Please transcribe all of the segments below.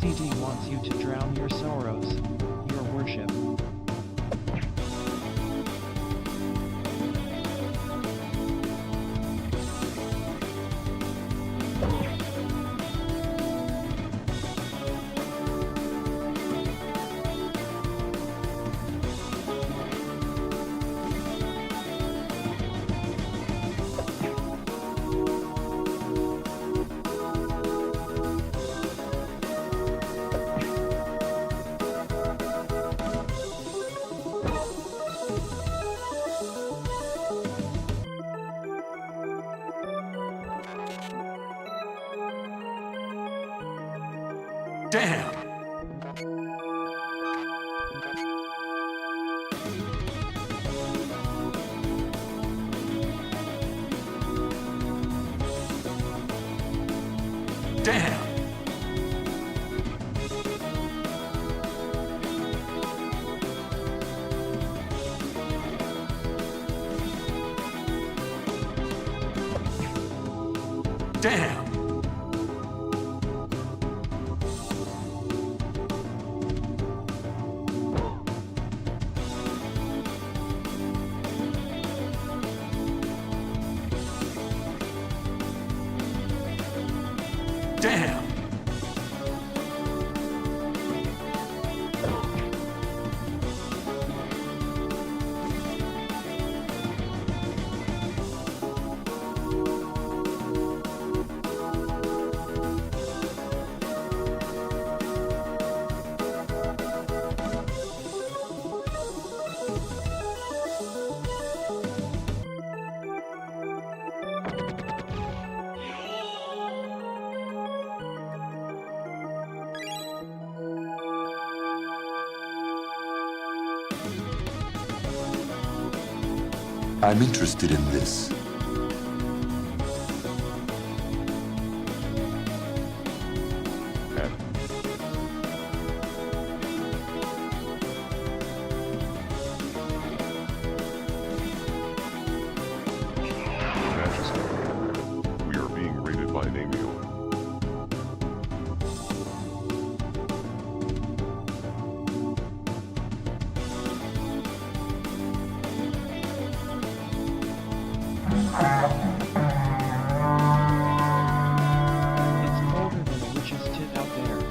GPT wants you to drown your sorrows, your worship. Damn! Damn! Damn! Damn! I'm interested in this. Majesty, we are being raided by an alien. It's colder than a witch's tit out there.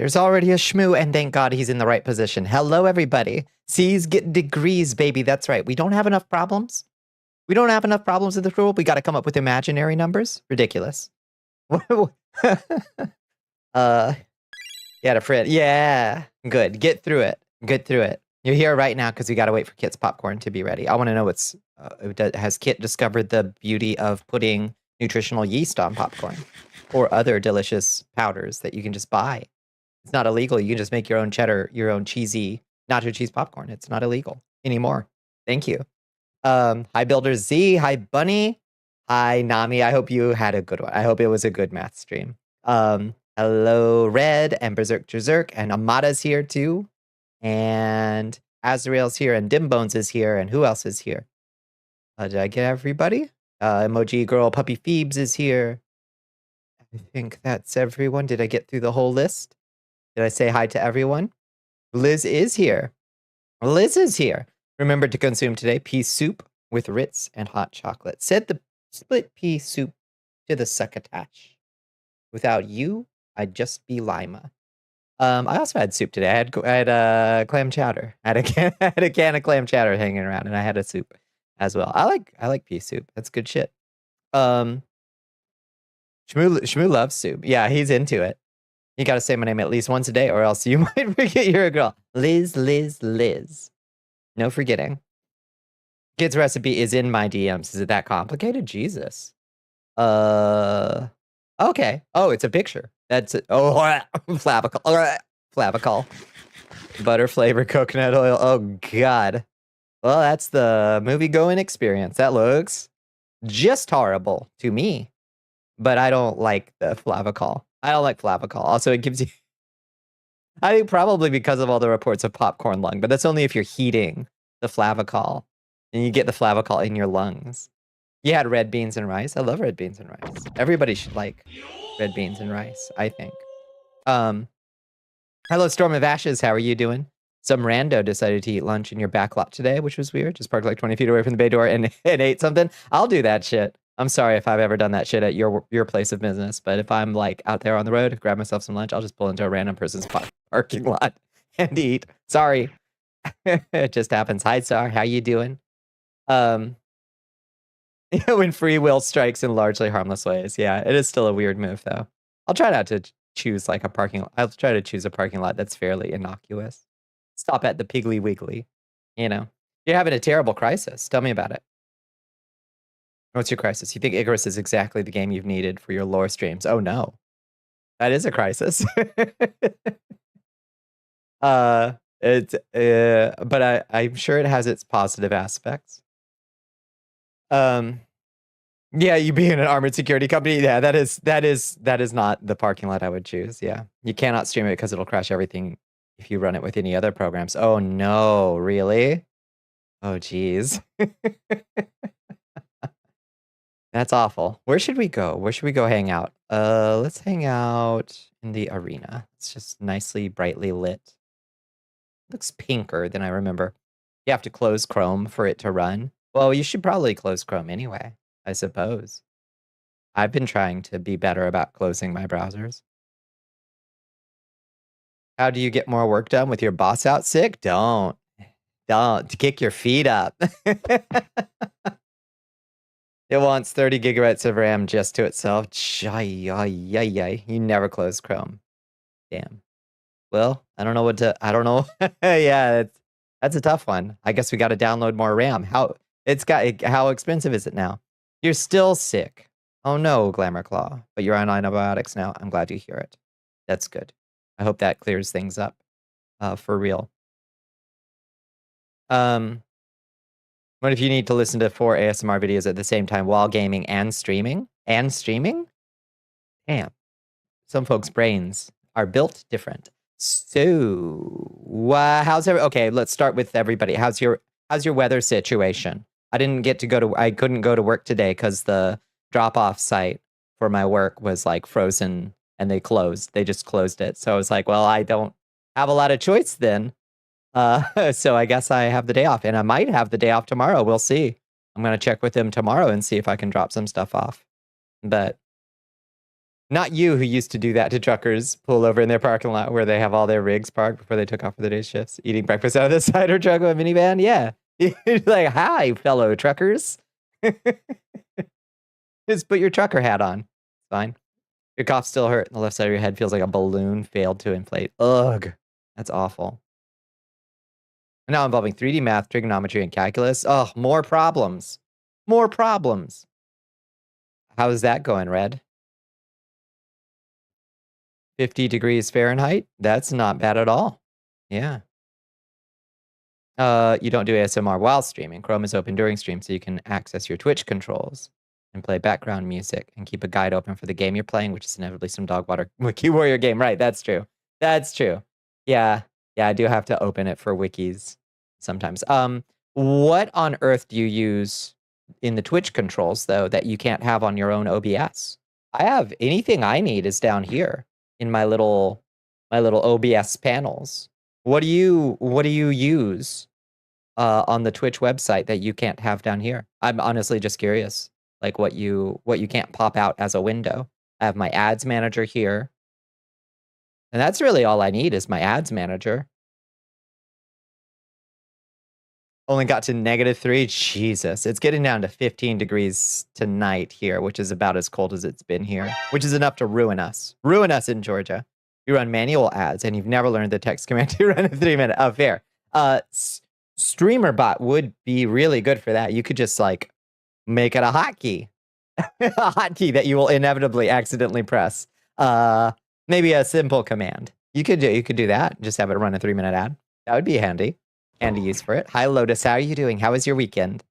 There's already a Shmoo, and thank God he's in the right position. Hello, everybody. C's get degrees, baby. That's right. We don't have enough problems. We don't have enough problems in this world. We got to come up with imaginary numbers. Ridiculous. You had a friend. Yeah. Good. Get through it. Get through it. You're here right now because we got to wait for Kit's popcorn to be ready. I want to know has Kit discovered the beauty of putting nutritional yeast on popcorn or other delicious powders that you can just buy? It's not illegal. You can just make your own cheddar, your own cheesy nacho cheese popcorn. It's not illegal anymore. Thank you. Hi, Builder Z. Hi, Bunny. Hi, Nami. I hope you had a good one. I hope it was a good math stream. Hello, Red and Berserk Jerserk, and Amada's here too. And Azrael's here, and Dimbones is here, and who else is here? Did I get everybody? Emoji Girl Puppy Phoebes is here. I think that's everyone. Did I get through the whole list? Did I say hi to everyone? Liz is here. Liz is here. Remember to consume today pea soup with Ritz and hot chocolate. Said the split pea soup to the succotash. Without you, I'd just be Lima. I also had soup today. I had clam chowder. I had a can of clam chowder hanging around, and I had a soup as well. I like pea soup. That's good shit. Shmoo loves soup. Yeah, he's into it. You got to say my name at least once a day, or else you might forget you're a girl. Liz, Liz, Liz. No forgetting. Kid's recipe is in my DMs. Is it that complicated? Jesus. Okay. Oh, it's a picture. That's it. Oh, flavicle. Flavicle. Butter flavor coconut oil. Oh, God. Well, that's the movie-going experience. That looks just horrible to me. But I don't like the flavicol. I don't like flavicol. Also, it gives you... I think probably because of all the reports of popcorn lung, but that's only if you're heating the flavicol and you get the flavicol in your lungs. You had red beans and rice. I love red beans and rice. Everybody should like red beans and rice, I think. Hello, Storm of Ashes. How are you doing? Some rando decided to eat lunch in your back lot today, which was weird. Just parked like 20 feet away from the bay door and ate something. I'll do that shit. I'm sorry if I've ever done that shit at your place of business, but if I'm like out there on the road, grab myself some lunch, I'll just pull into a random person's parking lot and eat. Sorry. It just happens. Hi, Sar. How you doing? When free will strikes in largely harmless ways. Yeah, it is still a weird move, though. I'll try not to choose like a parking lot. I'll try to choose a parking lot that's fairly innocuous. Stop at the Piggly Wiggly. You know, you're having a terrible crisis. Tell me about it. What's your crisis? You think Icarus is exactly the game you've needed for your lore streams? Oh no, that is a crisis. But I'm sure it has its positive aspects. Yeah, you being an armored security company. Yeah, that is not the parking lot I would choose. Yeah, you cannot stream it because it'll crash everything if you run it with any other programs. Oh no, really? Oh geez. That's awful. Where should we go? Where should we go hang out? Let's hang out in the arena. It's just nicely, brightly lit. Looks pinker than I remember. You have to close Chrome for it to run. Well, you should probably close Chrome anyway, I suppose. I've been trying to be better about closing my browsers. How do you get more work done with your boss out sick? Don't. Kick your feet up. It wants 30 gigabytes of RAM just to itself. You never close Chrome. Damn. Well, I don't know. Yeah, that's a tough one. I guess we got to download more RAM. How expensive is it now? You're still sick. Oh no, Glamour Claw. But you're on antibiotics now. I'm glad to hear it. That's good. I hope that clears things up. For real. What if you need to listen to 4 ASMR videos at the same time while gaming and streaming? Damn. Some folks' brains are built different. So, okay, let's start with everybody. How's your weather situation? I couldn't go to work today because the drop-off site for my work was like frozen and they just closed it. So I was like, well, I don't have a lot of choice then. So I guess I have the day off, and I might have the day off tomorrow. We'll see. I'm going to check with him tomorrow and see if I can drop some stuff off. But Not you who used to do that to truckers, pull over in their parking lot where they have all their rigs parked before they took off for the day's shifts, eating breakfast out of the cider truck with a minivan. Yeah. You're like, hi, fellow truckers. Just put your trucker hat on. It's fine. Your cough still hurt, and the left side of your head feels like a balloon failed to inflate. Ugh. That's awful. Now involving 3D math, trigonometry, and calculus. Oh, more problems. More problems. How's that going, Red? 50 degrees Fahrenheit? That's not bad at all. Yeah. You don't do ASMR while streaming. Chrome is open during stream, so you can access your Twitch controls and play background music and keep a guide open for the game you're playing, which is inevitably some Wiki Warrior game. Right, that's true. That's true. Yeah. Yeah, I do have to open it for wikis sometimes. What on earth do you use in the Twitch controls, though, that you can't have on your own OBS? I have anything I need is down here in my little OBS panels. What do you use on the Twitch website that you can't have down here? I'm honestly just curious, like what you can't pop out as a window. I have my ads manager here. And that's really all I need is my ads manager. Only got to -3. Jesus, it's getting down to 15 degrees tonight here, which is about as cold as it's been here, which is enough to ruin us. Ruin us in Georgia. You run manual ads and you've never learned the text command to run a 3-minute. Oh, fair. Streamer bot would be really good for that. You could just like make it a hotkey. A hotkey that you will inevitably accidentally press. Maybe a simple command. You could do that. Just have it run a 3-minute ad. That would be handy. And to use for it. Hi, Lotus. How are you doing? How was your weekend?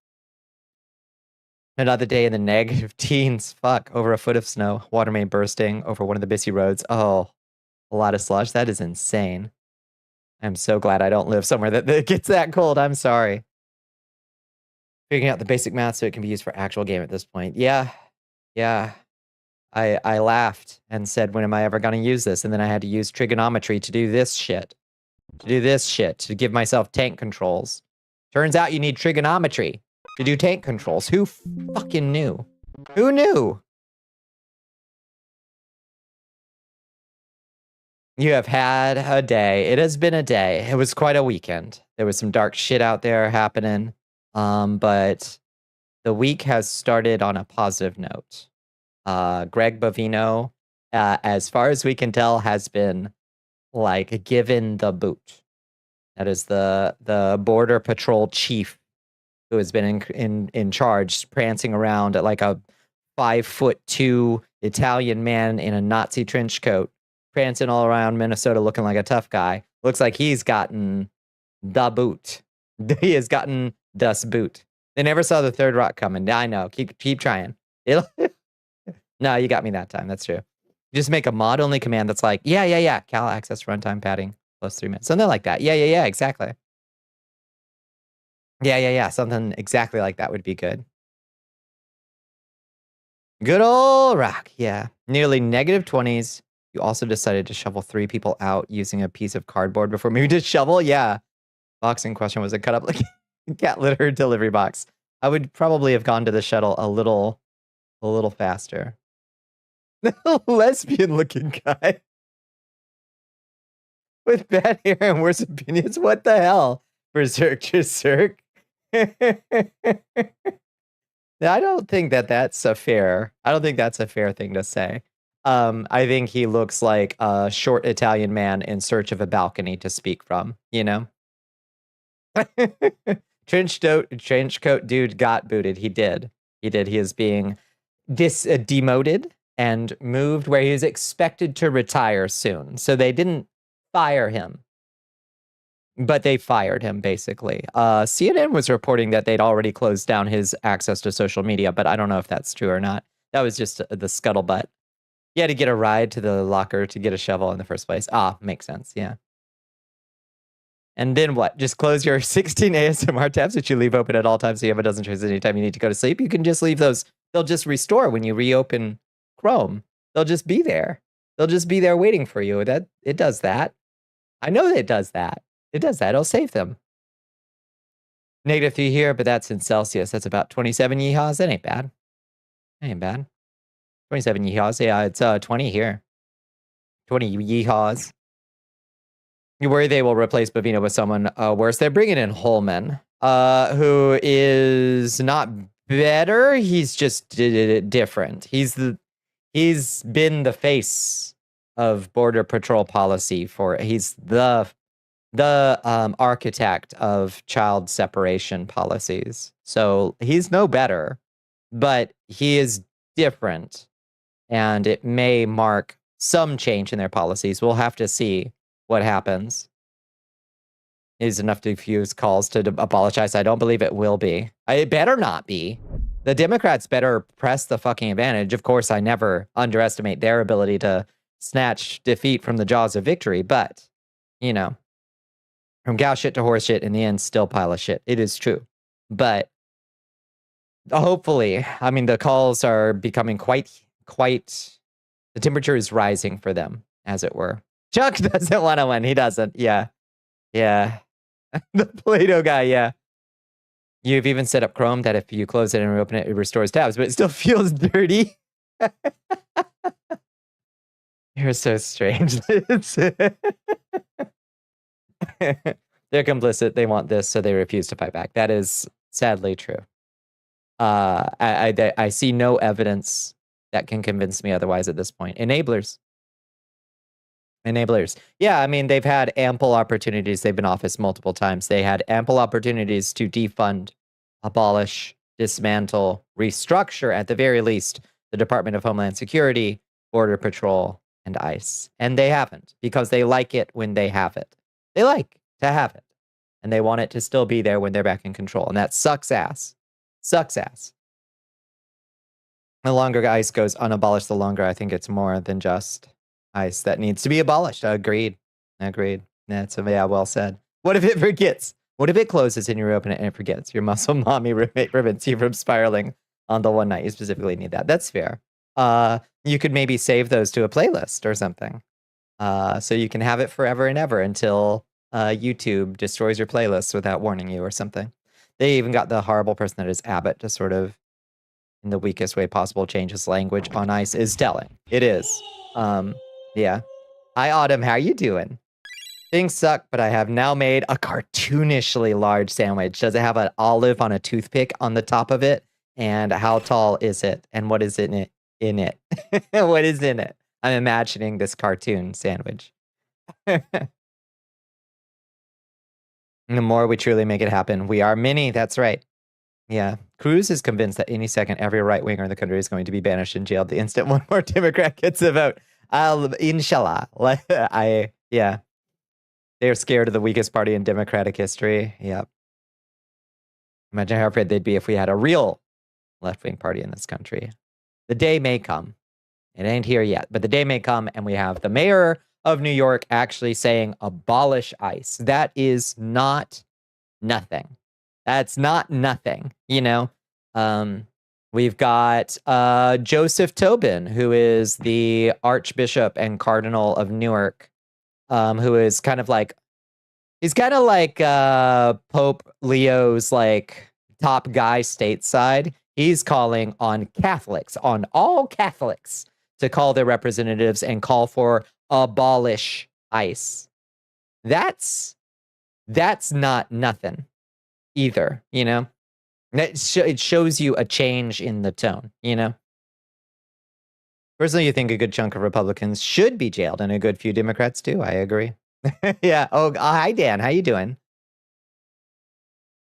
Another day in the negative teens. Fuck. Over a foot of snow. Water main bursting over one of the busy roads. Oh, a lot of slush. That is insane. I'm so glad I don't live somewhere that gets that cold. I'm sorry. Figuring out the basic math so it can be used for actual game at this point. Yeah. Yeah. I laughed and said, when am I ever going to use this? And then I had to use trigonometry to do this shit. To give myself tank controls. Turns out you need trigonometry to do tank controls. Who fucking knew? Who knew? You have had a day. It has been a day. It was quite a weekend. There was some dark shit out there happening. But the week has started on a positive note. Greg Bovino, as far as we can tell, has been like given the boot. That is the border patrol chief who has been in charge, prancing around at like a 5'2" Italian man in a Nazi trench coat, prancing all around Minnesota looking like a tough guy. Looks like he's gotten the boot. He has gotten das Boot. They never saw the third rock coming. I know. Keep trying. No, you got me that time. That's true. You just make a mod only command that's like, yeah. Cal access runtime padding plus 3 minutes. Something like that. Yeah, exactly. Yeah. Something exactly like that would be good. Good old rock. Yeah. Nearly -20s. You also decided to shovel 3 people out using a piece of cardboard before moving to shovel. Yeah. Box in question was a cut up like cat litter delivery box. I would probably have gone to the shuttle a little faster. Lesbian looking guy with bad hair and worse opinions. What the hell? Berserk. I don't think that's a fair. I don't think that's a fair thing to say. I think he looks like a short Italian man in search of a balcony to speak from, you know? Trench coat dude got booted. He did. He is being demoted and moved where he is expected to retire soon. So they didn't fire him, but they fired him, basically. CNN was reporting that they'd already closed down his access to social media, but I don't know if that's true or not. That was just the scuttlebutt. He had to get a ride to the locker to get a shovel in the first place. Makes sense, yeah. And then what? Just close your 16 ASMR tabs, which you leave open at all times so you have a dozen choices anytime you need to go to sleep. You can just leave those. They'll just restore when you reopen Chrome. They'll just be there. They'll just be there waiting for you. It does that. I know that it does that. It'll save them. -3 here, but that's in Celsius. That's about 27 yeehaws. That ain't bad. 27 yeehaws. Yeah, it's 20 here. 20 yeehaws. You worry they will replace Bavino with someone worse. They're bringing in Holman, who is not better. He's just different. He's been the face of border patrol policy he's the architect of child separation policies. So he's no better, but he is different, and it may mark some change in their policies. We'll have to see what happens. Is enough to diffuse calls to abolish ICE? I don't believe it will be. It better not be. The Democrats better press the fucking advantage. Of course, I never underestimate their ability to snatch defeat from the jaws of victory, but, you know, from cow shit to horse shit, in the end, still pile of shit. It is true. But hopefully, I mean, the calls are becoming quite, the temperature is rising for them, as it were. Chuck doesn't want to win. He doesn't. Yeah. Yeah. The Play-Doh guy, yeah. You've even set up Chrome that if you close it and reopen it, it restores tabs, but it still feels dirty. You're so strange. They're complicit. They want this, so they refuse to fight back. That is sadly true. I see no evidence that can convince me otherwise at this point. Enablers. Yeah, I mean, they've had ample opportunities. They've been in office multiple times. They had ample opportunities to defund, abolish, dismantle, restructure, at the very least, the Department of Homeland Security, Border Patrol, and ICE. And they haven't, because they like it when they have it. They like to have it. And they want it to still be there when they're back in control. And that sucks ass. Sucks ass. The longer ICE goes unabolished, the longer I think it's more than just ICE that needs to be abolished. Agreed. That's well said. What if it forgets? What if it closes and you open it and it forgets? Your muscle mommy roommate prevents you from spiraling on the one night you specifically need that. That's fair. You could maybe save those to a playlist or something. So you can have it forever and ever until YouTube destroys your playlist without warning you or something. They even got the horrible person that is Abbott to sort of, in the weakest way possible, change his language on ICE. Is telling. It is. Yeah. Hi, Autumn. How are you doing? Things suck, but I have now made a cartoonishly large sandwich. Does it have an olive on a toothpick on the top of it? And how tall is it? And what is in it? What is in it? I'm imagining this cartoon sandwich. The more we truly make it happen, we are many. That's right. Yeah. Cruz is convinced that any second, every right winger in the country is going to be banished and jailed the instant one more Democrat gets a vote. Inshallah. Yeah. They're scared of the weakest party in Democratic history. Yep. Imagine how afraid they'd be if we had a real left-wing party in this country. The day may come. It ain't here yet, but the day may come, and we have the mayor of New York actually saying abolish ICE. That is not nothing. That's not nothing, you know? We've got Joseph Tobin, who is the Archbishop and Cardinal of Newark, who is kind of like, he's kind of like Pope Leo's like top guy stateside. He's calling on Catholics, on all Catholics, to call their representatives and call for abolish ICE. That's not nothing either, you know? It shows you a change in the tone, you know? Personally, you think a good chunk of Republicans should be jailed, and a good few Democrats too. I agree. Yeah. Oh, hi, Dan. How you doing?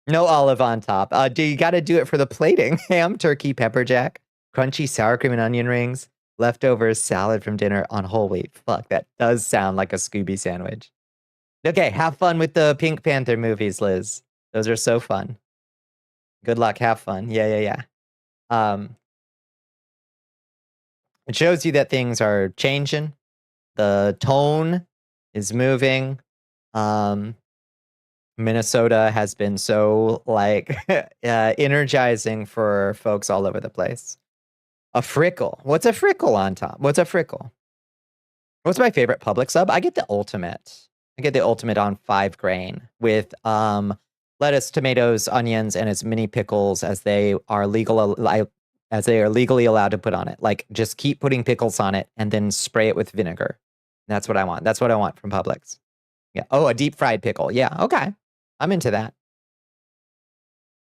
No olive on top. Do you got to do it for the plating? Ham, turkey, pepper jack, crunchy sour cream and onion rings, leftovers, salad from dinner on whole wheat. Fuck, that does sound like a Scooby sandwich. Okay, have fun with the Pink Panther movies, Liz. Those are so fun. Good luck. Have fun. Yeah. It shows you that things are changing. The tone is moving. Minnesota has been so like energizing for folks all over the place. A frickle. What's a frickle on top? What's a frickle? What's my favorite public sub? I get the ultimate. I get the ultimate on 5 grain with lettuce, tomatoes, onions, and as many pickles as they are legal as they are legally allowed to put on it. Like, just keep putting pickles on it and then spray it with vinegar. That's what I want. That's what I want from Publix. Yeah. Oh, a deep fried pickle. Yeah. Okay. I'm into that.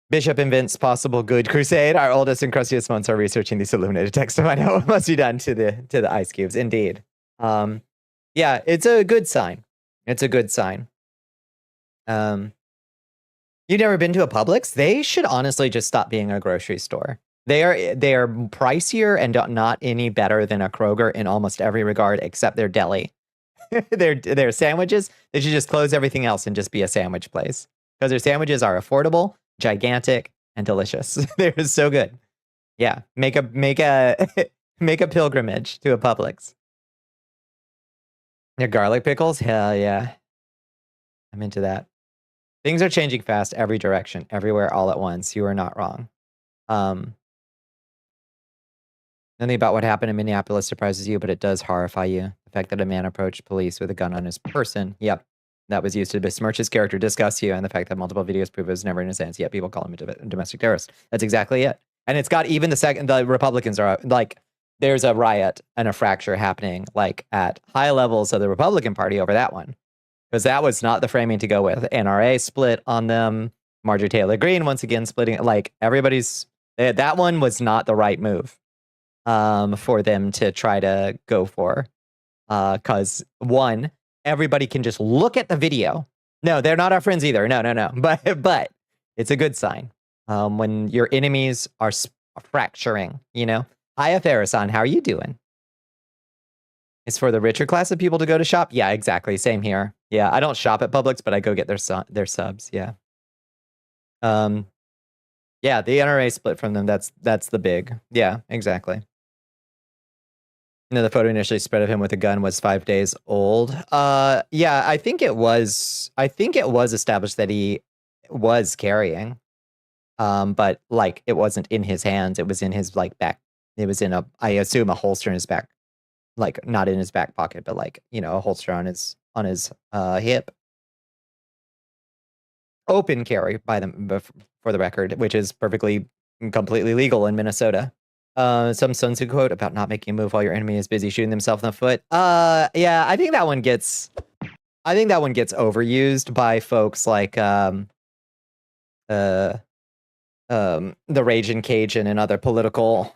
Bishop invents possible good crusade. Our oldest and crustiest monks are researching these illuminated texts to find out what must be done to the ice cubes. Indeed. Yeah, it's a good sign. It's a good sign. You've never been to a Publix? They should honestly just stop being a grocery store. They are pricier and not any better than a Kroger in almost every regard except their deli. their sandwiches, they should just close everything else and just be a sandwich place. Because their sandwiches are affordable, gigantic, and delicious. They're so good. Yeah, make a make a pilgrimage to a Publix. Your garlic pickles? Hell yeah. I'm into that. Things are changing fast every direction, everywhere, all at once. You are not wrong. Nothing about what happened in Minneapolis surprises you, but it does horrify you. The fact that a man approached police with a gun on his person. Yep. That was used to besmirch his character, disgust you, and the fact that multiple videos prove it was never in his hands. Yet people call him a domestic terrorist. That's exactly it. And it's got even the Republicans are like, there's a riot and a fracture happening like at high levels of the Republican Party over that one. Because that was not the framing to go with. NRA split on them. Marjorie Taylor Greene once again splitting. Like everybody's, that one was not the right move for them to try to go for. Because one, everybody can just look at the video. No, they're not our friends either. No. But it's a good sign when your enemies are fracturing, you know. Hi, Farrason, how are you doing? It's for the richer class of people to go to shop. Yeah, exactly. Same here. Yeah, I don't shop at Publix, but I go get their subs. Yeah. Yeah, the NRA split from them. That's the big. Yeah, exactly. The photo initially spread of him with a gun was 5 days old. Yeah, I think it was established that he was carrying. But like it wasn't in his hands. It was in his like back. It was in I assume a holster in his back. Like not in his back pocket, but like, you know, a holster on his hip. Open carry by them, for the record, which is perfectly completely legal in Minnesota. Some Sun Tzu quote about not making a move while your enemy is busy shooting themselves in the foot. Yeah, I think that one gets overused by folks like the Raging Cajun and other political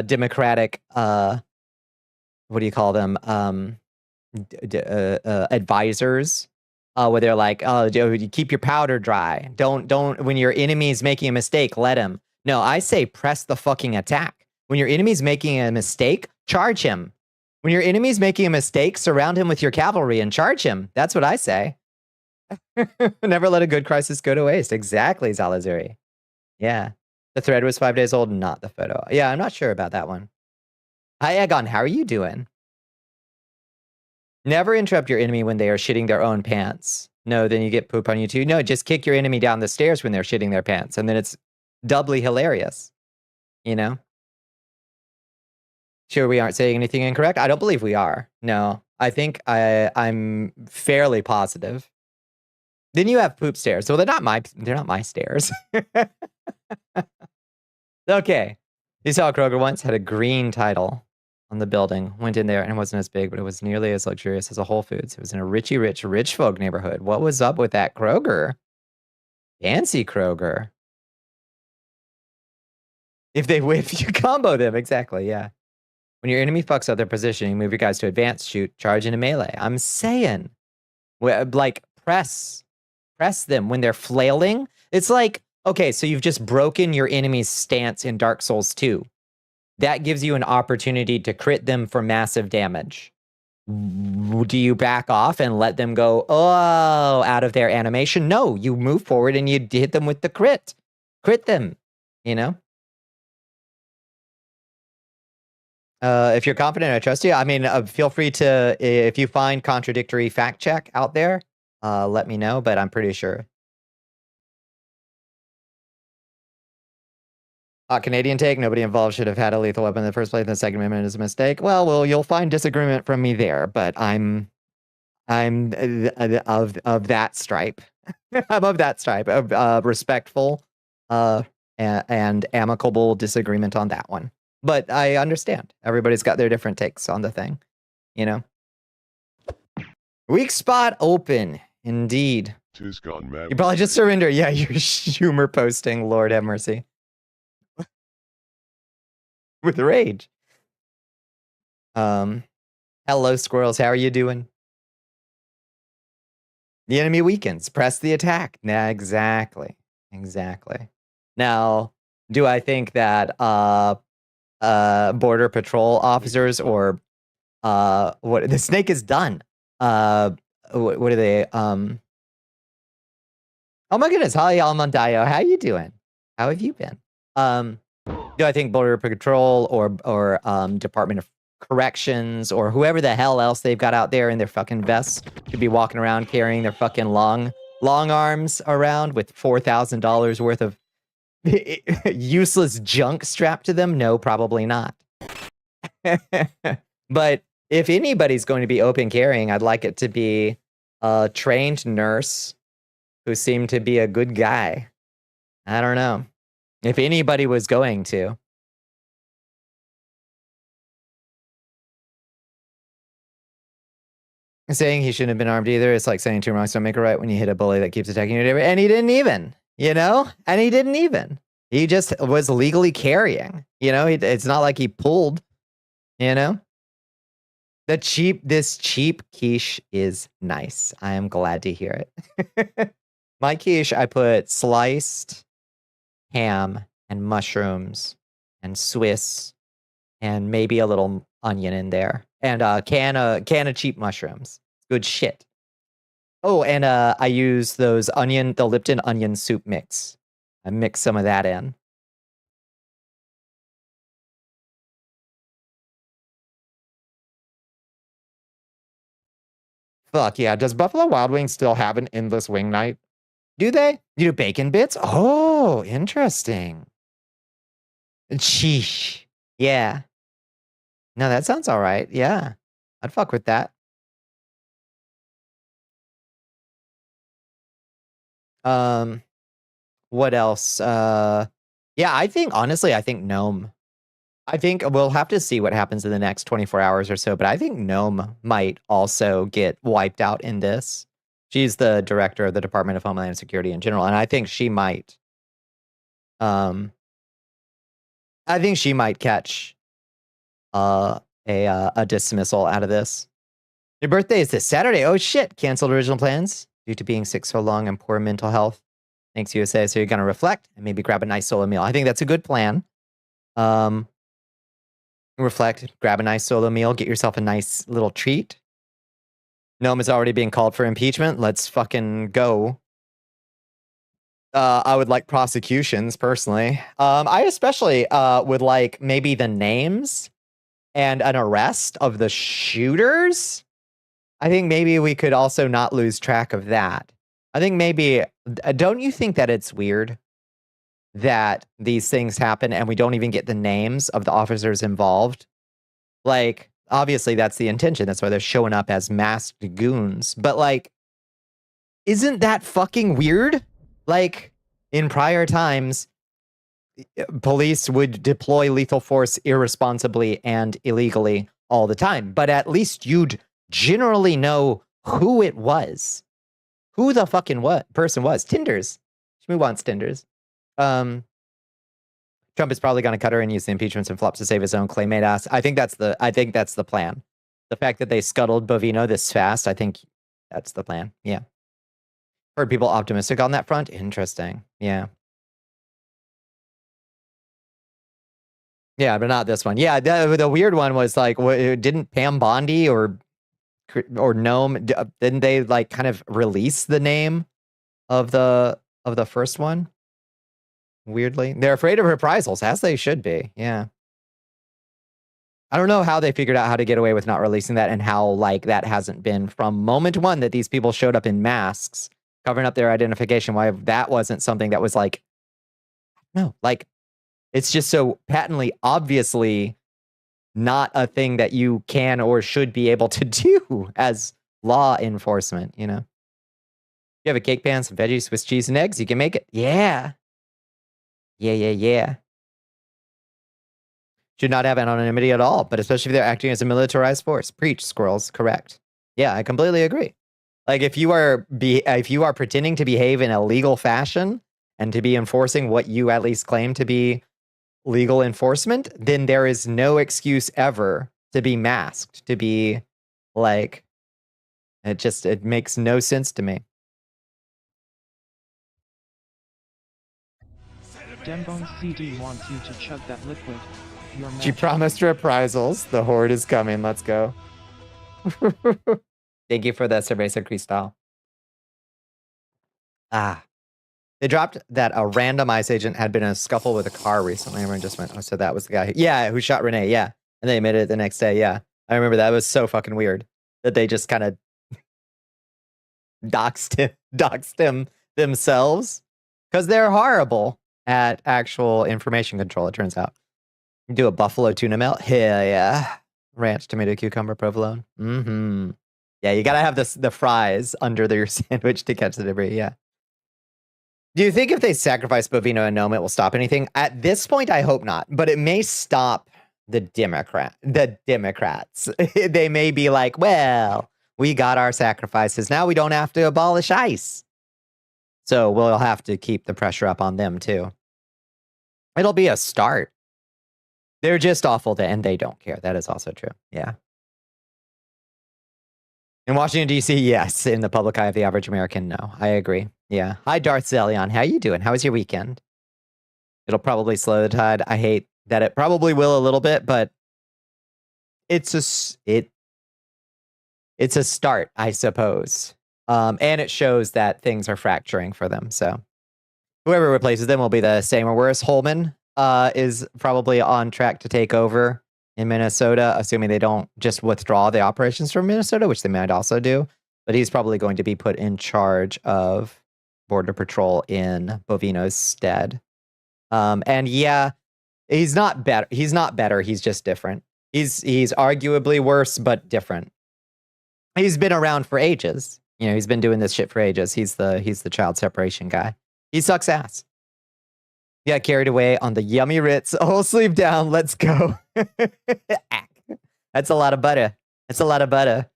democratic what do you call them advisors where they're like, oh, keep your powder dry, don't when your enemy is making a mistake, let him. No, I say press the fucking attack. When your enemy's making a mistake, charge him. When your enemy's making a mistake, surround him with your cavalry and charge him. That's what I say. Never let a good crisis go to waste. Exactly, Zalazuri. Yeah. The thread was 5 days old, not the photo. Yeah, I'm not sure about that one. Hi, Egon. How are you doing? Never interrupt your enemy when they are shitting their own pants. No, then you get poop on you too. No, just kick your enemy down the stairs when they're shitting their pants. And then it's doubly hilarious. You know? Sure we aren't saying anything incorrect? I don't believe we are. No, I think I'm fairly positive. Then you have poop stairs. So they're not my stairs. Okay. You saw Kroger once had a green title on the building. Went in there and it wasn't as big, but it was nearly as luxurious as a Whole Foods. It was in a rich folk neighborhood. What was up with that Kroger? Fancy Kroger. If you combo them, exactly, yeah. When your enemy fucks up their position, you move your guys to advance, shoot, charge into melee. I'm saying, like, press them when they're flailing. It's like, okay, so you've just broken your enemy's stance in Dark Souls 2. That gives you an opportunity to crit them for massive damage. Do you back off and let them go, oh, out of their animation? No, you move forward and you hit them with the crit. Crit them, you know? If you're confident, I trust you. I mean, feel free to, if you find contradictory fact check out there, let me know, but I'm pretty sure. Canadian take, nobody involved should have had a lethal weapon in the first place. The Second Amendment is a mistake. Well, you'll find disagreement from me there, but I'm of that stripe. I'm of that stripe, of respectful and amicable disagreement on that one. But I understand. Everybody's got their different takes on the thing, you know? Weak spot open. Indeed. Tis gone mad. You probably just surrender. Yeah, you're humor posting. Lord have mercy. With rage. Hello, squirrels. How are you doing? The enemy weakens. Press the attack. Nah, exactly. Exactly. Now, do I think that border patrol officers or what the snake is done? What are they? Oh my goodness, Holly Almondayo, how you doing? How have you been? Do I think border patrol or Department of Corrections or whoever the hell else they've got out there in their fucking vests should be walking around carrying their fucking long arms around with $4,000 worth of useless junk strapped to them? No, probably not. But if anybody's going to be open carrying, I'd like it to be a trained nurse who seemed to be a good guy. I don't know. If anybody was going to. Saying he shouldn't have been armed either. It's like saying two wrongs don't make a right when you hit a bully that keeps attacking you. And he didn't even, you know? And he didn't even. He just was legally carrying. You know, it's not like he pulled, you know? This cheap quiche is nice. I am glad to hear it. My quiche, I put sliced ham and mushrooms and Swiss and maybe a little onion in there and a can of cheap mushrooms. Good shit. Oh, and I use the Lipton onion soup mix. I mix some of that in. Fuck yeah. Does Buffalo Wild Wings still have an endless wing night? Do they? You do bacon bits? Oh, interesting. Sheesh. Yeah. No, that sounds all right. Yeah. I'd fuck with that. What else? Yeah, I think Gnome. I think we'll have to see what happens in the next 24 hours or so, but I think Gnome might also get wiped out in this. She's the director of the Department of Homeland Security in general, and I think she might. I think she might catch a dismissal out of this. Your birthday is this Saturday. Oh shit! Canceled original plans due to being sick so long and poor mental health. Thanks, USA. So you're gonna reflect and maybe grab a nice solo meal. I think that's a good plan. Reflect, grab a nice solo meal, get yourself a nice little treat. Gnome is already being called for impeachment. Let's fucking go. I would like prosecutions personally. I especially would like maybe the names and an arrest of the shooters. I think maybe we could also not lose track of that. I think maybe, don't you think that it's weird that these things happen and we don't even get the names of the officers involved? Like, obviously that's the intention. That's why they're showing up as masked goons. But like, isn't that fucking weird? Like, in prior times, police would deploy lethal force irresponsibly and illegally all the time. But at least you'd generally know who it was. Who the fucking person was. Tinders. Shmoo wants Tinders. Trump is probably going to cut her and use the impeachments and flops to save his own claymate ass. I think that's the plan. The fact that they scuttled Bovino this fast, I think that's the plan. Yeah. Heard people optimistic on that front. Interesting. Yeah. Yeah, but not this one. Yeah, the weird one was like, didn't Pam Bondi or Gnome, didn't they like kind of release the name of the first one? Weirdly, they're afraid of reprisals, as they should be. Yeah. I don't know how they figured out how to get away with not releasing that and how like that hasn't been from moment one that these people showed up in masks covering up their identification. Why that wasn't something that was like, no, like it's just so patently, obviously not a thing that you can or should be able to do as law enforcement, you know? You have a cake pan, some veggies, Swiss cheese and eggs, you can make it. Yeah. Yeah. Should not have anonymity at all, but especially if they're acting as a militarized force. Preach, squirrels. Correct. Yeah, I completely agree. Like if you are pretending to behave in a legal fashion and to be enforcing what you at least claim to be legal enforcement, then there is no excuse ever to be masked, to be like, it makes no sense to me. Dembone CD wants you to chug that liquid. Your She magic. promised reprisals. The horde is coming. Let's go. Thank you for that, Cerveza Cristal. They dropped that a random ICE agent had been in a scuffle with a car recently. Everyone just went, oh, so that was the guy who shot Renee. Yeah. And they admitted it the next day. Yeah. I remember that. It was so fucking weird that they just kind of doxed him themselves because they're horrible at actual information control, it turns out. Do a buffalo tuna melt? Hell yeah. Ranch, tomato, cucumber, provolone. Mm-hmm. Yeah, you gotta have the fries under your sandwich to catch the debris. Yeah. Do you think if they sacrifice Bovino and Gnome, it will stop anything? At this point, I hope not. But it may stop the Democrats. They may be like, well, we got our sacrifices. Now we don't have to abolish ICE. So we'll have to keep the pressure up on them too. It'll be a start. They're just awful and they don't care. That is also true. Yeah. In Washington, D.C., yes. In the public eye of the average American, no. I agree. Yeah. Hi, Darth Zelion. How you doing? How was your weekend? It'll probably slow the tide. I hate that it probably will a little bit, but it's a start, I suppose. And it shows that things are fracturing for them. So whoever replaces them will be the same or worse. Holman is probably on track to take over in Minnesota, assuming they don't just withdraw the operations from Minnesota, which they might also do. But he's probably going to be put in charge of Border Patrol in Bovino's stead. And yeah, he's not better. He's not better. He's just different. He's arguably worse, but different. He's been around for ages. You know, he's been doing this shit for ages. He's the child separation guy. He sucks ass. Got carried away on the yummy Ritz. Whole sleeve down. Let's go. That's a lot of butter. That's a lot of butter.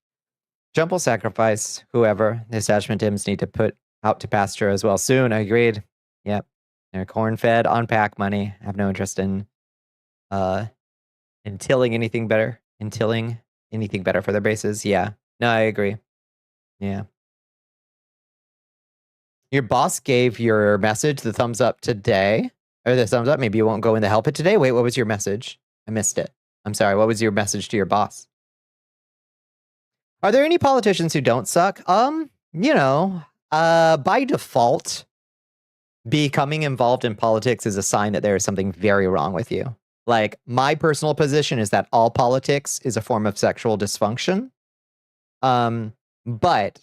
Jump will sacrifice whoever. The attachment Tims need to put out to pasture as well soon. Agreed. Yep. They're corn fed on pack money. I have no interest in tilling anything better. In tilling anything better for their bases. Yeah. No, I agree. Yeah. Your boss gave your message the thumbs up today. Or the thumbs up. Maybe you won't go in to help it today. Wait, what was your message? I missed it. I'm sorry. What was your message to your boss? Are there any politicians who don't suck? You know, by default, becoming involved in politics is a sign that there is something very wrong with you. Like, my personal position is that all politics is a form of sexual dysfunction. But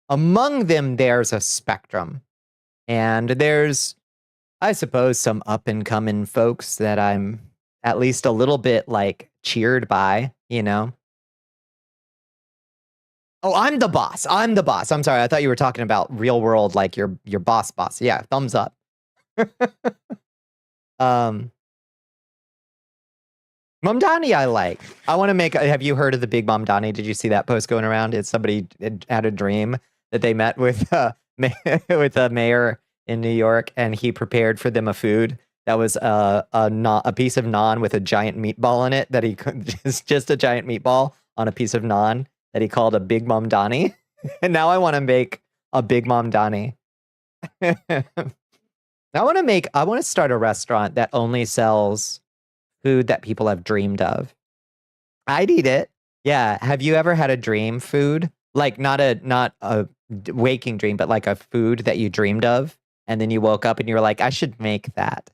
among them, there's a spectrum. And there's, I suppose, some up-and-coming folks that I'm at least a little bit, like, cheered by, you know? Oh, I'm the boss. I'm the boss. I'm sorry. I thought you were talking about real world, like your boss. Yeah, thumbs up. Mamdani I like. I want to make, have you heard of the Big Mamdani? Did you see that post going around? It's somebody had a dream that they met with with a mayor in New York, and he prepared for them a food that was a piece of naan with a giant meatball in it, that he just a giant meatball on a piece of naan that he called a Big Mamdani. And now I want to make a Big Mamdani. I want to start a restaurant that only sells food that people have dreamed of. I'd eat it. Yeah. Have you ever had a dream food? Like not a waking dream, but like a food that you dreamed of, and then you woke up and you were like, I should make that.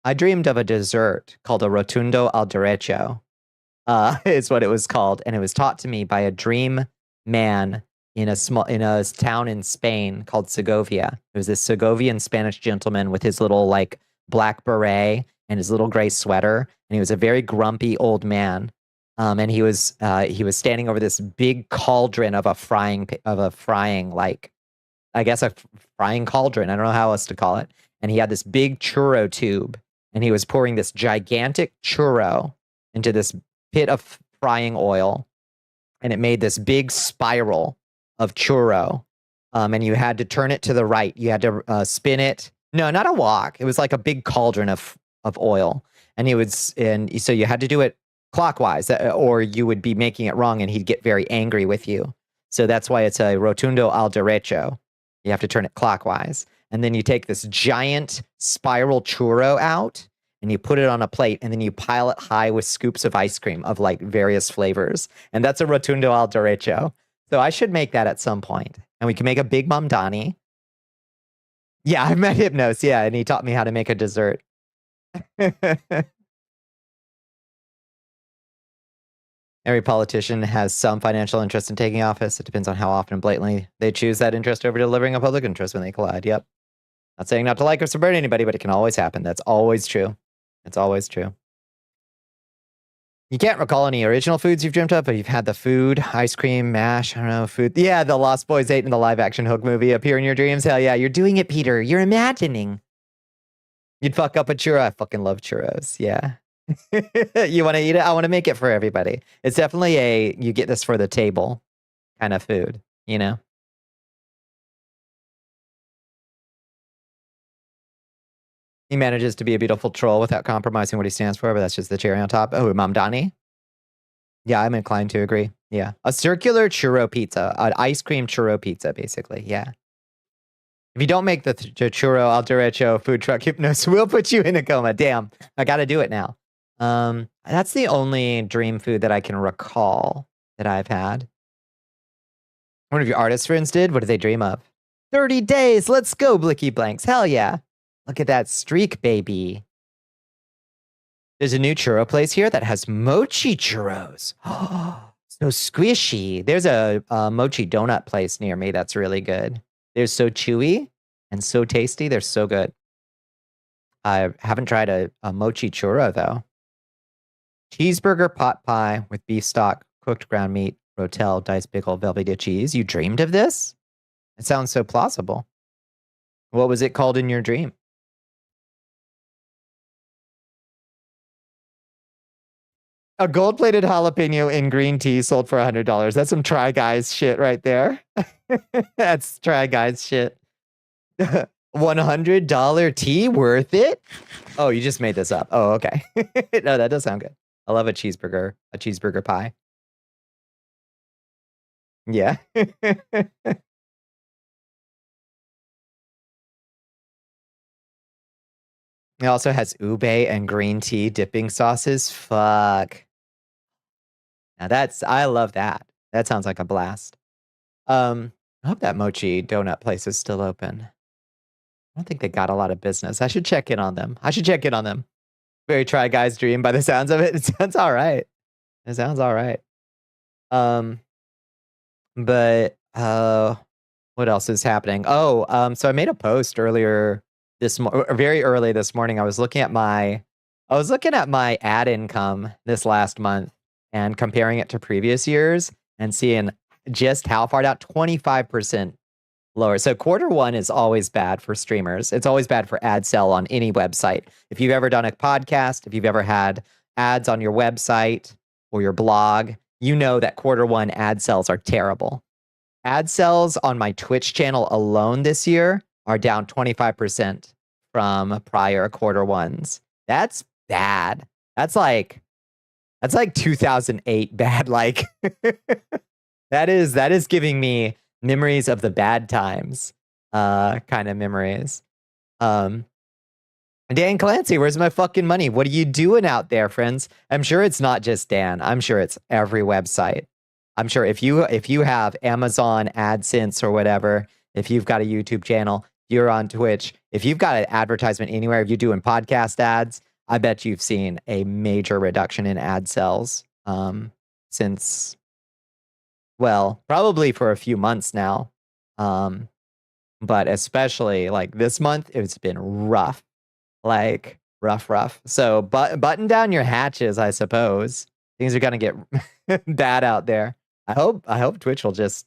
I dreamed of a dessert called a rotundo al derecho. Is what it was called, and it was taught to me by a dream man in a town in Spain called Segovia. It was this Segovian Spanish gentleman with his little like black beret and his little gray sweater, and he was a very grumpy old man. And he was standing over this big cauldron of a frying like, I guess a frying cauldron. I don't know how else to call it. and he had this big churro tube, and he was pouring this gigantic churro into this pit of frying oil, and it made this big spiral of churro. And you had to turn it to the right. You had to spin it. No, not a wok. It was like a big cauldron of oil, and so you had to do it clockwise, or you would be making it wrong, and he'd get very angry with you. So that's why it's a rotundo al derecho. You have to turn it clockwise, and then you take this giant spiral churro out, and you put it on a plate, and then you pile it high with scoops of ice cream of like various flavors, and that's a rotundo al derecho. So I should make that at some point, and we can make a big mamdani. Yeah, I met Hypnos. Yeah, and he taught me how to make a dessert. Every politician has some financial interest in taking office. It depends on how often and blatantly they choose that interest over delivering a public interest when they collide. Yep. Not saying not to like or subvert anybody, but it can always happen. That's always true. It's always true. You can't recall any original foods you've dreamt of, but you've had the food, ice cream, mash, I don't know, food. Yeah, the Lost Boys ate in the live-action Hook movie appear in your dreams. Hell yeah, you're doing it, Peter. You're imagining. You'd fuck up a churro. I fucking love churros. Yeah. You want to eat it? I want to make it for everybody. It's definitely you get this for the table kind of food, you know? He manages to be a beautiful troll without compromising what he stands for, but that's just the cherry on top. Oh, Mamdani? Yeah, I'm inclined to agree. Yeah. A circular churro pizza, an ice cream churro pizza, basically. Yeah. If you don't make the churro al derecho food truck Hypnos, we'll put you in a coma. Damn, I got to do it now. That's the only dream food that I can recall that I've had. One of your artist friends did. What did they dream of? 30 days. Let's go, Blicky Blanks. Hell yeah. Look at that streak, baby. There's a new churro place here that has mochi churros. Oh, so squishy. There's a mochi donut place near me that's really good. They're so chewy and so tasty. They're so good. I haven't tried a mochi churro, though. Cheeseburger pot pie with beef stock, cooked ground meat, rotel, diced pickle, Velveeta cheese. You dreamed of this? It sounds so plausible. What was it called in your dream? A gold-plated jalapeno in green tea sold for $100. That's some Try Guys shit right there. That's Try Guys shit. $100 tea worth it? Oh, you just made this up. Oh, okay. No, that does sound good. I love a cheeseburger pie. Yeah. It also has ube and green tea dipping sauces. Fuck. Now I love that. That sounds like a blast. I hope that mochi donut place is still open. I don't think they got a lot of business. I should check in on them. Very Try Guys dream by the sounds of it. It sounds all right. But what else is happening? Oh, so I made a post earlier very early this morning. I was looking at my ad income this last month and comparing it to previous years and seeing just how far out, 25% lower. So Q1 is always bad for streamers. It's always bad for ad sell on any website. If you've ever done a podcast, if you've ever had ads on your website or your blog, you know that Q1 ad sells are terrible. Ad sells on my Twitch channel alone this year are down 25% from prior Q1s. That's bad. That's like 2008 bad. Like that is giving me memories of the bad times, kind of memories. Dan Clancy, where's my fucking money? What are you doing out there, friends? I'm sure it's not just Dan. I'm sure it's every website. I'm sure if you have Amazon AdSense or whatever, if you've got a YouTube channel, you're on Twitch, if you've got an advertisement anywhere, if you're doing podcast ads, I bet you've seen a major reduction in ad sales since, well, probably for a few months now. But especially like this month, it's been rough. Like rough. So button down your hatches, I suppose. Things are gonna get bad out there. I hope Twitch will just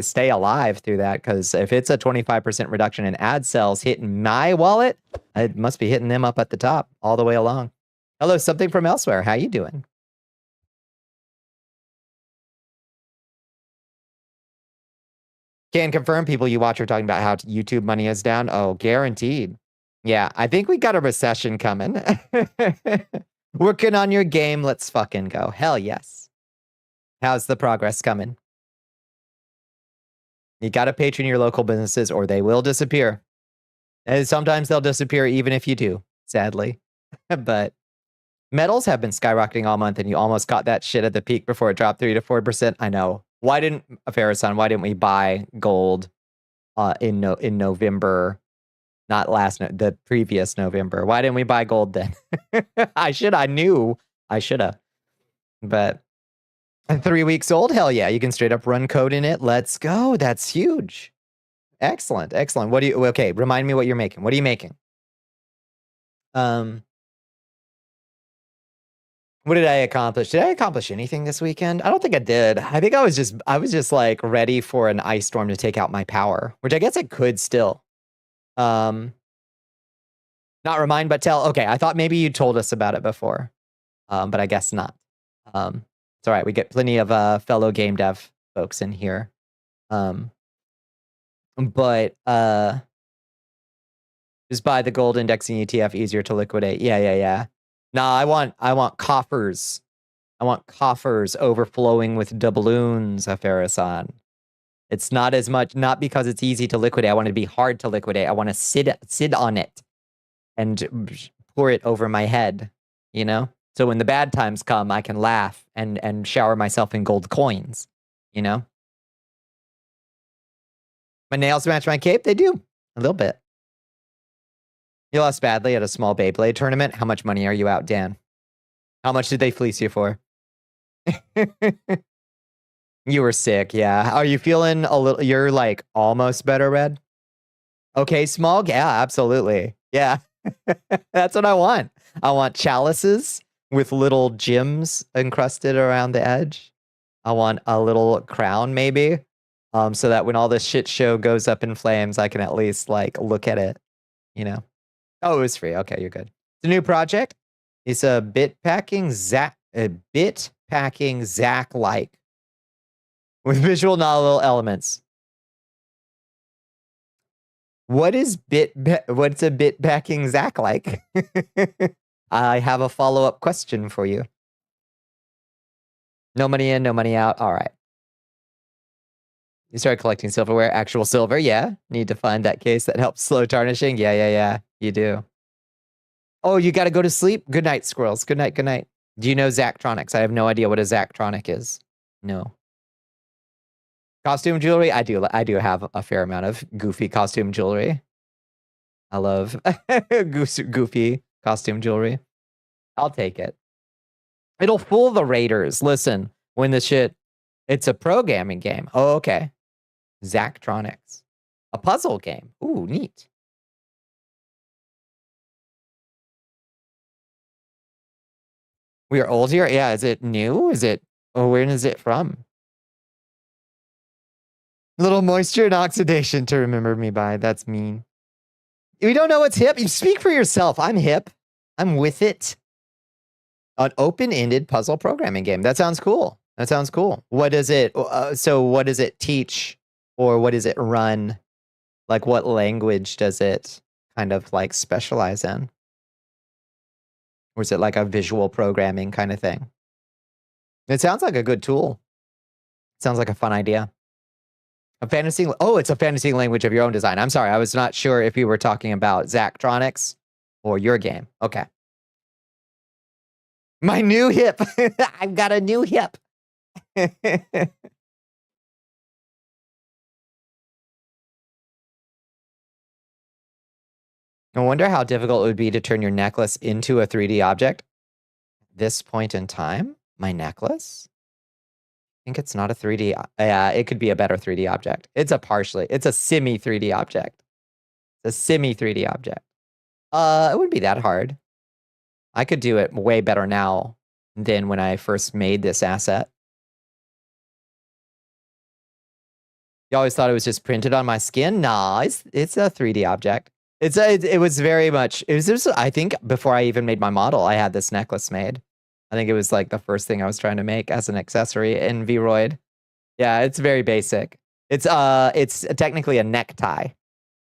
stay alive through that, because if it's a 25% reduction in ad sales hitting my wallet, it must be hitting them up at the top all the way along. Hello, something from elsewhere. How you doing? Can confirm people you watch are talking about how YouTube money is down. Oh, guaranteed. Yeah, I think we got a recession coming. Working on your game. Let's fucking go. Hell yes. How's the progress coming? You got to patron your local businesses or they will disappear. And sometimes they'll disappear even if you do, sadly. But metals have been skyrocketing all month and you almost got that shit at the peak before it dropped 3 to 4%. I know. Why didn't why didn't we buy gold in November? Not the previous November. Why didn't we buy gold then? I knew I should have. But 3 weeks old? Hell yeah. You can straight up run code in it. Let's go. That's huge. Excellent. Excellent. Okay, remind me what you're making. What are you making? What did I accomplish? Did I accomplish anything this weekend? I don't think I did. I think I was just like ready for an ice storm to take out my power, which I guess it could still. Not remind, but tell. Okay, I thought maybe you told us about it before, but I guess not. It's all right. We get plenty of fellow game dev folks in here. But just buy the gold indexing ETF, easier to liquidate. Yeah. Nah, I want coffers. I want coffers overflowing with doubloons, Afarasan. It's not as much, not because it's easy to liquidate. I want it to be hard to liquidate. I want to sit on it and pour it over my head, you know? So when the bad times come, I can laugh and shower myself in gold coins, you know? My nails match my cape? They do. A little bit. You lost badly at a small Beyblade tournament. How much money are you out, Dan? How much did they fleece you for? You were sick, yeah. Are you feeling a little, you're like almost better, Red? Okay, small? Yeah, absolutely. Yeah. That's what I want. I want chalices with little gems encrusted around the edge. I want a little crown maybe. So that when all this shit show goes up in flames, I can at least like look at it, you know? Oh, it was free. Okay, you're good. It's a new project. It's a bit packing Zach like with visual novel elements. What's a bit packing Zach like? I have a follow-up question for you. No money in, no money out. All right. You started collecting silverware, actual silver. Yeah. Need to find that case that helps slow tarnishing. Yeah. You do. Oh, you got to go to sleep? Good night, squirrels. Good night. Do you know Zachtronics? I have no idea what a Zachtronic is. No. Costume jewelry? I do have a fair amount of goofy costume jewelry. I love goofy costume jewelry. I'll take it. It'll fool the raiders. Listen, when the shit, it's a programming game. Oh, okay. Zachtronics. A puzzle game. Ooh, neat. We are old here? Yeah, is it new? When is it from? Little moisture and oxidation to remember me by. That's mean. We don't know what's hip. You speak for yourself. I'm hip. I'm with it. An open-ended puzzle programming game. That sounds cool. What is it? So what does it teach? Or what does it run? Like what language does it kind of like specialize in? Or is it like a visual programming kind of thing? It sounds like a good tool. Sounds like a fun idea. It's a fantasy language of your own design. I'm sorry, I was not sure if you were talking about Zachtronics or your game. Okay. My new hip. I've got a new hip. I wonder how difficult it would be to turn your necklace into a 3D object. At this point in time, my necklace? I think it's not a 3D. Yeah, it could be a better 3D object. It's a semi 3D object. It's a semi 3D object. It wouldn't be that hard. I could do it way better now than when I first made this asset. You always thought it was just printed on my skin? Nah, it's a 3D object. It was very much, it was just, I think before I even made my model, I had this necklace made. I think it was like the first thing I was trying to make as an accessory in Vroid. Yeah, it's very basic. It's technically a necktie.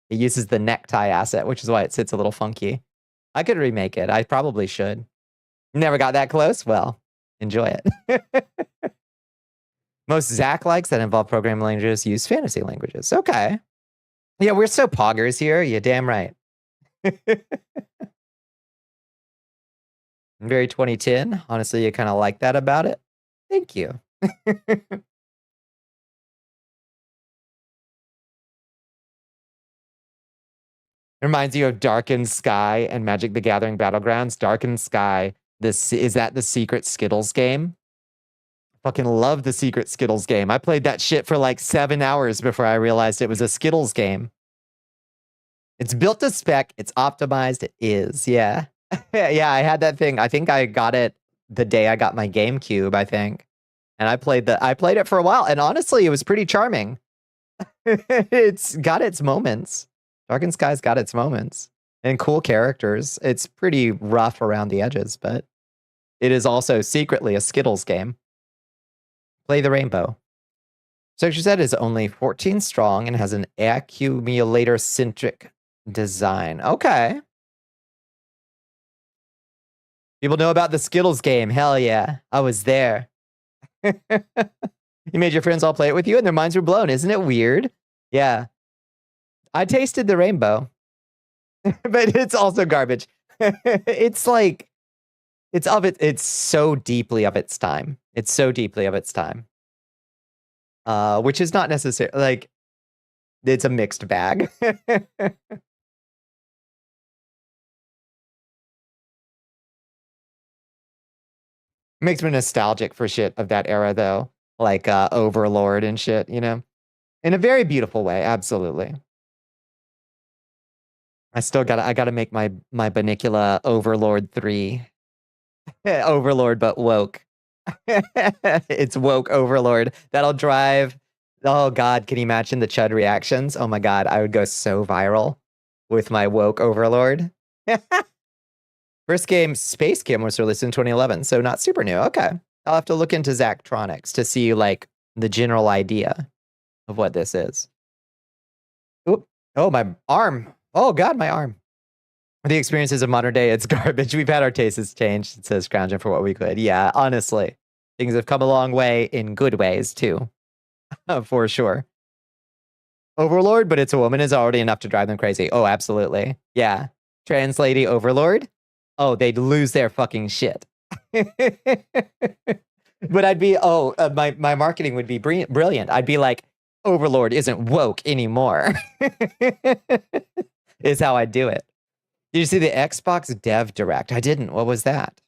It uses the necktie asset, which is why it sits a little funky. I could remake it. I probably should. Never got that close? Well, enjoy it. Most Zach likes that involve programming languages use fantasy languages. Okay. Yeah, we're so poggers here. You're damn right. Very 2010. Honestly, you kind of like that about it. Thank you. Reminds you of Darkened Sky and Magic the Gathering Battlegrounds. Darkened Sky. Is that the secret Skittles game? Fucking love the secret Skittles game. I played that shit for like 7 hours before I realized it was a Skittles game. It's built to spec. It's optimized. It is. Yeah. Yeah, I had that thing. I think I got it the day I got my GameCube, I think. And I played it for a while. And honestly, it was pretty charming. It's got its moments. Darkened Sky's got its moments. And cool characters. It's pretty rough around the edges, but it is also secretly a Skittles game. Play the rainbow. Social Set is only 14 strong and has an accumulator-centric design. Okay. People know about the Skittles game. Hell yeah. I was there. You made your friends all play it with you and their minds were blown. Isn't it weird? Yeah. I tasted the rainbow. But it's also garbage. It's like, it's so deeply of its time. It's so deeply of its time. Which is not necessarily, like, it's a mixed bag. Makes me nostalgic for shit of that era, though. Like Overlord and shit, you know? In a very beautiful way, absolutely. I gotta make my Bonnicula Overlord 3. Overlord, but woke. It's woke Overlord. That'll drive. Oh God, can you imagine the Chud reactions? Oh my God, I would go so viral with my woke Overlord. First game, Space Kim, was released in 2011, so not super new. Okay, I'll have to look into Zachtronics to see like the general idea of what this is. Oop! Oh, my arm. Oh God, my arm. The experiences of modern day, it's garbage. We've had our tastes changed. It says scrounging for what we could. Yeah, honestly, things have come a long way in good ways too, for sure. Overlord, but it's a woman is already enough to drive them crazy. Oh, absolutely. Yeah, trans lady Overlord. Oh, they'd lose their fucking shit. But I'd be, my marketing would be brilliant. I'd be like, Overlord isn't woke anymore. Is how I'd do it. Did you see the Xbox Dev Direct? I didn't. What was that?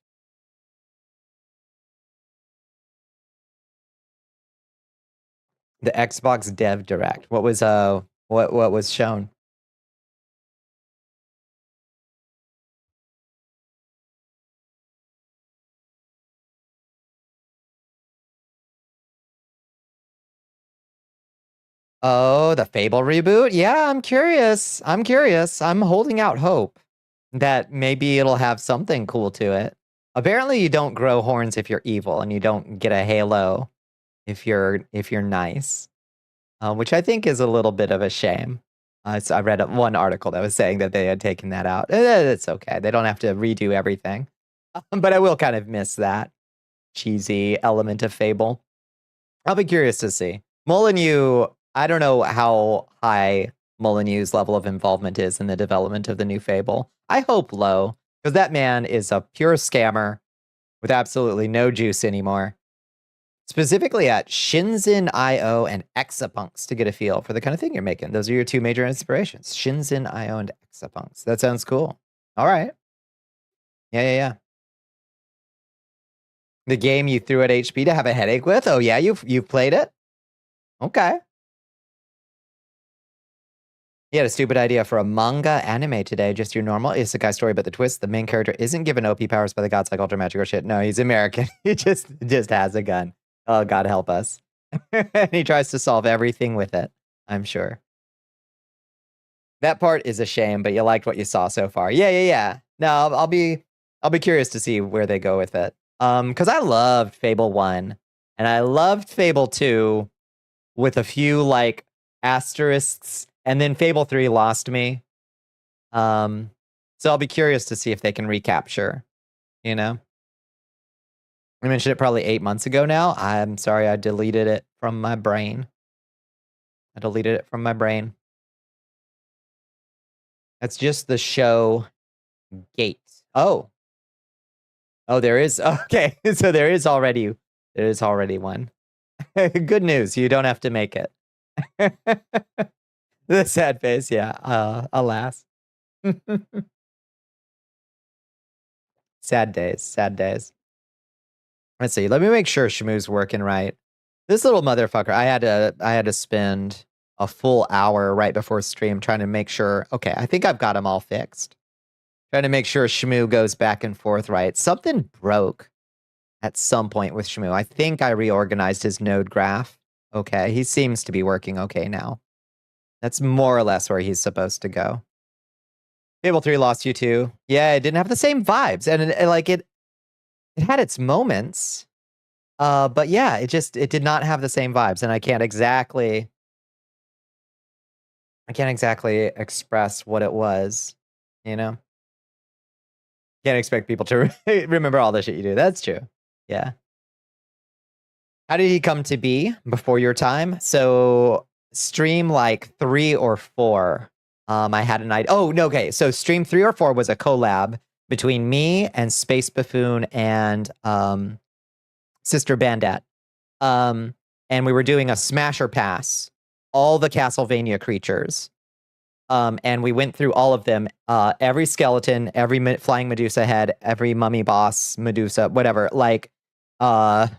The Xbox Dev Direct. What was what was shown? Oh, the Fable reboot? Yeah, I'm curious. I'm curious. I'm holding out hope that maybe it'll have something cool to it. Apparently you don't grow horns if you're evil, and you don't get a halo if you're nice. Which I think is a little bit of a shame. So I read one article that was saying that they had taken that out. It's okay. They don't have to redo everything. But I will kind of miss that cheesy element of Fable. I'll be curious to see. Molyneux, I don't know how high Molyneux's level of involvement is in the development of the new Fable. I hope low, because that man is a pure scammer with absolutely no juice anymore. Specifically at Shinzen.io and Exapunks to get a feel for the kind of thing you're making. Those are your two major inspirations. Shinzen.io and Exapunks. That sounds cool. All right. Yeah. The game you threw at HP to have a headache with? Oh yeah, you've played it? Okay. He had a stupid idea for a manga anime today, just your normal isekai story, but the twist, the main character isn't given OP powers by the gods like Ultra Magic or shit. No, he's American. He just has a gun. Oh, God help us. And he tries to solve everything with it. I'm sure. That part is a shame, but you liked what you saw so far. Yeah. No, I'll be curious to see where they go with it. Because I loved Fable 1 and I loved Fable 2 with a few like asterisks, and then Fable 3 lost me. So I'll be curious to see if they can recapture, you know? I mentioned it probably 8 months ago now. I'm sorry I deleted it from my brain. That's just the show gate. Oh, there is. Okay, so there is already one. Good news. You don't have to make it. The sad face. Yeah. Alas. Sad days. Let's see. Let me make sure Shmoo's working right. This little motherfucker. I had to spend a full hour right before stream trying to make sure. Okay, I think I've got them all fixed. Trying to make sure Shmoo goes back and forth right. Something broke at some point with Shmoo. I think I reorganized his node graph. Okay, he seems to be working okay now. That's more or less where he's supposed to go. Fable 3 lost you too. Yeah, it didn't have the same vibes. And it had its moments. But yeah, it did not have the same vibes. And I can't exactly express what it was, you know? Can't expect people to remember all the shit you do. That's true. Yeah. How did he come to be before your time? So stream like 3 or 4. I had an idea. Oh, no, okay. So stream 3 or 4 was a collab between me and Space Buffoon and Sister Bandette. And we were doing a smasher pass, all the Castlevania creatures. And we went through all of them, every skeleton, every flying Medusa head, every mummy boss, Medusa, whatever, like a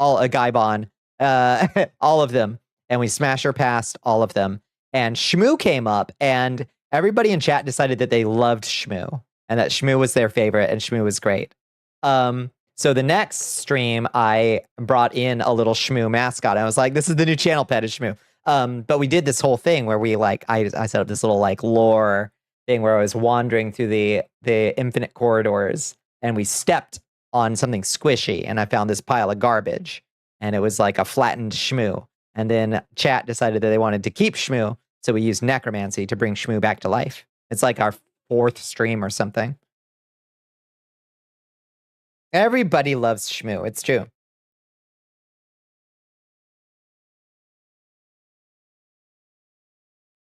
Gaibon, all of them. And we smasher passed all of them. And Shmoo came up, and everybody in chat decided that they loved Shmoo and that Shmoo was their favorite and Shmoo was great. So the next stream, I brought in a little Shmoo mascot. I was like, this is the new channel pet, is Shmoo. But we did this whole thing where we I set up this little like lore thing where I was wandering through the infinite corridors, and we stepped on something squishy, and I found this pile of garbage, and it was like a flattened Shmoo. And then chat decided that they wanted to keep Shmoo, so we used necromancy to bring Shmoo back to life. It's like our 4th stream or something. Everybody loves Shmoo. It's true.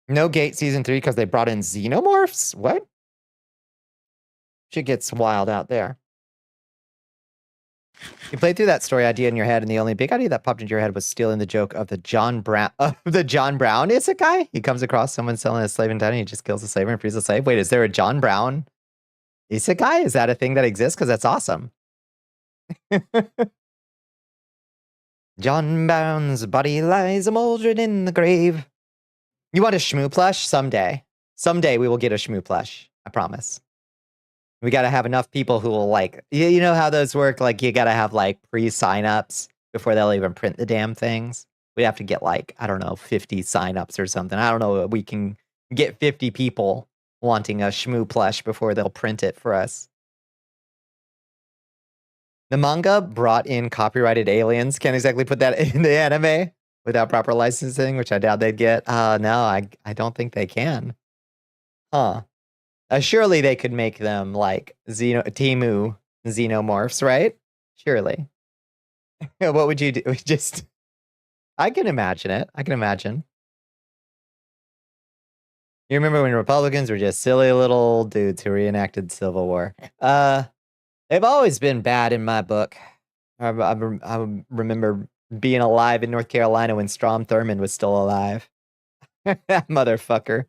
No Gate Season 3 because they brought in xenomorphs? What? Shit gets wild out there. You played through that story idea in your head, and the only big idea that popped into your head was stealing the joke of the John Brown isekai. He comes across someone selling a slave in town, and he just kills the slave and frees the slave. Wait, is there a John Brown isekai? Is that a thing that exists? Because that's awesome. John Brown's body lies a moldering in the grave. You want a Shmoo plush? Someday. Someday we will get a Shmoo plush. I promise. We got to have enough people who will like, you know how those work? Like you got to have like pre-signups before they'll even print the damn things. We have to get like, I don't know, 50 signups or something. I don't know. We can get 50 people wanting a Shmoo plush before they'll print it for us. The manga brought in copyrighted aliens. Can't exactly put that in the anime without proper licensing, which I doubt they'd get. No, I don't think they can. Huh. Surely they could make them like Temu xenomorphs, right? Surely. What would you do? Just, I can imagine it. I can imagine. You remember when Republicans were just silly little dudes who reenacted Civil War? They've always been bad in my book. I remember being alive in North Carolina when Strom Thurmond was still alive. That motherfucker.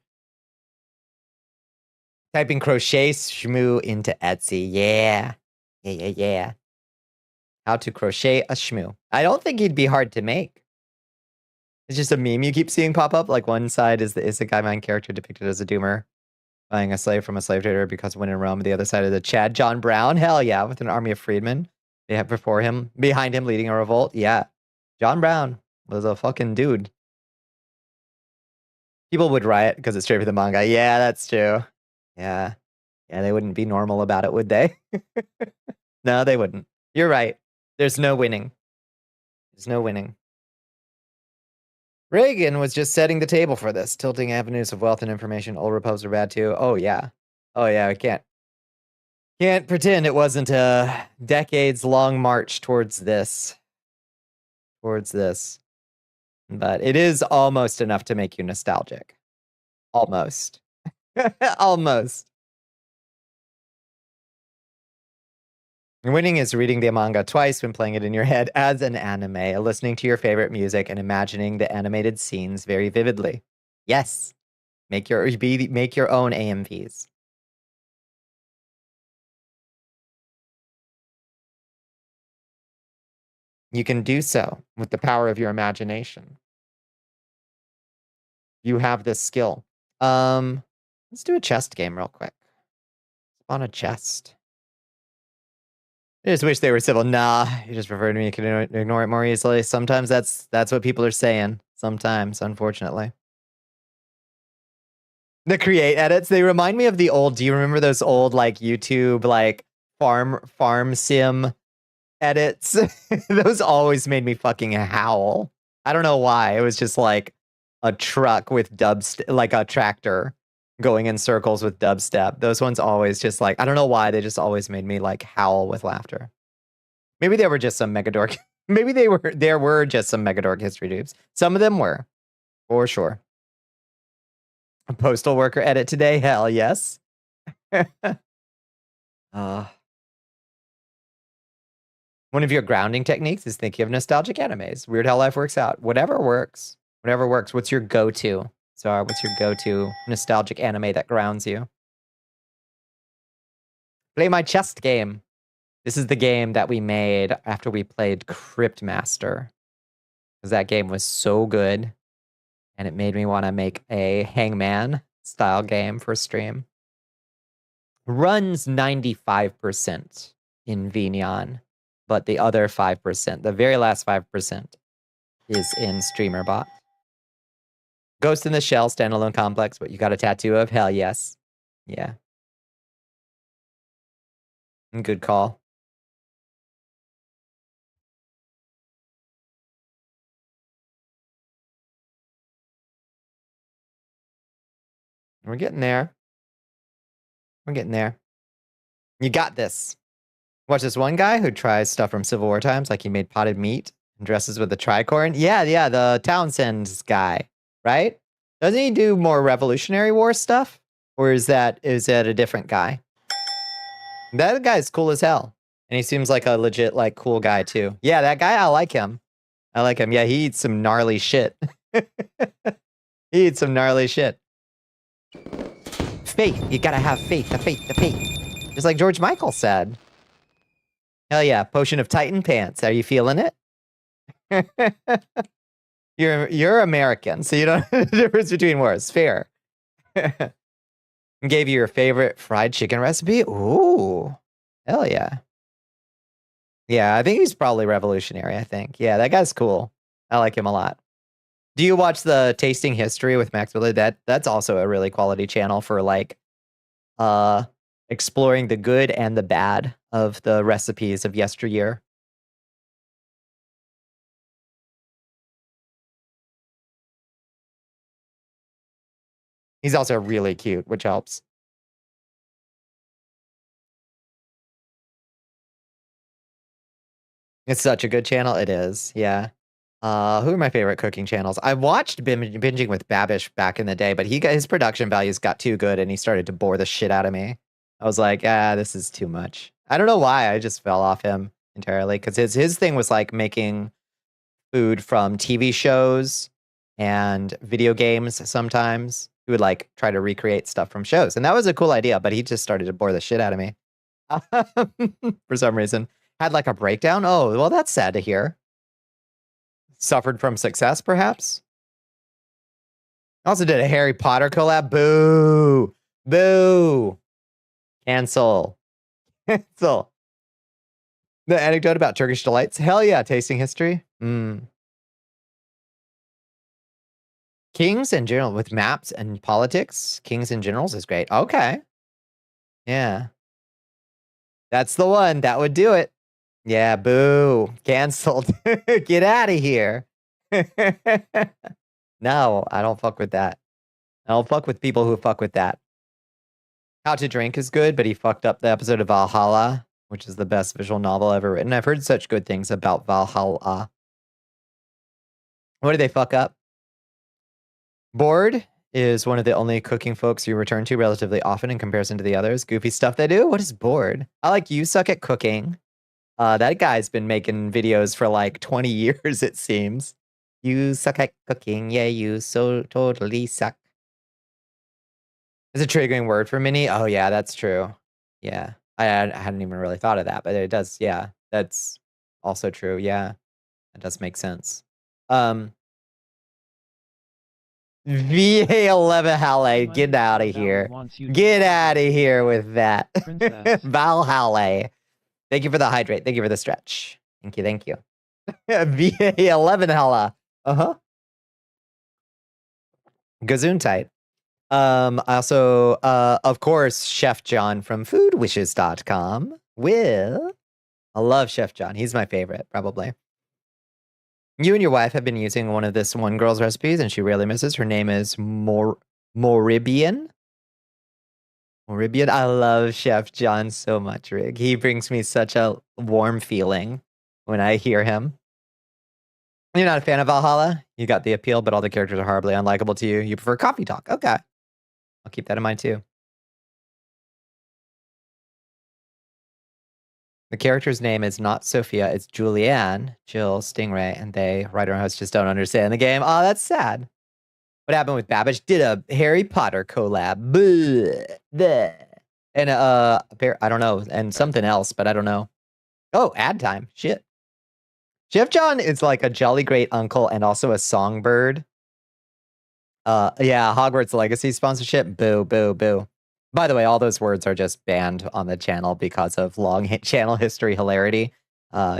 Typing crochet Shmoo into Etsy. Yeah. Yeah. How to crochet a Shmoo. I don't think he'd be hard to make. It's just a meme you keep seeing pop up. Like one side is the Isekai Man character depicted as a doomer buying a slave from a slave trader because when in Rome. The other side of the Chad John Brown. Hell yeah, with an army of freedmen. They have behind him leading a revolt. Yeah. John Brown was a fucking dude. People would riot because it's straight from the manga. Yeah, that's true. Yeah. Yeah, they wouldn't be normal about it, would they? No, they wouldn't. You're right. There's no winning. There's no winning. Reagan was just setting the table for this, tilting avenues of wealth and information. Old repubs are bad too. Oh yeah. Oh yeah, I can't pretend it wasn't a decades-long march towards this. But it is almost enough to make you nostalgic. Almost. Almost. Winning is reading the manga twice when playing it in your head as an anime, listening to your favorite music and imagining the animated scenes very vividly. Yes. Make your own AMVs. You can do so with the power of your imagination. You have this skill. Let's do a chest game real quick. On a chest. I just wish they were civil. Nah, you just prefer to me. You can ignore it more easily. Sometimes that's what people are saying. Sometimes, unfortunately. The create edits, they remind me of the old, do you remember those old like YouTube like farm sim edits? Those always made me fucking howl. I don't know why. It was just like a truck with like a tractor going in circles with dubstep. Those ones always just like, I don't know why, they just always made me like howl with laughter. Maybe they were just some Megadork. Maybe there were just some Megadork history dupes. Some of them were, for sure. A postal worker edit today? Hell yes. One of your grounding techniques is thinking of nostalgic animes. Weird how life works out. Whatever works. Whatever works. What's your go-to? Sorry, what's your go-to nostalgic anime that grounds you? Play my chest game. This is the game that we made after we played Cryptmaster. Because that game was so good. And it made me want to make a Hangman style game for stream. Runs 95% in VNeon, but the other 5%, the very last 5%, is in StreamerBot. Ghost in the Shell standalone complex, but you got a tattoo of? Hell yes. Yeah. Good call. We're getting there. We're getting there. You got this. Watch this one guy who tries stuff from Civil War times, like he made potted meat and dresses with a tricorn. Yeah, the Townsend's guy, right? Doesn't he do more Revolutionary War stuff? Or is that a different guy? That guy's cool as hell. And he seems like a legit, like, cool guy, too. Yeah, that guy, I like him. Yeah, he eats some gnarly shit. He eats some gnarly shit. Faith. You gotta have faith. The faith. Just like George Michael said. Hell yeah. Potion of Titan pants. Are you feeling it? You're American, so you don't know the difference between words. Fair. Gave you your favorite fried chicken recipe? Ooh. Hell yeah. Yeah, I think he's probably revolutionary, I think. Yeah, that guy's cool. I like him a lot. Do you watch the Tasting History with Max Willard? That's also a really quality channel for like exploring the good and the bad of the recipes of yesteryear. He's also really cute, which helps. It's such a good channel. It is, yeah. Who are my favorite cooking channels? I watched Binging with Babish back in the day, but his production values got too good and he started to bore the shit out of me. I was like, this is too much. I don't know why. I just fell off him entirely because his thing was like making food from TV shows and video games sometimes. He would like try to recreate stuff from shows. And that was a cool idea, but he just started to bore the shit out of me. For some reason. Had like a breakdown? Oh, well, that's sad to hear. Suffered from success, perhaps? Also did a Harry Potter collab. Boo! Boo! Cancel. Cancel. The anecdote about Turkish delights? Hell yeah, tasting history. Kings in general with maps and politics. Kings and generals is great. Okay. Yeah. That's the one. That would do it. Yeah, boo. Canceled. Get out of here. No, I don't fuck with that. I don't fuck with people who fuck with that. How to Drink is good, but he fucked up the episode of Valhalla, which is the best visual novel ever written. I've heard such good things about Valhalla. What did they fuck up? Bored is one of the only cooking folks you return to relatively often in comparison to the others. Goofy stuff they do? What is Bored? I like You Suck at Cooking. That guy's been making videos for like 20 years, it seems. You suck at cooking. Yeah, you so totally suck. It's a triggering word for many. Oh, yeah, that's true. Yeah. I hadn't even really thought of that, but it does. Yeah, that's also true. Yeah, that does make sense. VA11 Halle, get out of here. Get out of here with that. Valhalla. Thank you for the hydrate. Thank you for the stretch. Thank you. Thank you. VA11 Halle. Uh-huh. Gazoon-tight. Also, of course, Chef John from foodwishes.com will. I love Chef John. He's my favorite, probably. You and your wife have been using one of this one girl's recipes, and she rarely misses. Her name is Moribian. Moribian. I love Chef John so much, Rig. He brings me such a warm feeling when I hear him. You're not a fan of Valhalla? You got the appeal, but all the characters are horribly unlikable to you. You prefer coffee talk. Okay. I'll keep that in mind, too. The character's name is not Sophia, it's Julianne, Jill, Stingray, and they, writer and host, just don't understand the game. Oh, that's sad. What happened with Babbage? Did a Harry Potter collab. Bleh, bleh. And I don't know, and something else, but I don't know. Oh, ad time. Shit. Chef John is like a jolly great uncle and also a songbird. Yeah, Hogwarts Legacy sponsorship. Boo, boo, boo. By the way, all those words are just banned on the channel because of long channel history hilarity.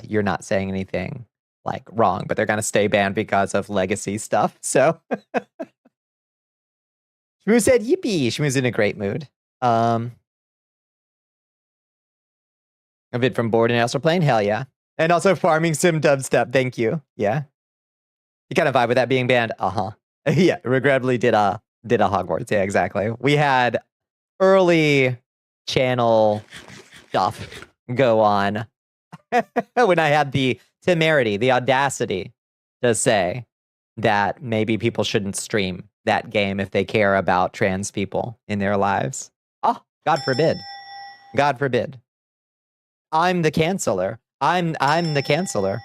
You're not saying anything like wrong, but they're gonna stay banned because of legacy stuff. So Shmoo said yippee. Shmoo's in a great mood. A vid from Bored and Astral Plane, hell yeah. And also Farming Sim Dubstep, thank you. Yeah. You kind of vibe with that being banned? Uh-huh. Yeah, regrettably did a Hogwarts. Yeah, exactly. We had early channel stuff go on when I had the temerity, the audacity to say that maybe people shouldn't stream that game if they care about trans people in their lives. Oh, God forbid. God forbid. I'm the canceller. I'm the canceller.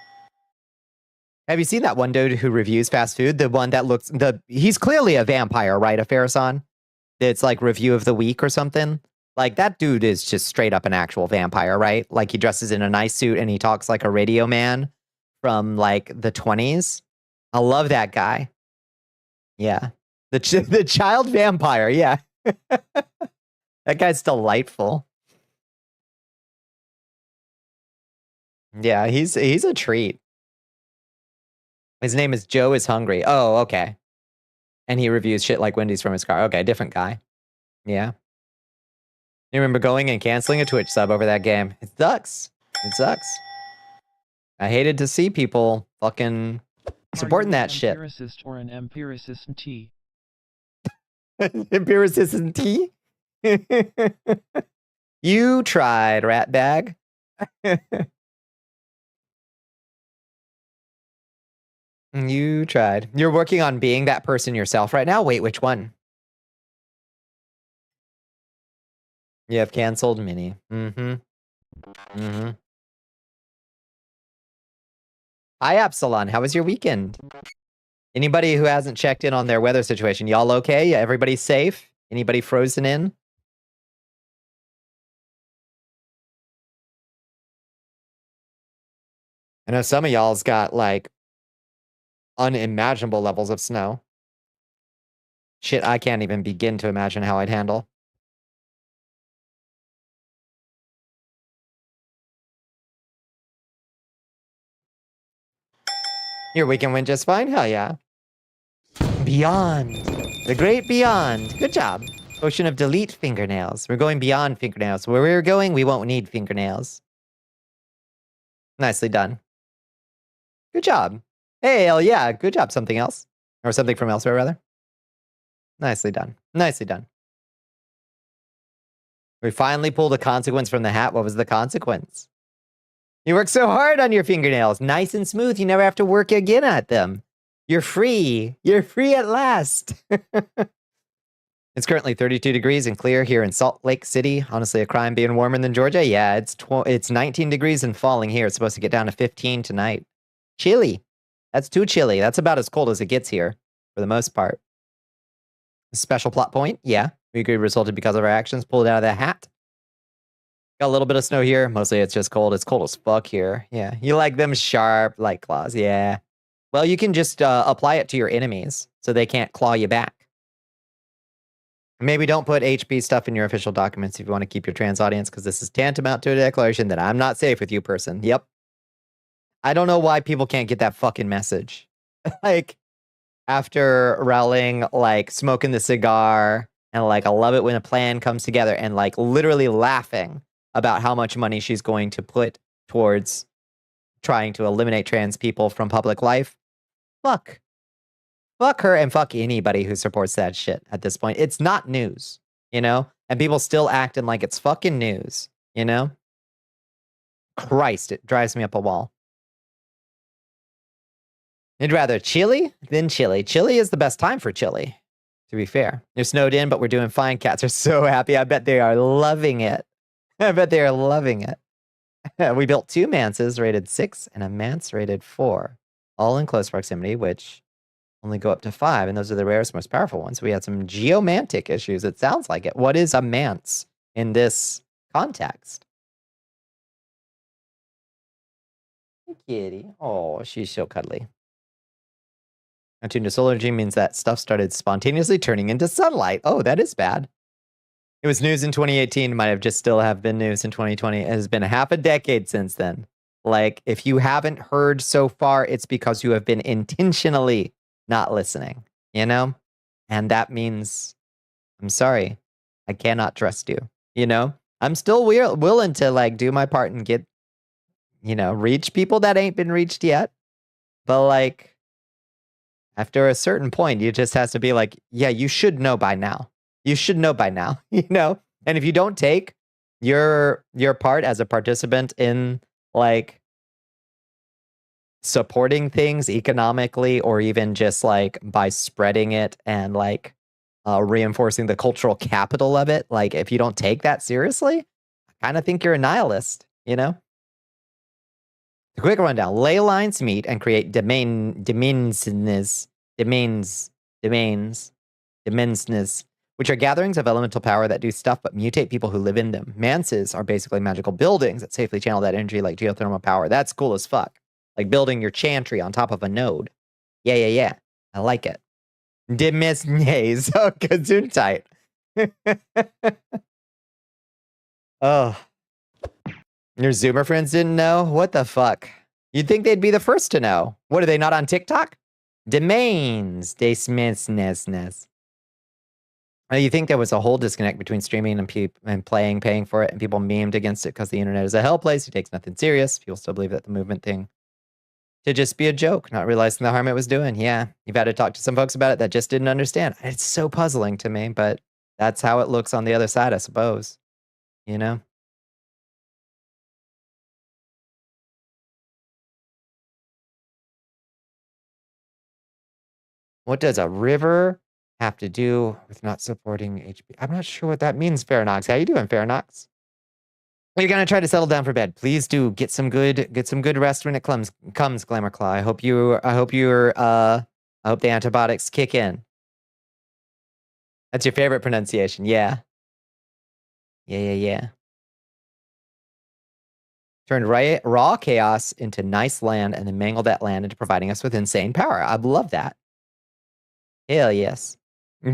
Have you seen that one dude who reviews fast food? The one that looks he's clearly a vampire, right? A Farrason? It's like review of the week or something. Like that dude is just straight up an actual vampire, right? Like he dresses in a nice suit and he talks like a radio man from like the 20s. I love that guy. Yeah. The child vampire, yeah. That guy's delightful. Yeah, he's a treat. His name is Joe is Hungry. Oh, okay. And he reviews shit like Wendy's from his car. Okay, different guy. Yeah. You remember going and canceling a Twitch sub over that game? It sucks. It sucks. I hated to see people fucking supporting that shit. Empiricist or an empiricist T? Empiricist and T? You tried, rat bag. You tried. You're working on being that person yourself right now? Wait, which one? You have canceled Minnie. Mm-hmm. Mm-hmm. Hi, Absalon. How was your weekend? Anybody who hasn't checked in on their weather situation, y'all okay? Everybody safe? Anybody frozen in? I know some of y'all's got like unimaginable levels of snow. Shit, I can't even begin to imagine how I'd handle. Your weekend went just fine? Hell yeah. beyond. The great beyond. Good job. Potion of delete fingernails. We're going beyond fingernails. Where we're going, we won't need fingernails. Nicely done. Good job. Hey, hell yeah. Good job. Something else. Or something from elsewhere, rather. Nicely done. Nicely done. We finally pulled a consequence from the hat. What was the consequence? You work so hard on your fingernails. Nice and smooth. You never have to work again at them. You're free. You're free at last. It's currently 32 degrees and clear here in Salt Lake City. Honestly, a crime being warmer than Georgia. Yeah, it's 19 degrees and falling here. It's supposed to get down to 15 tonight. Chilly. That's too chilly. That's about as cold as it gets here, for the most part. Special plot point. Yeah, we agree resulted because of our actions. Pulled out of that hat. Got a little bit of snow here. Mostly it's just cold. It's cold as fuck here. Yeah, you like them sharp, like claws. Yeah. Well, you can just apply it to your enemies so they can't claw you back. Maybe don't put HP stuff in your official documents if you want to keep your trans audience, because this is tantamount to a declaration that I'm not safe with you, person. Yep. I don't know why people can't get that fucking message. Like, after Rowling, like, smoking the cigar, and, like, I love it when a plan comes together, and, like, literally laughing about how much money she's going to put towards trying to eliminate trans people from public life. Fuck. Fuck her and fuck anybody who supports that shit at this point. It's not news, you know? And people still acting like it's fucking news, you know? Christ, it drives me up a wall. You'd rather chilly than chilly. Chilly is the best time for chilly, to be fair. You're snowed in, but we're doing fine. Cats are so happy. I bet they are loving it. I bet they are loving it. We built 2 manses rated 6 and a manse rated 4, all in close proximity, which only go up to 5, and those are the rarest, most powerful ones. We had some geomantic issues. It sounds like it. What is a manse in this context? Hey, kitty. Oh, she's so cuddly. Attuned to solar energy means that stuff started spontaneously turning into sunlight. Oh, that is bad. It was news in 2018. Might have just still have been news in 2020. It has been a half a decade since then. Like, if you haven't heard so far, it's because you have been intentionally not listening, you know? And that means, I'm sorry, I cannot trust you, you know? I'm still willing to, like, do my part and get, you know, reach people that ain't been reached yet. But, like, after a certain point, you just has to be like, yeah, you should know by now. You should know by now, you know? And if you don't take your part as a participant in, like, supporting things economically, or even just, like, by spreading it and, like, reinforcing the cultural capital of it, like, if you don't take that seriously, I kind of think you're a nihilist, you know? A quick rundown. Ley lines meet and create domains, which are gatherings of elemental power that do stuff but mutate people who live in them. Manses are basically magical buildings that safely channel that energy like geothermal power. That's cool as fuck. Like building your chantry on top of a node. Yeah. I like it. Demesnes. Oh, gesundheit. Oh. Your Zoomer friends didn't know? What the fuck? You'd think they'd be the first to know. What, are they not on TikTok? Domains. Desmesnes. You think there was a whole disconnect between streaming and paying for it, and people memed against it because the internet is a hell place. Who takes nothing serious. People still believe that the movement thing to just be a joke, not realizing the harm it was doing. Yeah, you've had to talk to some folks about it that just didn't understand. It's so puzzling to me, but that's how it looks on the other side, I suppose. You know? What does a river have to do with not supporting HP? I'm not sure what that means, Faranox. How you doing, Faranox? You're gonna try to settle down for bed. Please do get some good rest when it comes, Glamour Claw. I hope the antibiotics kick in. That's your favorite pronunciation, yeah. Yeah. Turned raw chaos into nice land and then mangled that land into providing us with insane power. I love that. Hell yes. The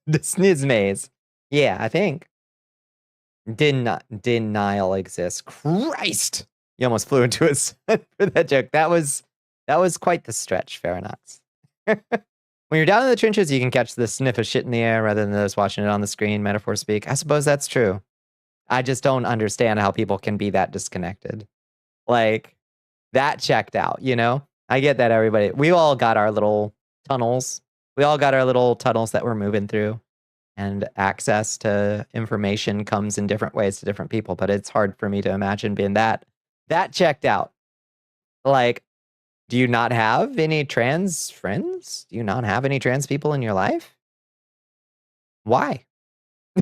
sniz maze. Yeah, I think. Denial exists. Christ! You almost flew into a sun for that joke. That was quite the stretch, Faranox. When you're down in the trenches, you can catch the sniff of shit in the air rather than those watching it on the screen, metaphor speak. I suppose that's true. I just don't understand how people can be that disconnected. Like, that checked out, you know? I get that everybody, we all got our little tunnels. We all got our little tunnels that we're moving through. And access to information comes in different ways to different people. But it's hard for me to imagine being that checked out. Like, do you not have any trans friends? Do you not have any trans people in your life? Why?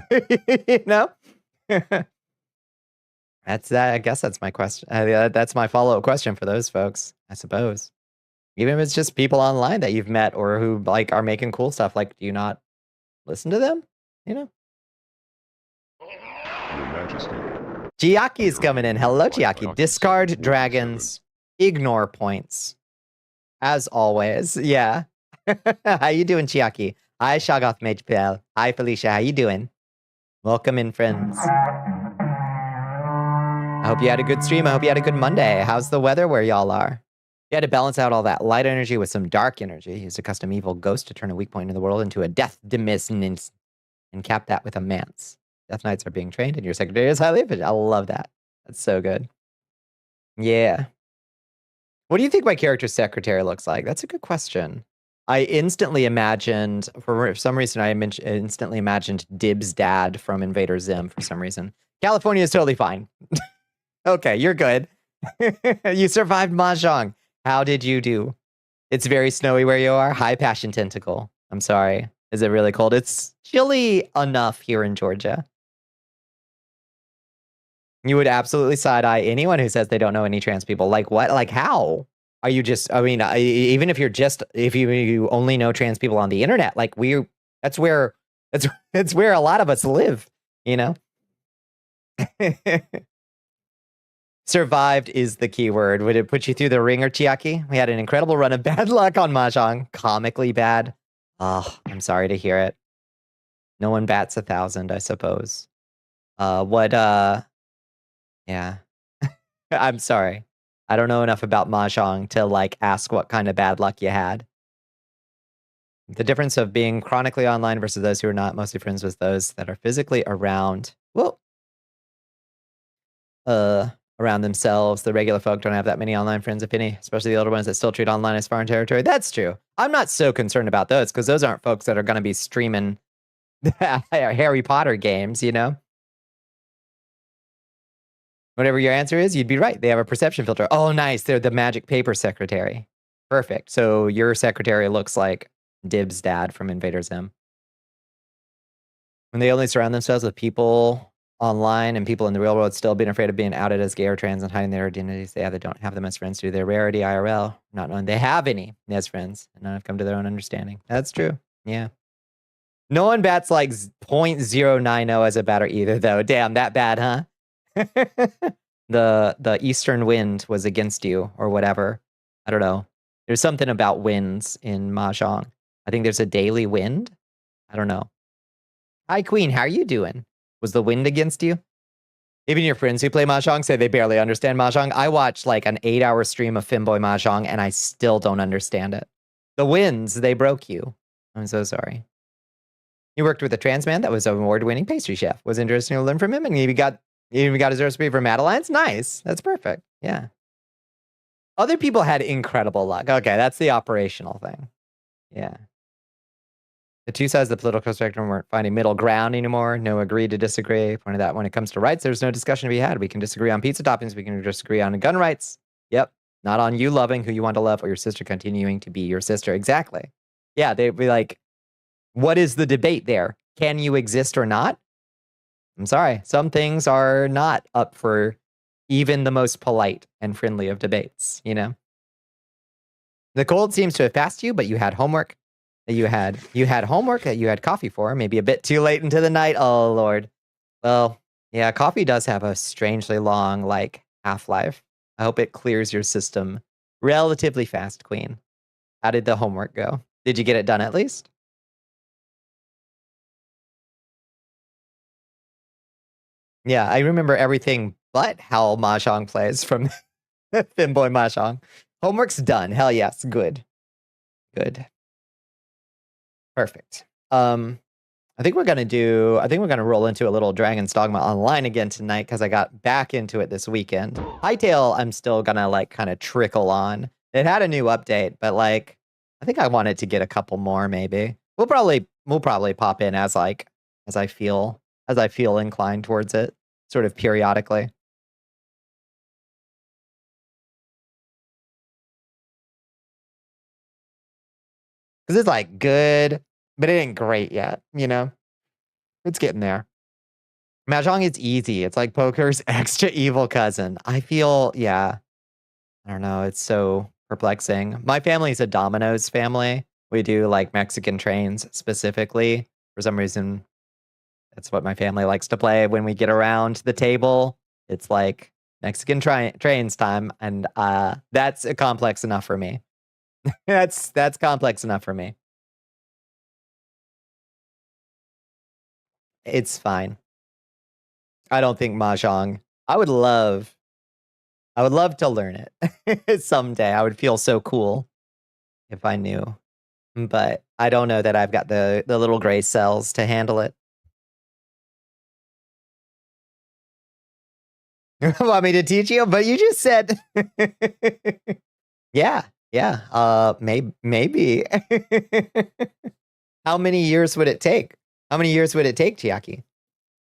You know? That's that. I guess that's my question. That's my follow-up question for those folks, I suppose. Even if it's just people online that you've met or who like are making cool stuff, like, do you not listen to them? You know? Your Majesty. Chiaki's coming in. Hello, Chiaki. Discard dragons. Ignore points. As always. Yeah. How you doing, Chiaki? Hi, Shoggoth Mage Bell. Hi, Felicia. How you doing? Welcome in, friends. I hope you had a good stream. I hope you had a good Monday. How's the weather where y'all are? You had to balance out all that light energy with some dark energy. Use a custom evil ghost to turn a weak point in the world into a death demissance and cap that with a manse. Death Knights are being trained and your secretary is highly efficient. I love that. That's so good. Yeah. What do you think my character's secretary looks like? That's a good question. I instantly imagined, for some reason, instantly imagined Dib's dad from Invader Zim for some reason. California is totally fine. Okay, you're good. You survived Mahjong. How did you do? It's very snowy where you are. Hi, Passion Tentacle. I'm sorry. Is it really cold? It's chilly enough here in Georgia. You would absolutely side-eye anyone who says they don't know any trans people. Like what? Like how? Are you just, I mean, even if you only know trans people on the internet, like that's where a lot of us live, you know? Survived is the key word. Would it put you through the ringer, Chiaki? We had an incredible run of bad luck on Mahjong. Comically bad. Oh, I'm sorry to hear it. No one bats 1,000, I suppose. Yeah. I'm sorry. I don't know enough about Mahjong to, like, ask what kind of bad luck you had. The difference of being chronically online versus those who are not, mostly friends with those that are physically around. Well, around themselves. The regular folk don't have that many online friends, if any, especially the older ones that still treat online as foreign territory. That's true. I'm not so concerned about those because those aren't folks that are going to be streaming Harry Potter games, you know? Whatever your answer is, you'd be right. They have a perception filter. Oh, nice. They're the magic paper secretary. Perfect. So your secretary looks like Dib's dad from Invader Zim. When they only surround themselves with people online and people in the real world still being afraid of being outed as gay or trans and hiding their identities, they either don't have them as friends due to their rarity IRL, not knowing they have any as friends, and none have come to their own understanding. That's true. Yeah. No one bats like 0.090 as a batter either, though. Damn, that bad, huh? The eastern wind was against you or whatever. I don't know. There's something about winds in Mahjong. I think there's a daily wind. I don't know. Hi, Queen. How are you doing? Was the wind against you? Even your friends who play Mahjong say they barely understand Mahjong. I watched like an 8-hour stream of Finboy Mahjong and I still don't understand it. The winds, they broke you. I'm so sorry. You worked with a trans man that was an award-winning pastry chef. Was interesting to learn from him, and he even got his recipe for Madeline's. Nice. That's perfect. Yeah. Other people had incredible luck. Okay, that's the operational thing. Yeah. The two sides of the political spectrum weren't finding middle ground anymore. No agree to disagree. Pointed that when it comes to rights, there's no discussion to be had. We can disagree on pizza toppings. We can disagree on gun rights. Yep. Not on you loving who you want to love or your sister continuing to be your sister. Exactly. Yeah, they'd be like, what is the debate there? Can you exist or not? I'm sorry. Some things are not up for even the most polite and friendly of debates, you know? The cold seems to have passed you, but you had homework. You had homework that you had coffee for, maybe a bit too late into the night. Oh, Lord. Well, yeah, coffee does have a strangely long, like, half-life. I hope it clears your system relatively fast, Queen. How did the homework go? Did you get it done at least? Yeah, I remember everything but how Mahjong plays from Finboy Mahjong. Homework's done. Hell yes. Good. Good. Perfect. I think we're gonna roll into a little Dragon's Dogma online again tonight because I got back into it this weekend. Hytale, I'm still gonna like kind of trickle on. It had a new update, but like I think I wanted to get a couple more maybe. We'll probably pop in as I feel inclined towards it, sort of periodically. Because it's like good, but it ain't great yet, you know? It's getting there. Mahjong is easy. It's like poker's extra evil cousin. I feel, yeah. I don't know. It's so perplexing. My family's a dominoes family. We do like Mexican trains specifically. For some reason, that's what my family likes to play when we get around the table. It's like Mexican trains time. And that's complex enough for me. That's complex enough for me. It's fine. I don't think Mahjong. I would love to learn it someday. I would feel so cool if I knew. But I don't know that I've got the little gray cells to handle it. You want me to teach you? But you just said Yeah. Maybe. How many years would it take? Chiaki?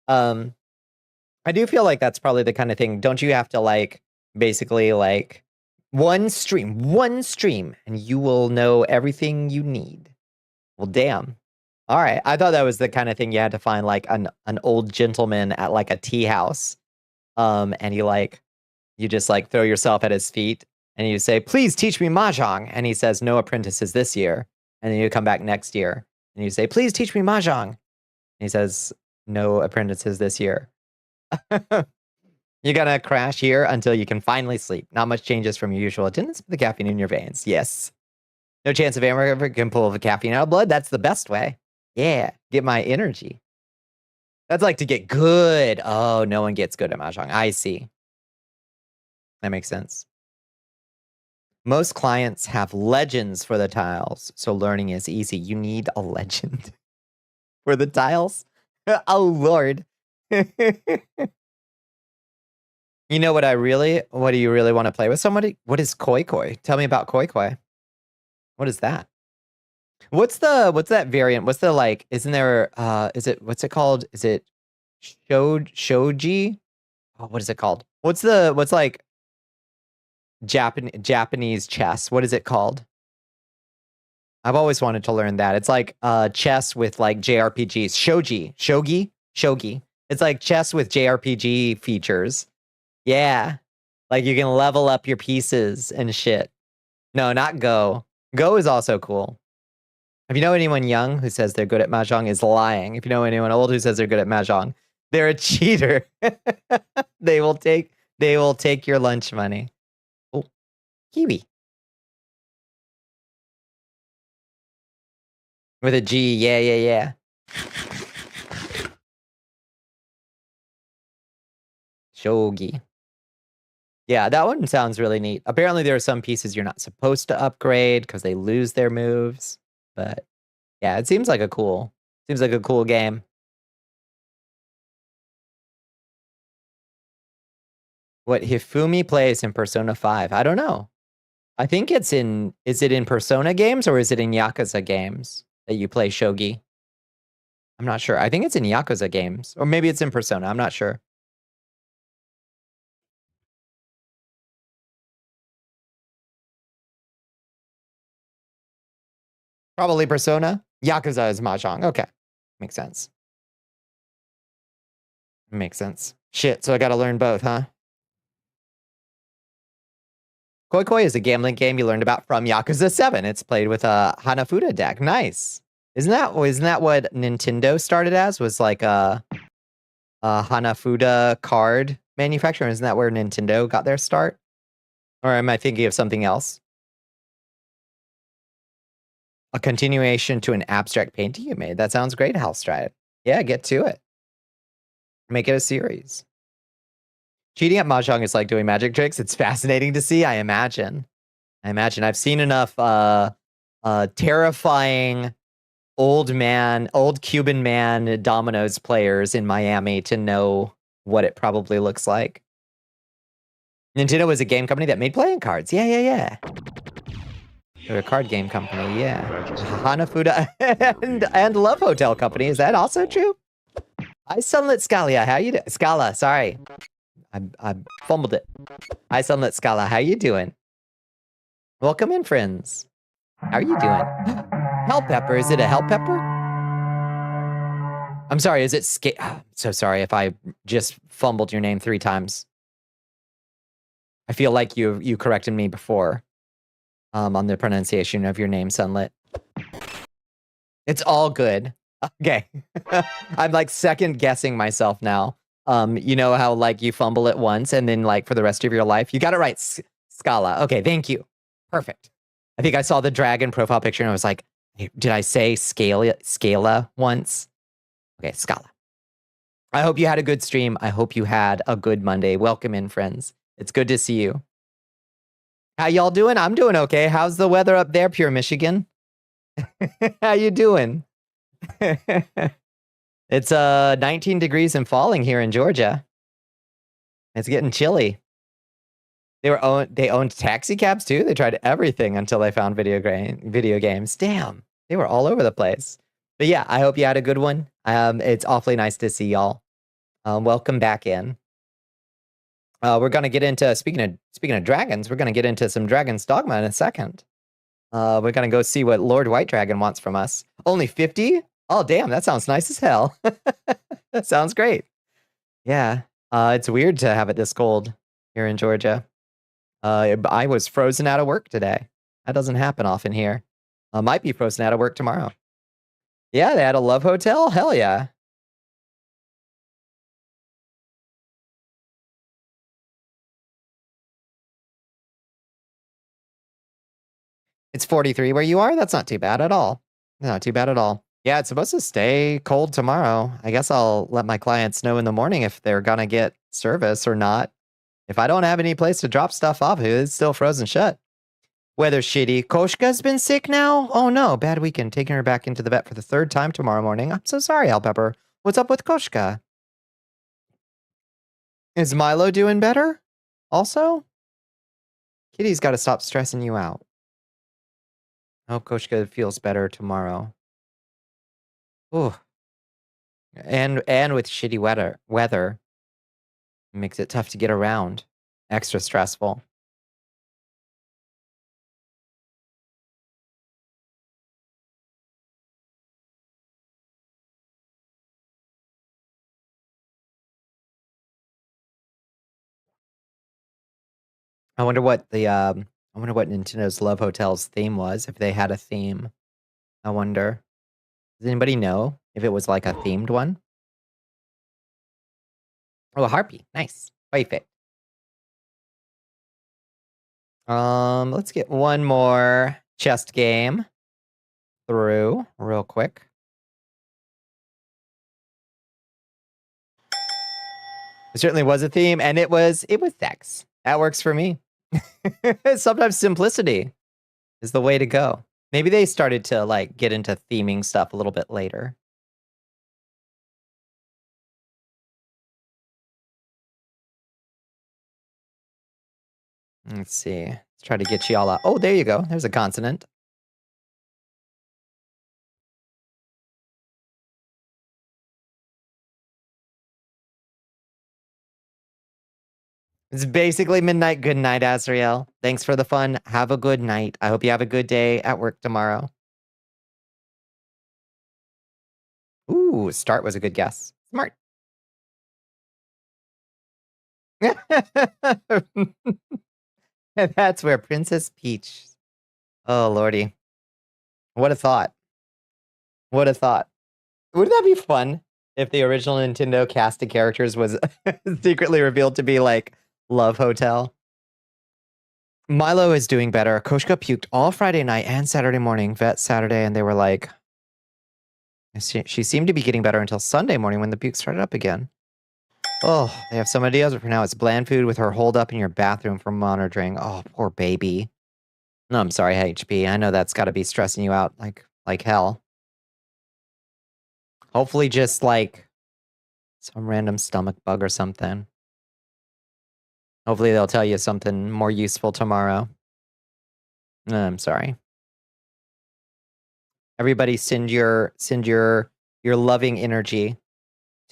I do feel like that's probably the kind of thing. Don't you have to like basically like one stream, and you will know everything you need? Well, damn. All right. I thought that was the kind of thing you had to find like an old gentleman at like a tea house. And you just like throw yourself at his feet and you say, please teach me Mahjong. And he says, no apprentices this year. And then you come back next year and you say, please teach me Mahjong. And he says, no apprentices this year. You're gonna crash here until you can finally sleep. Not much changes from your usual attendance, but the caffeine in your veins. Yes. No chance of ever can pull the caffeine out of blood. That's the best way. Yeah. Get my energy. That's like to get good. Oh, no one gets good at Mahjong. I see. That makes sense. Most clients have legends for the tiles, so learning is easy. You need a legend for the tiles? Oh, Lord. You know what do you really want to play with somebody? What is Koi Koi? Tell me about Koi Koi. What is that? What's that variant? What's the like, isn't there, what's it called? Is it Shoji? Oh, what is it called? What's like Japanese chess? What is it called? I've always wanted to learn that. It's like chess with like JRPGs. Shogi. It's like chess with JRPG features. Yeah. Like you can level up your pieces and shit. No, not Go. Go is also cool. If you know anyone young who says they're good at Mahjong is lying. If you know anyone old who says they're good at Mahjong, they're a cheater. They will take your lunch money. Oh, Kiwi. With a G, yeah. Shogi. Yeah, that one sounds really neat. Apparently there are some pieces you're not supposed to upgrade because they lose their moves. But yeah, it seems like a cool game. What Hifumi plays in Persona 5? I don't know. I think is it in Persona games or is it in Yakuza games that you play Shogi? I'm not sure. I think it's in Yakuza games. Or maybe it's in Persona. I'm not sure. Probably Persona. Yakuza is Mahjong. Okay. Makes sense. Shit, so I gotta learn both, huh? Koi Koi is a gambling game you learned about from Yakuza 7. It's played with a Hanafuda deck. Nice. Isn't that what Nintendo started as? Was like a Hanafuda card manufacturer? Isn't that where Nintendo got their start? Or am I thinking of something else? A continuation to an abstract painting you made. That sounds great, Halstrat. Yeah, get to it. Make it a series. Cheating at Mahjong is like doing magic tricks. It's fascinating to see, I imagine. I've seen enough terrifying old Cuban man Domino's players in Miami to know what it probably looks like. Nintendo was a game company that made playing cards. Yeah. They're a card game company, yeah. Hanafuda and Love Hotel Company. Is that also true? Hi, Sunlit Scalia. How you doing? Scala, sorry. I fumbled it. Hi, Sunlit Scala. How you doing? Welcome in, friends. How are you doing? Hell pepper. Is it a hell pepper? I'm sorry. Is it so sorry if I just fumbled your name 3 times. I feel like you corrected me before on the pronunciation of your name, Sunlit. It's all good. Okay. I'm like second guessing myself now. You know how like you fumble it once and then like for the rest of your life, you got it right. Scala. Okay. Thank you. Perfect. I think I saw the dragon profile picture and I was like, did I say Scala once? Okay. Scala. I hope you had a good stream. I hope you had a good Monday. Welcome in, friends. It's good to see you. How y'all doing? I'm doing okay. How's the weather up there, Pure Michigan? How you doing? It's 19 degrees and falling here in Georgia. It's getting chilly. They owned taxi cabs too. They tried everything until they found video games. Damn, they were all over the place. But yeah, I hope you had a good one. It's awfully nice to see y'all. Welcome back in. We're gonna get into speaking of dragons. We're gonna get into some Dragon's Dogma in a second. We're gonna go see what Lord White Dragon wants from us. Only 50? Oh damn, that sounds nice as hell. That sounds great. Yeah, it's weird to have it this cold here in Georgia. I was frozen out of work today. That doesn't happen often here. Might be frozen out of work tomorrow. Yeah, they had a love hotel. Hell yeah. It's 43 where you are? That's not too bad at all. Not too bad at all. Yeah, it's supposed to stay cold tomorrow. I guess I'll let my clients know in the morning if they're gonna get service or not. If I don't have any place to drop stuff off, it's still frozen shut. Weather's shitty. Koshka's been sick now? Oh no, bad weekend. Taking her back into the vet for the 3rd time tomorrow morning. I'm so sorry, Alpepper. What's up with Koshka? Is Milo doing better? Also? Kitty's got to stop stressing you out. I hope Koshka feels better tomorrow. Ooh. And with shitty weather, it makes it tough to get around. Extra stressful. I wonder what Nintendo's Love Hotel's theme was, if they had a theme. I wonder. Does anybody know if it was like a themed one? Oh, a harpy. Nice. Perfect. Let's get one more chest game through real quick. It certainly was a theme, and it was sex. That works for me. Sometimes simplicity is the way to go. Maybe they started to like get into theming stuff a little bit later. Let's see. Let's try to get you all out. Oh, there you go. There's a consonant. It's basically midnight. Good night, Azrael. Thanks for the fun. Have a good night. I hope you have a good day at work tomorrow. Ooh, start was a good guess. Smart. And that's where Princess Peach. Oh, lordy. What a thought. What a thought. Wouldn't that be fun if the original Nintendo cast of characters was secretly revealed to be like Love Hotel? Milo is doing better. Koshka puked all Friday night and Saturday morning, vet Saturday, and they were like, she seemed to be getting better until Sunday morning when the puke started up again. Oh, they have some ideas, but for now it's bland food with her holed up in your bathroom for monitoring. Oh, poor baby. No, I'm sorry, HP. I know that's got to be stressing you out like hell. Hopefully just like some random stomach bug or something. Hopefully they'll tell you something more useful tomorrow. I'm sorry. Everybody send your loving energy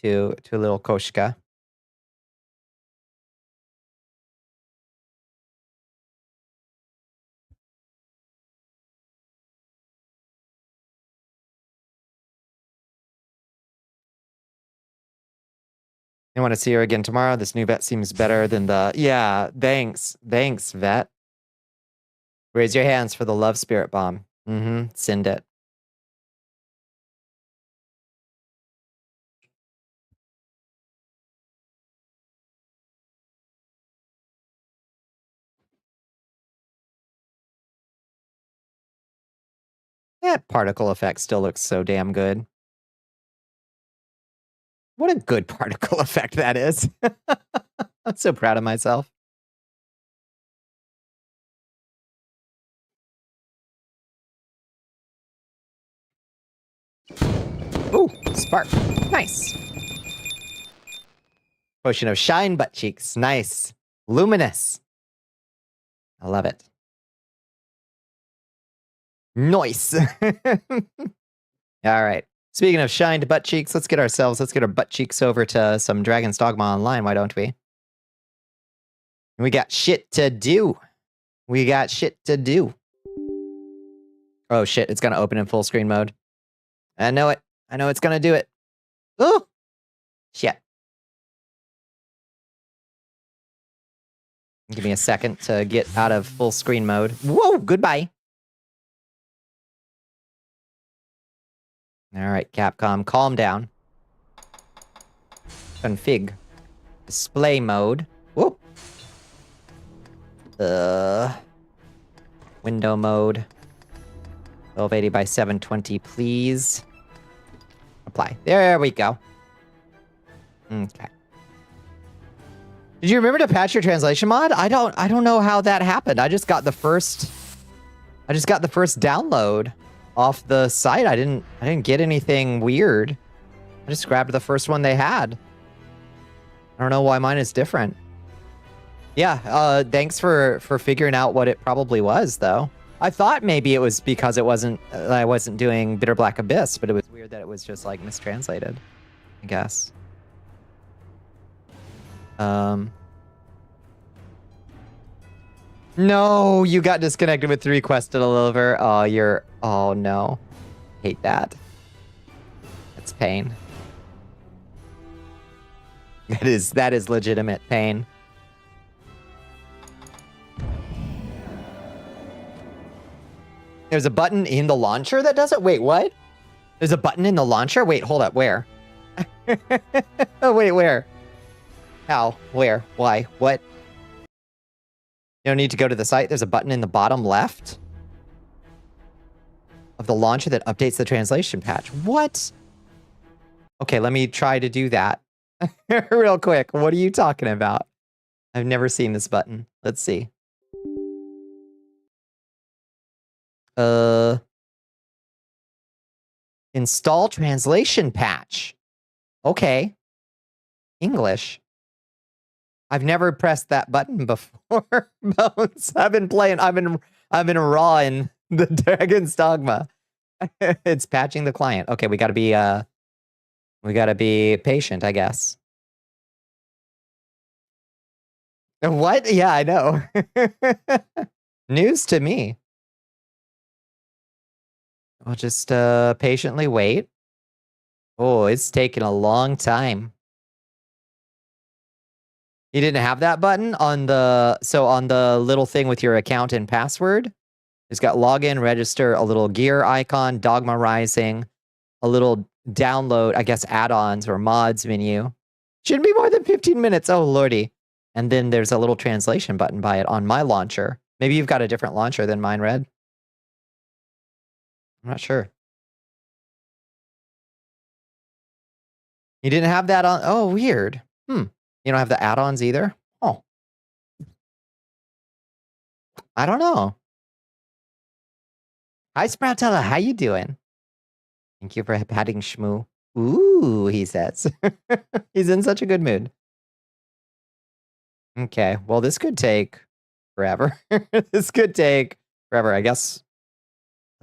to little Koshka. I want to see her again tomorrow. This new vet seems better than the... Yeah, thanks. Thanks, vet. Raise your hands for the love spirit bomb. Send it. That particle effect still looks so damn good. What a good particle effect that is. I'm so proud of myself. Ooh, spark. Nice. Potion of shine butt cheeks. Nice. Luminous. I love it. Nice. All right. Speaking of shined butt cheeks, let's get our butt cheeks over to some Dragon's Dogma Online, why don't we? We got shit to do. We got shit to do. Oh shit, it's gonna open in full screen mode. I know it. I know it's gonna do it. Oh! Shit. Give me a second to get out of full screen mode. Whoa, goodbye. All right, Capcom, calm down. Config. Display mode. Whoop. Window mode. 1280 by 720, please. Apply. There we go. Okay. Did you remember to patch your translation mod? I don't know how that happened. I just got the first download off the site. I didn't get anything weird. I just grabbed the first one they had. I don't know why mine is different. Yeah, thanks for figuring out what it probably was, though. I thought maybe it was because I wasn't doing Bitter Black Abyss, but it was weird that it was just like mistranslated, I guess. No, you got disconnected with 3 quests to deliver. Oh no. Hate that. That's pain. That is legitimate pain. There's a button in the launcher that does it? Wait, what? There's a button in the launcher? Wait, hold up, where? Oh, wait, where? How? Where? Why? What? You don't need to go to the site. There's a button in the bottom left of the launcher that updates the translation patch. What? Okay, let me try to do that real quick. What are you talking about? I've never seen this button. Let's see. Install translation patch. Okay. English. I've never pressed that button before, Bones. I've been raw in the Dragon's Dogma. It's patching the client. Okay, we gotta be patient, I guess. What? Yeah, I know. News to me. I'll just patiently wait. Oh, it's taking a long time. You didn't have that button on the little thing with your account and password. It's got login, register, a little gear icon, Dogma Rising, a little download, I guess add-ons or mods menu. Shouldn't be more than 15 minutes. Oh, lordy. And then there's a little translation button by it on my launcher. Maybe you've got a different launcher than mine, Red. I'm not sure. You didn't have that on? Oh, weird. You don't have the add-ons either? Oh. I don't know. Hi, Sproutella. How you doing? Thank you for patting Shmoo. Ooh, he says. He's in such a good mood. Okay, well, this could take forever. This could take forever, I guess.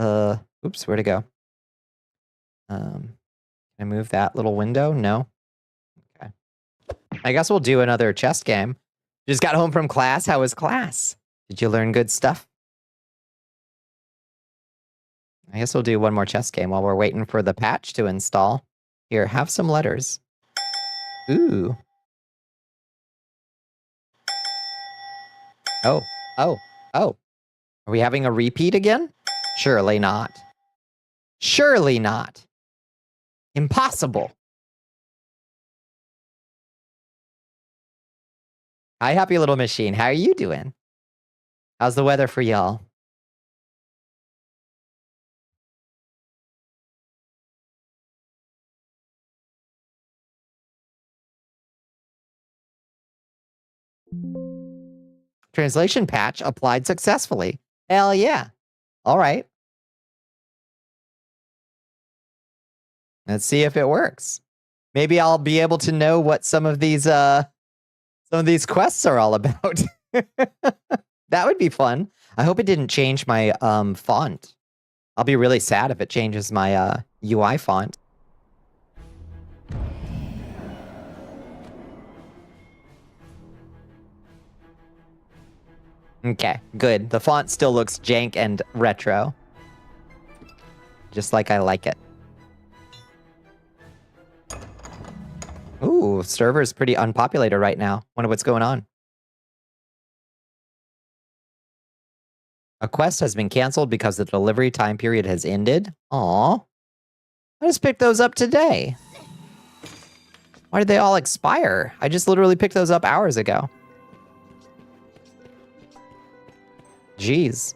Oops, where'd it go? Can I move that little window? No. Okay. I guess we'll do another chess game. Just got home from class. How was class? Did you learn good stuff? I guess we'll do one more chess game while we're waiting for the patch to install. Here, have some letters. Ooh. Oh, oh, oh. Are we having a repeat again? Surely not. Surely not. Impossible. Hi, happy little machine. How are you doing? How's the weather for y'all? Translation patch applied successfully. Hell yeah. All right. Let's see if it works. Maybe I'll be able to know what some of these quests are all about. That would be fun. I hope it didn't change my font. I'll be really sad if it changes my UI font. Okay, good. The font still looks jank and retro. Just like I like it. Ooh, server's pretty unpopulated right now. Wonder what's going on. A quest has been canceled because the delivery time period has ended. Aw. I just picked those up today. Why did they all expire? I just literally picked those up hours ago. Jeez.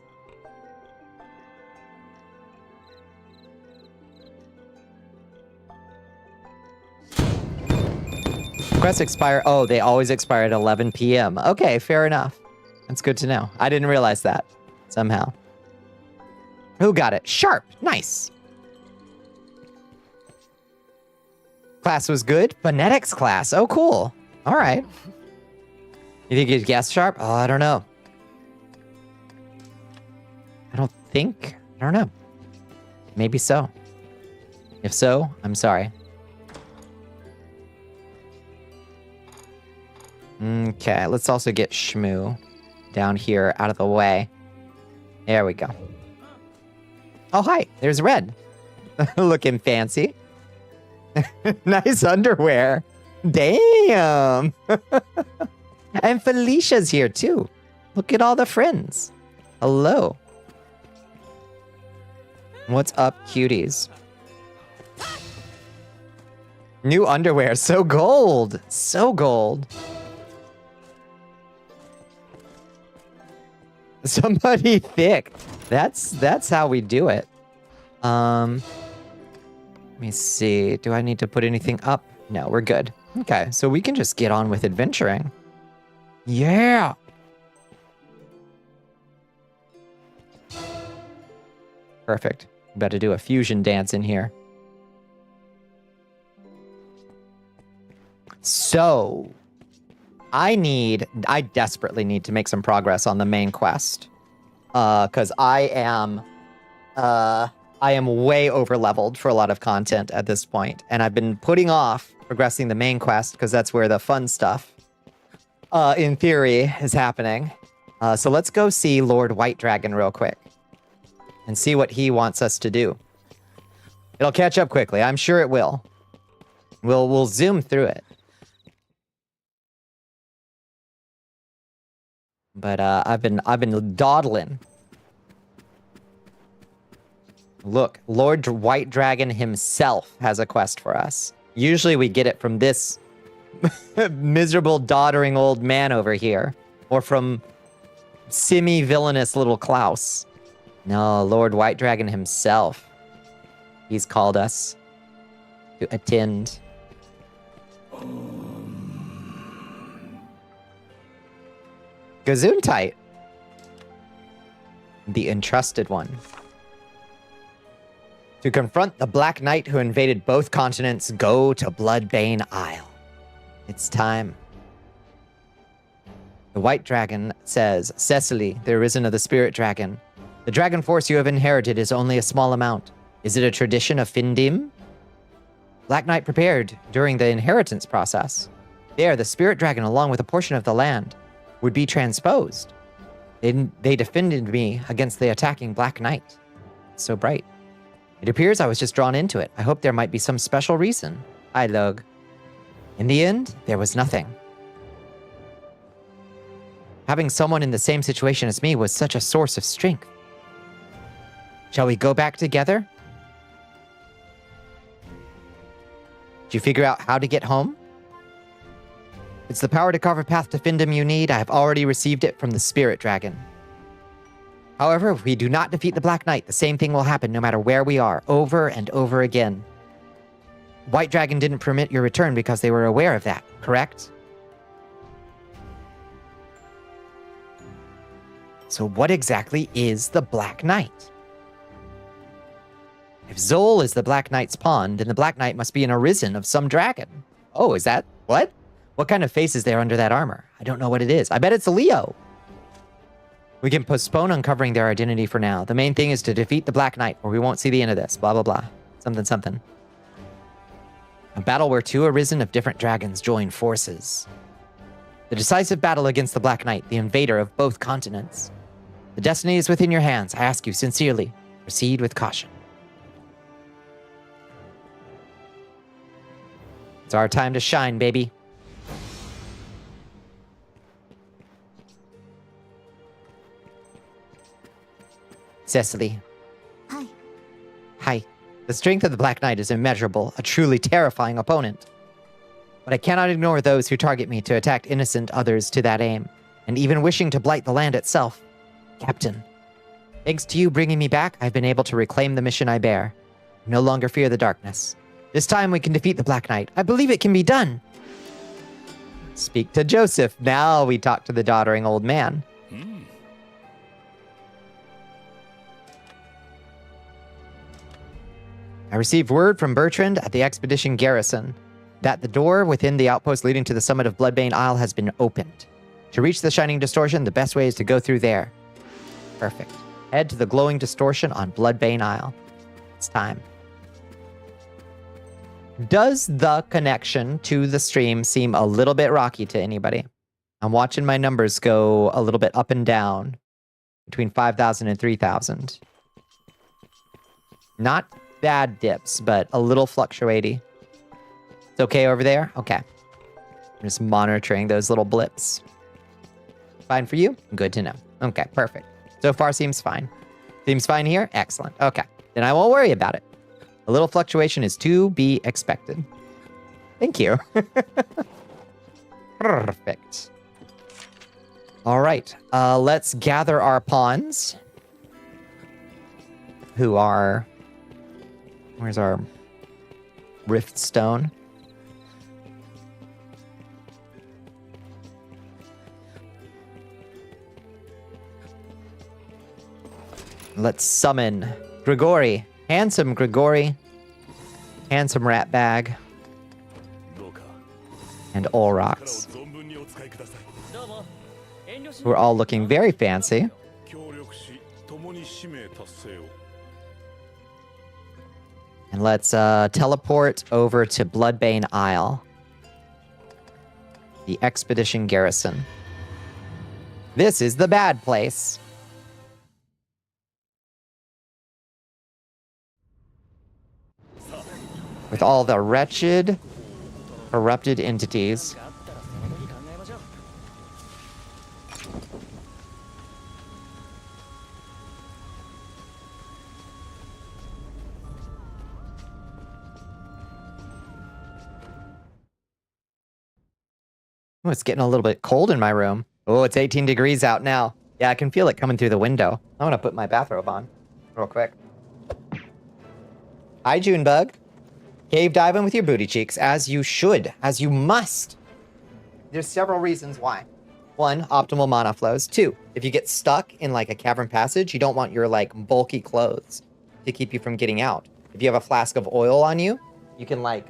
Quests expire. Oh, they always expire at 11 p.m. Okay, fair enough. That's good to know. I didn't realize that somehow. Who got it? Sharp. Nice. Class was good. Phonetics class. Oh, cool. All right. You think you'd guess Sharp? Oh, I don't know. I don't know. Maybe so. If so, I'm sorry. Okay, let's also get Shmoo down here out of the way. There we go. Oh, hi. There's Red. Looking fancy. Nice underwear. Damn. And Felicia's here, too. Look at all the friends. Hello. What's up, cuties? New underwear. So gold. So gold. Somebody thick. That's how we do it. Let me see. Do I need to put anything up? No, we're good. Okay, so we can just get on with adventuring. Yeah. Perfect. About to do a fusion dance in here. So, I desperately need to make some progress on the main quest. Because I am way over leveled for a lot of content at this point, and I've been putting off progressing the main quest because that's where the fun stuff, in theory, is happening. So let's go see Lord White Dragon real quick and see what he wants us to do. It'll catch up quickly. I'm sure it will. We'll zoom through it. But I've been dawdling. Look, Lord White Dragon himself has a quest for us. Usually we get it from this miserable, doddering old man over here, or from semi-villainous little Klaus. No, Lord White Dragon himself. He's called us to attend. Gesundheit. The entrusted one. To confront the Black Knight who invaded both continents, go to Bloodbane Isle. It's time. The White Dragon says, Cecily, the arisen of the Spirit Dragon. The dragon force you have inherited is only a small amount. Is it a tradition of Findim? Black Knight prepared during the inheritance process. There, the Spirit Dragon, along with a portion of the land, would be transposed. They defended me against the attacking Black Knight. So bright. It appears I was just drawn into it. I hope there might be some special reason. I log. In the end, there was nothing. Having someone in the same situation as me was such a source of strength. Shall we go back together? Did you figure out how to get home? It's the power to carve a path to Findom you need. I have already received it from the Spirit Dragon. However, if we do not defeat the Black Knight, the same thing will happen no matter where we are, over and over again. White Dragon didn't permit your return because they were aware of that, correct? So what exactly is the Black Knight? If Zol is the Black Knight's pawn, then the Black Knight must be an arisen of some dragon. Oh, is that... what? What kind of face is there under that armor? I don't know what it is. I bet it's a Leo. We can postpone uncovering their identity for now. The main thing is to defeat the Black Knight, or we won't see the end of this. Blah, blah, blah. Something, something. A battle where two arisen of different dragons join forces. The decisive battle against the Black Knight, the invader of both continents. The destiny is within your hands. I ask you sincerely, proceed with caution. It's our time to shine, baby. Cecily. Hi. Hi. The strength of the Black Knight is immeasurable, a truly terrifying opponent. But I cannot ignore those who target me to attack innocent others to that aim, and even wishing to blight the land itself. Captain, thanks to you bringing me back, I've been able to reclaim the mission I bear. I no longer fear the darkness. This time we can defeat the Black Knight. I believe it can be done. Speak to Joseph. Now we talk to the doddering old man. I received word from Bertrand at the expedition garrison that the door within the outpost leading to the summit of Bloodbane Isle has been opened. To reach the Shining Distortion, the best way is to go through there. Perfect. Head to the glowing distortion on Bloodbane Isle. It's time. Does the connection to the stream seem a little bit rocky to anybody? I'm watching my numbers go a little bit up and down between 5,000 and 3,000. Not bad dips, but a little fluctuating. It's okay over there? Okay. I'm just monitoring those little blips. Fine for you? Good to know. Okay, perfect. So far seems fine. Seems fine here? Excellent. Okay. Then I won't worry about it. A little fluctuation is to be expected. Thank you. Perfect. All right. Let's gather our pawns. Who are... Where's our rift stone? Let's summon Grigori. Handsome Grigori. Handsome rat bag. And Olrox. Who are all looking very fancy. And let's teleport over to Bloodbane Isle. The expedition garrison. This is the bad place. With all the wretched, corrupted entities. Oh, it's getting a little bit cold in my room. Oh, it's 18 degrees out now. Yeah, I can feel it coming through the window. I'm gonna put my bathrobe on real quick. Hi, Junebug. Cave diving with your booty cheeks, as you should, as you must. There's several reasons why. One, optimal mana flows. Two, if you get stuck in like a cavern passage, you don't want your like bulky clothes to keep you from getting out. If you have a flask of oil on you, you can like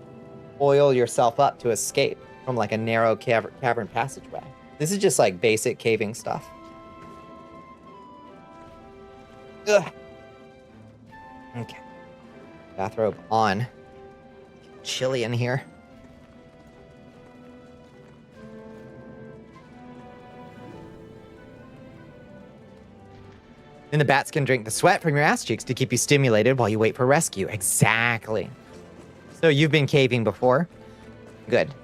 oil yourself up to escape from like a narrow cavern passageway. This is just like basic caving stuff. Ugh. Okay. Bathrobe on. Chilly in here. And the bats can drink the sweat from your ass cheeks to keep you stimulated while you wait for rescue. Exactly. So you've been caving before? Good.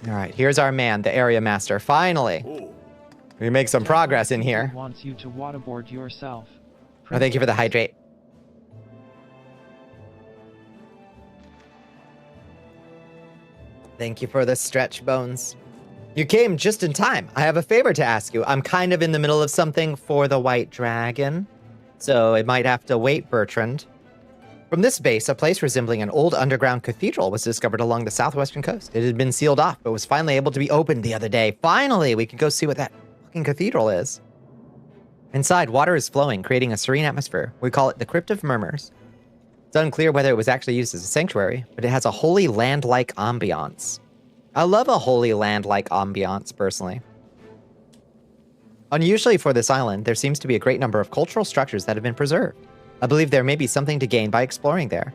All right, here's our man, the area master. Finally. We make some progress in here. Wants you to waterboard yourself. Oh, thank you for the hydrate. Thank you for the stretch, Bones. You came just in time. I have a favor to ask you. I'm kind of in the middle of something for the White Dragon, so it might have to wait, Bertrand. From this base, a place resembling an old underground cathedral was discovered along the southwestern coast. It had been sealed off, but was finally able to be opened the other day. Finally, we can go see what that fucking cathedral is. Inside, water is flowing, creating a serene atmosphere. We call it the Crypt of Murmurs. It's unclear whether it was actually used as a sanctuary, but it has a holy land-like ambiance. I love a holy land-like ambiance, personally. Unusually for this island, there seems to be a great number of cultural structures that have been preserved. I believe there may be something to gain by exploring there.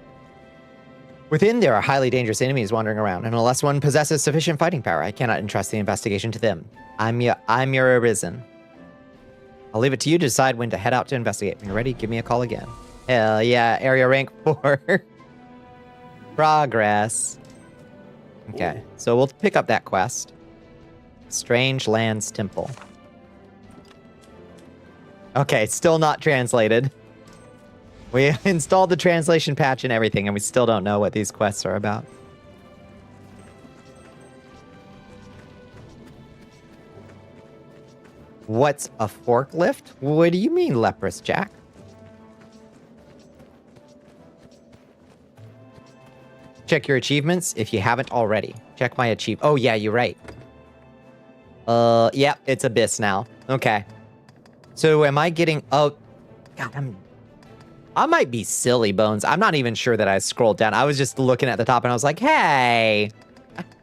Within, there are highly dangerous enemies wandering around, and unless one possesses sufficient fighting power, I cannot entrust the investigation to them. I'm your arisen. I'll leave it to you to decide when to head out to investigate. When you're ready, give me a call again. Hell yeah, area rank 4. Progress. Okay, so we'll pick up that quest. Strange Lands Temple. Okay, still not translated. We installed the translation patch and everything, and we still don't know what these quests are about. What's a forklift? What do you mean, Leprous Jack? Check your achievements if you haven't already. Check my achieve. Oh, yeah, you're right. Yeah, it's Abyss now. Okay. So am I getting... Oh, God, I might be silly, Bones. I'm not even sure that I scrolled down. I was just looking at the top and I was like, hey.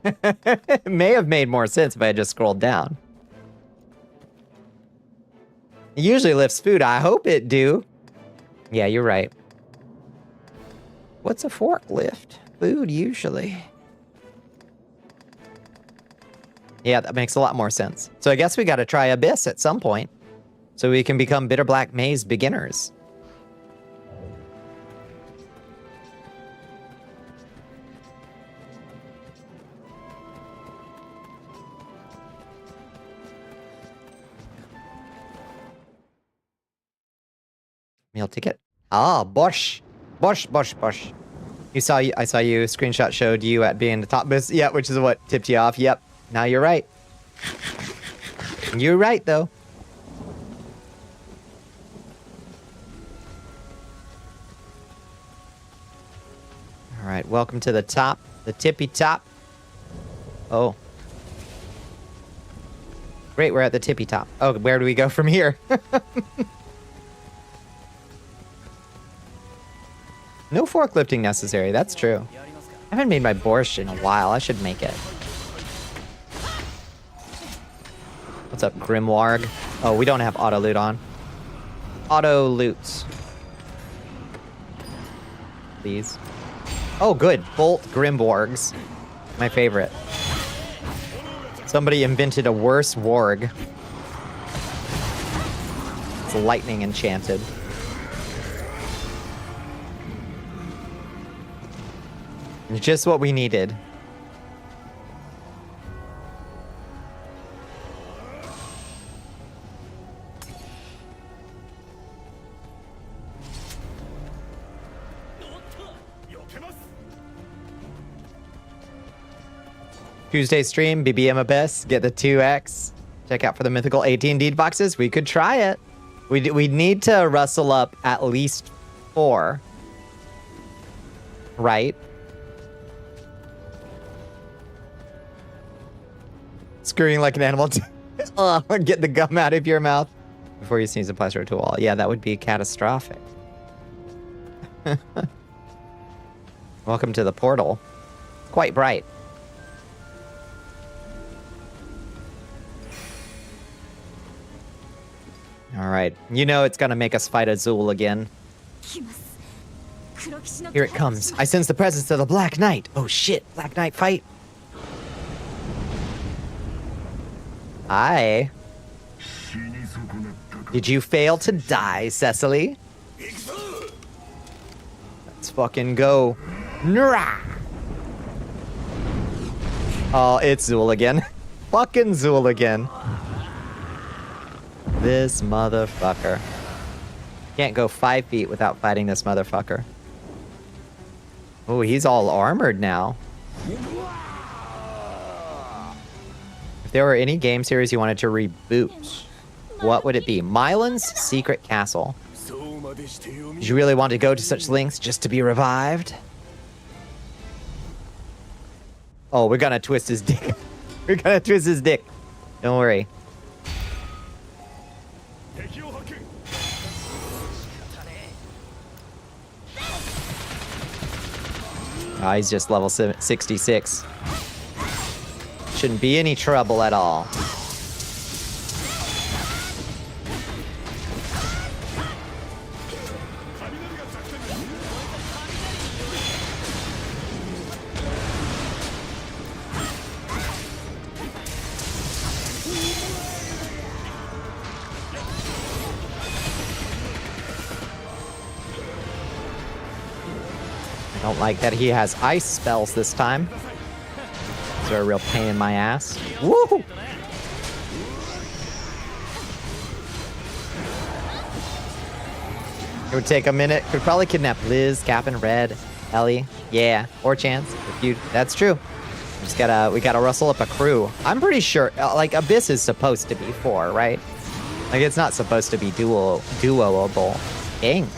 It may have made more sense if I had just scrolled down. It usually lifts food. I hope it do. Yeah, you're right. What's a forklift? Food, usually. Yeah, that makes a lot more sense. So I guess we got to try Abyss at some point, so we can become Bitter Black Maze beginners. Meal ticket. Ah, Bosch. Bosch. I saw you screenshot showed you at being the top boost. Yeah, which is what tipped you off. Yep. Now you're right. You're right, though. All right, welcome to the top. The tippy top. Oh. Great, we're at the tippy top. Oh, where do we go from here? No forklifting necessary, that's true. I haven't made my borscht in a while. I should make it. What's up, Grimwarg? Oh, we don't have auto loot on. Auto loot. Please. Oh, good. Bolt Grimwargs. My favorite. Somebody invented a worse warg. It's lightning enchanted. Just what we needed. Tuesday stream, BBM Abyss, get the 2x. Check out for the mythical 18 deed boxes. We could try it. We need to rustle up at least 4. Right? Screaming like an animal. Get the gum out of your mouth before you sneeze and plaster it to a wall. Yeah, that would be catastrophic. Welcome to the portal. It's quite bright. All right. You know it's going to make us fight Azul again. Here it comes. I sense the presence of the Black Knight. Oh shit, Black Knight fight. Hi. Did you fail to die, Cecily? Let's fucking go. Nra! Oh, it's Zool again. Fucking Zool again. This motherfucker. Can't go 5 feet without fighting this motherfucker. Oh, he's all armored now. If there were any game series you wanted to reboot, what would it be? Mylan's Secret Castle. Did you really want to go to such lengths just to be revived? Oh, we're gonna twist his dick. We're gonna twist his dick. Don't worry. Oh, he's just level 66. Shouldn't be any trouble at all. Don't like that he has ice spells this time. These are a real pain in my ass. Woo! It would take a minute. Could probably kidnap Liz, Captain, Red, Ellie. Yeah, or Chance. If you, that's true. We gotta rustle up a crew. I'm pretty sure, like, Abyss is supposed to be 4, right? Like, it's not supposed to be duoable. Dang.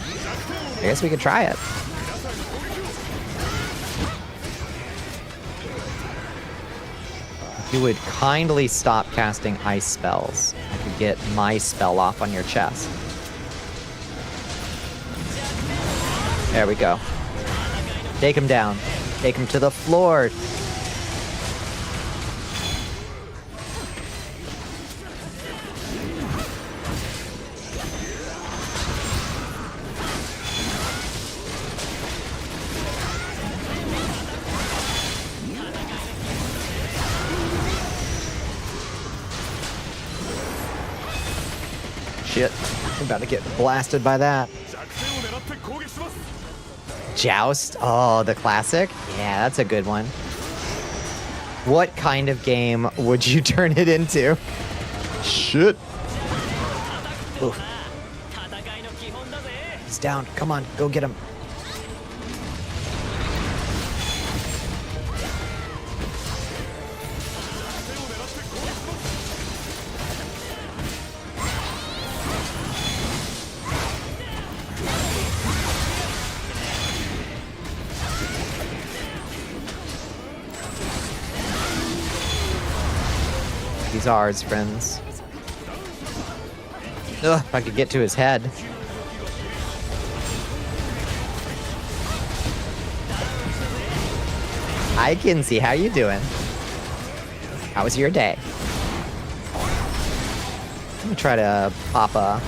I guess we could try it. You would kindly stop casting ice spells. I could get my spell off on your chest. There we go. Take him down. Take him to the floor. Shit. I'm about to get blasted by that. Joust? Oh, the classic? Yeah, that's a good one. What kind of game would you turn it into? Shit. Oof. He's down. Come on, go get him. He's ours, friends. Ugh, if I could get to his head. Hi, Kinsey. How you doing? How was your day? I'm gonna try to pop a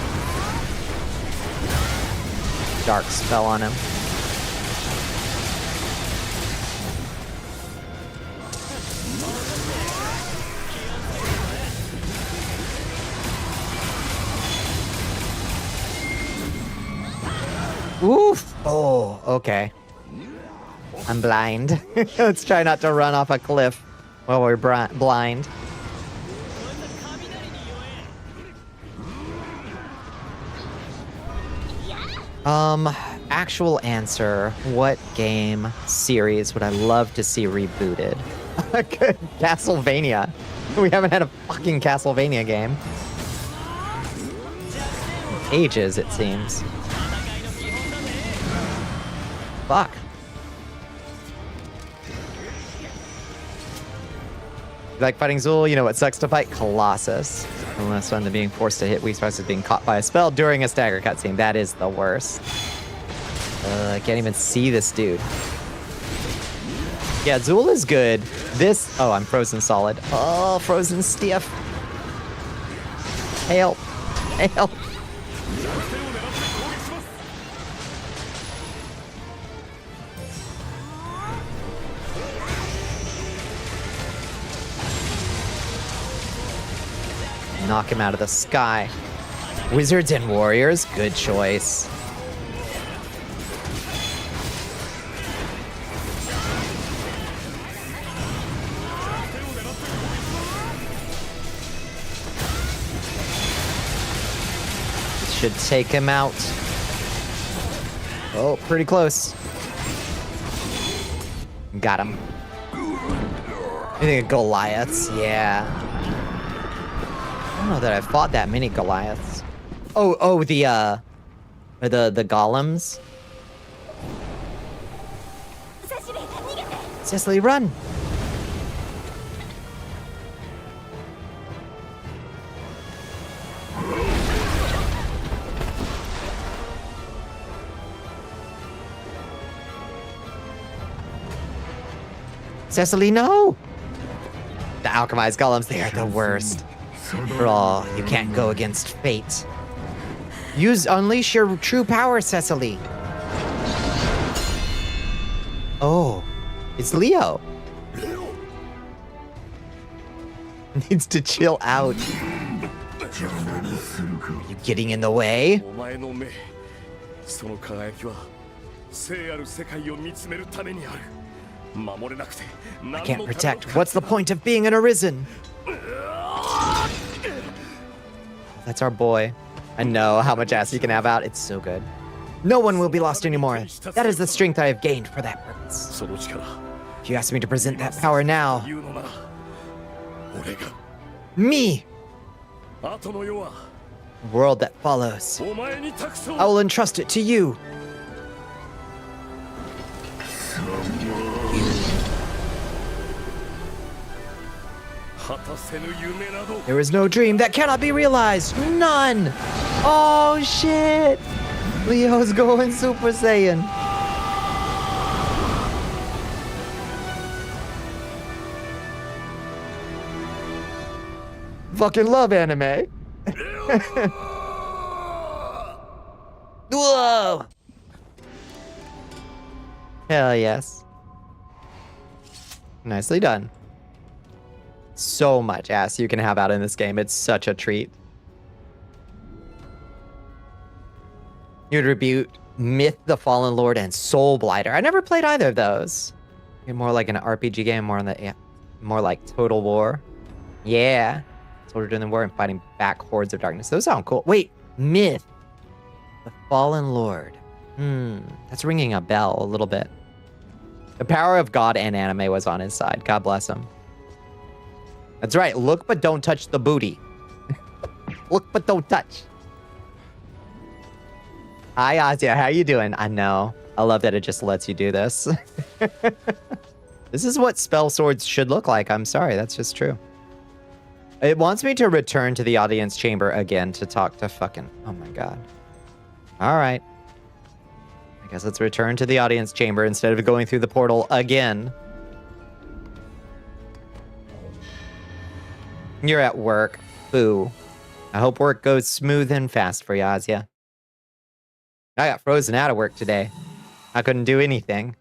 dark spell on him. Oof! Oh, okay. I'm blind. Let's try not to run off a cliff while we're blind. Actual answer. What game series would I love to see rebooted? Castlevania. We haven't had a fucking Castlevania game. Ages, it seems. Fuck. You like fighting Zool? You know what sucks to fight? Colossus. The less fun than being forced to hit weak spots is being caught by a spell during a stagger cutscene. That is the worst. I can't even see this dude. Yeah, Zool is good. This... Oh, I'm frozen solid. Oh, frozen stiff. Help. Help. Knock him out of the sky. Wizards and warriors, good choice. Should take him out. Oh, pretty close. Got him. I think of Goliaths, yeah. I don't know that I've fought that many Goliaths. Oh, the golems. Cecily, run! Cecily, no! The alchemized golems, they are the worst. Oh, you can't go against fate. Unleash your true power, Cecily. Oh, it's Leo. Needs to chill out. Are you getting in the way? I can't protect. What's the point of being an arisen? That's our boy. I know how much ass you can have out. It's so good. No one will be lost anymore. That is the strength I have gained for that purpose. If you ask me to present that power now... Me! The world that follows. I will entrust it to you. There is no dream that cannot be realized. None. Oh, shit. Leo's going Super Saiyan. Fucking love anime. Whoa. Hell yes. Nicely done. So much ass you can have out in this game. It's such a treat. You'd rebuke Myth the Fallen Lord and Soul Blighter. I never played either of those. You're more like an RPG game, more like Total War. Yeah. Soldier doing the war and fighting back hordes of darkness. Those sound cool. Wait, Myth the Fallen Lord. That's ringing a bell a little bit. The power of God and anime was on his side. God bless him. That's right. Look, but don't touch the booty. Look, but don't touch. Hi, Asya. How you doing? I know. I love that it just lets you do this. This is what spell swords should look like. I'm sorry. That's just true. It wants me to return to the audience chamber again to talk to fucking... Oh, my God. All right. I guess let's return to the audience chamber instead of going through the portal again. You're at work. Boo. I hope work goes smooth and fast for you, Asya. I got frozen out of work today. I couldn't do anything.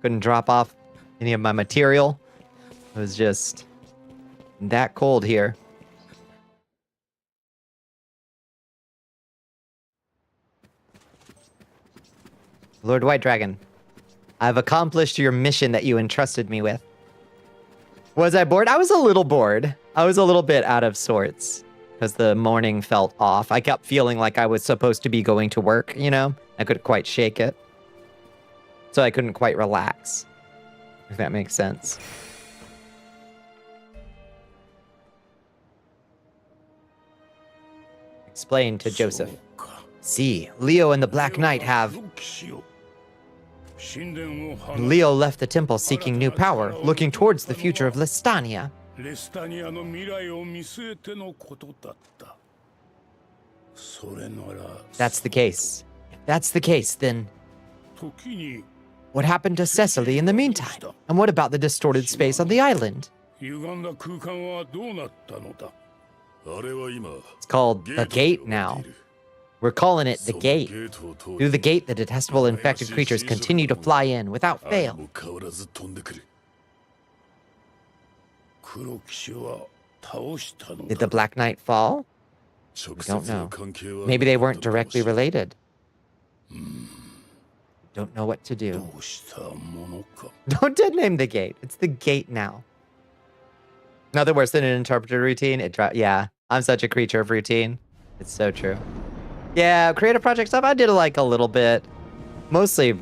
Couldn't drop off any of my material. It was just that cold here. Lord White Dragon, I've accomplished your mission that you entrusted me with. Was I bored? I was a little bored. I was a little bit out of sorts because the morning felt off. I kept feeling like I was supposed to be going to work, you know? I couldn't quite shake it. So I couldn't quite relax, if that makes sense. Explain to Joseph. See, Leo and the Black Knight have... Leo left the temple seeking new power, looking towards the future of Lestania. レスタニアの未来を見据えてのことだった。それなら That's the case. If that's the case, then 時に what happened to Cecily in the meantime? And what about the distorted space on the island? 歪んだ空間はどうなったのだ。あれは今 It's called the gate now. We're calling it the gate. Through the gate, the detestable infected creatures continue to fly in without fail. 変わらず飛んでくる。黒騎士は倒したの Did だ。 the Black Knight fall? 直 I 接 don't の know. 関係は Maybe they なか weren't ったのかも directly しれない related. Don't know what to do. どうしたものか。 Don't dead name the gate. It's the gate now. Nothing worse than an interpreter routine. Yeah, I'm such a creature of routine. It's so true. Yeah, creative project stuff. I did like a little bit. Mostly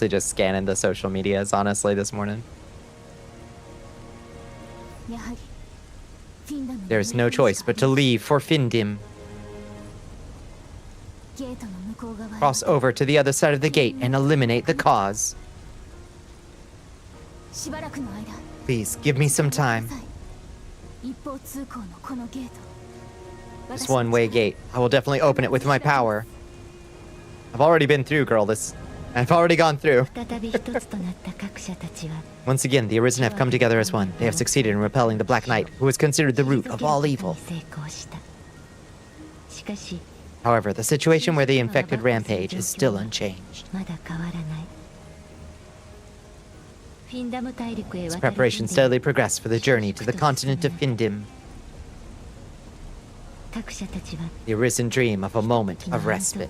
just scanning the social medias, honestly, this morning. There's no choice but to leave for Findim. Cross over to the other side of the gate and eliminate the cause. Please, give me some time. This one-way gate. I will definitely open it with my power. I've already been through, girl. I've already gone through. Once again, the Arisen have come together as one. They have succeeded in repelling the Black Knight, who is considered the root of all evil. However, the situation where the infected rampage is still unchanged. As preparations steadily progress for the journey to the continent of Findim, the Arisen dream of a moment of respite.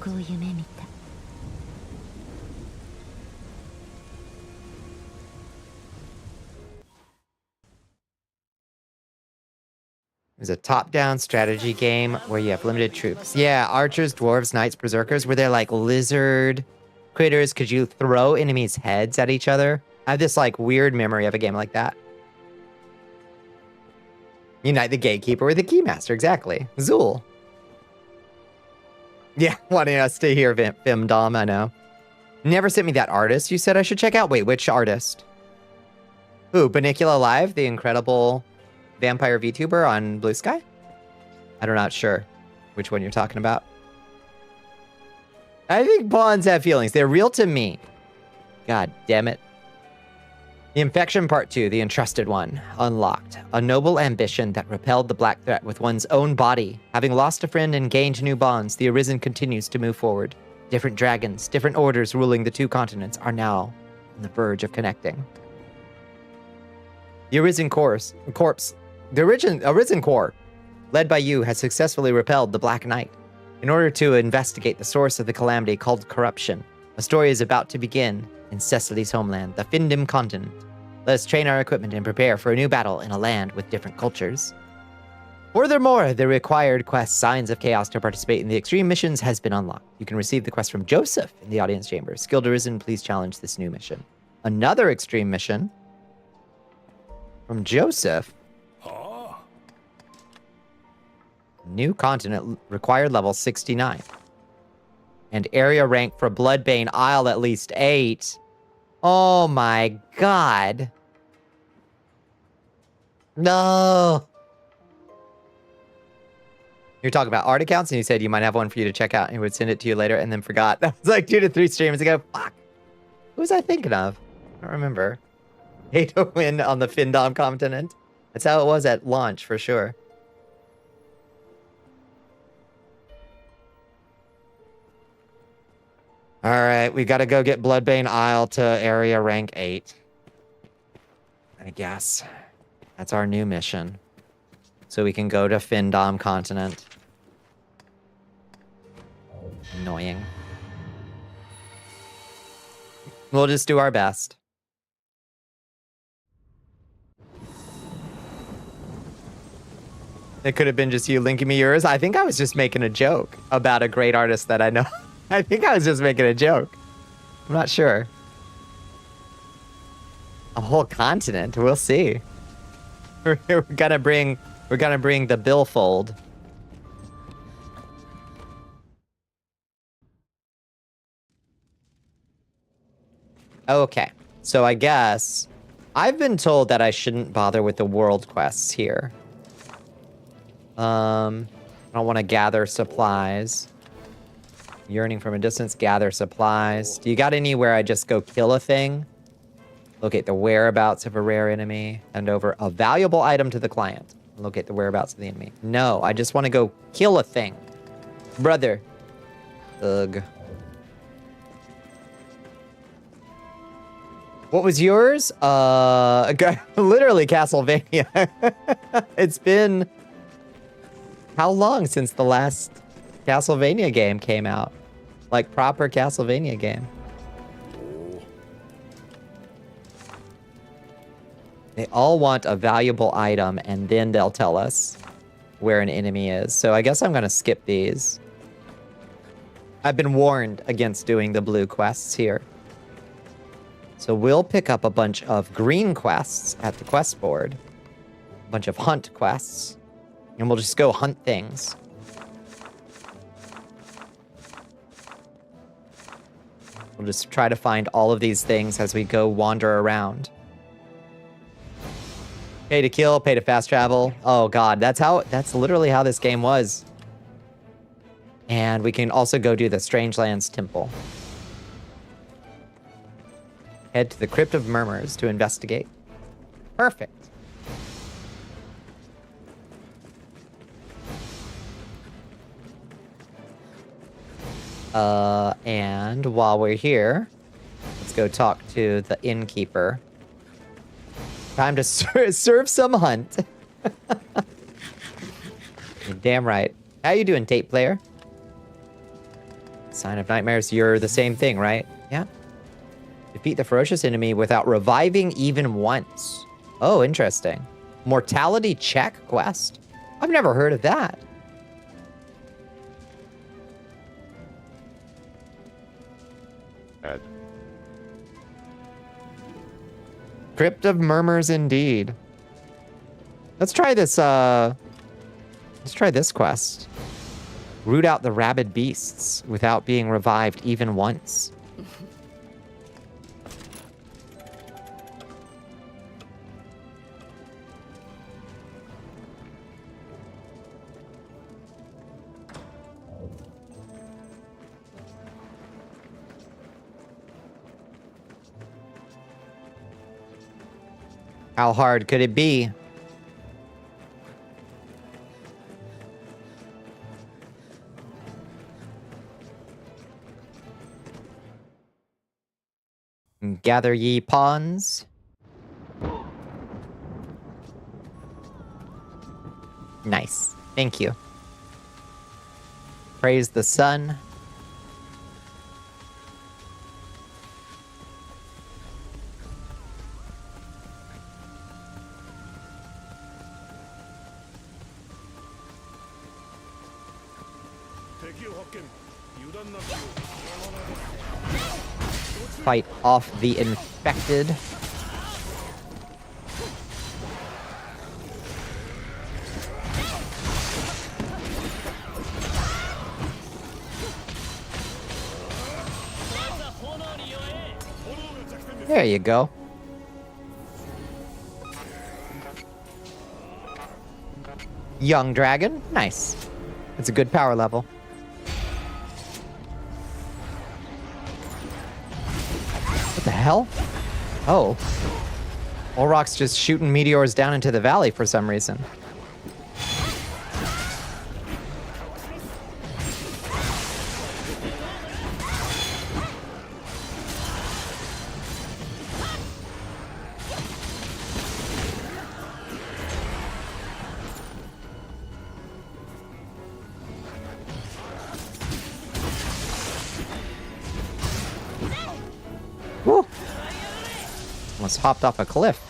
It was a top-down strategy game where you have limited troops. Yeah, archers, dwarves, knights, berserkers, where they're like lizard critters. Could you throw enemies' heads at each other? I have this like weird memory of a game like that. Unite the gatekeeper with the keymaster, exactly. Zool. Yeah, wanting us to hear Femdom, I know. Never sent me that artist you said I should check out. Wait, which artist? Who, Bonnicula Live, the incredible vampire VTuber on Blue Sky? I'm not sure which one you're talking about. I think pawns have feelings. They're real to me. God damn it. The Infection Part 2, the Entrusted One, unlocked. A noble ambition that repelled the Black Threat with one's own body. Having lost a friend and gained new bonds, the Arisen continues to move forward. Different dragons, different orders ruling the two continents are now on the verge of connecting. The Arisen Corps, the Arisen Corps, led by you, has successfully repelled the Black Knight. In order to investigate the source of the calamity called corruption, a story is about to begin in Cecily's homeland, the Findim continent. Let us train our equipment and prepare for a new battle in a land with different cultures. Furthermore, the required quest Signs of Chaos to participate in the extreme missions has been unlocked. You can receive the quest from Joseph in the audience chamber. Skilled Arisen, please challenge this new mission. Another extreme mission from Joseph. New continent required level 69. And area rank for Bloodbane Isle at least 8. Oh my god. No. You're talking about art accounts and you said you might have one for you to check out and he would send it to you later and then forgot. That was like 2 to 3 streams ago. Fuck. Who was I thinking of? I don't remember. Pay to win on the Findom continent. That's how it was at launch for sure. All right, we got to go get Bloodbane Isle to area rank 8. I guess. That's our new mission. So we can go to Findom continent. Annoying. We'll just do our best. It could have been just you linking me yours. I think I was just making a joke about a great artist that I know. I think I was just making a joke. I'm not sure. A whole continent. We'll see. We're gonna bring the billfold. Okay. So I guess I've been told that I shouldn't bother with the world quests here. I don't want to gather supplies. Yearning from a distance, gather supplies. Do you got anywhere I just go kill a thing? Locate the whereabouts of a rare enemy. Hand over a valuable item to the client. Locate the whereabouts of the enemy. No, I just want to go kill a thing. Brother. Ugh. What was yours? Literally Castlevania. It's been... How long since the last Castlevania game came out? Like, proper Castlevania game. They all want a valuable item, and then they'll tell us where an enemy is. So I guess I'm going to skip these. I've been warned against doing the blue quests here. So we'll pick up a bunch of green quests at the quest board. A bunch of hunt quests. And we'll just go hunt things. We'll just try to find all of these things as we go wander around. Pay to kill, pay to fast travel. Oh god, that's literally how this game was. And we can also go do the Strangelands Temple. Head to the Crypt of Murmurs to investigate. Perfect. And while we're here, let's go talk to the innkeeper. Time to serve some hunt. You're damn right. How you doing, tape player? Sign of Nightmares, you're the same thing, right? Yeah. Defeat the ferocious enemy without reviving even once. Oh, interesting. Mortality check quest? I've never heard of that. Crypt of Murmurs indeed. Let's try this, quest. Root out the rabid beasts without being revived even once. How hard could it be? Gather ye pawns. Nice. Thank you. Praise the sun. Fight off the infected. There you go. Young dragon. Nice. It's a good power level. What the hell? Oh. Olrock's just shooting meteors down into the valley for some reason. Woo! Almost hopped off a cliff.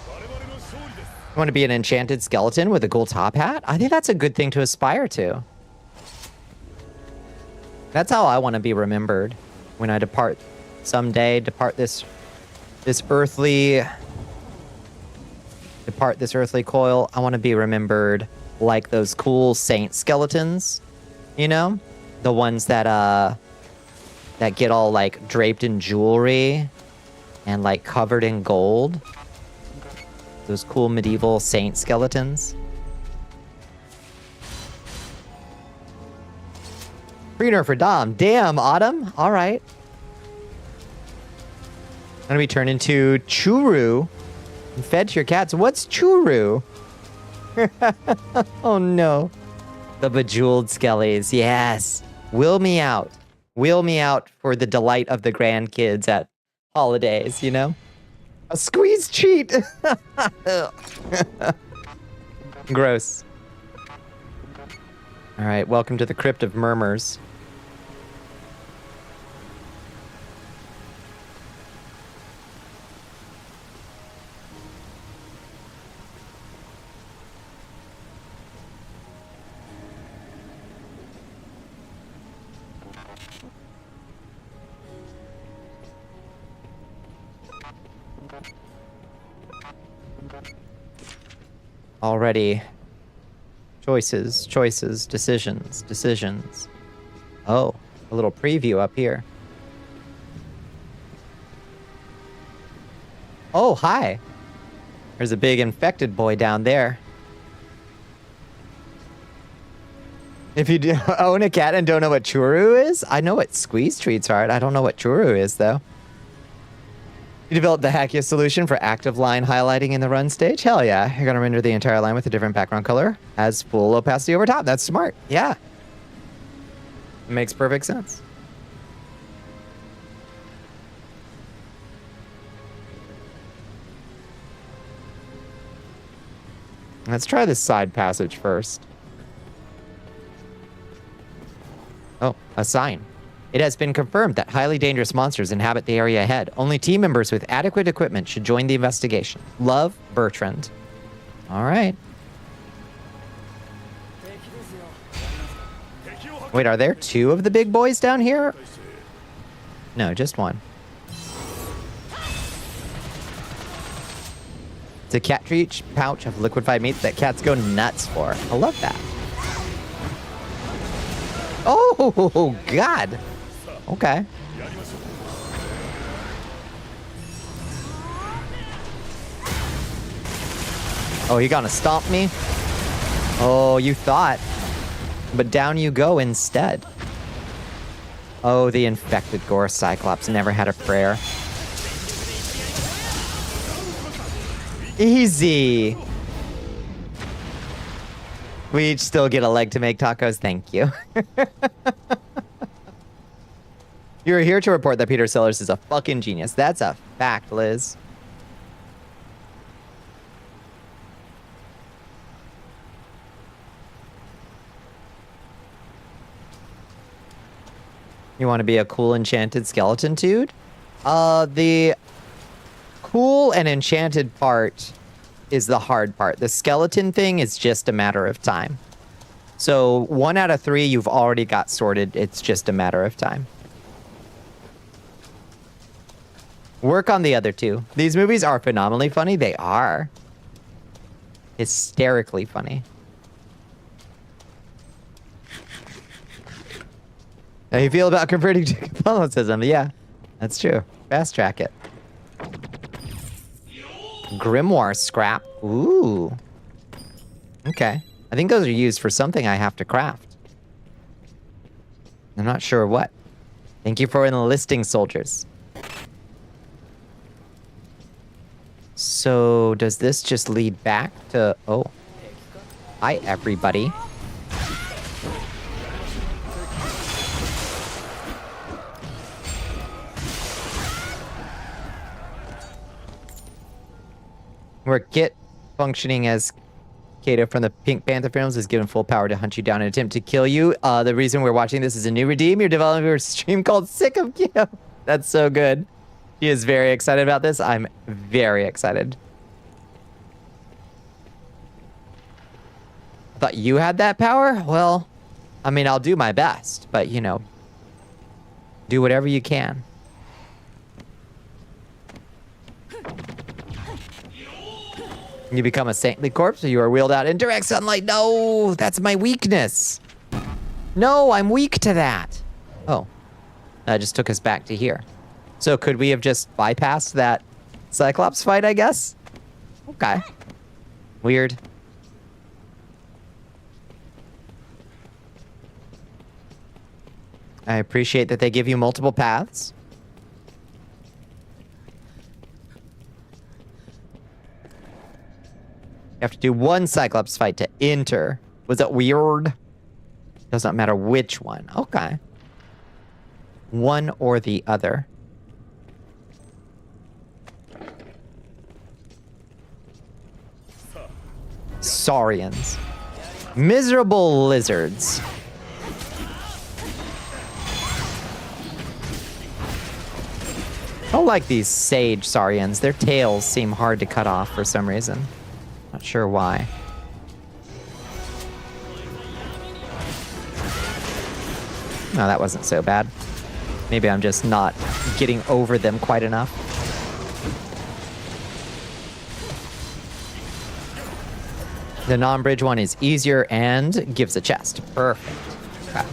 You want to be an enchanted skeleton with a cool top hat? I think that's a good thing to aspire to. That's how I want to be remembered when I depart someday, depart this earthly coil. I want to be remembered like those cool saint skeletons, you know? The ones that get all like draped in jewelry and like covered in gold. Those cool medieval saint skeletons. Preener for Dom. Damn, Autumn. All right. I'm gonna be turned into Churu and fed to your cats. What's Churu? Oh no. The bejeweled skellies. Yes. Wheel me out. Wheel me out for the delight of the grandkids at holidays, you know? A squeeze cheat. Gross. All right, welcome to the Crypt of Murmurs. Already. Choices, decisions. Oh, a little preview up here. Oh, hi. There's a big infected boy down there. If you do own a cat and don't know what churu is, I know what squeeze treats are. I don't know what churu is, though. You developed the Hackia solution for active line highlighting in the run stage? Hell yeah. You're going to render the entire line with a different background color. Has full opacity over top. That's smart. Yeah. It makes perfect sense. Let's try this side passage first. Oh, a sign. It has been confirmed that highly dangerous monsters inhabit the area ahead. Only team members with adequate equipment should join the investigation. Love, Bertrand. All right. Wait, are there two of the big boys down here? No, just one. It's a cat treat pouch of liquefied meat that cats go nuts for. I love that. Oh, God. Okay. Oh, you gonna stomp me? Oh, you thought. But down you go instead. Oh, the infected gore Cyclops never had a prayer. Easy. We each still get a leg to make tacos. Thank you. You're here to report that Peter Sellers is a fucking genius. That's a fact, Liz. You want to be a cool enchanted skeleton dude? The cool and enchanted part is the hard part. The skeleton thing is just a matter of time. So 1 out of 3 you've already got sorted. It's just a matter of time. Work on the other 2. These movies are phenomenally funny. They are. Hysterically funny. How you feel about converting to Catholicism? Yeah, that's true. Fast track it. Grimoire scrap. Ooh. Okay. I think those are used for something I have to craft. I'm not sure what. Thank you for enlisting, soldiers. So, does this just lead back to... Oh. Hi, everybody. Where Kit, functioning as Kato from the Pink Panther films, is given full power to hunt you down in an attempt to kill you. The reason we're watching this is a new redeem. You're developing a stream called Sick of Kito. That's so good. She is very excited about this. I'm very excited. I thought you had that power? Well, I mean, I'll do my best, but, you know, do whatever you can. You become a saintly corpse, or you are wheeled out in direct sunlight. No, that's my weakness. No, I'm weak to that. Oh, that just took us back to here. So could we have just bypassed that Cyclops fight, I guess? Okay. Weird. I appreciate that they give you multiple paths. You have to do one Cyclops fight to enter. Was it weird? Doesn't matter which one. Okay. One or the other. Saurians. Miserable lizards. I don't like these sage saurians. Their tails seem hard to cut off for some reason. Not sure why. No, that wasn't so bad. Maybe I'm just not getting over them quite enough. The non-bridge one is easier and gives a chest. Perfect. Okay.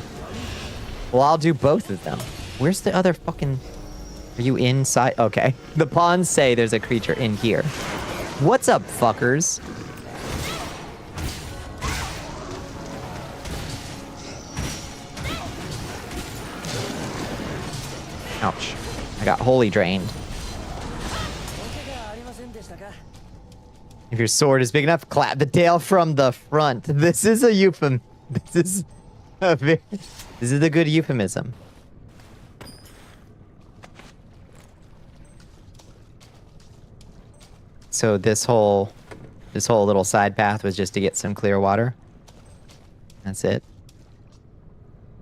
Well, I'll do both of them. Where's the other fucking... Are you inside? Okay. The pawns say there's a creature in here. What's up, fuckers? Ouch. I got holy drained. If your sword is big enough, clap the tail from the front. This is a euphemism. This is a good euphemism. So this whole little side path was just to get some clear water. That's it.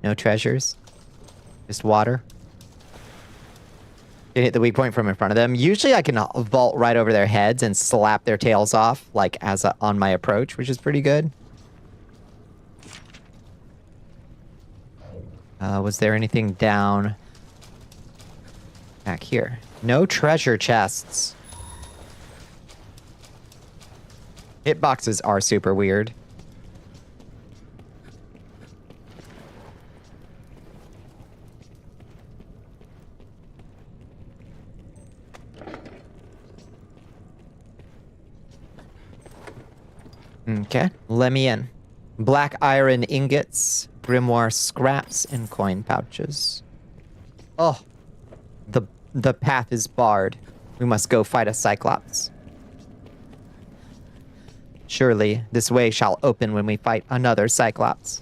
No treasures. Just water. Can hit the weak point from in front of them. Usually I can vault right over their heads and slap their tails off, like on my approach, which is pretty good. Was there anything down back here? No treasure chests. Hitboxes are super weird. Okay, let me in. Black iron ingots, grimoire scraps, and coin pouches. Oh, the path is barred. We must go fight a Cyclops. Surely this way shall open when we fight another Cyclops.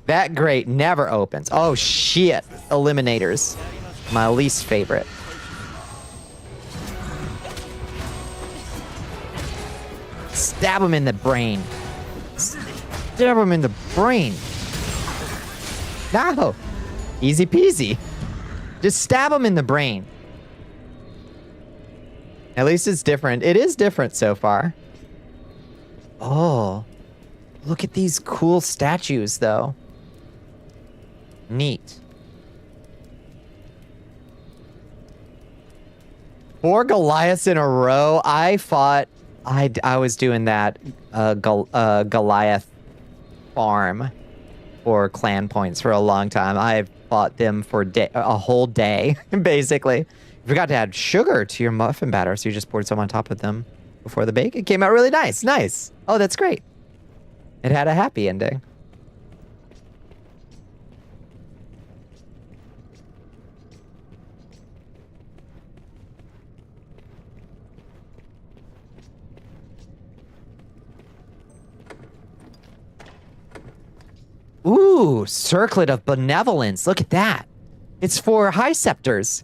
That grate never opens. Oh shit. Eliminators. My least favorite. Stab him in the brain. Stab him in the brain. No. Easy peasy. Just stab him in the brain. At least it's different. It is different so far. Oh. Look at these cool statues, though. Neat. 4 Goliaths in a row. I was doing that Goliath farm for clan points for a long time. I fought them for a whole day, basically. You forgot to add sugar to your muffin batter, so you just poured some on top of them before the bake. It came out really nice. Nice. Oh, that's great. It had a happy ending. Ooh, Circlet of Benevolence. Look at that. It's for High Scepters.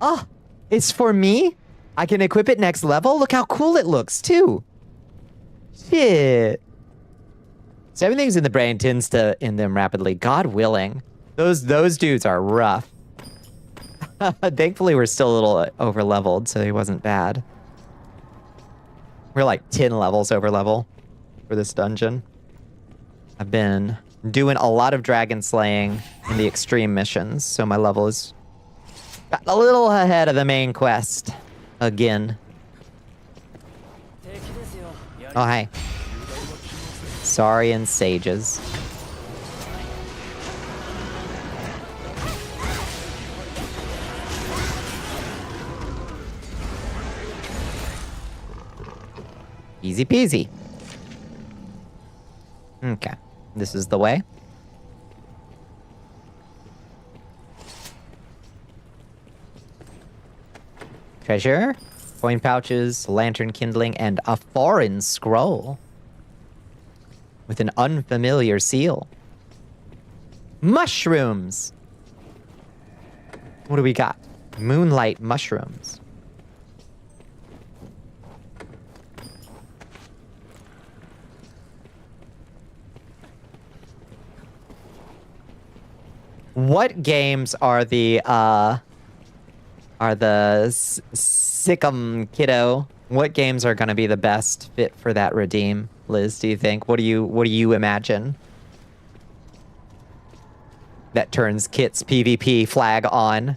Oh, it's for me? I can equip it next level? Look how cool it looks, too. Shit. 7 things in the brain tends to end them rapidly. God willing. Those dudes are rough. Thankfully, we're still a little over-leveled, so he wasn't bad. We're like 10 levels over-level for this dungeon. I've been doing a lot of dragon slaying in the extreme missions, so my level is got a little ahead of the main quest again. Oh, hi. Saurian sages. Easy peasy. Okay. This is the way. Treasure, coin pouches, lantern kindling, and a foreign scroll with an unfamiliar seal. Mushrooms! What do we got? Moonlight mushrooms. What games are the Sick'em kiddo? What games are gonna be the best fit for that redeem, Liz? Do you think? What do you imagine that turns Kit's PvP flag on?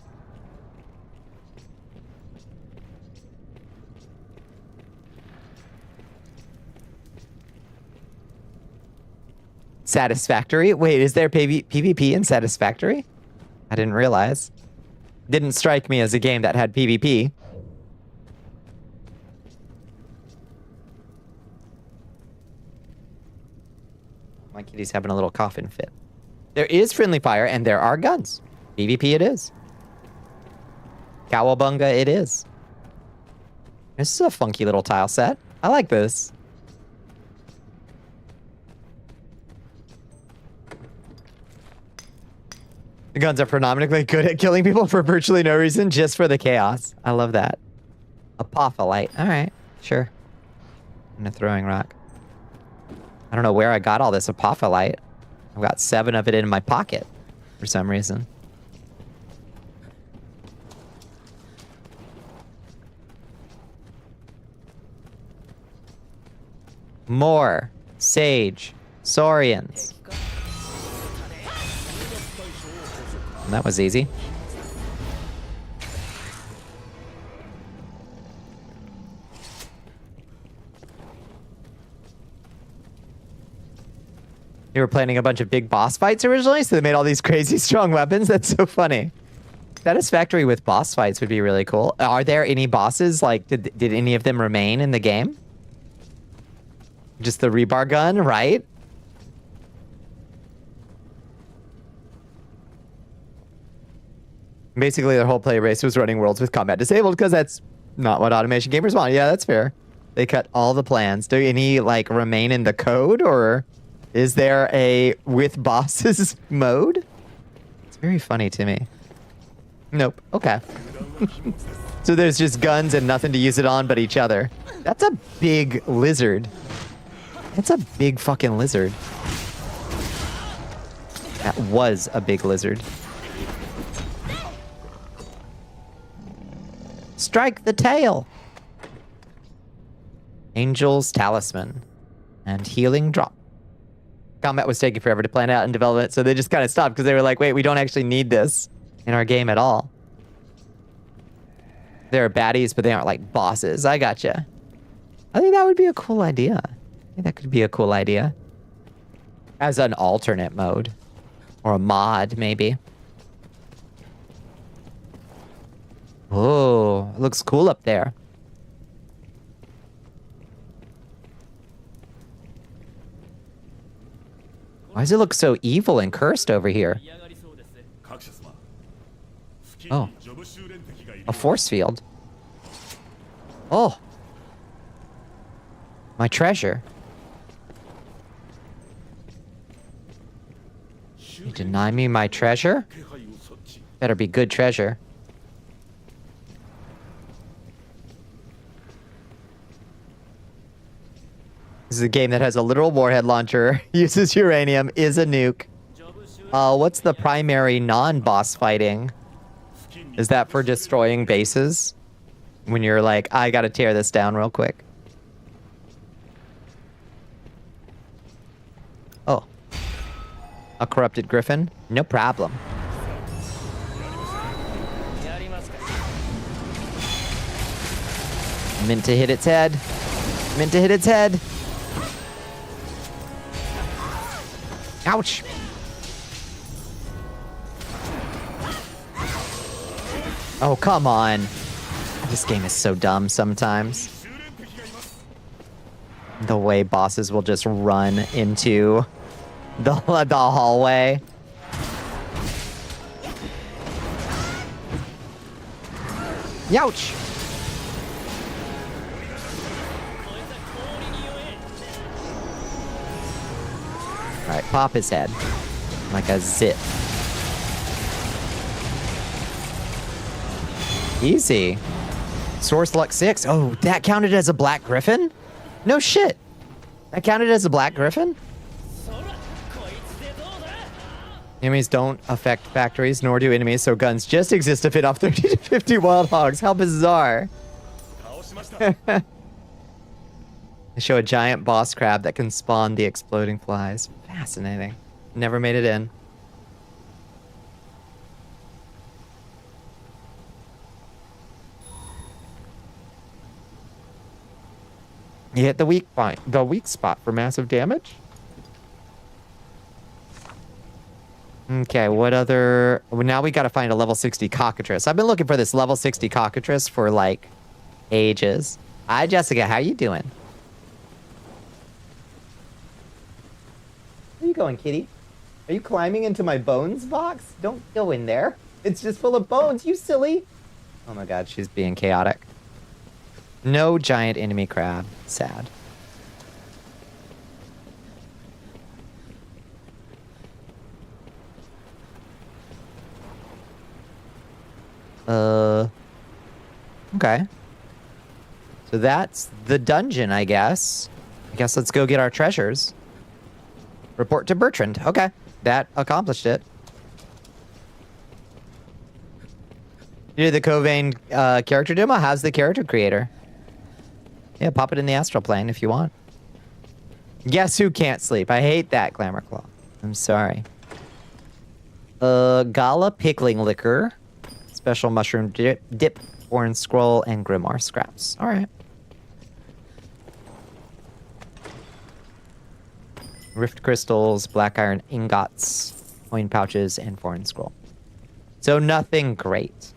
Satisfactory? Wait, is there PvP in Satisfactory? I didn't realize. Didn't strike me as a game that had PvP. My kitty's having a little coughing fit. There is friendly fire and there are guns. PvP it is. Cowabunga it is. This is a funky little tile set. I like this. The guns are predominantly good at killing people for virtually no reason, just for the chaos. I love that. Apophyllite. All right, sure. And a throwing rock. I don't know where I got all this apophyllite. I've got 7 of it in my pocket for some reason. More sage saurians. That was easy. They were planning a bunch of big boss fights originally, so they made all these crazy strong weapons. That's so funny. Satisfactory with boss fights would be really cool. Are there any bosses? Like, did any of them remain in the game? Just the rebar gun, right? Basically, their whole play race was running worlds with combat disabled because that's not what automation gamers want. Yeah, that's fair. They cut all the plans. Do any, like, remain in the code, or is there a with bosses mode? It's very funny to me. Nope. Okay. So there's just guns and nothing to use it on but each other. That's a big lizard. That's a big fucking lizard. That was a big lizard. Strike the tail. Angel's Talisman. And Healing Drop. Combat was taking forever to plan out and develop it, so they just kind of stopped because they were like, wait, we don't actually need this in our game at all. There are baddies, but they aren't like bosses. I gotcha. I think that would be a cool idea. I think that could be a cool idea. As an alternate mode. Or a mod, maybe. Oh, it looks cool up there. Why does it look so evil and cursed over here? Oh. A force field. Oh. My treasure. You deny me my treasure? Better be good treasure. This is a game that has a literal warhead launcher, uses uranium, is a nuke. What's the primary non-boss fighting? Is that for destroying bases? When you're like, I gotta tear this down real quick. Oh. A corrupted griffin? No problem. Meant to hit its head. Meant to hit its head. Ouch! Oh, come on. This game is so dumb sometimes. The way bosses will just run into the hallway. Youch! Alright, pop his head. Like a zip. Easy. Source Luck 6. Oh, that counted as a Black Griffin? No shit. That counted as a Black Griffin? Enemies don't affect factories, nor do enemies, so guns just exist to fit off 30 to 50 wild hogs. How bizarre. They show a giant boss crab that can spawn the exploding flies. Fascinating. Never made it in. You hit the weak spot for massive damage. Okay, what other... Well, now we gotta find a level 60 cockatrice. I've been looking for this level 60 cockatrice for, like, ages. Hi, Jessica. How you doing? Where you going, kitty? Are you climbing into my bones box? Don't go in there. It's just full of bones, you silly. Oh my god, she's being chaotic. No giant enemy crab. Sad. Okay. So that's the dungeon, I guess. I guess let's go get our treasures. Report to Bertrand. Okay. That accomplished it. You did the Covain character demo? How's the character creator? Yeah, pop it in the astral plane if you want. Guess who can't sleep? I hate that, Glamour Claw. I'm sorry. Gala pickling liquor. Special mushroom dip, orange scroll, and grimoire scraps. All right. Rift crystals, black iron ingots, coin pouches, and foreign scroll. So nothing great.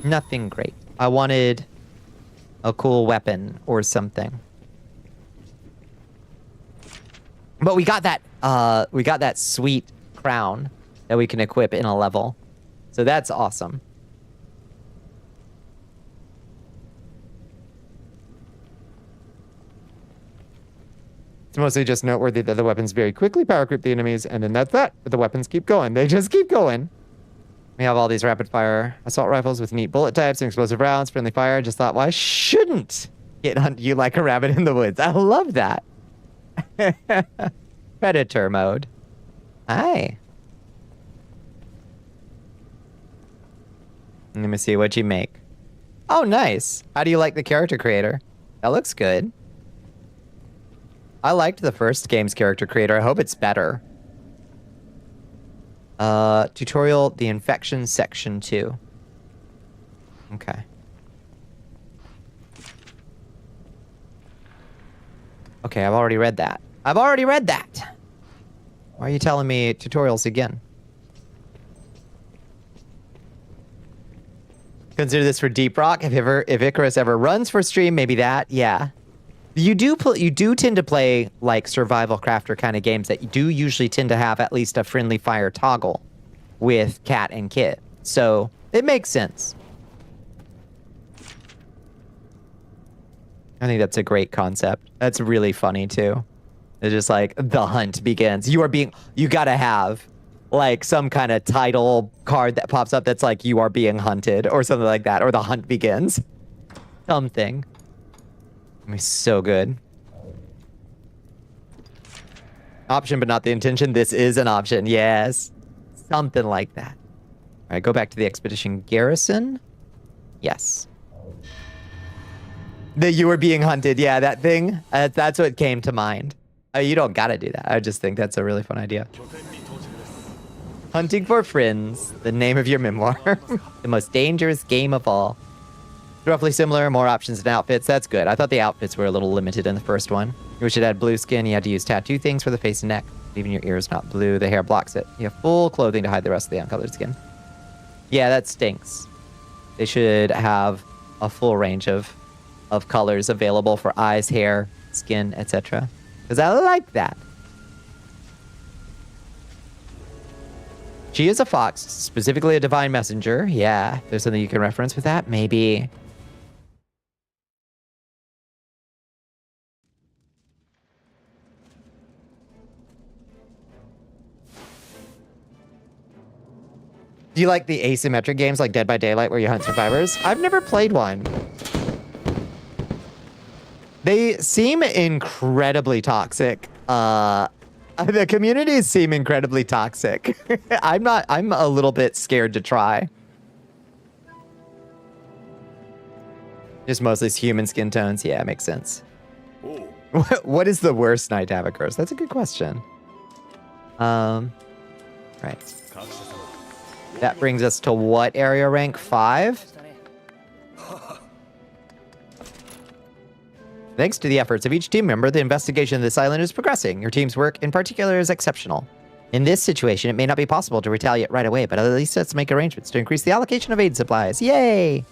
Nothing great. I wanted a cool weapon or something. But we got that sweet crown that we can equip in a level. So that's awesome. It's mostly just noteworthy that the weapons very quickly power creep the enemies, and then that's that. But the weapons keep going. They just keep going. We have all these rapid fire assault rifles with neat bullet types and explosive rounds, friendly fire. Just thought, why shouldn't it hunt you like a rabbit in the woods? I love that. Predator mode. Hi. Let me see what you make. Oh, nice. How do you like the character creator? That looks good. I liked the first game's character creator. I hope it's better. Tutorial, the infection section 2. Okay. Okay, I've already read that. I've already read that. Why are you telling me tutorials again? Consider this for Deep Rock. If Icarus ever runs for stream, maybe that. Yeah. You do tend to play like survival crafter kind of games that you do usually tend to have at least a friendly fire toggle with Cat and Kit. So it makes sense. I think that's a great concept. That's really funny too. It's just like the hunt begins. You gotta have like some kind of title card that pops up that's like you are being hunted or something like that, or the hunt begins. Something. I mean, so good. Option, but not the intention. This is an option. Yes. Something like that. All right, go back to the expedition garrison. Yes. That you were being hunted. Yeah, that thing. That's what came to mind. You don't gotta do that. I just think that's a really fun idea. Hunting for friends. The name of your memoir. The most dangerous game of all. Roughly similar, more options and outfits. That's good. I thought the outfits were a little limited in the first one. You should add blue skin. You had to use tattoo things for the face and neck. Even your ears not blue. The hair blocks it. You have full clothing to hide the rest of the uncolored skin. Yeah, that stinks. They should have a full range of colors available for eyes, hair, skin, etc. Because I like that. She is a fox, specifically a divine messenger. Yeah, there's something you can reference with that. Maybe. Do you like the asymmetric games like Dead by Daylight where you hunt survivors? I've never played one. They seem incredibly toxic. The communities seem incredibly toxic. I'm a little bit scared to try. Just mostly human skin tones. Yeah, makes sense. What is the worst night to have a curse? That's a good question. Right. That brings us to what area rank? 5? Thanks to the efforts of each team member, the investigation of this island is progressing. Your team's work in particular is exceptional. In this situation, it may not be possible to retaliate right away, but at least let's make arrangements to increase the allocation of aid supplies. Yay!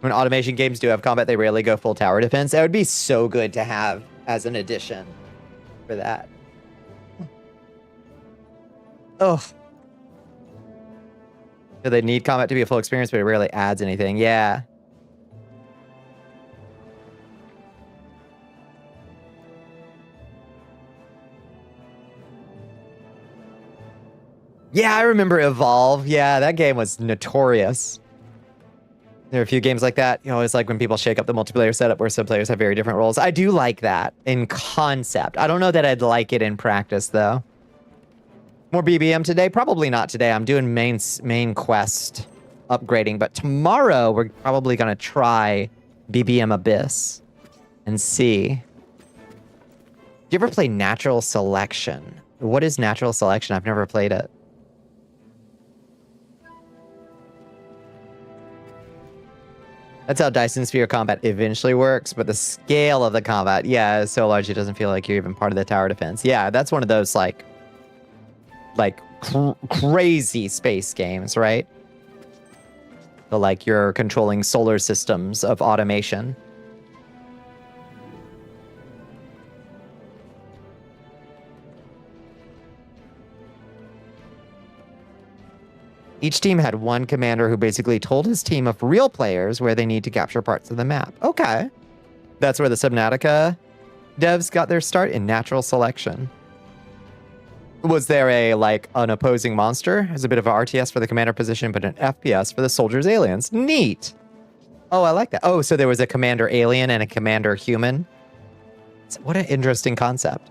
When automation games do have combat, they rarely go full tower defense. That would be so good to have as an addition for that. Oh. So they need combat to be a full experience, but it rarely adds anything. Yeah. Yeah, I remember Evolve. Yeah, that game was notorious. There are a few games like that. You know, it's like when people shake up the multiplayer setup where some players have very different roles. I do like that in concept. I don't know that I'd like it in practice, though. More BBM today? Probably not today. I'm doing main quest upgrading, but tomorrow we're probably going to try BBM Abyss and see. Do you ever play Natural Selection? What is Natural Selection? I've never played it. That's how Dyson Sphere combat eventually works, but the scale of the combat, yeah, is so large it doesn't feel like you're even part of the tower defense. Yeah, that's one of those, like crazy space games, right? So, like, you're controlling solar systems of automation. Each team had one commander who basically told his team of real players where they need to capture parts of the map. Okay. That's where the Subnautica devs got their start, in Natural Selection. Was there an opposing monster? As a bit of an RTS for the commander position, but an FPS for the soldiers' aliens. Neat. Oh, I like that. Oh, so there was a commander alien and a commander human. What an interesting concept.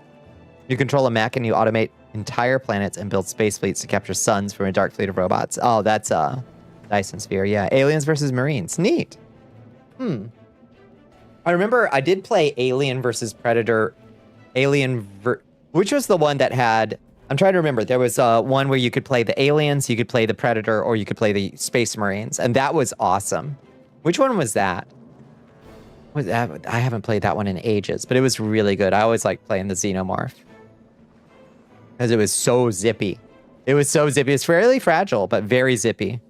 You control a mech and you automate entire planets and build space fleets to capture suns from a dark fleet of robots. Oh, that's Dyson Sphere. Yeah, aliens versus marines. Neat. I remember I did play Alien versus Predator. Which was the one that had... I'm trying to remember. There was one where you could play the aliens, you could play the Predator, or you could play the Space Marines, and that was awesome. Which one was that? I haven't played that one in ages, but it was really good. I always liked playing the Xenomorph. Because it was so zippy. It was so zippy. It's fairly fragile, but very zippy.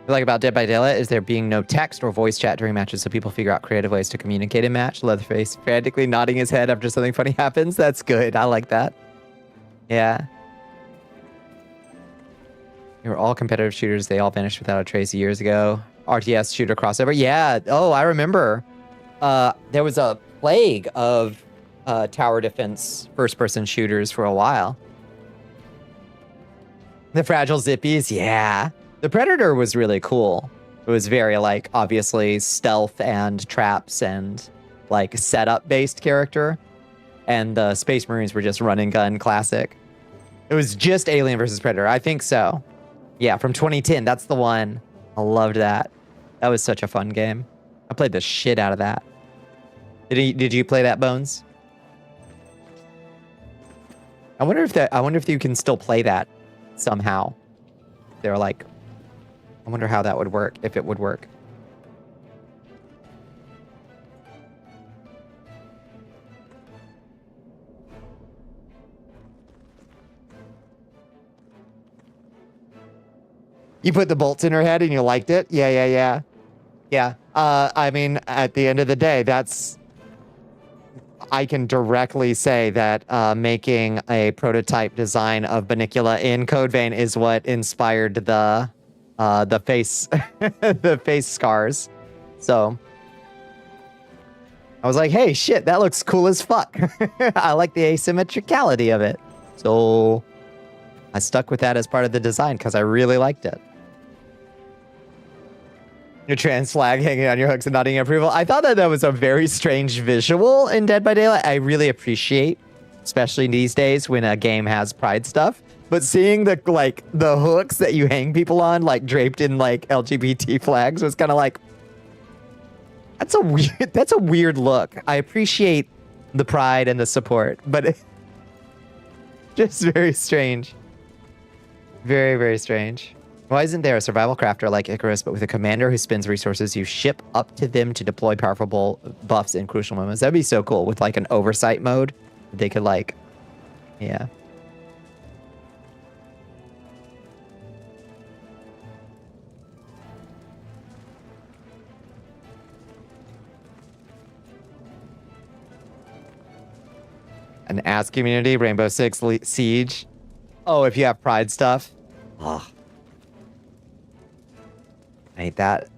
What I like about Dead by Daylight is there being no text or voice chat during matches, so people figure out creative ways to communicate in match. Leatherface frantically nodding his head after something funny happens. That's good. I like that. Yeah. They were all competitive shooters. They all vanished without a trace years ago. RTS shooter crossover. Yeah. Oh, I remember. There was a plague of tower defense first-person shooters for a while. The fragile zippies. Yeah. The Predator was really cool. It was very, obviously stealth and traps and, setup-based character. And the Space Marines were just run and gun classic. It was just Alien versus Predator. I think so. Yeah, from 2010. That's the one. I loved that. That was such a fun game. I played the shit out of that. Did you play that, Bones? I wonder if you can still play that somehow. They're I wonder how that would work, if it would work. You put the bolts in her head and you liked it? Yeah. I mean, at the end of the day, I can directly say that making a prototype design of Bonnicula in Codevein is what inspired the face the face scars. So I was like, hey, shit, that looks cool as fuck. I like the asymmetricality of it. So I stuck with that as part of the design because I really liked it. Your trans flag hanging on your hooks and nodding approval. I thought that was a very strange visual in Dead by Daylight. I really appreciate, especially these days when a game has pride stuff. But seeing the hooks that you hang people on, like draped in like LGBT flags, was kind of like, that's a weird look. I appreciate the pride and the support, but just very strange. Very, very strange. Why isn't there a survival crafter like Icarus, but with a commander who spends resources you ship up to them to deploy powerful buffs in crucial moments? That'd be so cool with like an oversight mode. They could like, yeah. An ass community, Rainbow Six Siege. Oh, if you have pride stuff. Oh. I hate that.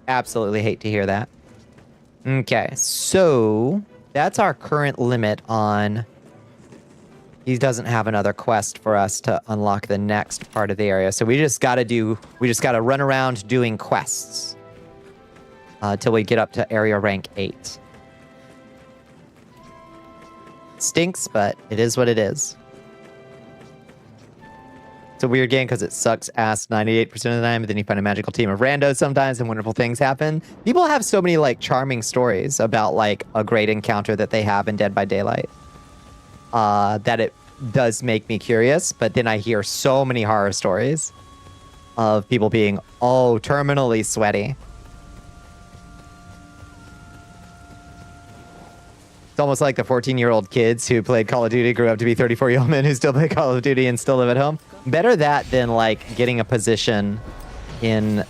Absolutely hate to hear that. Okay, so that's our current limit on... He doesn't have another quest for us to unlock the next part of the area. So we just gotta run around doing quests. Till we get up to area rank 8. Stinks, but it is what it is. It's a weird game because it sucks ass 98% of the time, but then you find a magical team of randos sometimes and wonderful things happen. People have so many like charming stories about like a great encounter that they have in Dead by Daylight. That it does make me curious, but then I hear so many horror stories of people being, oh, terminally sweaty. It's almost like the 14-year-old kids who played Call of Duty grew up to be 34-year-old men who still play Call of Duty and still live at home. Better that than like getting a position in,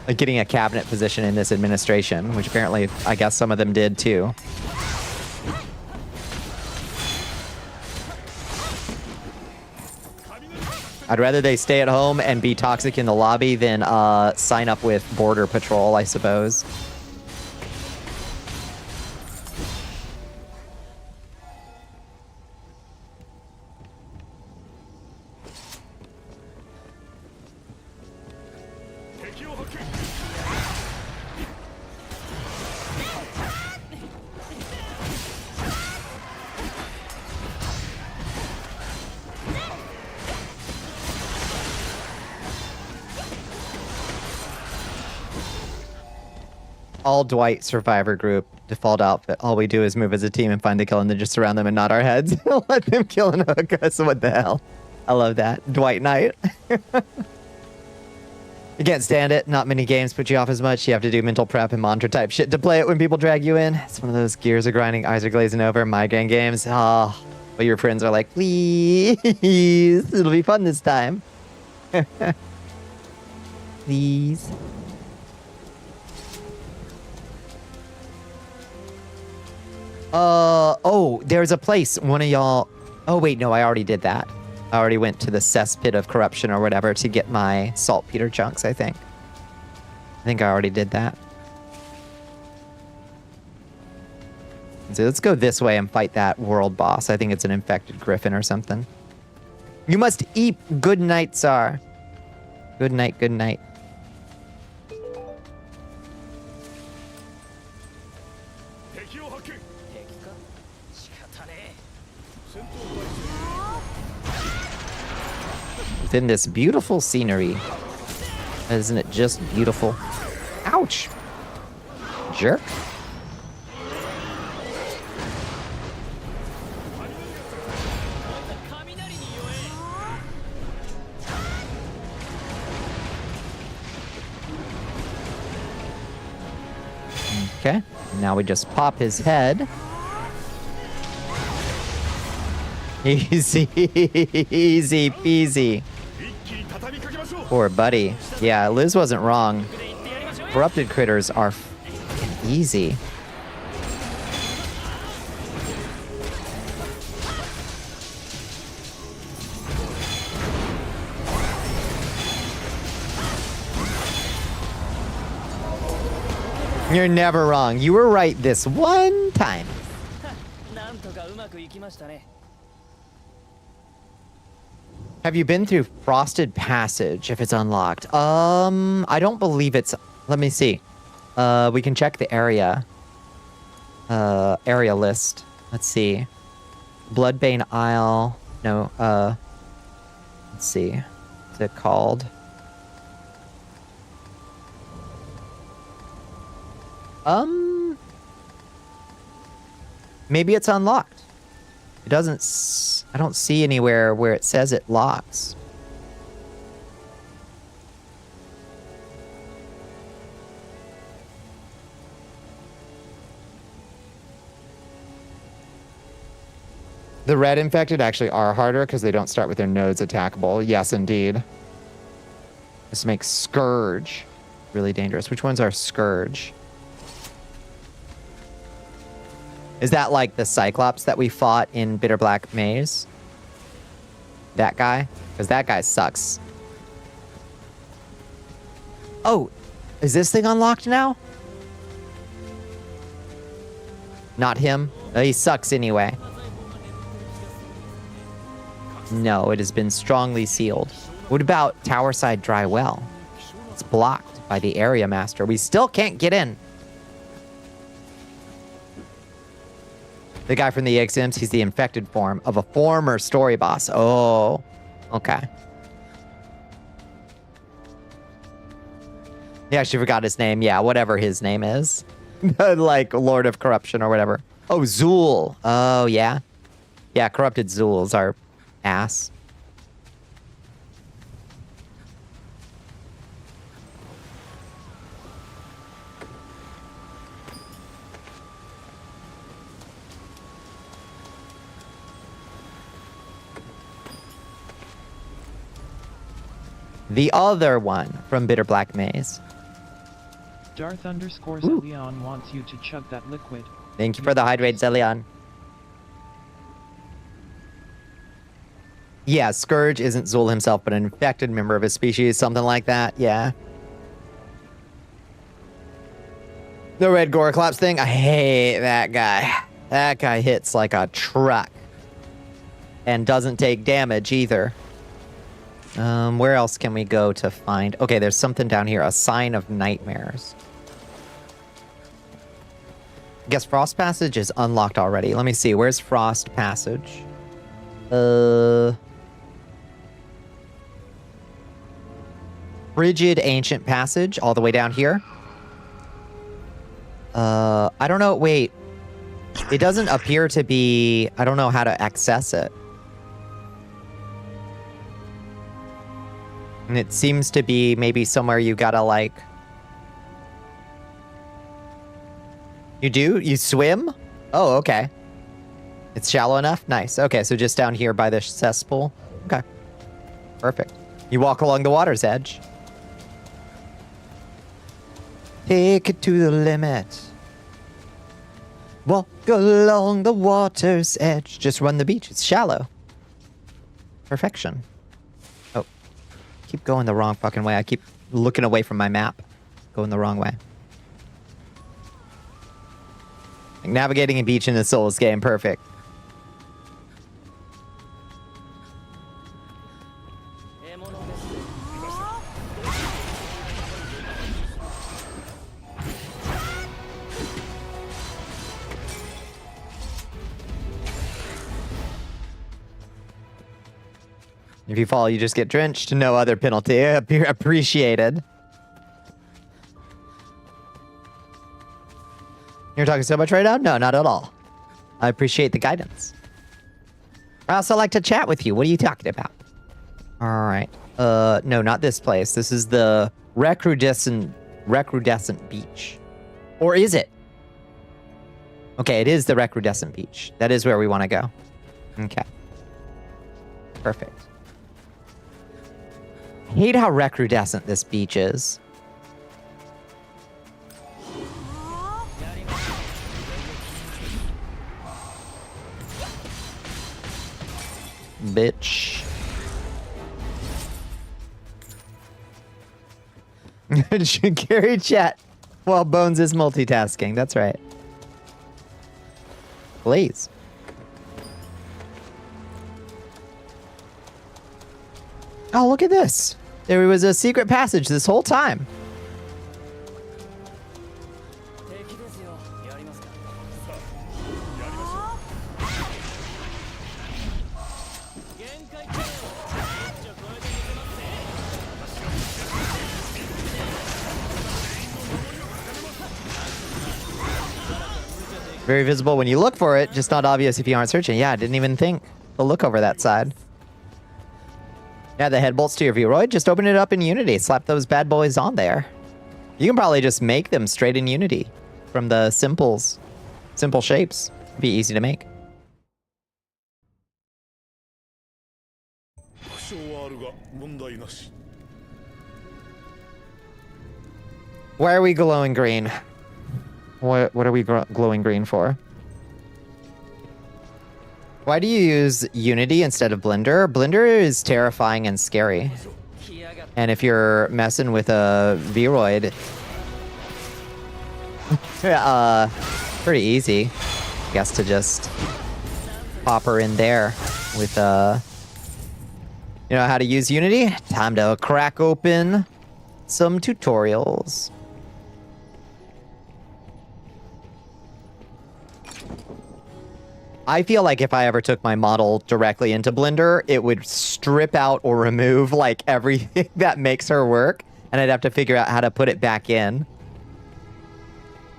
getting a cabinet position in this administration, which apparently I guess some of them did too. I'd rather they stay at home and be toxic in the lobby than sign up with Border Patrol, I suppose. All Dwight survivor group default outfit. All we do is move as a team and find the kill and then just surround them and nod our heads. Let them kill and hook us. What the hell? I love that. Dwight Knight. You can't stand it. Not many games put you off as much. You have to do mental prep and monitor type shit to play it when people drag you in. It's one of those gears are grinding, eyes are glazing over, migraine games. Oh, but your friends are like, please, it'll be fun this time. Please. Oh, there's a place. One of y'all... Oh, wait, no, I already did that. I already went to the cesspit of corruption or whatever to get my saltpeter chunks, I think. I think I already did that. So let's go this way and fight that world boss. I think it's an infected griffin or something. You must eat. Good night, Tsar. Good night, good night. Within this beautiful scenery. Isn't it just beautiful? Ouch! Jerk. Okay, now we just pop his head. Easy, easy peasy. Poor buddy. Yeah, Liz wasn't wrong. Corrupted critters are easy. You're never wrong. You were right this one time. Have you been through Frosted Passage if it's unlocked? I don't believe it's... Let me see. We can check the area. Area list. Let's see. Bloodbane Isle. No, let's see. What's it called? Maybe it's unlocked. It doesn't... I don't see anywhere where it says it locks. The red infected actually are harder because they don't start with their nodes attackable. Yes, indeed. This makes Scourge really dangerous. Which ones are Scourge? Is that like the Cyclops that we fought in Bitter Black Maze? That guy? Because that guy sucks. Oh, is this thing unlocked now? Not him? Oh, he sucks anyway. No, it has been strongly sealed. What about Towerside Dry Well? It's blocked by the area master. We still can't get in. The guy from the Exams, he's the infected form of a former story boss. Oh, okay. He actually forgot his name. Yeah, whatever his name is. Like Lord of Corruption or whatever. Oh, Zool. Oh, yeah. Yeah, corrupted Zools are ass. The other one from Bitter Black Maze. Darth _ Zelion wants you to chug that liquid. Thank you for the hydrate, Zelion. Yeah, Scourge isn't Zool himself, but an infected member of his species, something like that, yeah. The red Goroclops thing, I hate that guy. That guy hits like a truck. And doesn't take damage either. Where else can we go to find... Okay, there's something down here. A Sign of Nightmares. I guess Frost Passage is unlocked already. Let me see. Where's Frost Passage? Frigid Ancient Passage, all the way down here. I don't know. Wait. It doesn't appear to be... I don't know how to access it. And it seems to be maybe somewhere you gotta, like... You do? You swim? Oh, okay. It's shallow enough? Nice. Okay, so just down here by the cesspool. Okay. Perfect. You walk along the water's edge. Take it to the limit. Walk along the water's edge. Just run the beach. It's shallow. Perfection. Oh. Keep going the wrong fucking way. I keep looking away from my map. Going the wrong way. Like navigating a beach in a Souls game. Perfect. If you fall, you just get drenched. No other penalty appreciated. You're talking so much right now? No, not at all. I appreciate the guidance. I also like to chat with you. What are you talking about? All right. No, not this place. This is the recrudescent beach. Or is it? Okay, it is the recrudescent beach. That is where we want to go. Okay. Perfect. Hate how recrudescent this beach is. Bitch. Carry chat while Bones is multitasking. That's right. Please. Oh, look at this. There was a secret passage this whole time. Very visible when you look for it, just not obvious if you aren't searching. Yeah, I didn't even think to look over that side. Yeah, the head bolts to your Vroid, just open it up in Unity. Slap those bad boys on there. You can probably just make them straight in Unity from the simple shapes. Be easy to make. 故障はあるが問題なし。 Why are we glowing green? What are we glowing green for? Why do you use Unity instead of Blender? Blender is terrifying and scary. And if you're messing with a Vroid, pretty easy, I guess, to just pop her in there with, you know how to use Unity? Time to crack open some tutorials. I feel like if I ever took my model directly into Blender, it would strip out or remove like everything that makes her work, and I'd have to figure out how to put it back in.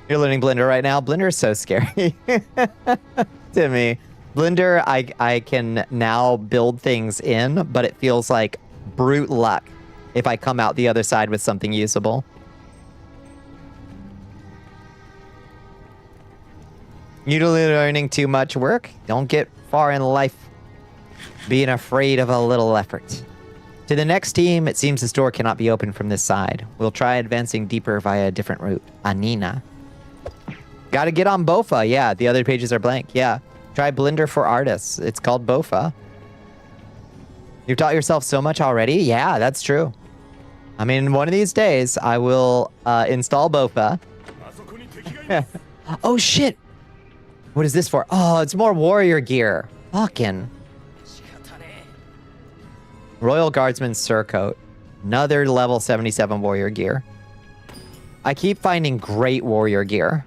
You're learning Blender right now? Blender is so scary to me. Blender, I can now build things in, but it feels like brute luck if I come out the other side with something usable. You're learning too much work? Don't get far in life being afraid of a little effort. To the next team, it seems this door cannot be opened from this side. We'll try advancing deeper via a different route. Anina. Gotta get on Bofa. Yeah, the other pages are blank. Yeah. Try Blender for Artists. It's called Bofa. You've taught yourself so much already? Yeah, that's true. I mean, one of these days, I will install Bofa. Oh, shit. What is this for? Oh, it's more warrior gear. Fucking. Royal Guardsman Surcoat. Another level 77 warrior gear. I keep finding great warrior gear.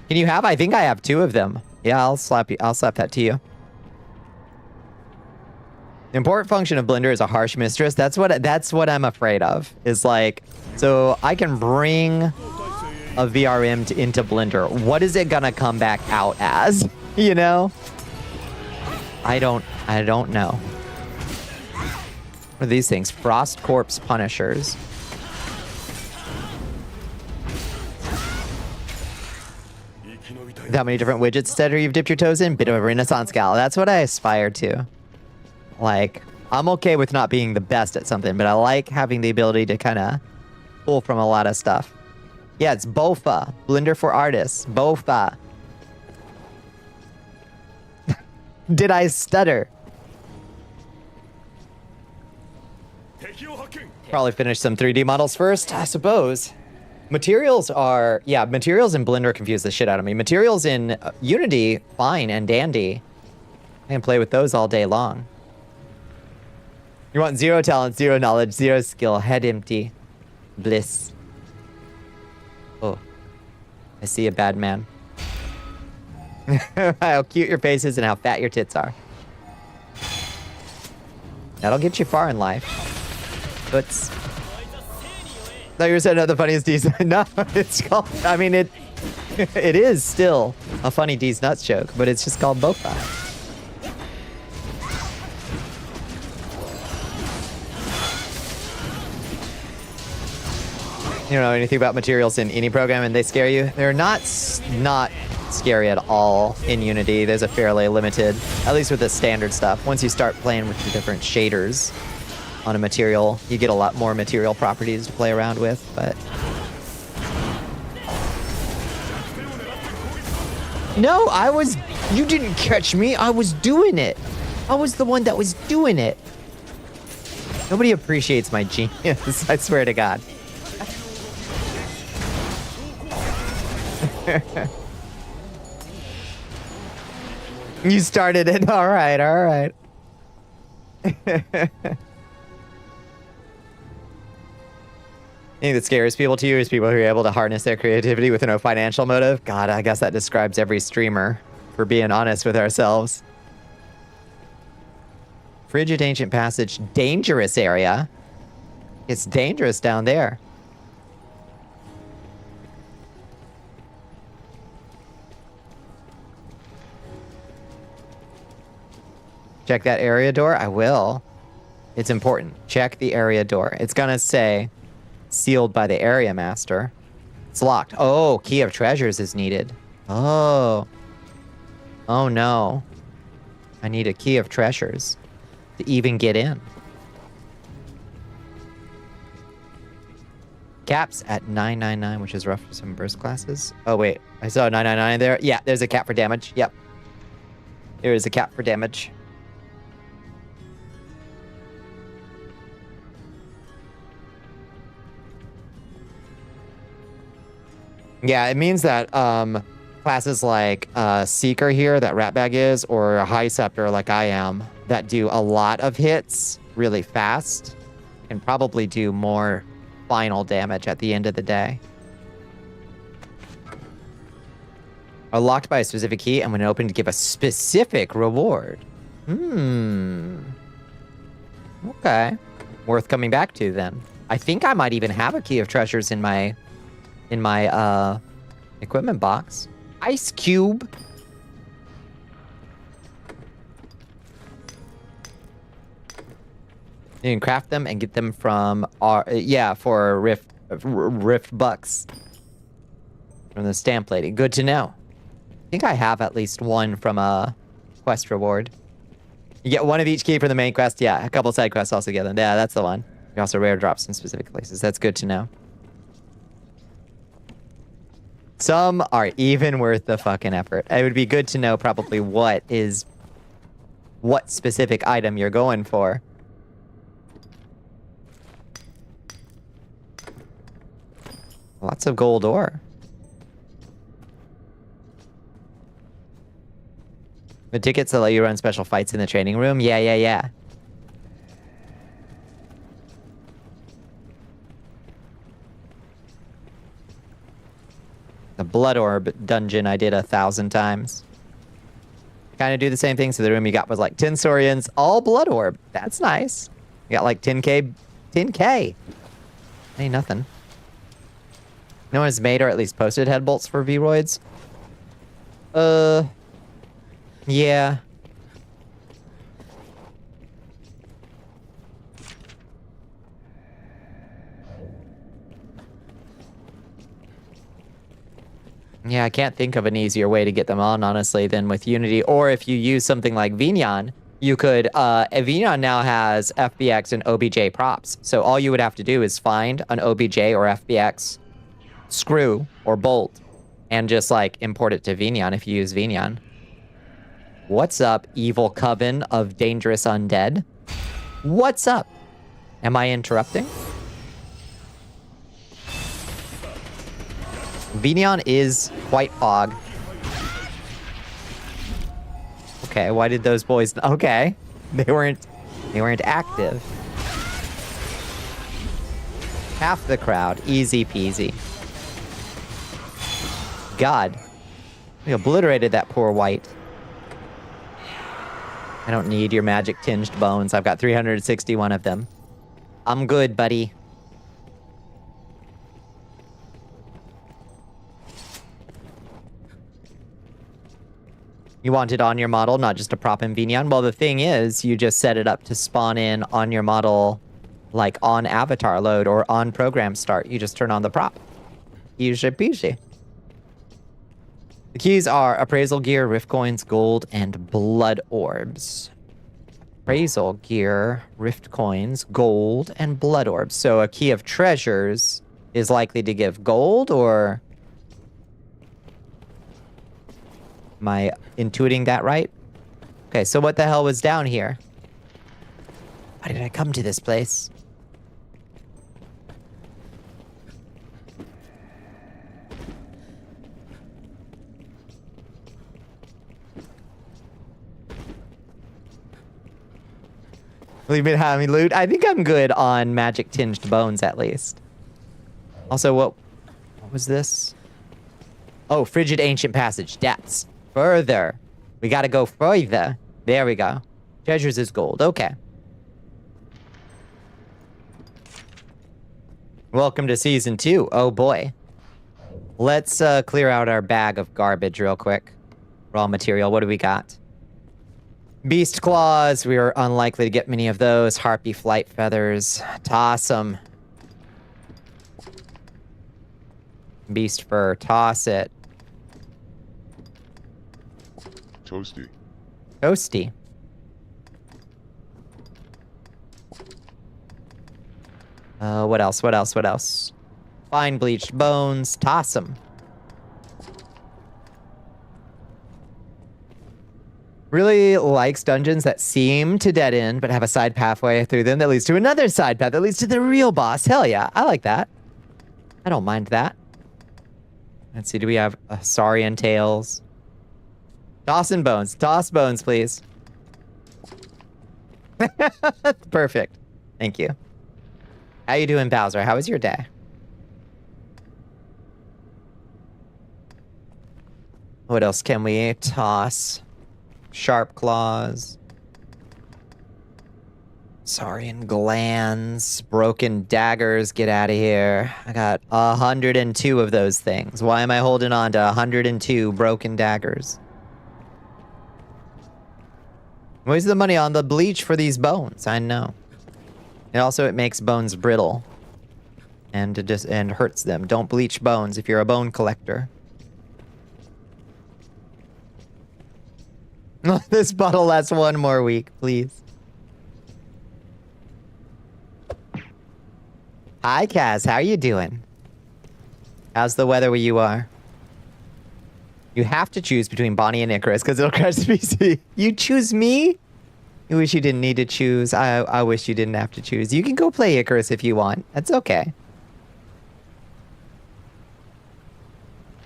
Can you have? I think I have 2 of them. Yeah, I'll slap that to you. The important function of Blender is a harsh mistress. That's what I'm afraid of. Is like, so I can bring a VRM into Blender. What is it gonna come back out as? You know? I don't know. What are these things? Frost Corpse Punishers. How many different widgets instead you've dipped your toes in? Bit of a Renaissance gal. That's what I aspire to. Like, I'm okay with not being the best at something, but I like having the ability to kind of pull from a lot of stuff. Yeah, it's Bofa. Blender for Artists. Bofa. Did I stutter? Probably finish some 3D models first, I suppose. Materials are... Yeah, materials in Blender confuse the shit out of me. Materials in Unity, fine and dandy. I can play with those all day long. You want 0 talent, 0 knowledge, 0 skill, head empty. Bliss. Oh, I see a bad man. How cute your face is and how fat your tits are. That'll get you far in life. Toots. Thought you were saying the funniest D's. No, it's called, I mean, it is still a funny D's nuts joke, but it's just called Bofa. You don't know anything about materials in any program and they scare you? They're not scary at all in Unity. There's a fairly limited, at least with the standard stuff. Once you start playing with the different shaders on a material, you get a lot more material properties to play around with, but... No, you didn't catch me. I was doing it. I was the one that was doing it. Nobody appreciates my genius, I swear to God. You started it. All right, all right. I think that scares people to you is people who are able to harness their creativity with no financial motive. God, I guess that describes every streamer, for being honest with ourselves. Frigid Ancient Passage, dangerous area. It's dangerous down there. Check that area door? I will. It's important. Check the area door. It's gonna say sealed by the area master. It's locked. Oh, key of treasures is needed. Oh. Oh no. I need a key of treasures to even get in. Caps at 999, which is rough for some burst classes. Oh wait, I saw 999 there. Yeah, there's a cap for damage. Yep. There is a cap for damage. Yeah, it means that classes like Seeker here, that Ratbag is, or a High Scepter like I am, that do a lot of hits really fast, can probably do more final damage at the end of the day. Are locked by a specific key and when opened to give a specific reward. Okay. Worth coming back to then. I think I might even have a key of treasures in my equipment box. Ice cube. You can craft them and get them from for rift bucks from the stamp lady. Good to know. I think I have at least one from a quest reward. You get one of each key for the main quest. Yeah, a couple side quests all together. Yeah, that's the one. You also rare drops in specific places. That's good to know. Some are even worth the fucking effort. It would be good to know probably what specific item you're going for. Lots of gold ore. The tickets that let you run special fights in the training room? Yeah. The Blood Orb dungeon I did 1,000 times. Kind of do the same thing. So the room you got was like 10 Saurians, all Blood Orb. That's nice. You got like 10k. 10k. Ain't nothing. No one has made or at least posted head bolts for V-Roids. Yeah. Yeah, I can't think of an easier way to get them on, honestly, than with Unity. Or if you use something like Vignon, you could... Vignon now has FBX and OBJ props. So all you would have to do is find an OBJ or FBX screw or bolt and just, like, import it to Vignon if you use Vignon. What's up, evil coven of dangerous undead? What's up? Am I interrupting? Vignon is quite fog. Okay, why did those boys... Okay. They weren't active. Half the crowd. Easy peasy. God. We obliterated that poor white. I don't need your magic tinged bones. I've got 361 of them. I'm good, buddy. You want it on your model, not just a prop in Vignon? Well, the thing is, you just set it up to spawn in on your model, like on avatar load or on program start. You just turn on the prop. Easy peasy. The keys are appraisal gear, rift coins, gold, and blood orbs. Appraisal gear, rift coins, gold, and blood orbs. So a key of treasures is likely to give gold, or am I intuiting that right? Okay, so what the hell was down here? Why did I come to this place? We've been having loot. I think I'm good on magic tinged bones at least. Also, what was this? Oh, frigid ancient passage. That's further. We gotta go further. There we go. Treasures is gold. Okay. Welcome to season 2. Oh boy. Let's clear out our bag of garbage real quick. Raw material. What do we got? Beast claws. We are unlikely to get many of those. Harpy flight feathers. Toss them. Beast fur. Toss it. Toasty. Toasty. What else? What else? What else? Fine bleached bones. Toss them. Really likes dungeons that seem to dead end, but have a side pathway through them that leads to another side path that leads to the real boss. Hell yeah, I like that. I don't mind that. Let's see, do we have Saurian tails? Tossing bones. Toss bones, please. Perfect. Thank you. How you doing, Bowser? How was your day? What else can we toss? Sharp claws. Saurian glands. Broken daggers. Get out of here. I got 102 of those things. Why am I holding on to 102 broken daggers? Where's the money on the bleach for these bones? I know. And also, it makes bones brittle. And hurts them. Don't bleach bones if you're a bone collector. This bottle lasts one more week, please. Hi, Kaz. How are you doing? How's the weather where you are? You have to choose between Bonnie and Icarus because it'll crash the PC. You choose me? You wish you didn't need to choose. I wish you didn't have to choose. You can go play Icarus if you want. That's okay.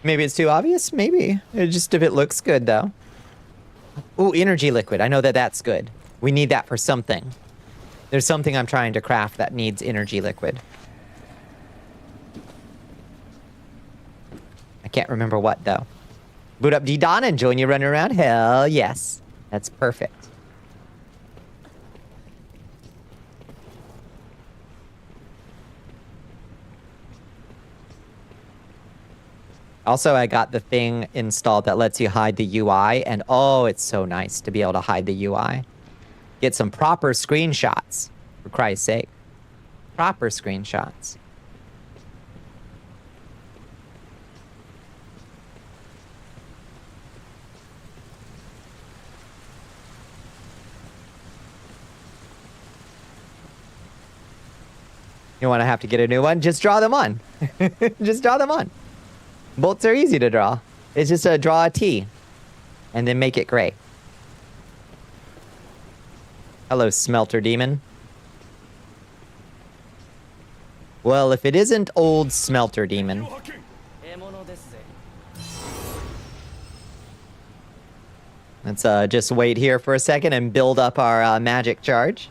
Maybe it's too obvious? Maybe. Just if it looks good, though. Ooh, energy liquid. I know that that's good. We need that for something. There's something I'm trying to craft that needs energy liquid. I can't remember what, though. Boot up D-Don and join you running around? Hell yes. That's perfect. Also, I got the thing installed that lets you hide the UI, and oh, it's so nice to be able to hide the UI. Get some proper screenshots, for Christ's sake. Proper screenshots. You want to have to get a new one? Just draw them on. Just draw them on. Bolts are easy to draw. It's just draw a T and then make it gray. Hello, Smelter Demon. Well, if it isn't old Smelter Demon. Let's just wait here for a second and build up our magic charge.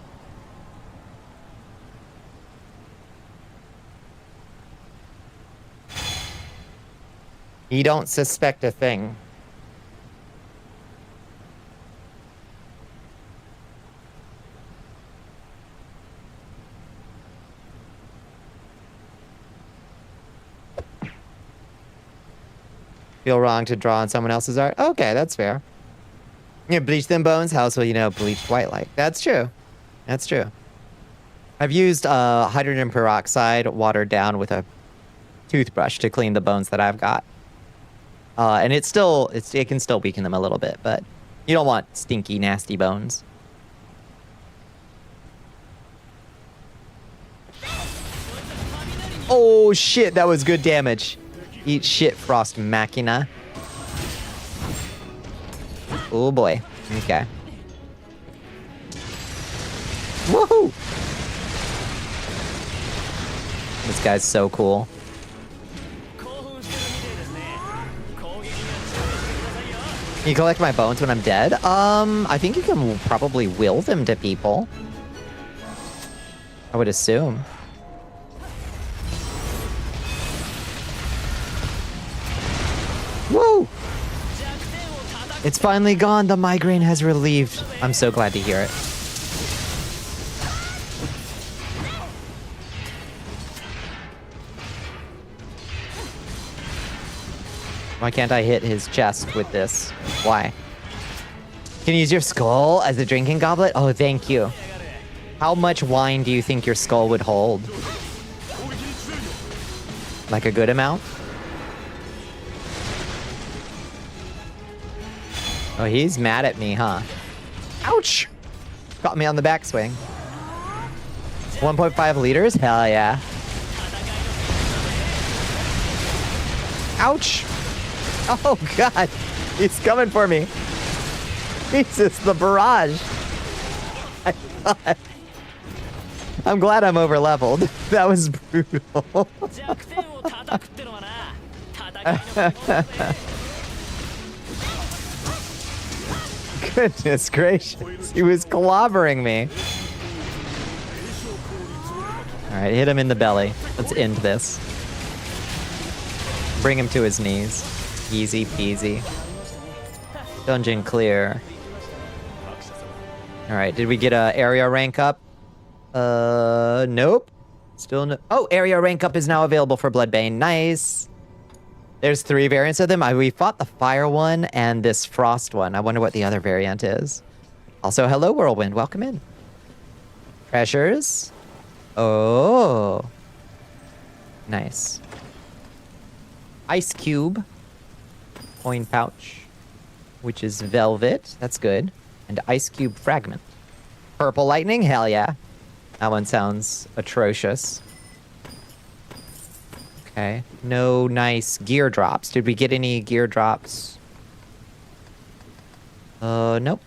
You don't suspect a thing. Feel wrong to draw on someone else's art? Okay, that's fair. You bleach them bones, how else will you know bleached white light? That's true. That's true. I've used hydrogen peroxide watered down with a toothbrush to clean the bones that I've got. And it can still weaken them a little bit, but you don't want stinky, nasty bones. Oh shit, that was good damage. Eat shit, Frost Machina. Oh boy. Okay. Woohoo! This guy's so cool. You collect my bones when I'm dead? I think you can probably will them to people. I would assume. Woo! It's finally gone. The migraine has relieved. I'm so glad to hear it. Why can't I hit his chest with this? Why? Can you use your skull as a drinking goblet? Oh, thank you. How much wine do you think your skull would hold? Like a good amount? Oh, he's mad at me, huh? Ouch! Got me on the backswing. 1.5 liters? Hell yeah. Ouch! Oh god! He's coming for me. Jesus, the barrage. I'm glad I'm over leveled. That was brutal. Goodness gracious. He was clobbering me. Alright, hit him in the belly. Let's end this. Bring him to his knees. Easy peasy. Dungeon clear. Alright, did we get a area rank up? Nope. Still no. Oh, area rank up is now available for Bloodbane. Nice. There's 3 variants of them. We fought the fire one and this frost one. I wonder what the other variant is. Also, hello, Whirlwind. Welcome in. Treasures. Oh. Nice. Ice cube. Coin pouch. Which is velvet. That's good. And ice cube fragment. Purple lightning. Hell yeah. That one sounds atrocious. Okay. No nice gear drops. Did we get any gear drops? Nope.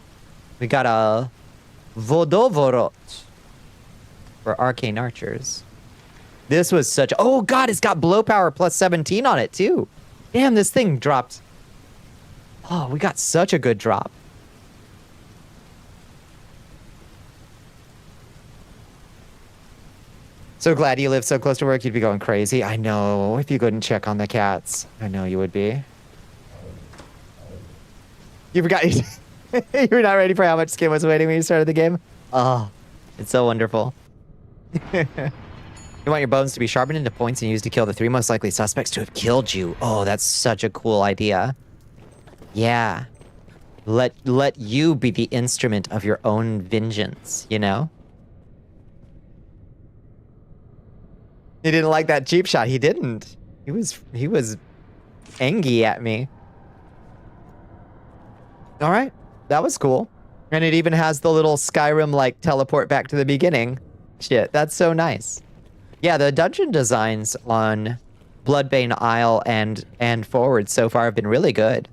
We got a Vodovorot for arcane archers. This was such... Oh god, it's got blow power plus 17 on it too. Damn, this thing dropped. Oh, we got such a good drop. So glad you live so close to work, you'd be going crazy. I know, if you couldn't check on the cats. I know you would be. You forgot you were not ready for how much skin was waiting when you started the game? Oh, it's so wonderful. You want your bones to be sharpened into points and used to kill the 3 most likely suspects to have killed you. Oh, that's such a cool idea. Yeah. Let you be the instrument of your own vengeance, you know? He didn't like that cheap shot. He didn't. He was angry at me. All right. That was cool. And it even has the little Skyrim like teleport back to the beginning. Shit, that's so nice. Yeah, the dungeon designs on Bloodbane Isle and forward so far have been really good.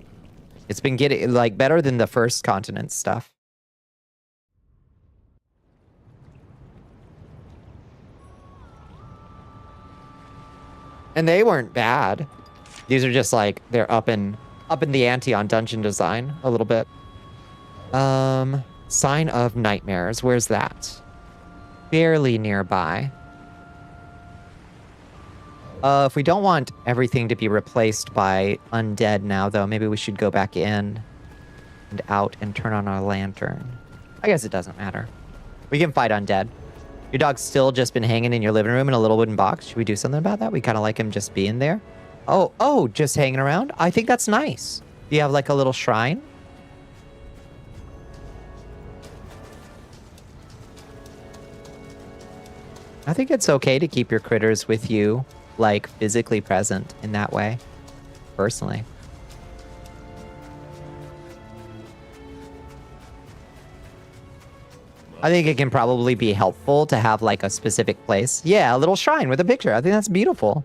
It's been getting like better than the first continent stuff. And they weren't bad. These are just like they're up in the ante on dungeon design a little bit. Sign of Nightmares. Where's that? Fairly nearby. If we don't want everything to be replaced by undead now, though, maybe we should go back in and out and turn on our lantern. I guess it doesn't matter. We can fight undead. Your dog's still just been hanging in your living room in a little wooden box. Should we do something about that? We kind of like him just being there. Oh, just hanging around? I think that's nice. Do you have like a little shrine? I think it's okay to keep your critters with you, like physically present in that way, personally. I think it can probably be helpful to have like a specific place. Yeah, a little shrine with a picture. I think that's beautiful.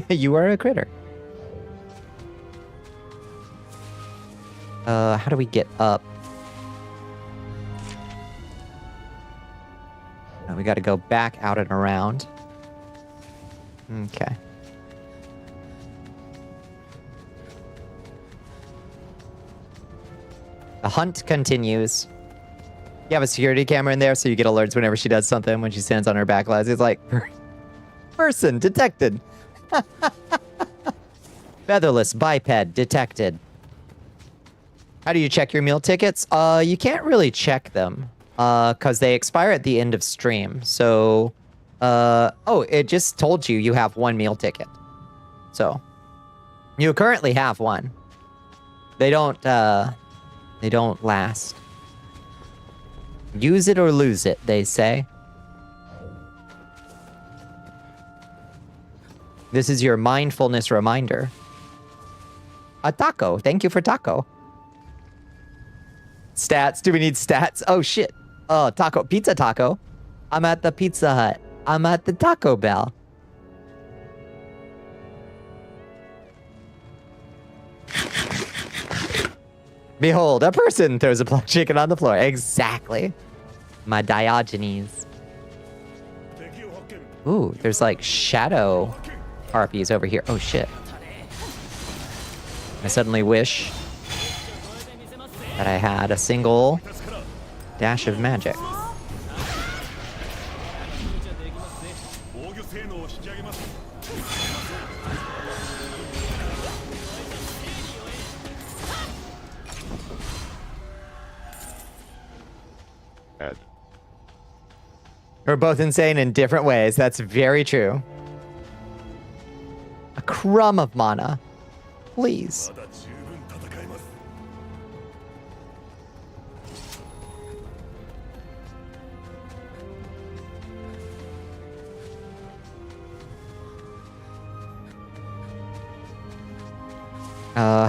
You are a critter. How do we get up? Oh, we got to go back out and around. Okay. The hunt continues. You have a security camera in there so you get alerts whenever she does something. When she stands on her back legs, it's like, person detected. Featherless biped detected. How do you check your meal tickets? You can't really check them because they expire at the end of stream. So, oh, it just told you have one meal ticket. So, you currently have one. They don't last. Use it or lose it, they say. This is your mindfulness reminder. A taco. Thank you for taco. Stats. Do we need stats? Oh, shit. Oh, taco. Pizza taco. I'm at the Pizza Hut. I'm at the Taco Bell. Behold, a person throws a plucked chicken on the floor. Exactly. My Diogenes. Ooh, there's like shadow harpies over here. Oh, shit. I suddenly wish that I had a single dash of magic. Add. We're both insane in different ways. That's very true. A crumb of mana. Please.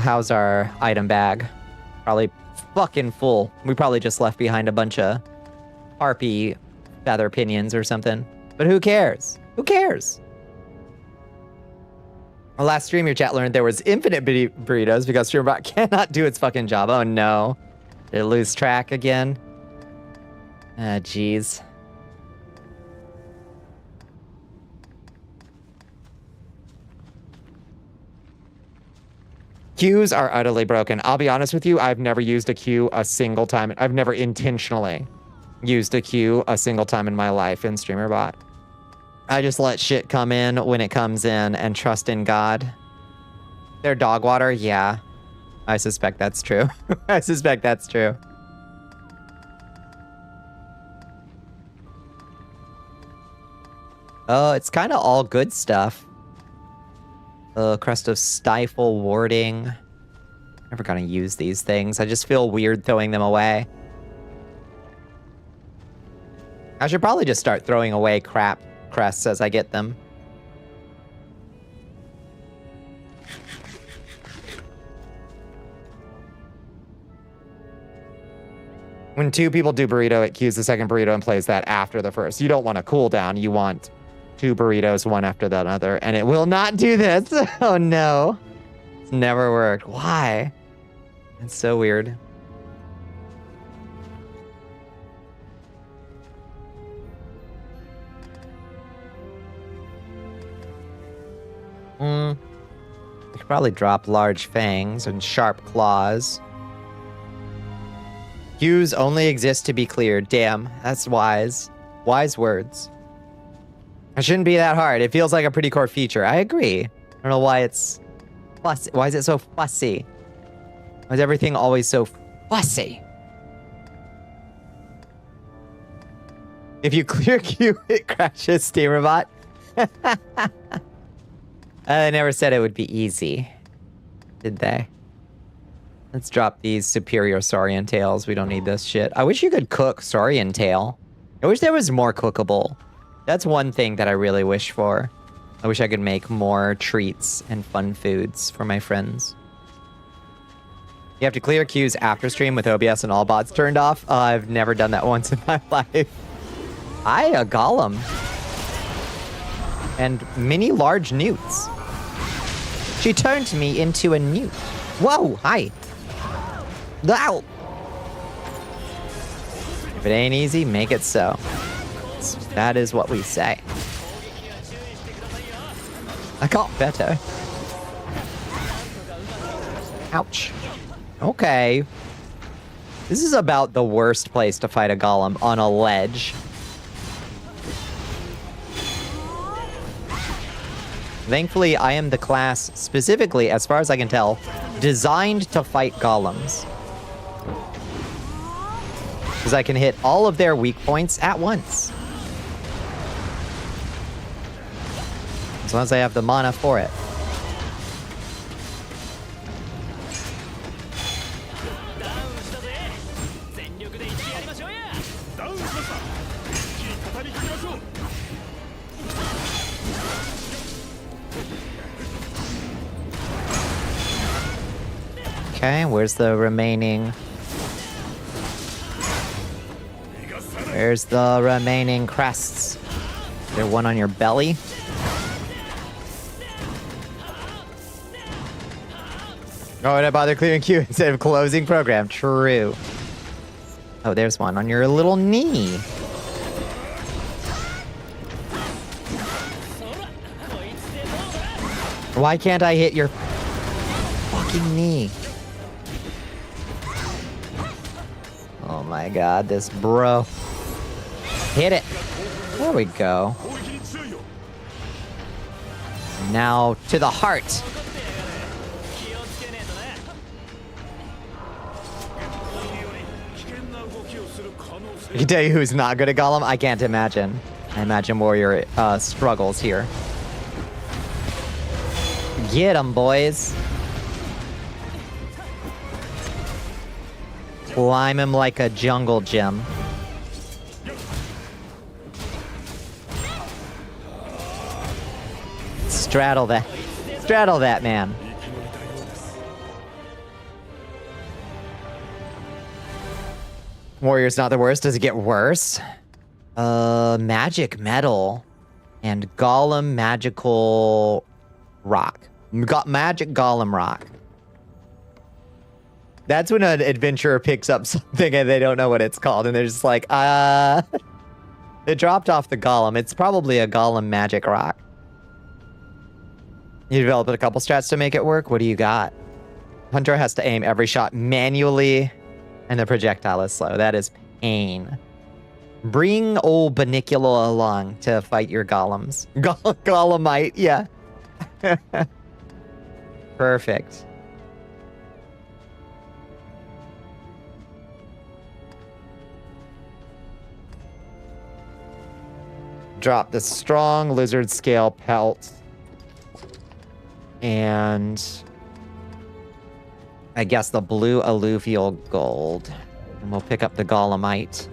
How's our item bag? Probably fucking full. We probably just left behind a bunch of harpy feather pinions or something. But who cares? Who cares? Well, last stream your chat learned there was infinite burritos because StreamBot cannot do its fucking job. Oh no. Did it lose track again? Ah, jeez. Queues are utterly broken. I'll be honest with you, I've never used a queue a single time. I've never intentionally used a queue a single time in my life in StreamerBot. I just let shit come in when it comes in and trust in God. Their dog water? Yeah. I suspect that's true. I suspect that's true. Oh, it's kind of all good stuff. Crest of Stifle Warding. Never gonna use these things. I just feel weird throwing them away. I should probably just start throwing away crap crests as I get them. When two people do burrito, it queues the second burrito and plays that after the first. You don't want a cooldown. You want two burritos, one after the other, and it will not do this. Oh no. It's never worked. Why? It's so weird. We could probably drop large fangs and sharp claws. Queues only exist to be cleared. Damn, that's wise. Wise words. It shouldn't be that hard. It feels like a pretty core feature. I agree. I don't know why it's fussy. Why is it so fussy? Why is everything always so fussy? If you clear queue, it crashes SteamerBot. They never said it would be easy, did they? Let's drop these superior saurian tails. We don't need this shit. I wish you could cook saurian tail. I wish there was more cookable. That's one thing that I really wish for. I wish I could make more treats and fun foods for my friends. You have to clear queues after stream with OBS and all bots turned off. I've never done that once in my life. Hi, a golem. And many large newts. She turned me into a newt. Whoa, hi. Ow. If it ain't easy, make it so. That is what we say. I got better. Ouch. Okay. This is about the worst place to fight a golem, on a ledge. Thankfully, I am the class, specifically, as far as I can tell, designed to fight golems. Because I can hit all of their weak points at once. As long as I have the mana for it. Okay, where's the remaining... Where's the remaining crests? Is there one on your belly? Oh, and I bother clearing queue instead of closing program. True. Oh, there's one on your little knee. Why can't I hit your fucking knee? Oh my god, this bro. Hit it. There we go. Now to the heart. I can tell you who's not good at Golem. I can't imagine. I imagine Warrior struggles here. Get 'em, boys. Climb him like a jungle gym. Straddle that. Straddle that, man. Warrior's not the worst. Does it get worse? Magic metal and golem magical rock. Got magic golem rock. That's when an adventurer picks up something and they don't know what it's called, and they're just like, it dropped off the golem. It's probably a golem magic rock. You developed a couple strats to make it work. What do you got? Hunter has to aim every shot manually, and the projectile is slow. That is pain. Bring old Bonnicula along to fight your golems. Golemite, yeah. Perfect. Drop the strong lizard scale pelt. And I guess the blue alluvial gold. And we'll pick up the golemite.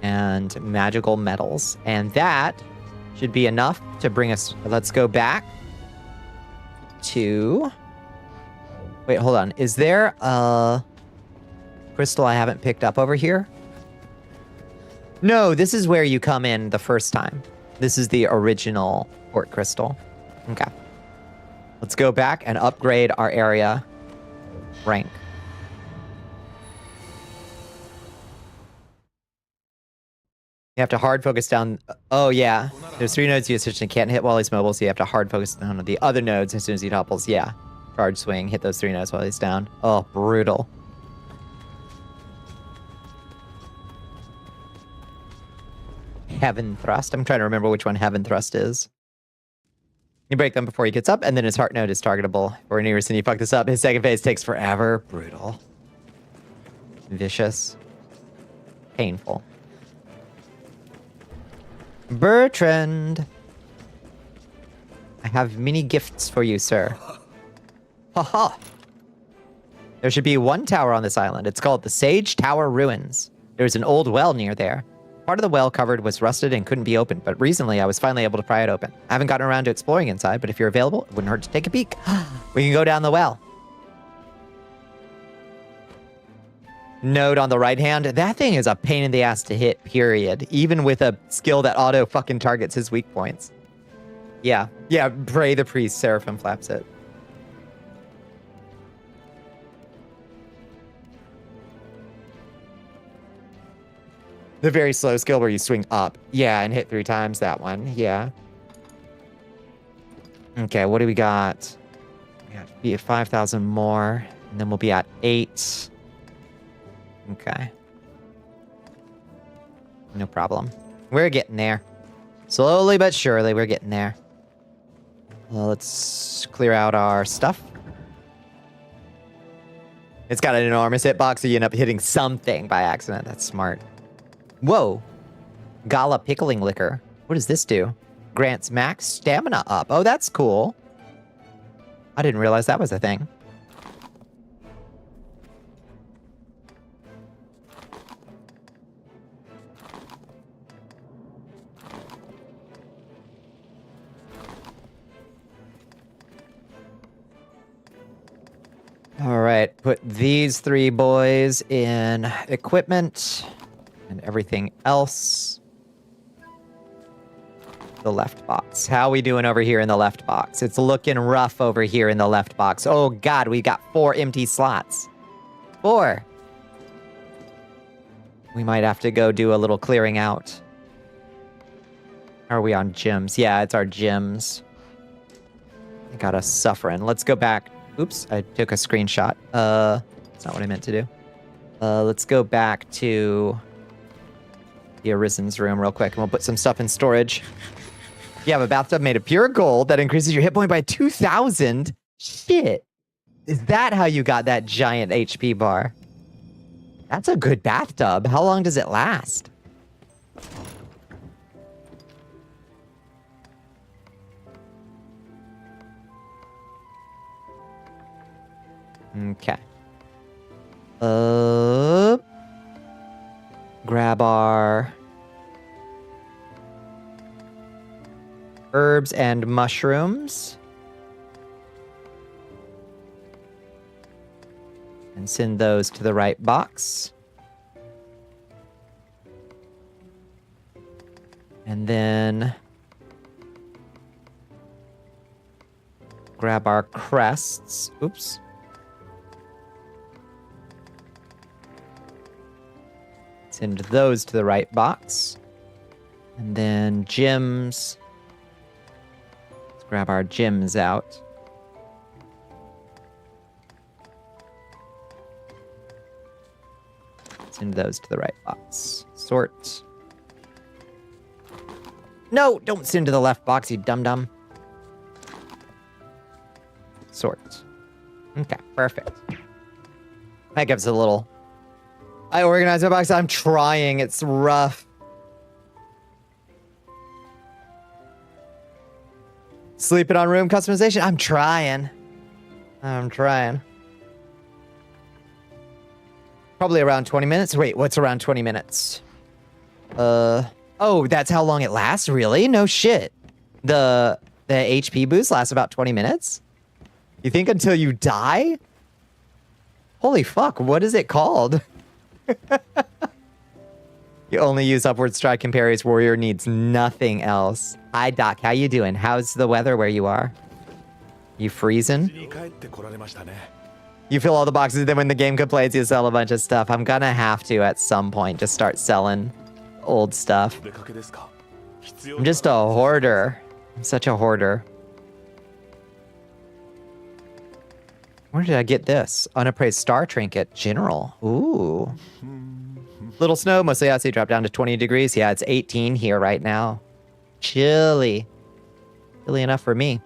And magical metals. And that should be enough to bring us... Let's go back to... Wait, hold on. Is there a crystal I haven't picked up over here? No, this is where you come in the first time. This is the original port crystal. Okay. Let's go back and upgrade our area rank. You have to hard focus down. Oh, yeah. There's 3 nodes you essentially can't hit while he's mobile, so you have to hard focus down on the other nodes as soon as he topples. Yeah. Charge swing, hit those 3 nodes while he's down. Oh, brutal. Heaven Thrust. I'm trying to remember which one Heaven Thrust is. You break them before he gets up, and then his heart node is targetable. For any reason you fuck this up, his second phase takes forever. Brutal. Vicious. Painful. Bertrand. I have many gifts for you, sir. Haha. There should be one tower on this island. It's called the Sage Tower Ruins. There's an old well near there. Part of the well covered was rusted and couldn't be opened, but recently I was finally able to pry it open. I haven't gotten around to exploring inside, but if you're available, it wouldn't hurt to take a peek. We can go down the well. Node on the right hand. That thing is a pain in the ass to hit, period. Even with a skill that auto fucking targets his weak points. Yeah. Yeah, pray the priest. Seraphim flaps it. The very slow skill where you swing up. Yeah, and hit 3 times that one. Yeah. Okay, what do we got? We got to be at 5,000 more. And then we'll be at 8. Okay. No problem. We're getting there. Slowly but surely, we're getting there. Well, let's clear out our stuff. It's got an enormous hitbox, so you end up hitting something by accident. That's smart. Whoa. Gala pickling liquor. What does this do? Grants max stamina up. Oh, that's cool. I didn't realize that was a thing. All right, put these 3 boys in equipment and everything else. The left box. How we doing over here in the left box? It's looking rough over here in the left box. Oh God, we got 4 empty slots. 4. We might have to go do a little clearing out. Are we on gyms? Yeah, it's our gyms. I got us suffering. Let's go back. Oops, I took a screenshot. That's not what I meant to do. Let's go back to the Arisen's room real quick, and we'll put some stuff in storage. You have a bathtub made of pure gold that increases your hit point by 2,000. Shit. Is that how you got that giant HP bar? That's a good bathtub. How long does it last? Okay. Grab our herbs and mushrooms. And send those to the right box. And then grab our crests. Oops. Send those to the right box. And then gems. Let's grab our gems out. Send those to the right box. Sort. No, don't send to the left box, you dum-dum. Sort. Okay, perfect. That gives it a little... I organized my box. I'm trying. It's rough. Sleeping on room customization. I'm trying. Probably around 20 minutes. Wait, what's around 20 minutes? Oh, that's how long it lasts? Really? No shit. The HP boost lasts about 20 minutes? You think until you die? Holy fuck, what is it called? You only use upward strike and parries. Warrior needs nothing else. Hi, Doc. How you doing? How's the weather where you are? You freezing? You fill all the boxes, then when the game complains, you sell a bunch of stuff. I'm gonna have to, at some point, just start selling old stuff. I'm just a hoarder. I'm such a hoarder. Where did I get this? Unappraised star trinket. General. Ooh. Little snow, mostly icy, drop down to 20 degrees. Yeah, it's 18 here right now. Chilly. Chilly enough for me.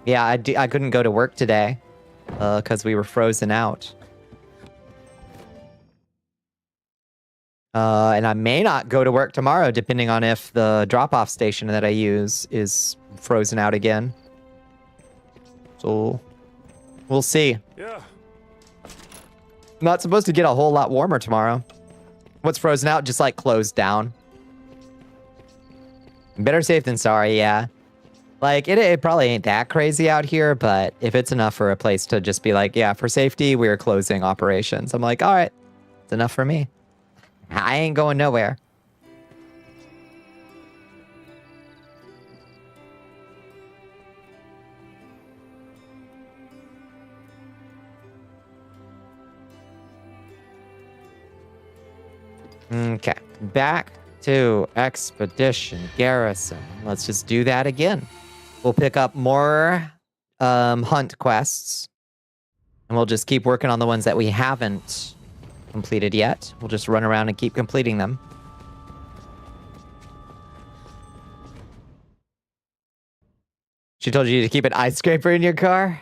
Yeah, I couldn't go to work today because we were frozen out. And I may not go to work tomorrow, depending on if the drop-off station that I use is frozen out again. So, we'll see. Yeah. Not supposed to get a whole lot warmer tomorrow. What's frozen out? Just like closed down. Better safe than sorry, yeah. Like, it probably ain't that crazy out here, but if it's enough for a place to just be like, yeah, for safety, we're closing operations. I'm like, all right, it's enough for me. I ain't going nowhere. Okay, back to Expedition Garrison. Let's just do that again. We'll pick up more hunt quests. And we'll just keep working on the ones that we haven't completed yet. We'll just run around and keep completing them. She told you to keep an ice scraper in your car?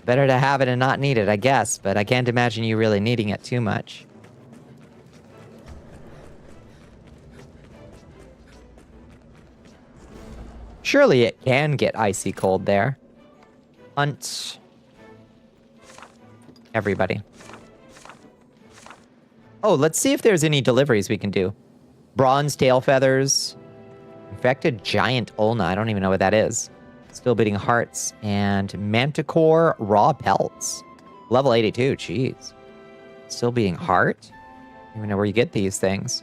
Better to have it and not need it, I guess. But I can't imagine you really needing it too much. Surely it can get icy cold there. Hunt everybody. Oh, let's see if there's any deliveries we can do. Bronze tail feathers. Infected giant ulna. I don't even know what that is. Still beating hearts. And manticore raw pelts. Level 82. Jeez. Still beating heart? I don't even know where you get these things.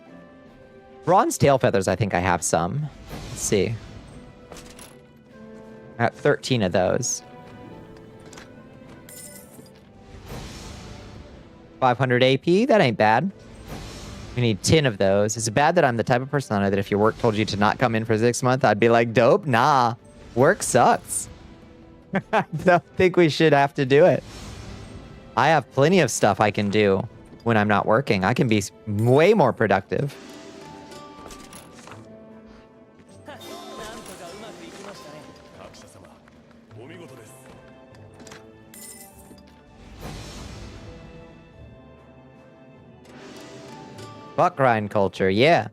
Bronze tail feathers, I think I have some. Let's see. I got 13 of those. 500 AP, that ain't bad. We need 10 of those. Is it bad that I'm the type of person that if your work told you to not come in for 6 months, I'd be like, dope? Nah, work sucks. I don't think we should have to do it. I have plenty of stuff I can do when I'm not working. I can be way more productive. Fuck grind culture, yeah.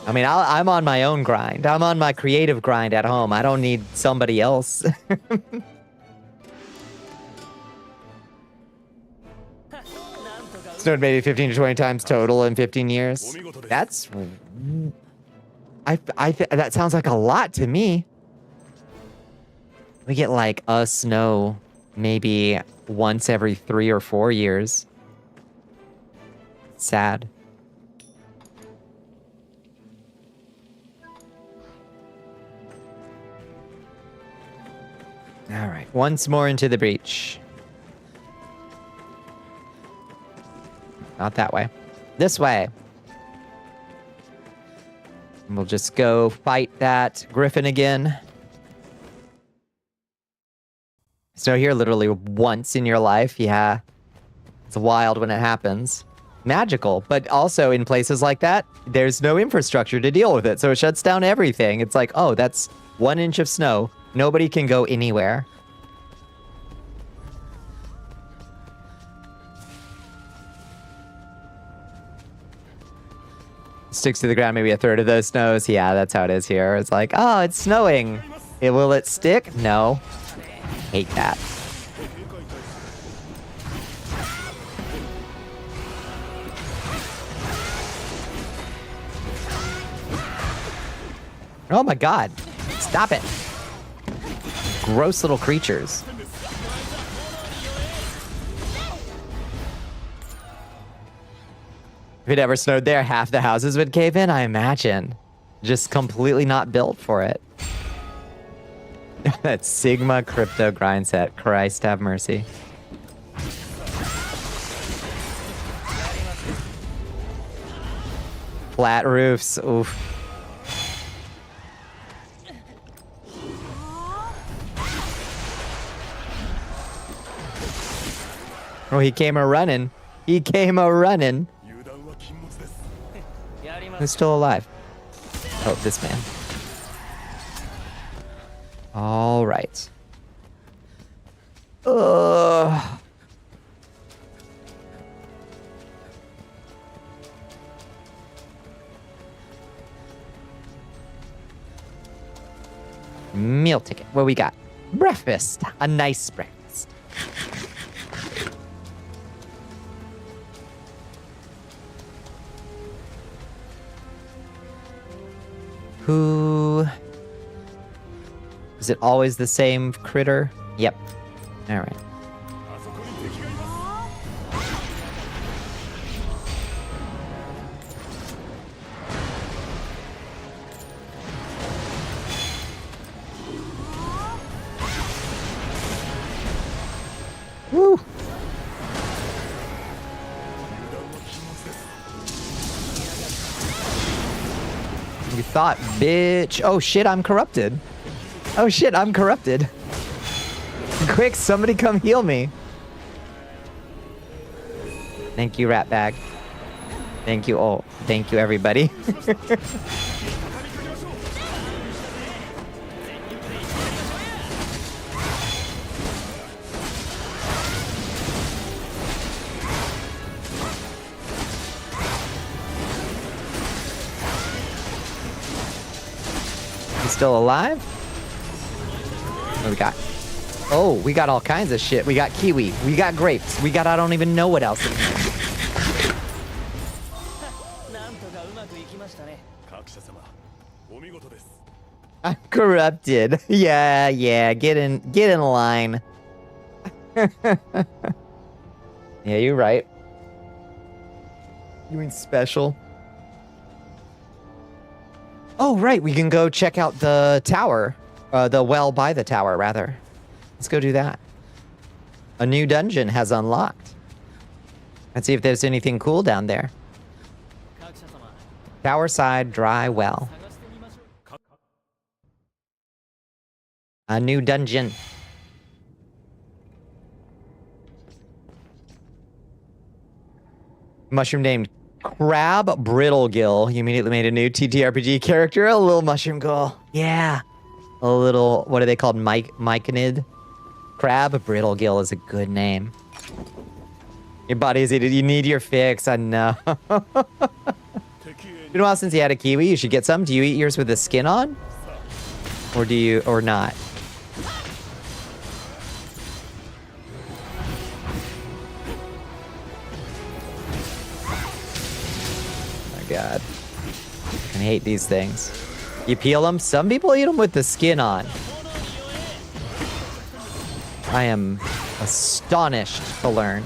I mean, I'm on my own grind. I'm on my creative grind at home. I don't need somebody else. Snowed maybe 15 to 20 times total in 15 years. That's... that sounds like a lot to me. We get like a snow maybe once every 3 or 4 years. Sad. All right, once more into the breach. Not that way. This way. And we'll just go fight that griffin again. Snow here literally once in your life. Yeah. It's wild when it happens. Magical, but also in places like that, there's no infrastructure to deal with it. So it shuts down everything. It's like, oh, that's 1 inch of snow. Nobody can go anywhere. Sticks to the ground, maybe a third of those snows. Yeah, that's how it is here. It's like, oh, it's snowing. Will it stick? No. Hate that. Oh my god. Stop it. Gross little creatures. If it ever snowed there, half the houses would cave in, I imagine. Just completely not built for it. That Sigma crypto grind set. Christ have mercy. Flat roofs. Oof. Oh, he came a-running. He came a-running. Who's still alive? Oh, this man. All right. Meal ticket. What we got? Breakfast. A nice breakfast. Who... Is it always the same critter? Yep. Alright. Woo! You thought, bitch. Oh shit, I'm corrupted. Oh shit, I'm corrupted. Quick, somebody come heal me. Thank you, rat bag. Thank you. Oh, thank you, everybody. You still alive? What do we got? Oh, we got all kinds of shit. We got kiwi. We got grapes. We got I don't even know what else. I'm corrupted. Yeah. Get in line. Yeah, you're right. You mean special? Oh, right. We can go check out the tower. The well by the tower, rather. Let's go do that. A new dungeon has unlocked. Let's see if there's anything cool down there. Tower side, dry well. A new dungeon. Mushroom named Crab Brittlegill. You immediately made a new TTRPG character, a little mushroom girl. Yeah. A little, what are they called? Myconid? Crab Brittlegill is a good name. Your body's eaten. You need your fix. I know. Been a while since you had a kiwi. You should get some. Do you eat yours with the skin on? Or do you, or not? Oh my god. I hate these things. You peel them? Some people eat them with the skin on. I am astonished to learn.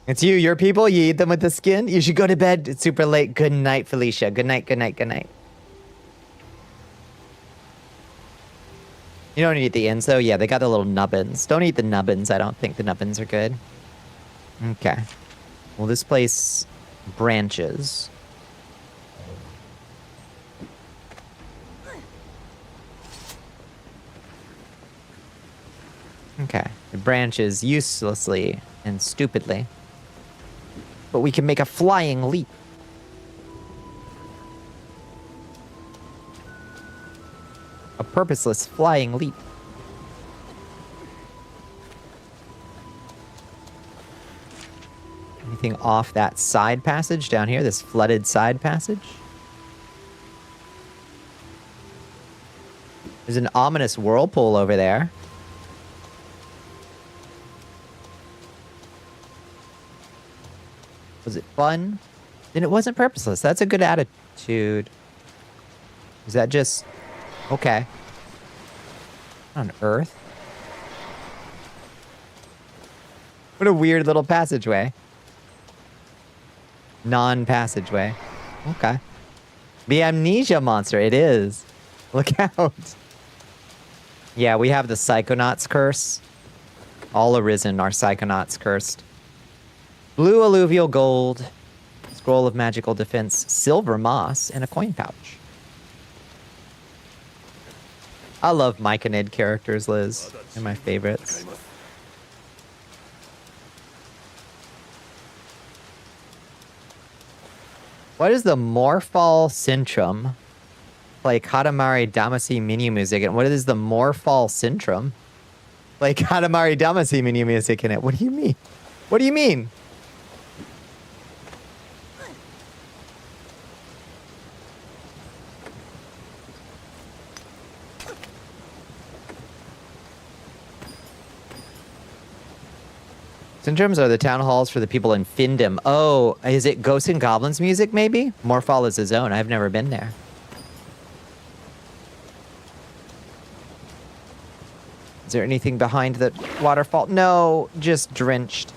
It's you, your people, you eat them with the skin? You should go to bed, it's super late. Good night, Felicia. Good night, good night, good night. You don't eat the ends, though? Yeah, they got the little nubbins. Don't eat the nubbins. I don't think the nubbins are good. Okay. Well, this place branches. Okay. It branches uselessly and stupidly. But we can make a flying leap. A purposeless flying leap. Anything off that side passage down here? This flooded side passage? There's an ominous whirlpool over there. Was it fun? Then it wasn't purposeless. That's a good attitude. Is that just... Okay. On Earth? What a weird little passageway. Non-passageway. Okay. The amnesia monster. It is. Look out. Yeah, we have the Psychonauts curse. All arisen are Psychonauts cursed. Blue alluvial gold. Scroll of magical defense. Silver moss. And a coin pouch. I love Myconid characters, Liz. They're my favorites. What is the Morphal Centrum? Play Katamari Damacy menu music. And what is the Morphal Centrum? Play Katamari Damacy menu music in it. What do you mean? What do you mean? Syndromes are the town halls for the people in Findom. Oh, is it Ghosts and Goblins music, maybe? Morphall is a zone. I've never been there. Is there anything behind the waterfall? No, just drenched.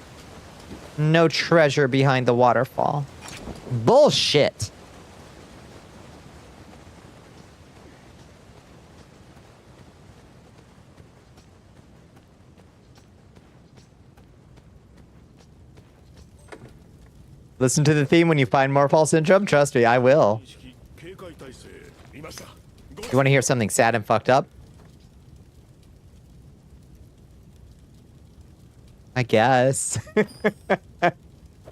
No treasure behind the waterfall. Bullshit. Listen to the theme when you find Morphall Syndrome? Trust me, I will. 警戒態勢見ました。 You want to hear something sad and fucked up? I guess.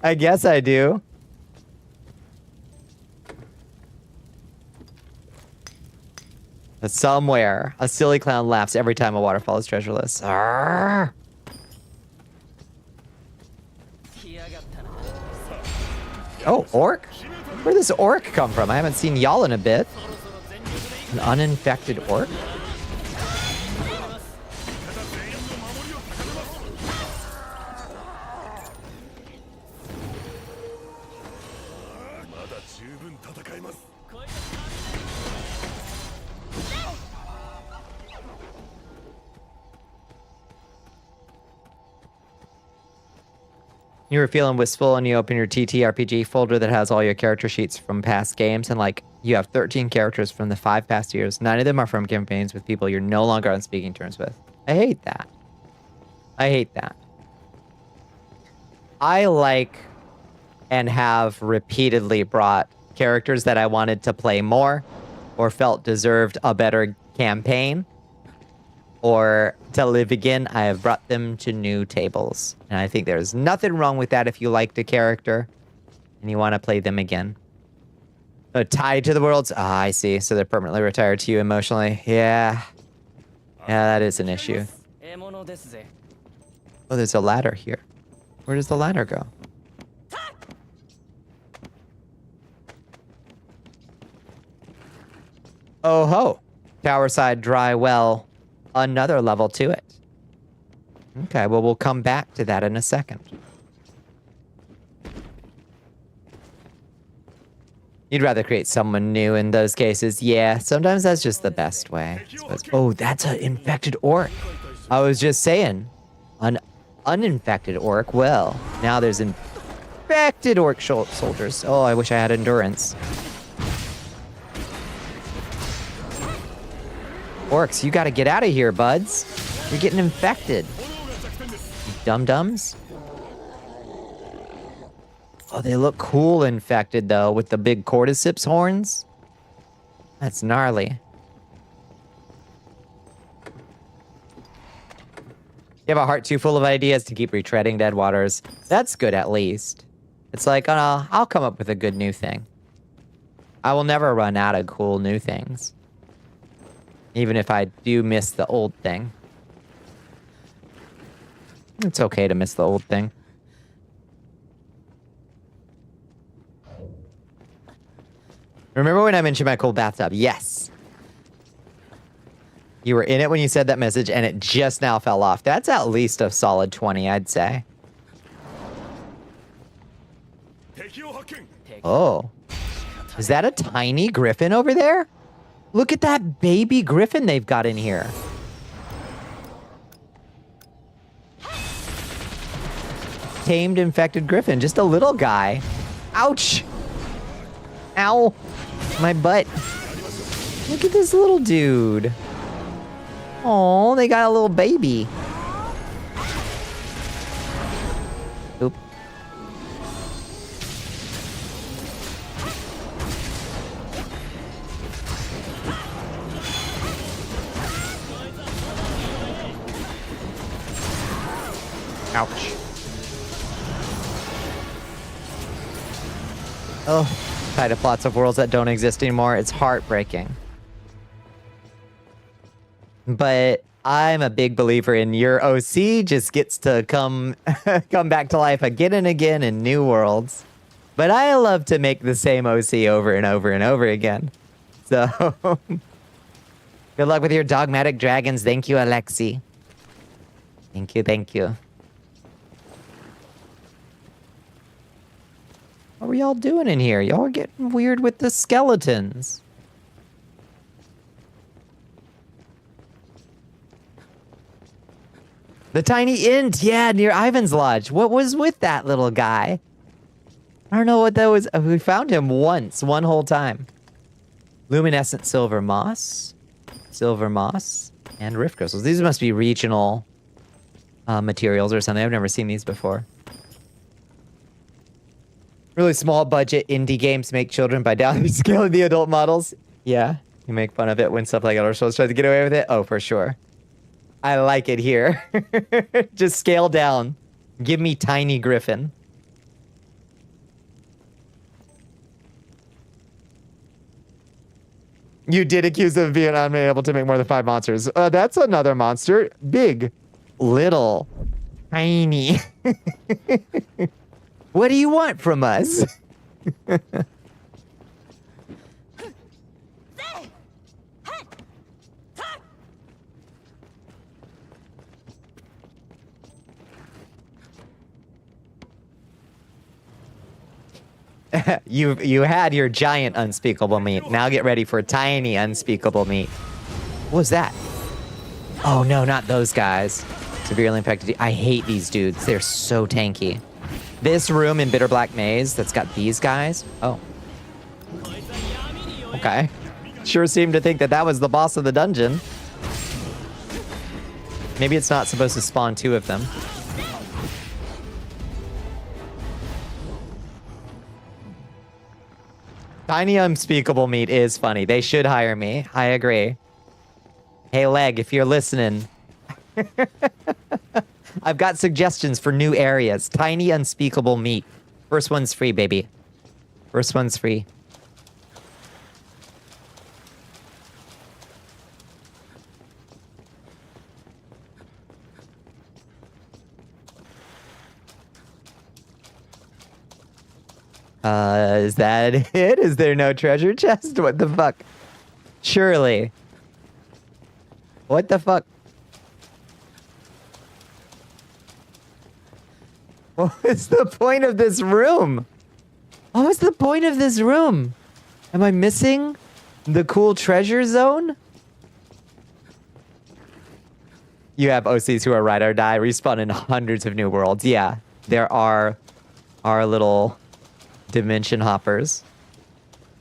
I guess I do. But somewhere, a silly clown laughs every time a waterfall is treasureless. Arrgh. Oh, orc? Where does orc come from? I haven't seen y'all in a bit. An uninfected orc? You were feeling wistful and you open your TTRPG folder that has all your character sheets from past games, and like you have 13 characters from the 5 past years. 9 of them are from campaigns with people you're no longer on speaking terms with. I hate that. I hate that. I like and have repeatedly brought characters that I wanted to play more or felt deserved a better campaign or to live again. I have brought them to new tables. And I think there's nothing wrong with that if you liked a character and you want to play them again. Tied to the worlds? Ah, I see. So they're permanently retired to you emotionally. Yeah. Yeah, that is an issue. Oh, there's a ladder here. Where does the ladder go? Oh ho. Towerside dry well. Another level to it. Okay, well, we'll come back to that in a second. You'd rather create someone new in those cases. Yeah, sometimes that's just the best way. Oh, that's an infected orc. I was just saying. An uninfected orc. Well, now there's infected orc soldiers. Oh, I wish I had endurance. Orcs, you gotta get out of here, buds. You're getting infected. You dum-dums. Oh, they look cool infected, though, with the big cordyceps horns. That's gnarly. You have a heart too full of ideas to keep retreading dead waters. That's good, at least. It's like, I'll come up with a good new thing. I will never run out of cool new things. Even if I do miss the old thing. It's okay to miss the old thing. Remember when I mentioned my cold bathtub? Yes. You were in it when you said that message, and it just now fell off. That's at least a solid 20, I'd say. Oh. Is that a tiny griffin over there? Look at that baby griffin they've got in here. Tamed infected griffin, just a little guy. Ouch. Ow. My butt. Look at this little dude. Oh, they got a little baby. Oop. Ouch. Oh. Tied up lots of worlds that don't exist anymore. It's heartbreaking. But I'm a big believer in your OC just gets to come back to life again and again in new worlds. But I love to make the same OC over and over and over again. So good luck with your dogmatic dragons. Thank you, Alexi. Thank you, thank you. What were y'all doing in here? Y'all are getting weird with the skeletons. The tiny int, yeah, near Ivan's Lodge. What was with that little guy? I don't know what that was. We found him once, one whole time. Luminescent silver moss, and rift crystals. These must be regional materials or something. I've never seen these before. Really small budget indie games make children by downscaling the adult models. Yeah, you make fun of it when stuff like Elder Scrolls tries to get away with it. Oh, for sure. I like it here. Just scale down. Give me tiny griffin. You did accuse them of being unable to make more than 5 monsters. That's another monster. Big. Little. Tiny. What do you want from us? You had your giant unspeakable meat. Now get ready for tiny unspeakable meat. What was that? Oh no, not those guys. Severely infected. I hate these dudes. They're so tanky. This room in Bitter Black Maze that's got these guys. Oh. Okay. Sure seemed to think that that was the boss of the dungeon. Maybe it's not supposed to spawn 2 of them. Tiny unspeakable meat is funny. They should hire me. I agree. Hey, Leg, if you're listening. I've got suggestions for new areas. Tiny unspeakable meat. First one's free, baby. First one's free. Is that it? Is there no treasure chest? What the fuck? Surely. What the fuck? What is the point of this room? What was the point of this room? Am I missing the cool treasure zone? You have OCs who are ride or die, respawn in hundreds of new worlds. Yeah, there are our little dimension hoppers.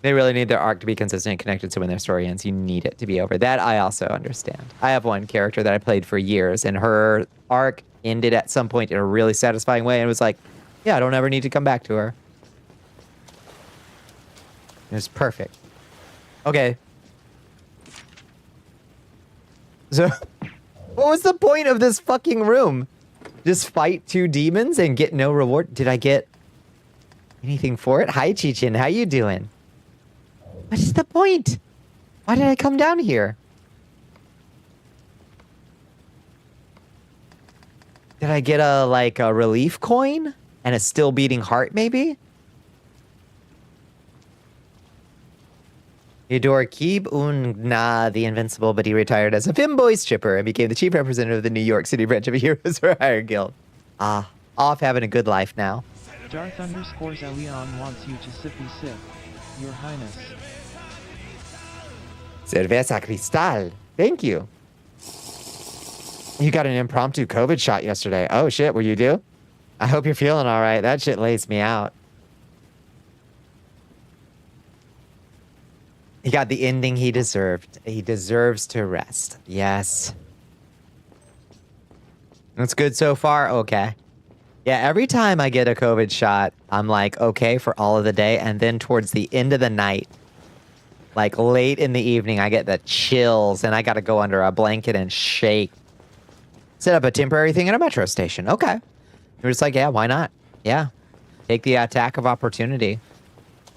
They really need their arc to be consistent and connected, so when their story ends, you need it to be over. That I also understand. I have one character that I played for years, and her arc ended at some point in a really satisfying way, and it was like, yeah, I don't ever need to come back to her. It was perfect. Okay. So, what was the point of this fucking room? Just fight 2 demons and get no reward? Did I get anything for it? Hi, Chichin. How you doing? What is the point? Why did I come down here? Did I get a relief coin? And a still beating heart, maybe? Theodore Keeb Unna the Invincible, but he retired as a femboy stripper and became the chief representative of the New York City branch of a Heroes for Hire Guild. Ah, off having a good life now. Darth underscores Elion wants you to sippy sip, Your Highness. Cerveza Cristal. Thank you. You got an impromptu COVID shot yesterday. Oh shit, were you due? I hope you're feeling all right. That shit lays me out. He got the ending he deserved. He deserves to rest. Yes. That's good so far? Okay. Yeah, every time I get a COVID shot, I'm like, okay for all of the day. And then towards the end of the night, like late in the evening, I get the chills and I got to go under a blanket and shake. Set up a temporary thing at a metro station. Okay. We're just like, yeah, why not? Yeah. Take the attack of opportunity.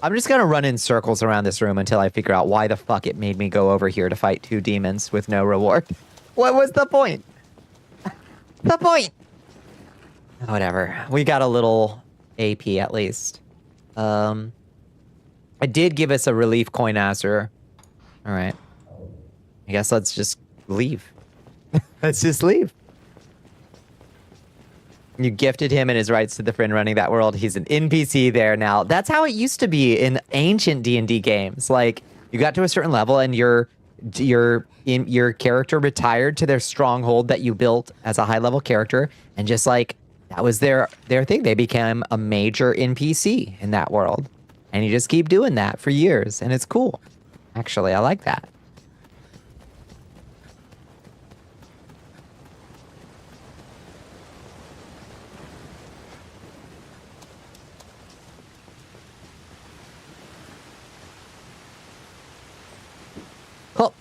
I'm just going to run in circles around this room until I figure out why the fuck it made me go over here to fight 2 demons with no reward. What was the point? The point? Whatever. We got a little AP at least. I did give us a relief coin answer. All right. I guess let's just leave. Let's just leave. You gifted him and his rights to the friend running that world. He's an NPC there now. That's how it used to be in ancient D&D games. Like, you got to a certain level and your character retired to their stronghold that you built as a high-level character, and just like that was their thing. They became a major NPC in that world. And you just keep doing that for years, and it's cool. Actually, I like that. Cool.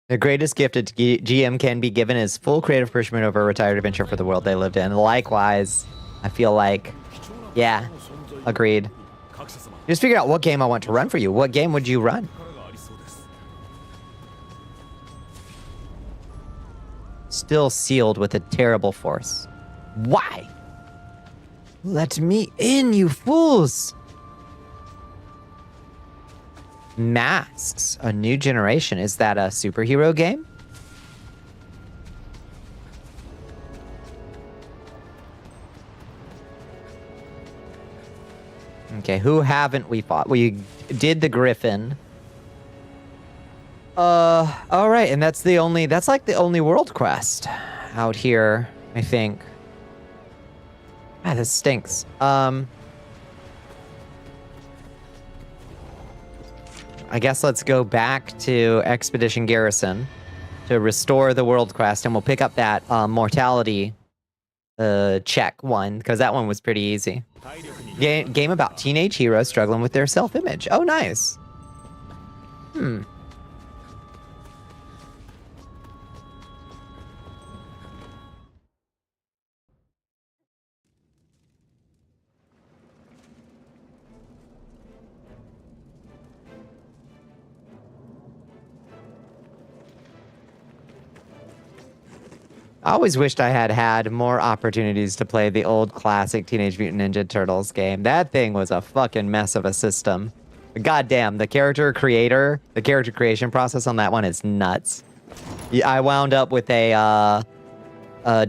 The greatest gift a GM can be given is full creative permission over a retired adventure for the world they lived in. Likewise, I feel like, yeah, agreed. Just figure out what game I want to run for you. What game would you run? Still sealed with a terrible force. Why? Let me in, you fools! Masks, a new generation. Is that a superhero game? Okay, who haven't we fought? We did the Griffin. All right, and that's like the only world quest out here, I think. Ah, this stinks. I guess let's go back to Expedition Garrison to restore the world quest, and we'll pick up that mortality check one, because that one was pretty easy. Game about teenage heroes struggling with their self-image. Oh, nice. I always wished I had had more opportunities to play the old classic Teenage Mutant Ninja Turtles game. That thing was a fucking mess of a system. Goddamn, the character creation process on that one is nuts. I wound up with a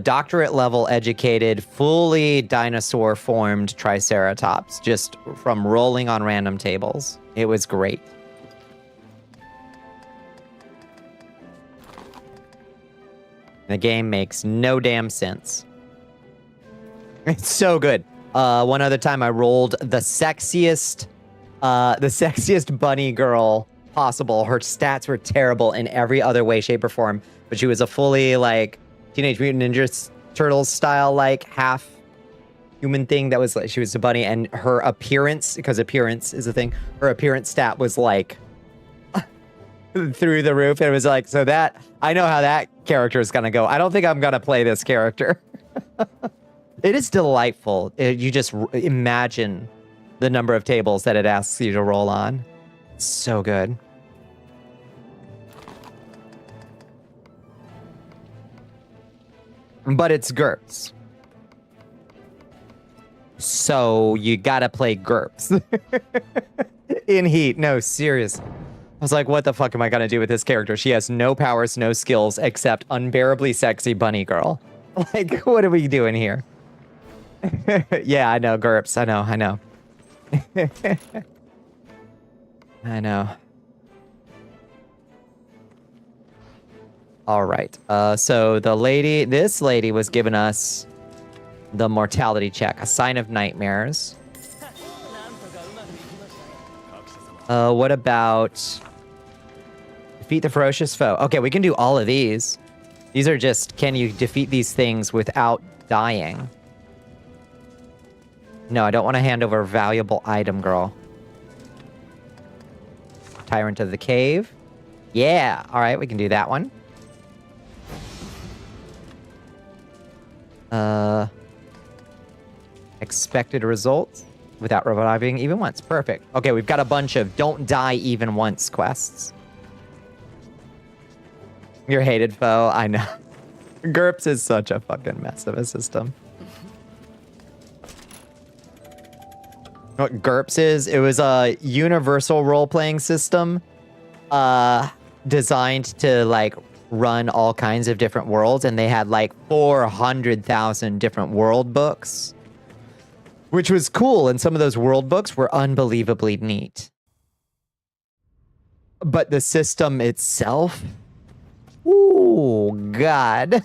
doctorate level educated, fully dinosaur formed Triceratops just from rolling on random tables. It was great. The game makes no damn sense. It's so good. One other time I rolled the sexiest bunny girl possible. Her stats were terrible in every other way, shape, or form, but she was a fully like Teenage Mutant Ninja Turtles style, like half human thing that was like, she was a bunny, and her appearance, because appearance is a thing, her appearance stat was like through the roof. It was like, so that, I know how that character is gonna go. I don't think I'm gonna play this character. It is delightful. You just imagine the number of tables that it asks you to roll on. It's so good. But it's GURPS. So you gotta play GURPS. In Heat. No, serious. I was like, what the fuck am I gonna do with this character? She has no powers, no skills, except unbearably sexy bunny girl. Like, what are we doing here? Yeah, I know, GURPS. I know. I know. All right. So this lady was giving us the mortality check, a sign of nightmares. What about defeat the ferocious foe? Okay, we can do all of these. These are just, can you defeat these things without dying? No, I don't want to hand over a valuable item, girl. Tyrant of the Cave. Yeah, all right, we can do that one. Expected results without reviving even once. Perfect. Okay, we've got a bunch of don't die even once quests. Your hated foe, I know. GURPS is such a fucking mess of a system. what GURPS is? It was a universal role-playing system designed to like run all kinds of different worlds, and they had like 400,000 different world books, which was cool, and some of those world books were unbelievably neat. But the system itself, ooh, God.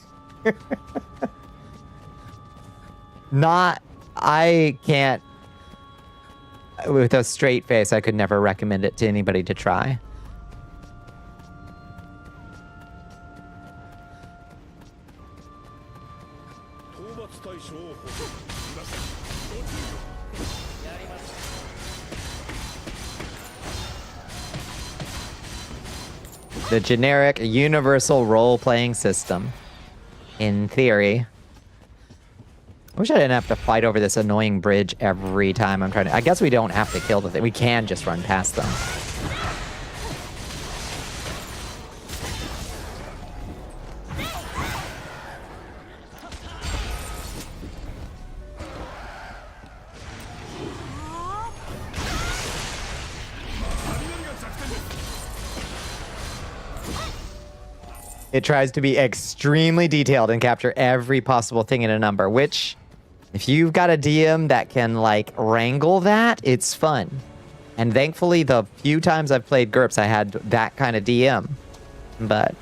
I can't, with a straight face, I could never recommend it to anybody to try. The generic universal role-playing system. In theory. I wish I didn't have to fight over this annoying bridge every time I'm trying to... I guess we don't have to kill the thing. We can just run past them. It tries to be extremely detailed and capture every possible thing in a number, which, if you've got a DM that can, like, wrangle that, it's fun. And thankfully, the few times I've played GURPS, I had that kind of DM. But...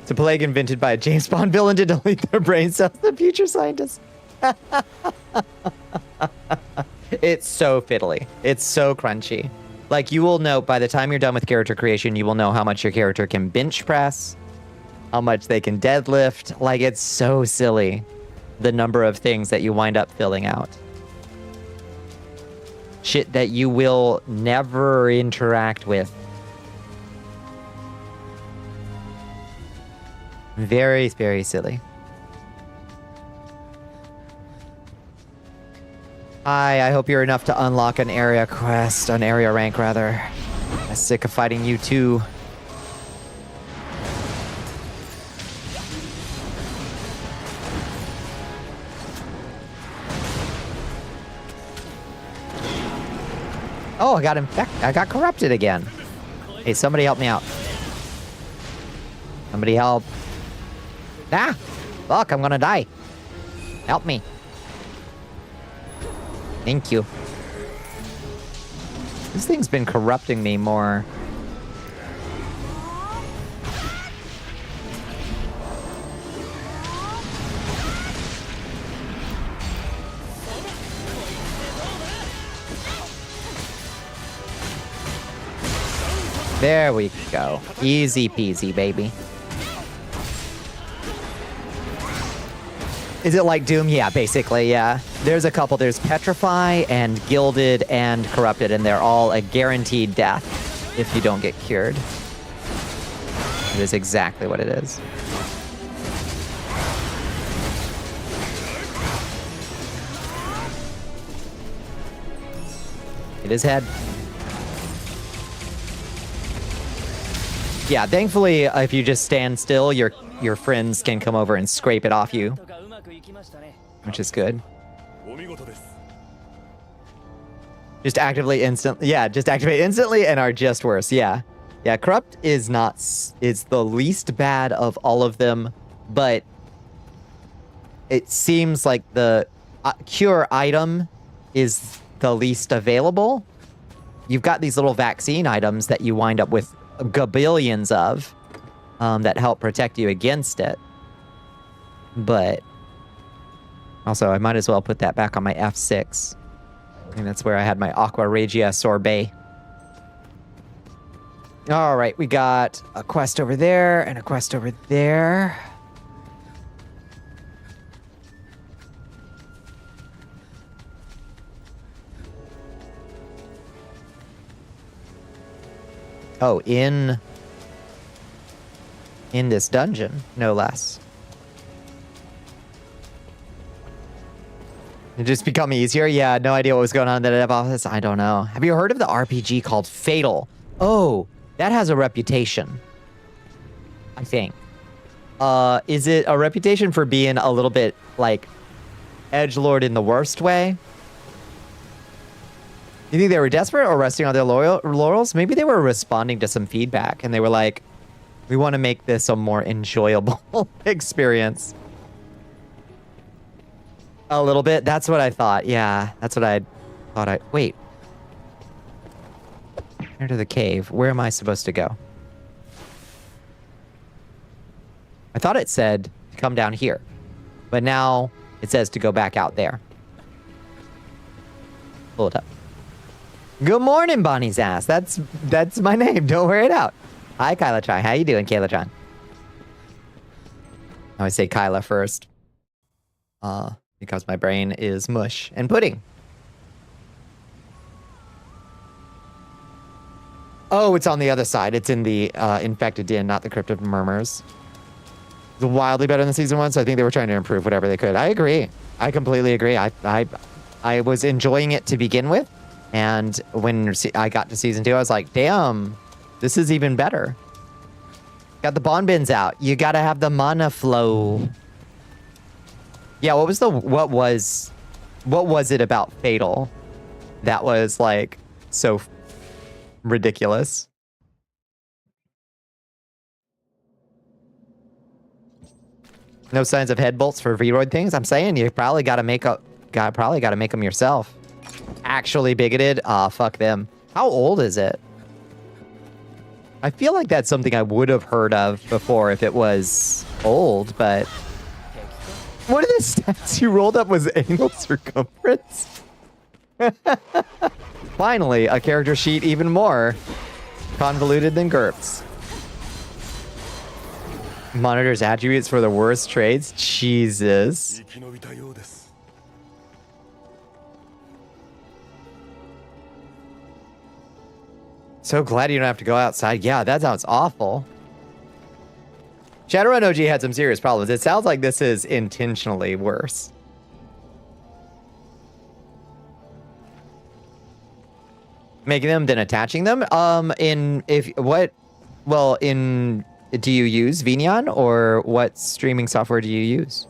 it's a plague invented by a James Bond villain to delete their brain cells, the future scientists. It's so fiddly. It's so crunchy. Like, you will know, by the time you're done with character creation, you will know how much your character can bench press, how much they can deadlift. Like, it's so silly, the number of things that you wind up filling out. Shit that you will never interact with. Very, very silly. Hi, I hope you're enough to unlock an area quest, an area rank rather. I'm sick of fighting you too. Oh, I got infected. I got corrupted again. Hey, somebody help me out. Somebody help. Ah! Fuck, I'm gonna die. Help me. Thank you. This thing's been corrupting me more. There we go. Easy peasy, baby. Is it like Doom? Yeah, basically, yeah. There's a couple. There's Petrify and Gilded and Corrupted, and they're all a guaranteed death if you don't get cured. It is exactly what it is. It is head. Yeah, thankfully, if you just stand still, your friends can come over and scrape it off you, which is good. Just activate instantly and are just worse. Yeah. Yeah, Corrupt is the least bad of all of them, but it seems like the cure item is the least available. You've got these little vaccine items that you wind up with gabillions of that help protect you against it. But also, I might as well put that back on my F6. I think that's where I had my Aqua Regia Sorbet. All right, we got a quest over there and a quest over there. Oh, in this dungeon, no less. It just become easier? Yeah, no idea what was going on in the dev office. I don't know. Have you heard of the RPG called Fatal? Oh, that has a reputation, I think. Is it a reputation for being a little bit, like, edgelord in the worst way. You think they were desperate or resting on their laurels? Maybe they were responding to some feedback and they were like, we want to make this a more enjoyable experience. A little bit. That's what I thought. Yeah, that's what I thought. Wait. Enter the cave. Where am I supposed to go? I thought it said to come down here, but now it says to go back out there. Pull it up. Good morning, Bonnie's ass. That's my name. Don't wear it out. Hi, Kyla-chan. How you doing, Kayla-chan? I always say Kyla first. Because my brain is mush and pudding. Oh, it's on the other side. It's in the infected den, not the Crypt of Murmurs. It's wildly better than season 1, so I think they were trying to improve whatever they could. I agree. I completely agree. I was enjoying it to begin with, and when I got to season 2, I was like, damn, this is even better. Got the bond bins out. You gotta have the mana flow. Yeah, what was it about Fatal that was like so ridiculous? No signs of head bolts for Vroid things. I'm saying you probably gotta make them yourself. Actually bigoted? Ah, fuck them. How old is it? I feel like that's something I would have heard of before if it was old, but one of the stats you rolled up was anal circumference. Finally, a character sheet even more convoluted than GURPS. Monitors attributes for the worst trades. Jesus. So glad you don't have to go outside. Yeah, that sounds awful. Shadowrun OG had some serious problems. It sounds like this is intentionally worse. Making them, then attaching them? Do you use Vignon, or what streaming software do you use?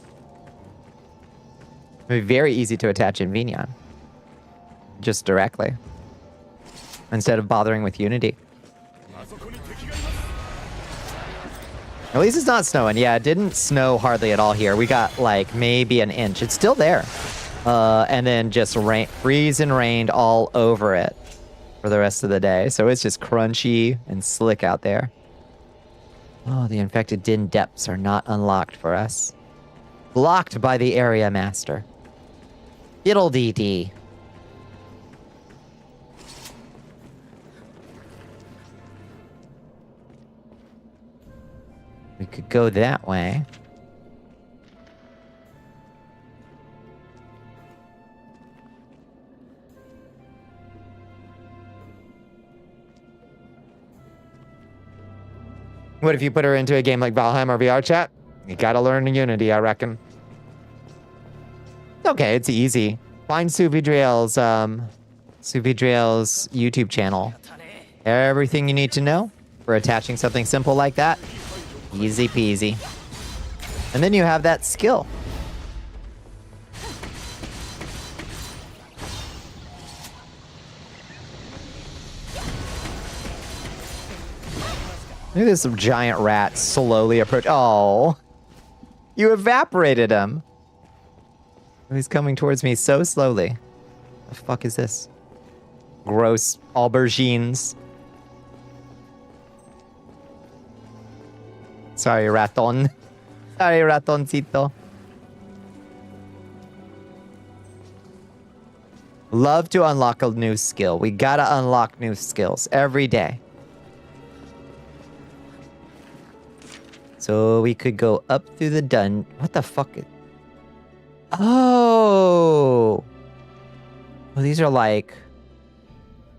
It'd be very easy to attach in Vignon. Just directly. Instead of bothering with Unity. At least it's not snowing. Yeah, it didn't snow hardly at all here. We got like maybe an inch. It's still there. And then just freeze and rained all over it for the rest of the day. So it's just crunchy and slick out there. Oh, the infected den depths are not unlocked for us. Blocked by the area master. Diddle-dee-dee. We could go that way. What if you put her into a game like Valheim or VR chat? You gotta learn Unity, I reckon. Okay, it's easy. Find Suvidriel's YouTube channel. Everything you need to know for attaching something simple like that. Easy peasy. And then you have that skill. Look at this giant rat slowly approach. Oh, you evaporated him. He's coming towards me so slowly. The fuck is this? Gross aubergines. Sorry, raton. Sorry, ratoncito. Love to unlock a new skill. We gotta unlock new skills every day. So we could go up through the dungeon. What the fuck? Oh. Well, these are like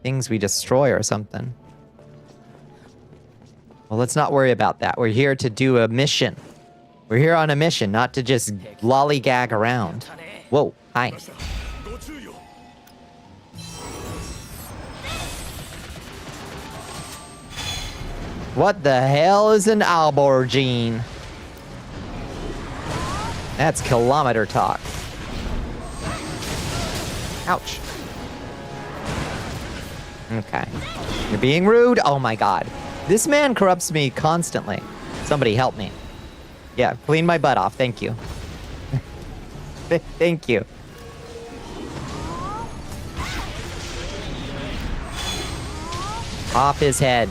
things we destroy or something. Well, let's not worry about that. We're here to do a mission. We're here on a mission, not to just lollygag around. Whoa, hi. What the hell is an aubergine? That's kilometer talk. Ouch. Okay. You're being rude. Oh my god. This man corrupts me constantly. Somebody help me. Yeah, clean my butt off. Thank you. Thank you. Off his head.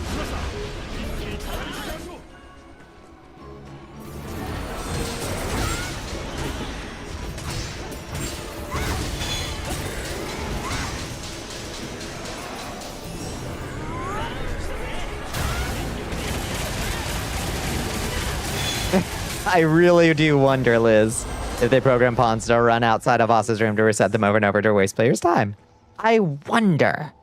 I really do wonder, Liz, if they program pawns to run outside of Voss's room to reset them over and over to waste players' time. I wonder.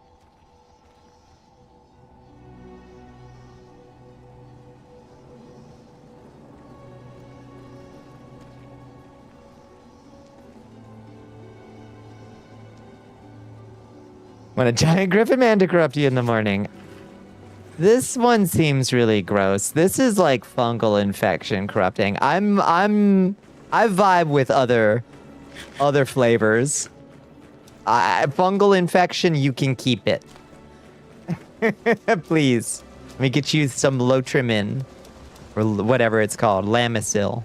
When a giant griffin man to corrupt you in the morning. This one seems really gross. This is like fungal infection corrupting. I vibe with other flavors. Fungal infection, you can keep it. Please. Let me get you some Lotrimin. Or whatever it's called. Lamisil.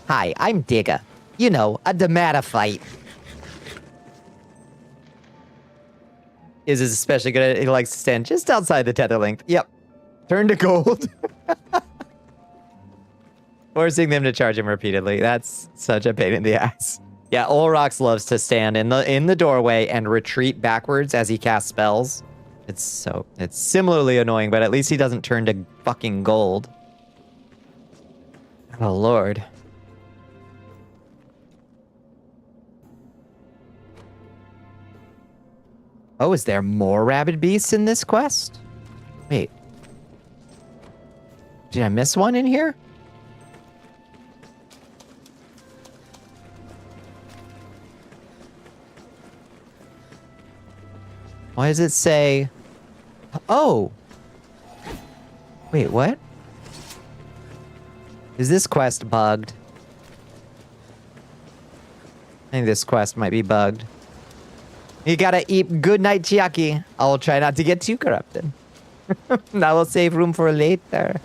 Hi, I'm Digga. You know, a dermatophyte. Is especially good at it. He likes to stand just outside the tether length. Yep. Turn to gold. Forcing them to charge him repeatedly. That's such a pain in the ass. Yeah, Olrox loves to stand in the doorway and retreat backwards as he casts spells. It's similarly annoying, but at least he doesn't turn to fucking gold. Oh lord. Oh, is there more rabid beasts in this quest? Wait. Did I miss one in here? Why does it say... Oh! Wait, what? Is this quest bugged? I think this quest might be bugged. You gotta eat good night, Chiaki. I will try not to get too corrupted. I will save room for later.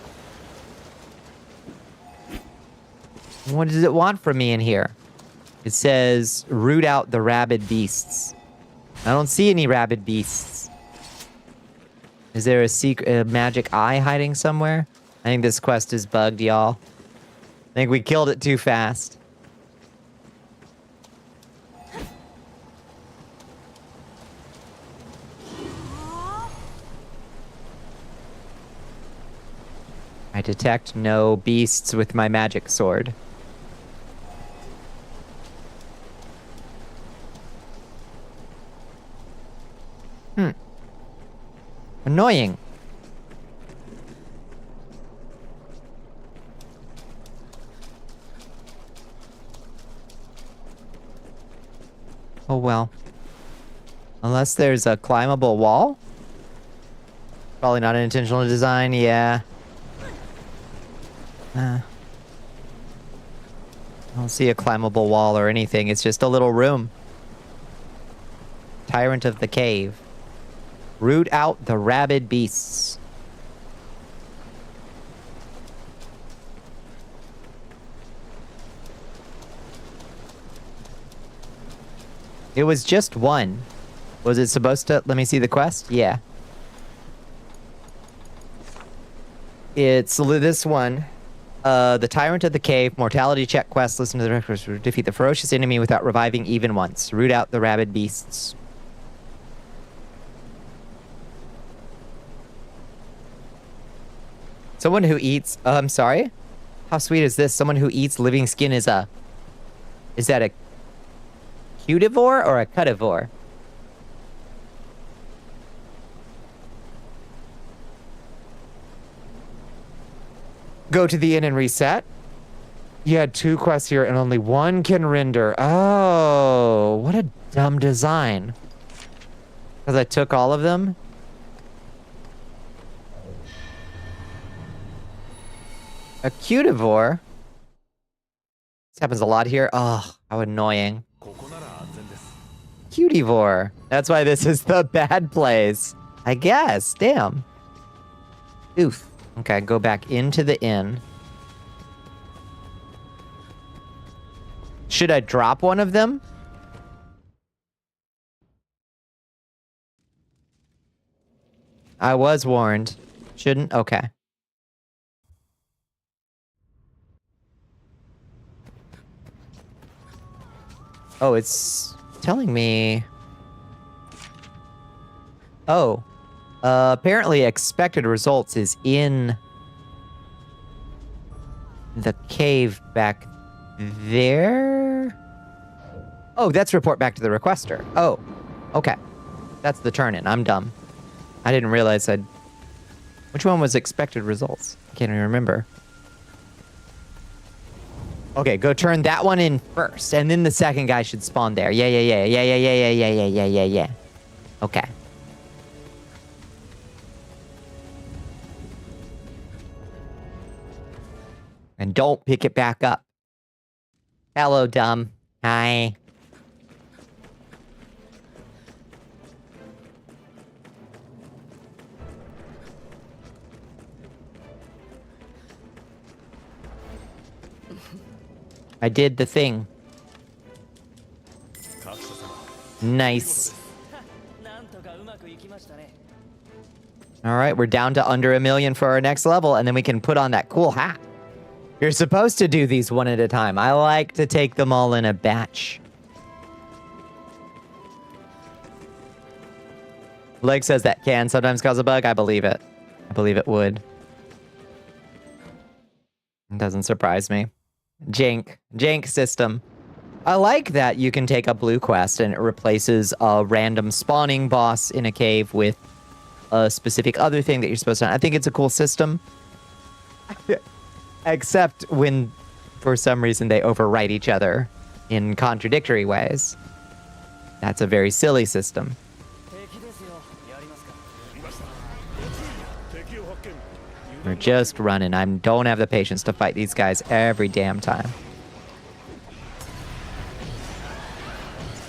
What does it want from me in here? It says, root out the rabid beasts. I don't see any rabid beasts. Is there a magic eye hiding somewhere? I think this quest is bugged, y'all. I think we killed it too fast. I detect no beasts with my magic sword. Annoying. Oh well. Unless there's a climbable wall? Probably not an intentional design, yeah. I don't see a climbable wall or anything. It's just a little room. Tyrant of the cave. Root out the rabid beasts. It was just one. Was it supposed to... Let me see the quest? Yeah. It's this one. The Tyrant of the Cave, mortality check quest. Listen to the records. Defeat the ferocious enemy without reviving even once. Root out the rabid beasts. Someone who eats... I'm sorry? How sweet is this? Someone who eats living skin is a... Is that a... cutivore or a cutivore? Go to the inn and reset. You had 2 quests here and only 1 can render. Oh, what a dumb design. Because I took all of them. A cutivore. This happens a lot here. Oh, How annoying. Cutivore. That's why this is the bad place. I guess. Damn. Oof. Okay, go back into the inn. Should I drop one of them? I was warned. Shouldn't? Okay. Oh, it's telling me... Oh. Apparently expected results is in the cave back there? Oh, that's report back to the requester. Oh, okay. That's the turn-in. I'm dumb. I didn't realize I'd... Which one was expected results? I can't even remember. Okay, go turn that one in first, and then the second guy should spawn there. Yeah. Okay. And don't pick it back up. Hello, dumb. Hi. I did the thing. Nice. Alright, we're down to under 1 million for our next level, and then we can put on that cool hat. You're supposed to do these one at a time. I like to take them all in a batch. Leg says that can sometimes cause a bug. I believe it. I believe it would. It doesn't surprise me. Jank system. I like that you can take a blue quest and it replaces a random spawning boss in a cave with a specific other thing that you're supposed to... I think it's a cool system. Except when, for some reason, they overwrite each other in contradictory ways. That's a very silly system. We're just running. I don't have the patience to fight these guys every damn time.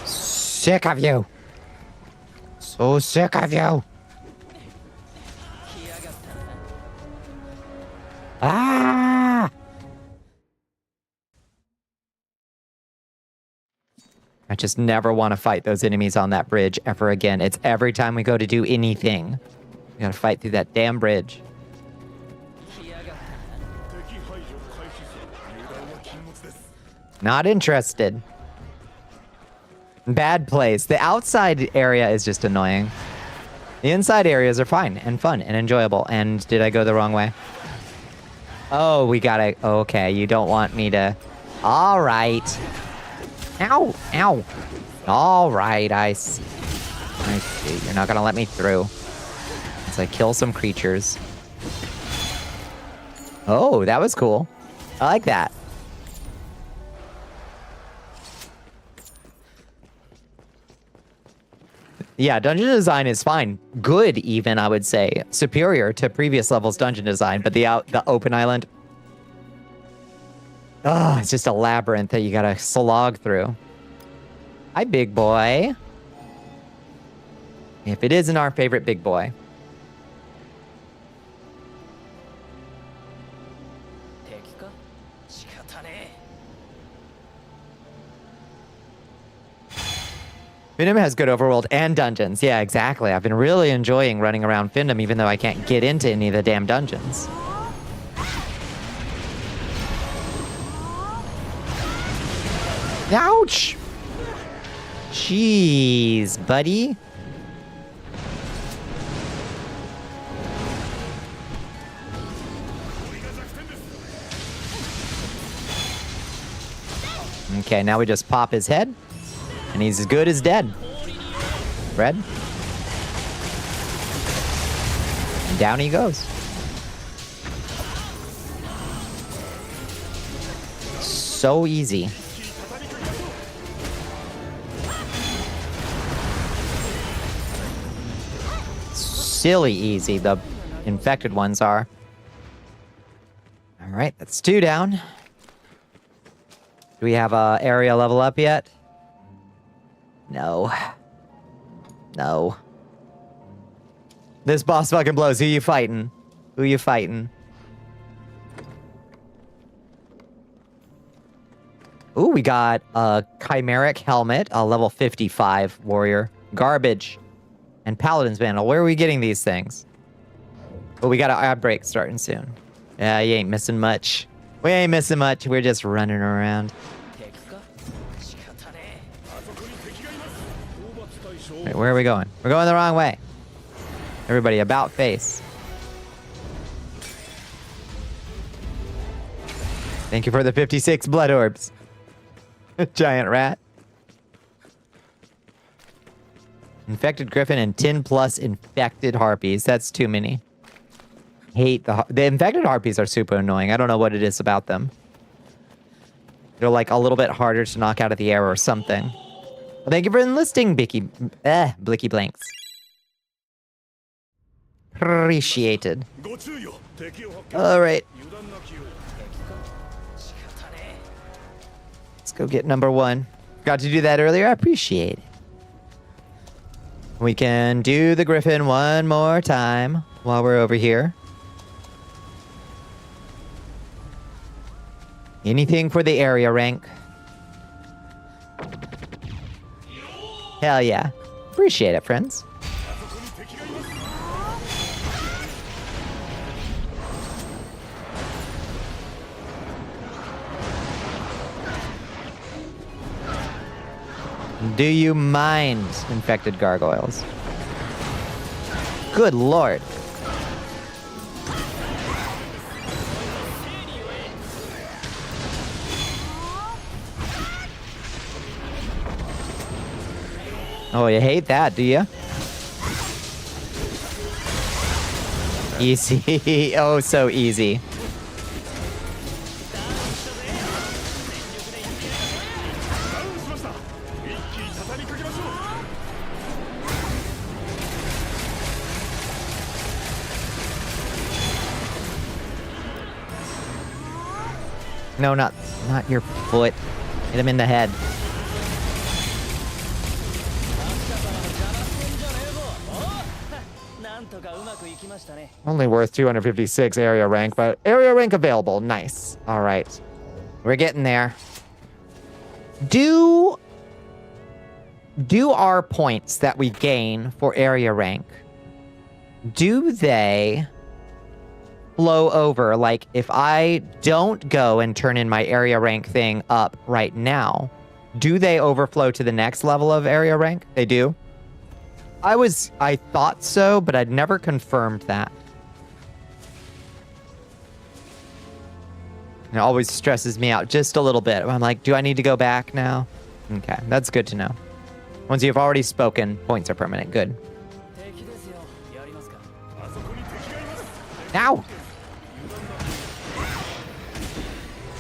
Sick of you. So sick of you. Ah! I just never want to fight those enemies on that bridge ever again. It's every time we go to do anything. We gotta fight through that damn bridge. Not interested. Bad place. The outside area is just annoying. The inside areas are fine and fun and enjoyable. And did I go the wrong way? Oh, we gotta... Okay, you don't want me to... All right. Ow! Ow! All right, I see. I see. You're not gonna let me through. As I kill some creatures. Oh, that was cool. I like that. Yeah, dungeon design is fine. Good, even, I would say. Superior to previous levels' dungeon design, but the open island... Oh, it's just a labyrinth that you gotta slog through. Hi, big boy. If it isn't our favorite big boy. Findom has good overworld and dungeons. Yeah, exactly. I've been really enjoying running around Findom, even though I can't get into any of the damn dungeons. Ouch! Jeez, buddy. Okay, now we just pop his head. And he's as good as dead. Red. And down he goes. So easy. Silly easy, the infected ones are. Alright, that's 2 down. Do we have a area level up yet? No. No. This boss fucking blows. Who you fighting? Who you fighting? Ooh, we got a chimeric helmet, a level 55 warrior, garbage, and paladin's mantle. Where are we getting these things? Oh, we got an ad break starting soon. Yeah, you ain't missing much. We ain't missing much. We're just running around. Wait, where are we going? We're going the wrong way. Everybody, about face. Thank you for the 56 blood orbs. Giant rat. Infected griffin and 10 plus infected harpies. That's too many. Hate the infected harpies are super annoying. I don't know what it is about them. They're like a little bit harder to knock out of the air or something. Well, thank you for enlisting, Blicky Blanks. Appreciated. All right. Let's go get number 1. Got to do that earlier. I appreciate it. We can do the griffin one more time while we're over here. Anything for the area rank. Hell yeah. Appreciate it, friends. Do you mind infected gargoyles? Good lord. Oh, you hate that, do you? Easy. Oh, so easy. No, not your foot. Hit him in the head. Only worth 256 area rank, but area rank available. Nice. All right. We're getting there. Do our points that we gain for area rank, do they flow over? Like, if I don't go and turn in my area rank thing up right now, do they overflow to the next level of area rank? They do? I thought so, but I'd never confirmed that. It always stresses me out just a little bit. I'm like, do I need to go back now? Okay, that's good to know. Once you've already spoken, points are permanent. Good. Ow!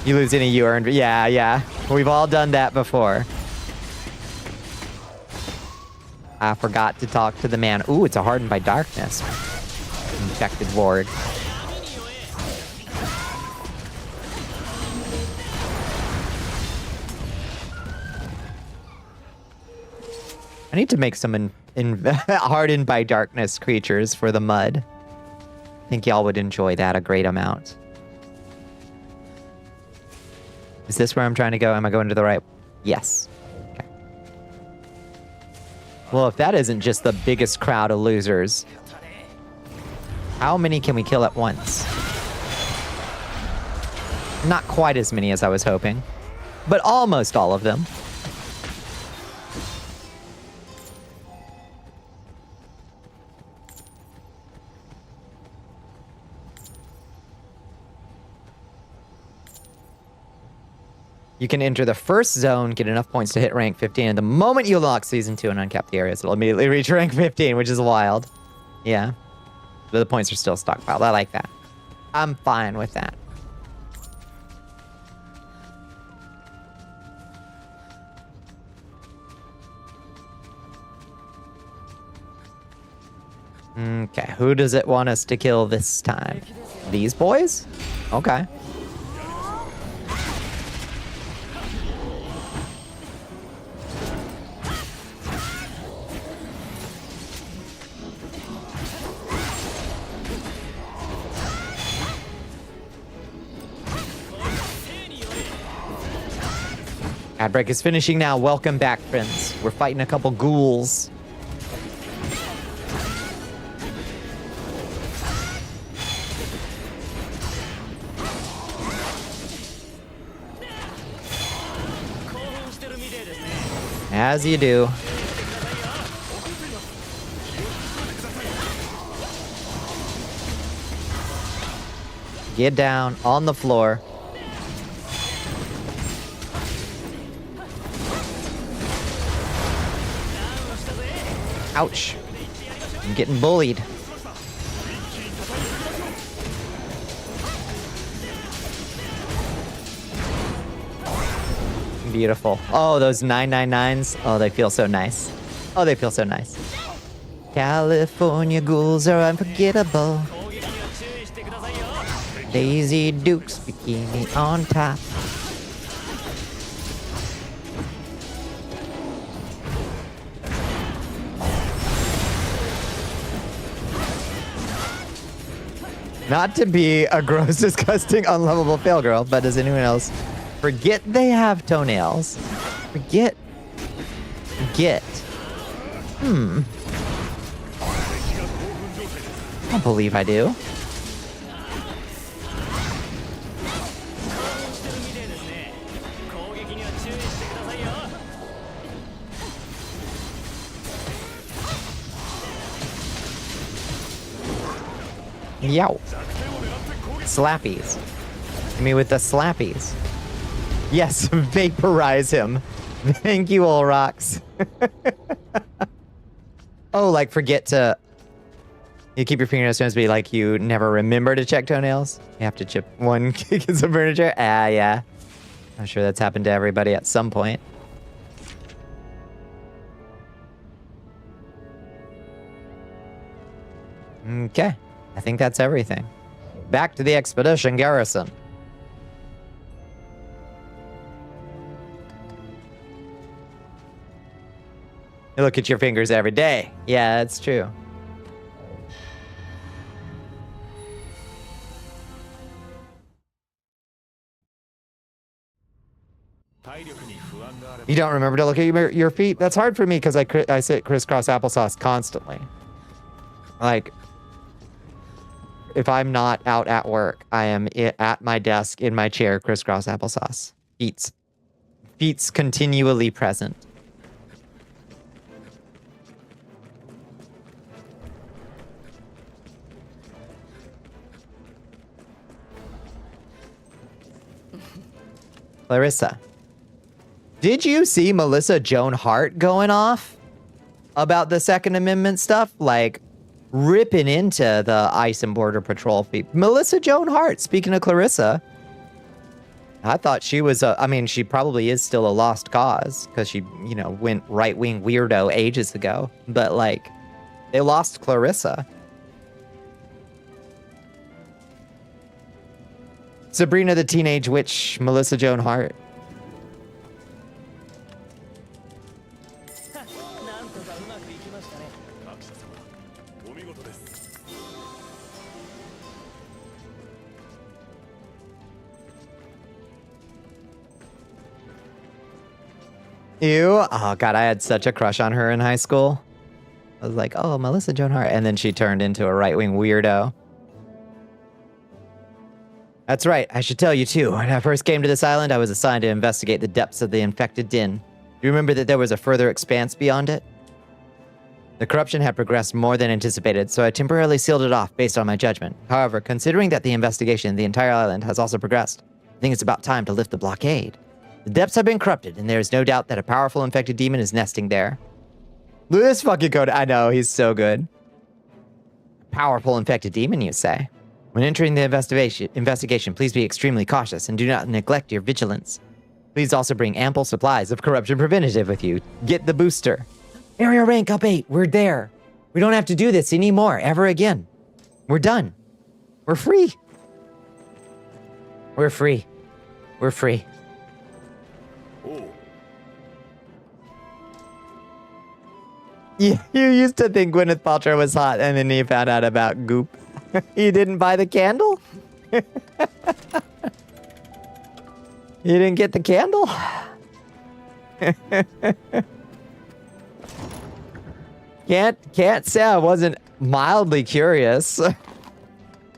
You lose any you earned. Yeah. We've all done that before. I forgot to talk to the man. Ooh, it's a hardened by darkness. Infected ward. I need to make some hardened by darkness creatures for the mud. I think y'all would enjoy that a great amount. Is this where I'm trying to go? Am I going to the right? Yes. Okay. Well, if that isn't just the biggest crowd of losers, how many can we kill at once? Not quite as many as I was hoping, but almost all of them. You can enter the first zone, get enough points to hit rank 15, and the moment you unlock Season 2 and uncap the areas, it'll immediately reach rank 15, which is wild. Yeah. But the points are still stockpiled. I like that. I'm fine with that. Okay, who does it want us to kill this time? These boys? Okay. Ad break is finishing now. Welcome back, friends. We're fighting a couple ghouls. As you do. Get down on the floor. Ouch. I'm getting bullied. Beautiful. Oh, those 999s. Oh, they feel so nice. Oh, they feel so nice. California ghouls are unforgettable. Daisy Dukes bikini on top. Not to be a gross, disgusting, unlovable fail girl, but does anyone else forget they have toenails? Forget. I don't believe I do. Yow. Slappies. I mean, with the slappies. Yes, vaporize him. Thank you, all rocks. Oh, like forget to... You keep your fingernails to be like you never remember to check toenails? You have to chip one kick in some furniture? Ah, yeah. I'm sure that's happened to everybody at some point. Okay. I think that's everything. Back to the expedition garrison. You look at your fingers every day. Yeah, that's true. You don't remember to look at your feet? That's hard for me because I sit crisscross applesauce constantly. Like, if I'm not out at work, I am at my desk in my chair, crisscross applesauce. Feet's continually present. Clarissa. Did you see Melissa Joan Hart going off about the Second Amendment stuff? Like, ripping into the ICE and Border Patrol people. Melissa Joan Hart, speaking of Clarissa, I thought she was I mean, she probably is still a lost cause because she, you know, went right-wing weirdo ages ago. But, like, they lost Clarissa. Sabrina the Teenage Witch, Melissa Joan Hart. Ew. Oh, God, I had such a crush on her in high school. I was like, oh, Melissa Joan Hart. And then she turned into a right-wing weirdo. That's right. I should tell you, too. When I first came to this island, I was assigned to investigate the depths of the infected den. Do you remember that there was a further expanse beyond it? The corruption had progressed more than anticipated, so I temporarily sealed it off based on my judgment. However, considering that the investigation of the entire island has also progressed, I think it's about time to lift the blockade. The depths have been corrupted, and there is no doubt that a powerful infected demon is nesting there. Look at this fucking code. I know, he's so good. Powerful infected demon, you say? When entering the investigation, please be extremely cautious and do not neglect your vigilance. Please also bring ample supplies of corruption preventative with you. Get the booster. Area rank up 8. We're there. We don't have to do this anymore, ever again. We're done. We're free. We're free. We're free. You used to think Gwyneth Paltrow was hot, and then you found out about Goop. You didn't buy the candle? You didn't get the candle? Can't say I wasn't mildly curious.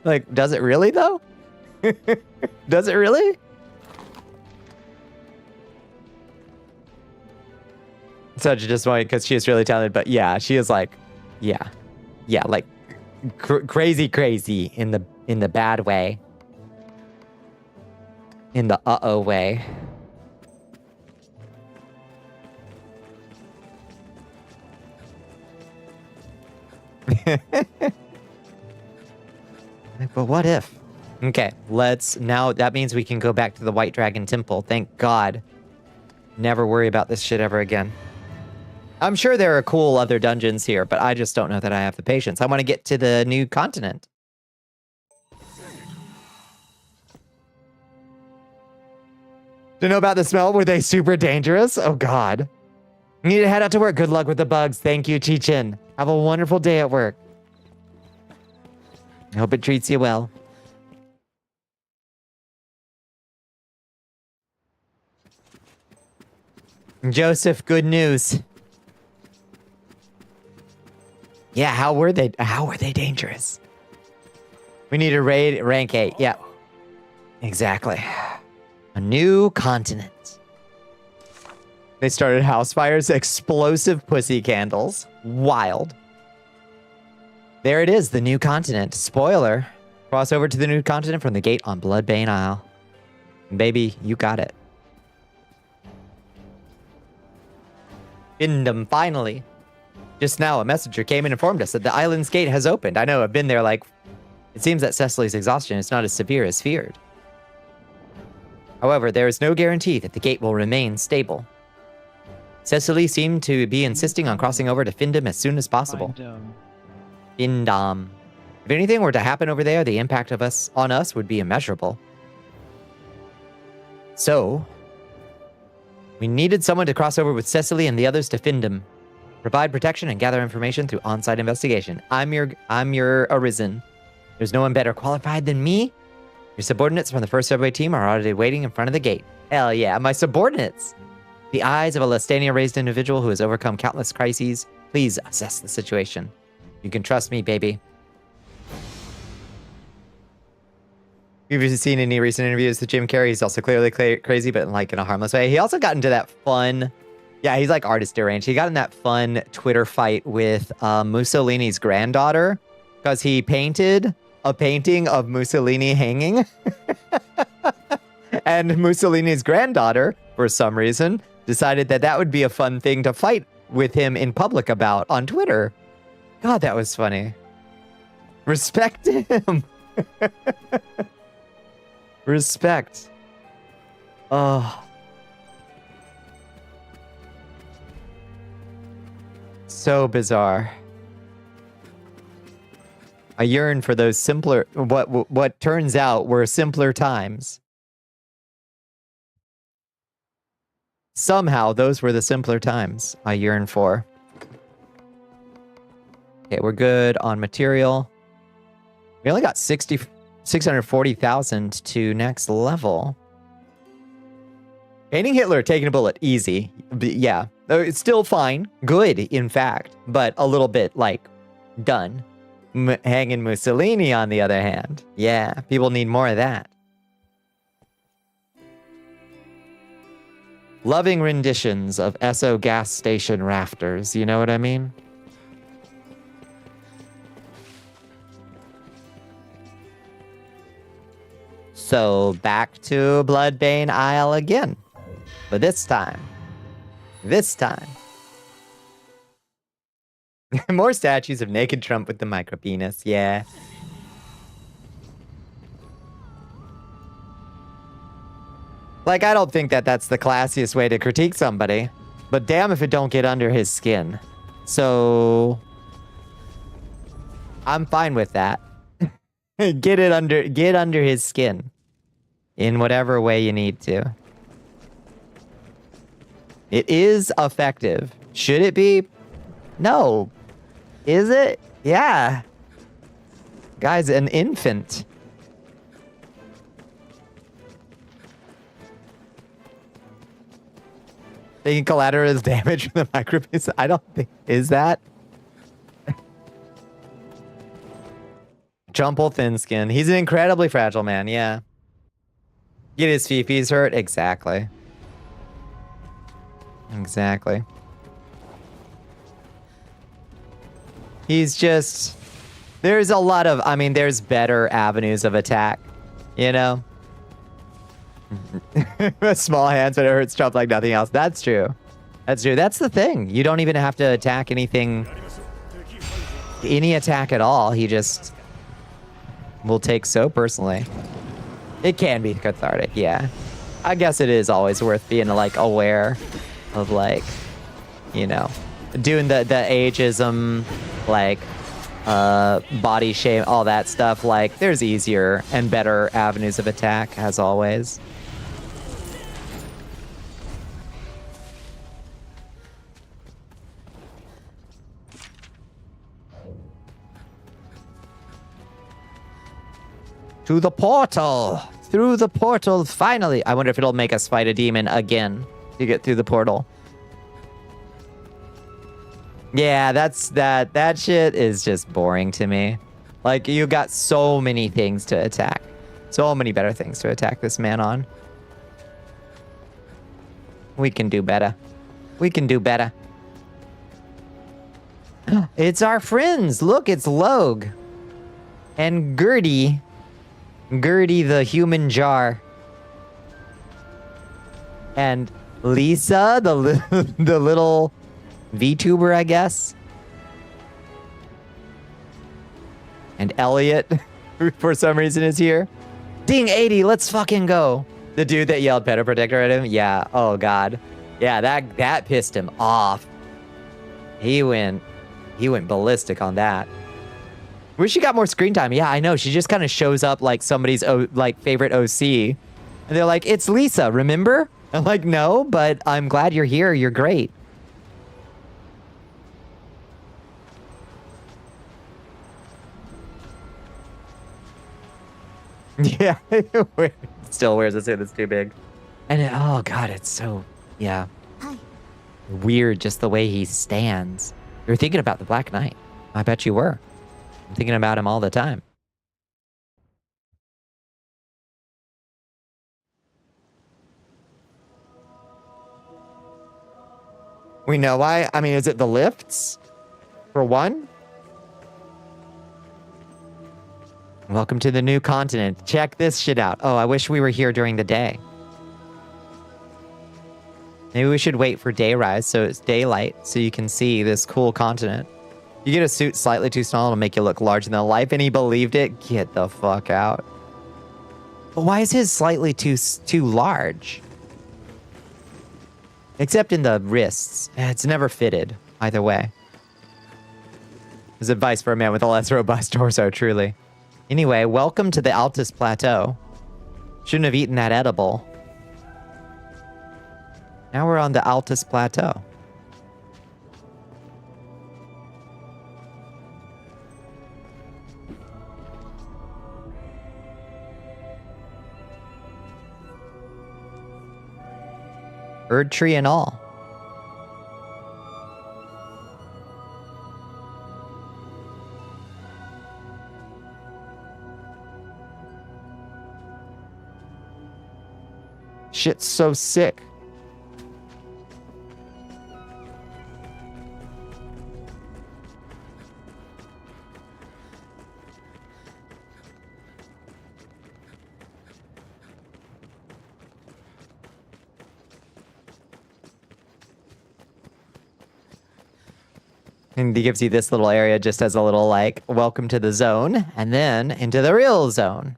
Like, does it really though? Does it really? Such a disappointment because she is really talented, but yeah, she is like, yeah, like crazy in the bad way, in the uh-oh way. But what if? Okay, now that means we can go back to the White Dragon Temple. Thank God. Never worry about this shit ever again. I'm sure there are cool other dungeons here, but I just don't know that I have the patience. I want to get to the new continent. Do you know about the smell? Were they super dangerous? Oh, God. You need to head out to work. Good luck with the bugs. Thank you, Chi-Chin. Have a wonderful day at work. I hope it treats you well. Joseph, good news. Yeah, how were they dangerous? We need to raid rank 8. Yeah. Exactly. A new continent. They started house fires, explosive pussy candles. Wild. There it is, the new continent. Spoiler. Cross over to the new continent from the gate on Bloodbane Isle. Baby, you got it. Kingdom, finally. Just now, a messenger came and informed us that the island's gate has opened. I know, I've been there like... It seems that Cecily's exhaustion is not as severe as feared. However, there is no guarantee that the gate will remain stable. Cecily seemed to be insisting on crossing over to Findom as soon as possible. Findom. If anything were to happen over there, the impact on us would be immeasurable. So... we needed someone to cross over with Cecily and the others to Findom. Provide protection and gather information through on-site investigation. I'm your Arisen. There's no one better qualified than me. Your subordinates from the first subway team are already waiting in front of the gate. Hell yeah, my subordinates. The eyes of a Lestania-raised individual who has overcome countless crises. Please assess the situation. You can trust me, baby. If you've seen any recent interviews with Jim Carrey, he's also clearly crazy, but like in a harmless way. He also got into that fun... Yeah, he's like artist deranged. He got in that fun Twitter fight with Mussolini's granddaughter because he painted a painting of Mussolini hanging. And Mussolini's granddaughter, for some reason, decided that that would be a fun thing to fight with him in public about on Twitter. God, that was funny. Respect him. Respect. Oh. So bizarre. I yearn for those simpler, what turns out were simpler times. Somehow, those were the simpler times I yearn for. Okay, we're good on material. We only got 640,000 to next level. Painting Hitler, taking a bullet, easy. Yeah, it's still fine. Good, in fact, but a little bit, like, done. Hanging Mussolini, on the other hand. Yeah, people need more of that. Loving renditions of Esso gas station rafters, you know what I mean? So, back to Bloodbane Isle again. But this time. More statues of naked Trump with the micropenis, yeah. Like, I don't think that that's the classiest way to critique somebody. But damn if it don't get under his skin. So... I'm fine with that. Get under his skin. In whatever way you need to. It is effective. Should it be? No. Is it? Yeah. Guy's an infant. Taking collateral damage from the micropiece. I don't think is that. Jumple thin skin. He's an incredibly fragile man. Yeah. Get his fifis hurt. Exactly. Exactly. He's just. There's a lot of. I mean, there's better avenues of attack. You know. Small hands, but it hurts Trump like nothing else. That's true. That's true. That's the thing. You don't even have to attack anything. Any attack at all. He just will take so personally. It can be cathartic, yeah. I guess it is always worth being like aware of like, you know, doing the ageism, like body shame, all that stuff. Like there's easier and better avenues of attack as always. To the portal! Through the portal, finally! I wonder if it'll make us fight a demon again to get through the portal. Yeah, that shit is just boring to me. Like, you got so many things to attack. So many better things to attack this man on. We can do better. We can do better. It's our friends! Look, it's Logue. And Gertie. Gertie the human jar. And Lisa, the little VTuber, I guess. And Elliot, who for some reason is here. Ding 80, let's fucking go. The dude that yelled Peta Protector at him? Yeah, oh god. Yeah, that pissed him off. He went ballistic on that. Wish she got more screen time. Yeah, I know. She just kind of shows up like somebody's like favorite OC. And they're like, it's Lisa, remember? I'm like, no, but I'm glad you're here. You're great. Yeah, still wears a suit that's too big. And oh god, it's so, yeah. Weird just the way he stands. You're thinking about the Black Knight. I bet you were. I'm thinking about him all the time. We know why. I mean, is it the lifts? For one? Welcome to the new continent. Check this shit out. Oh, I wish we were here during the day. Maybe we should wait for day rise so it's daylight so you can see this cool continent. You get a suit slightly too small, it'll make you look larger than life, and he believed it? Get the fuck out. But why is his slightly too large? Except in the wrists. It's never fitted, either way. There's advice for a man with a less robust torso, truly. Anyway, welcome to the Altus Plateau. Shouldn't have eaten that edible. Now we're on the Altus Plateau. Bird tree and all. Shit's so sick. And he gives you this little area just as a little, like, welcome to the zone, and then into the real zone.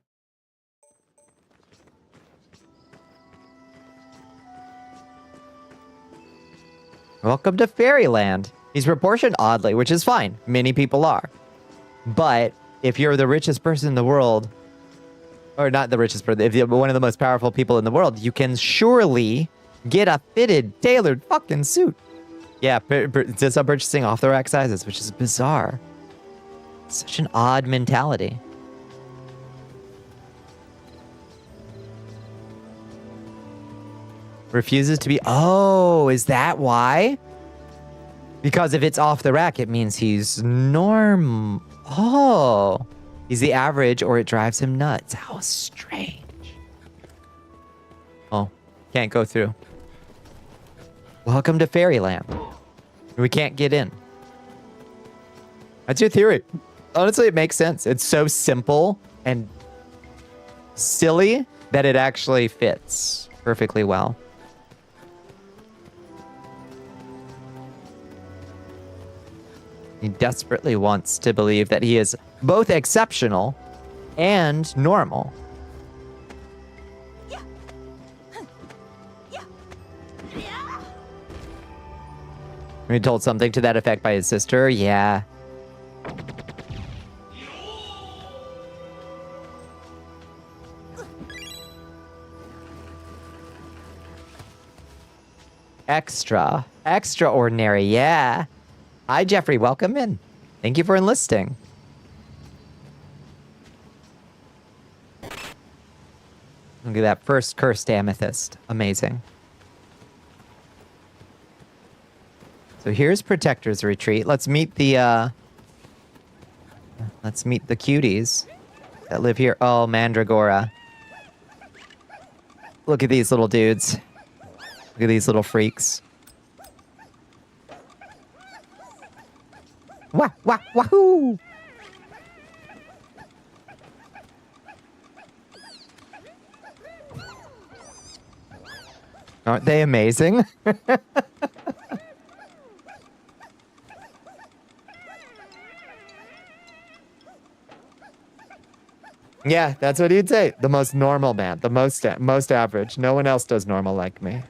Welcome to Fairyland. He's proportioned oddly, which is fine. Many people are. But if you're the richest person in the world, or not the richest person, if you're one of the most powerful people in the world, you can surely get a fitted, tailored fucking suit. Yeah, it's some purchasing off-the-rack sizes, which is bizarre. Such an odd mentality. Refuses to be... Oh, is that why? Because if it's off the rack, it means he's norm... Oh. He's the average or it drives him nuts. How strange. Oh, can't go through. Welcome to Fairyland. We can't get in. That's your theory. Honestly, it makes sense. It's so simple and silly that it actually fits perfectly well. He desperately wants to believe that he is both exceptional and normal. We told something to that effect by his sister. Yeah. Extraordinary. Yeah. Hi, Jeffrey. Welcome in. Thank you for enlisting. Look at that first cursed amethyst. Amazing. So here's Protector's Retreat. Let's meet the cuties that live here. Oh, Mandragora. Look at these little dudes. Look at these little freaks. Wah, wah, wahoo! Aren't they amazing? Yeah, that's what he'd say. The most normal man. The most average. No one else does normal like me.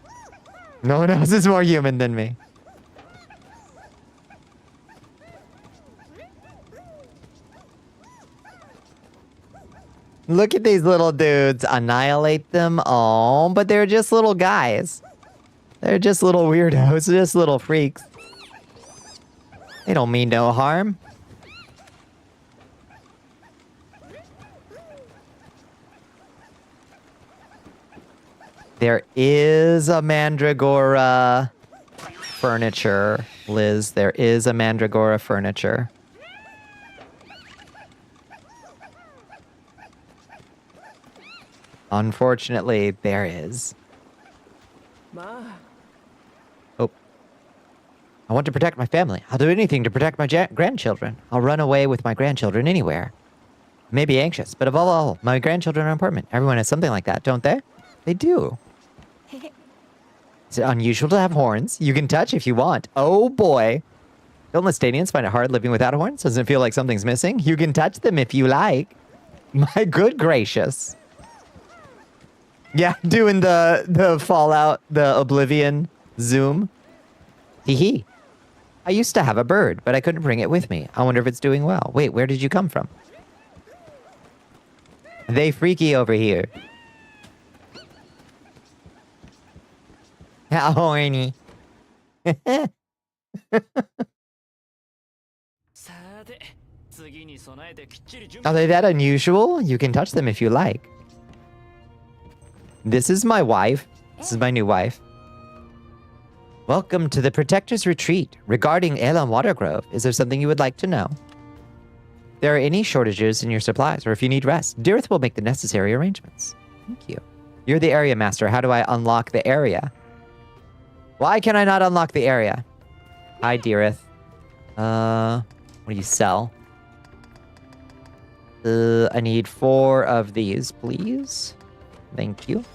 No one else is more human than me. Look at these little dudes. Annihilate them. Oh, but they're just little guys. They're just little weirdos. Just little freaks. They don't mean no harm. There is a Mandragora furniture, Liz. There is a Mandragora furniture. Unfortunately, there is. Oh. I want to protect my family. I'll do anything to protect my grandchildren. I'll run away with my grandchildren anywhere. I may be anxious, but above all, my grandchildren are important. Everyone has something like that, don't they? They do. Is it unusual to have horns? You can touch if you want. Oh boy. Don't Lestadians find it hard living without horns? Doesn't it feel like something's missing? You can touch them if you like. My good gracious. Yeah, doing the Fallout, the Oblivion zoom. Hee hee. I used to have a bird, but I couldn't bring it with me. I wonder if it's doing well. Wait, where did you come from? They freaky over here. How horny. Are they that unusual? You can touch them if you like. This is my wife. This is my new wife. Welcome to the Protector's Retreat. Regarding Elan Watergrove, is there something you would like to know? If there are any shortages in your supplies, or if you need rest, Dearth will make the necessary arrangements. Thank you. You're the area master. How do I unlock the area? Why can I not unlock the area? Hi, Dearth. What do you sell? I need 4 of these, please. Thank you.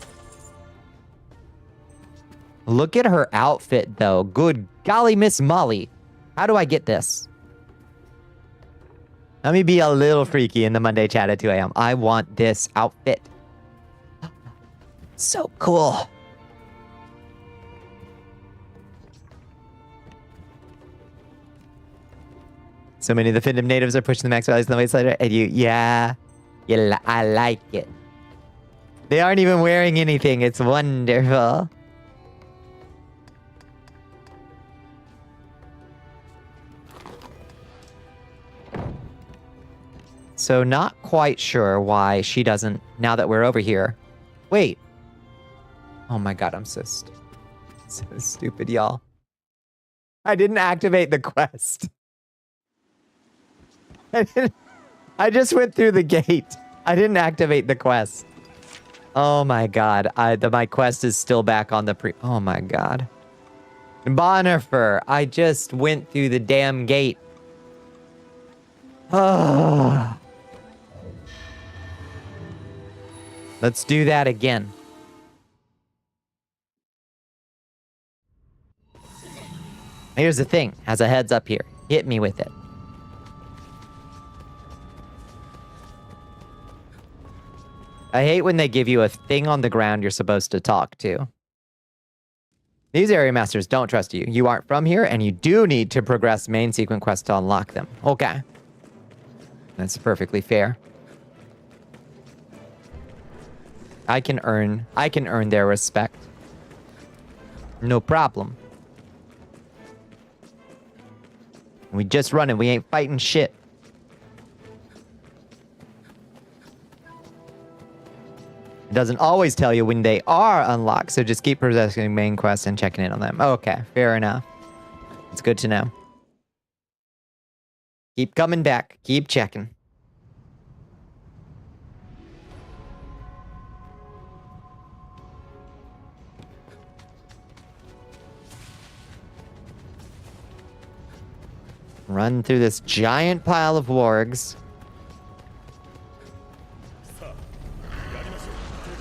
Look at her outfit, though. Good golly, Miss Molly. How do I get this? Let me be a little freaky in the Monday chat at 2 a.m. I want this outfit. So cool. So many of the Findom natives are pushing the max values in the wasteland, and I like it. They aren't even wearing anything. It's wonderful. So not quite sure why she doesn't, now that we're over here. Wait. Oh my god, I'm so stupid, y'all. I didn't activate the quest. I just went through the gate. I didn't activate the quest. Oh my god. My quest is still back on the Oh my god. Bonifer, I just went through the damn gate. Oh. Let's do that again. Here's the thing. Has a heads up here. Hit me with it. I hate when they give you a thing on the ground you're supposed to talk to. These area masters don't trust you. You aren't from here, and you do need to progress main sequence quests to unlock them. Okay. That's perfectly fair. I can earn their respect. No problem. We just running. We ain't fighting shit. It doesn't always tell you when they are unlocked, so just keep progressing main quests and checking in on them. Okay, fair enough. It's good to know. Keep coming back. Keep checking. Run through this giant pile of wargs.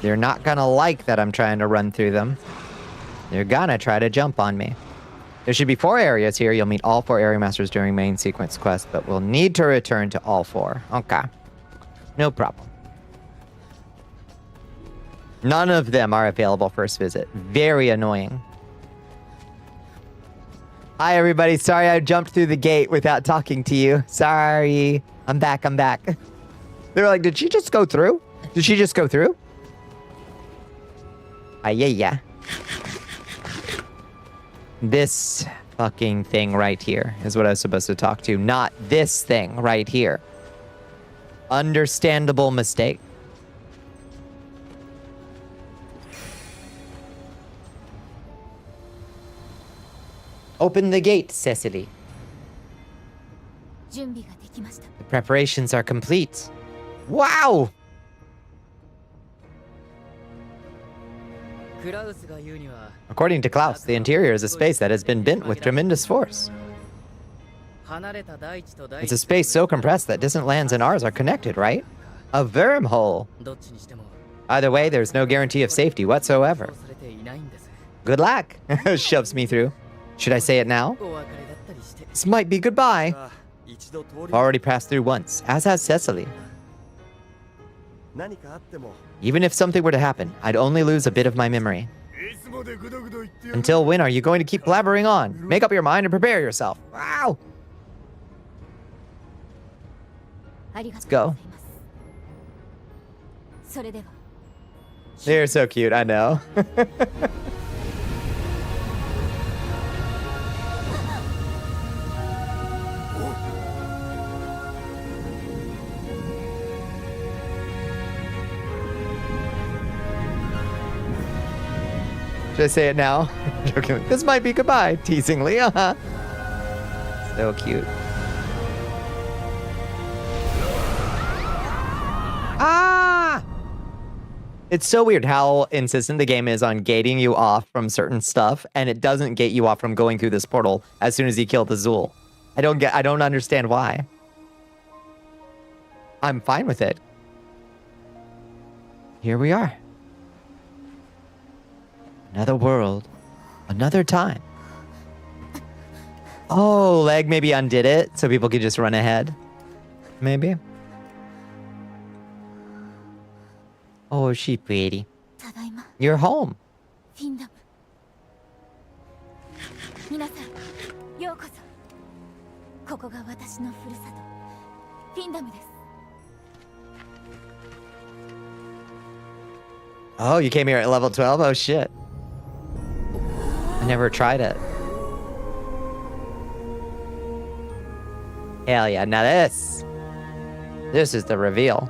They're not gonna like that I'm trying to run through them. They're gonna try to jump on me. There should be 4 areas here. You'll meet all 4 area masters during main sequence quest, but we'll need to return to all 4. Okay. No problem. None of them are available first visit. Very annoying. Hi, everybody. Sorry I jumped through the gate without talking to you. Sorry. I'm back. They were like, did she just go through? Did she just go through? Yeah. This fucking thing right here is what I was supposed to talk to, not this thing right here. Understandable mistake. Open the gate, Cecily. The preparations are complete. Wow! According to Klaus, the interior is a space that has been bent with tremendous force. It's a space so compressed that distant lands and ours are connected, right? A wormhole. Either way, there's no guarantee of safety whatsoever. Good luck. Shoves me through. Should I say it now? This might be goodbye. Already passed through once, as has Cecily. Even if something were to happen, I'd only lose a bit of my memory. Until when are you going to keep blabbering on? Make up your mind and prepare yourself. Wow! Let's go. They're so cute, I know. Should I say it now? This might be goodbye, teasingly. So cute. Ah! It's so weird how insistent the game is on gating you off from certain stuff, and it doesn't gate you off from going through this portal as soon as you kill the Zool. I don't understand why. I'm fine with it. Here we are. Another world. Another time. Oh, Leg maybe undid it so people could just run ahead. Maybe. Oh, is she pretty? You're home. Oh, you came here at level 12? Oh, shit. I never tried it. Hell yeah. Now this is the reveal.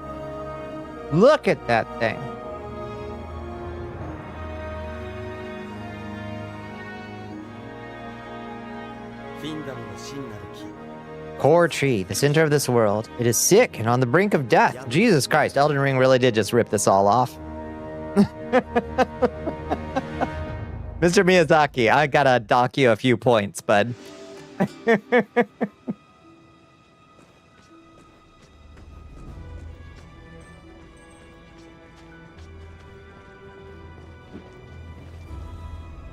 Look at that thing. Core tree, the center of this world. It is sick and on the brink of death. Jesus Christ, Elden Ring really did just rip this all off. Mr. Miyazaki, I gotta dock you a few points, bud.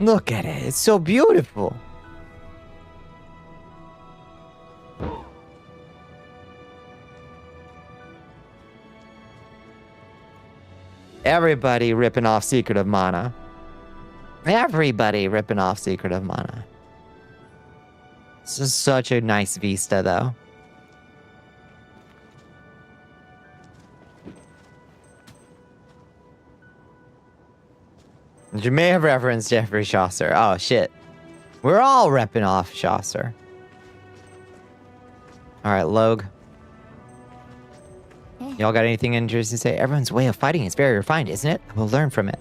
Look at it, it's so beautiful. Everybody ripping off Secret of Mana. Everybody ripping off Secret of Mana. This is such a nice vista, though. You may have referenced Jeffrey Chaucer. Oh, shit. We're all repping off Chaucer. Alright, Logue. Y'all got anything interesting to say? Everyone's way of fighting is very refined, isn't it? We'll learn from it.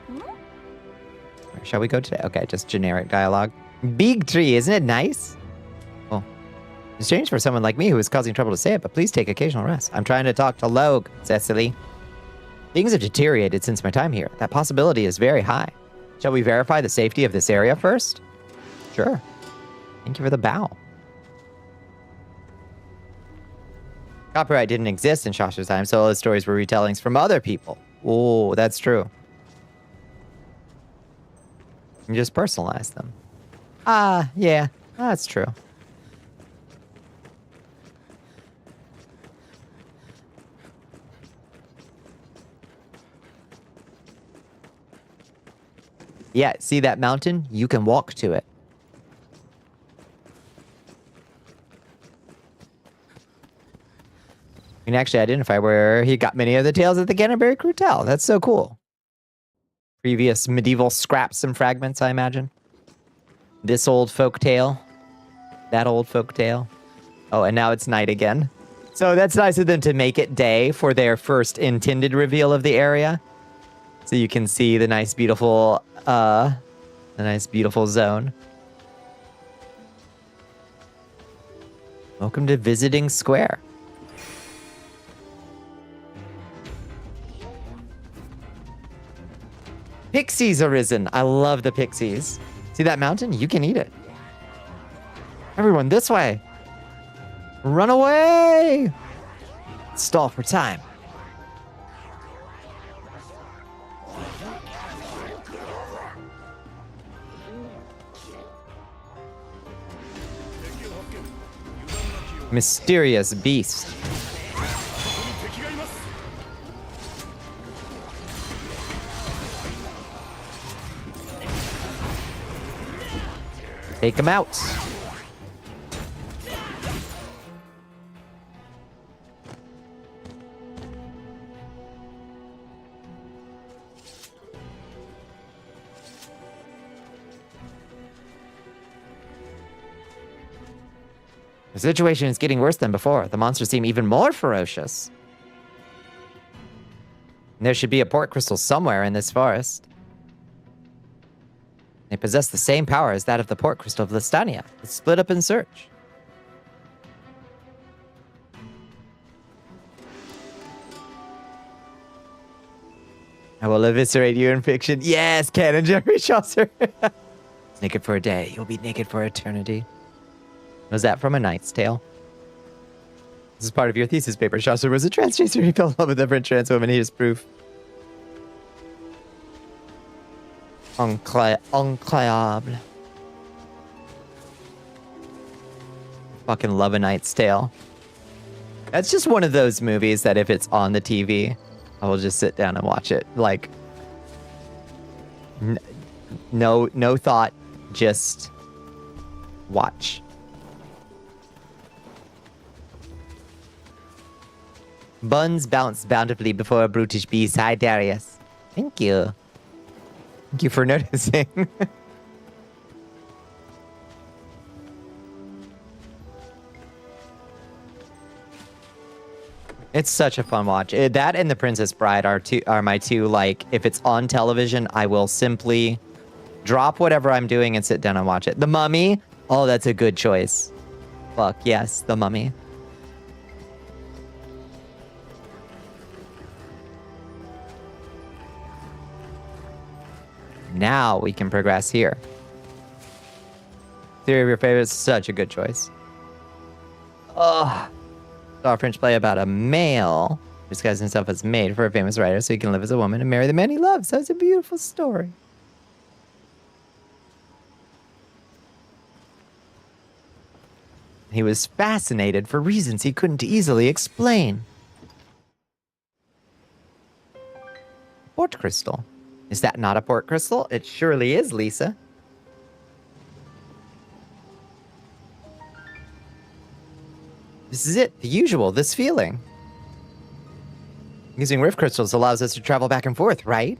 Where shall we go today? Okay, just generic dialogue. Big tree, isn't it nice? Well, it's strange for someone like me who is causing trouble to say it, but please take occasional rest. I'm trying to talk to Logue, Cecily. Things have deteriorated since my time here. That possibility is very high. Shall we verify the safety of this area first? Sure. Thank you for the bow. Copyright didn't exist in Chaucer's time, so all his stories were retellings from other people. Oh, that's true. You just personalize them. Yeah, that's true. Yeah, see that mountain? You can walk to it. You can actually identify where he got many of the tales of the Canterbury Crew tell. That's so cool. Previous medieval scraps and fragments, I imagine. This old folk tale. That old folk tale. Oh, and now it's night again. So that's nice of them to make it day for their first intended reveal of the area. So you can see the nice, beautiful zone. Welcome to Visiting Square. Pixies arisen. I love the pixies. See that mountain? You can eat it. Everyone, this way. Run away! Stall for time. Mysterious beast. Take him out. The situation is getting worse than before. The monsters seem even more ferocious. There should be a port crystal somewhere in this forest. They possess the same power as that of the port crystal of Listania. Let's split up and search. I will eviscerate you in fiction. Yes, Canon Jeffrey Chaucer. Naked for a day, you'll be naked for eternity. Was that from A Knight's Tale? This is part of your thesis paper. Chaucer was a trans chaser. He fell in love with a French trans woman. He is proof. Incroyable. Fucking love A Knight's Tale. That's just one of those movies that if it's on the TV, I will just sit down and watch it. Like, no thought, just watch. Buns bounced bountifully before a brutish beast. Hi, Darius. Thank you. Thank you for noticing. It's such a fun watch. That and The Princess Bride are my two, like, if it's on television, I will simply drop whatever I'm doing and sit down and watch it. The Mummy, Oh, that's a good choice. Fuck, yes, the mummy. Now we can progress here. Theory of your favorites, such a good choice. Ugh. Saw a French play about a male who disguises himself as a maid for a famous writer so he can live as a woman and marry the man he loves. That's a beautiful story. He was fascinated for reasons he couldn't easily explain. Port crystal. Is that not a port crystal? It surely is, Lisa. This is it, the usual, this feeling. Using rift crystals allows us to travel back and forth, right?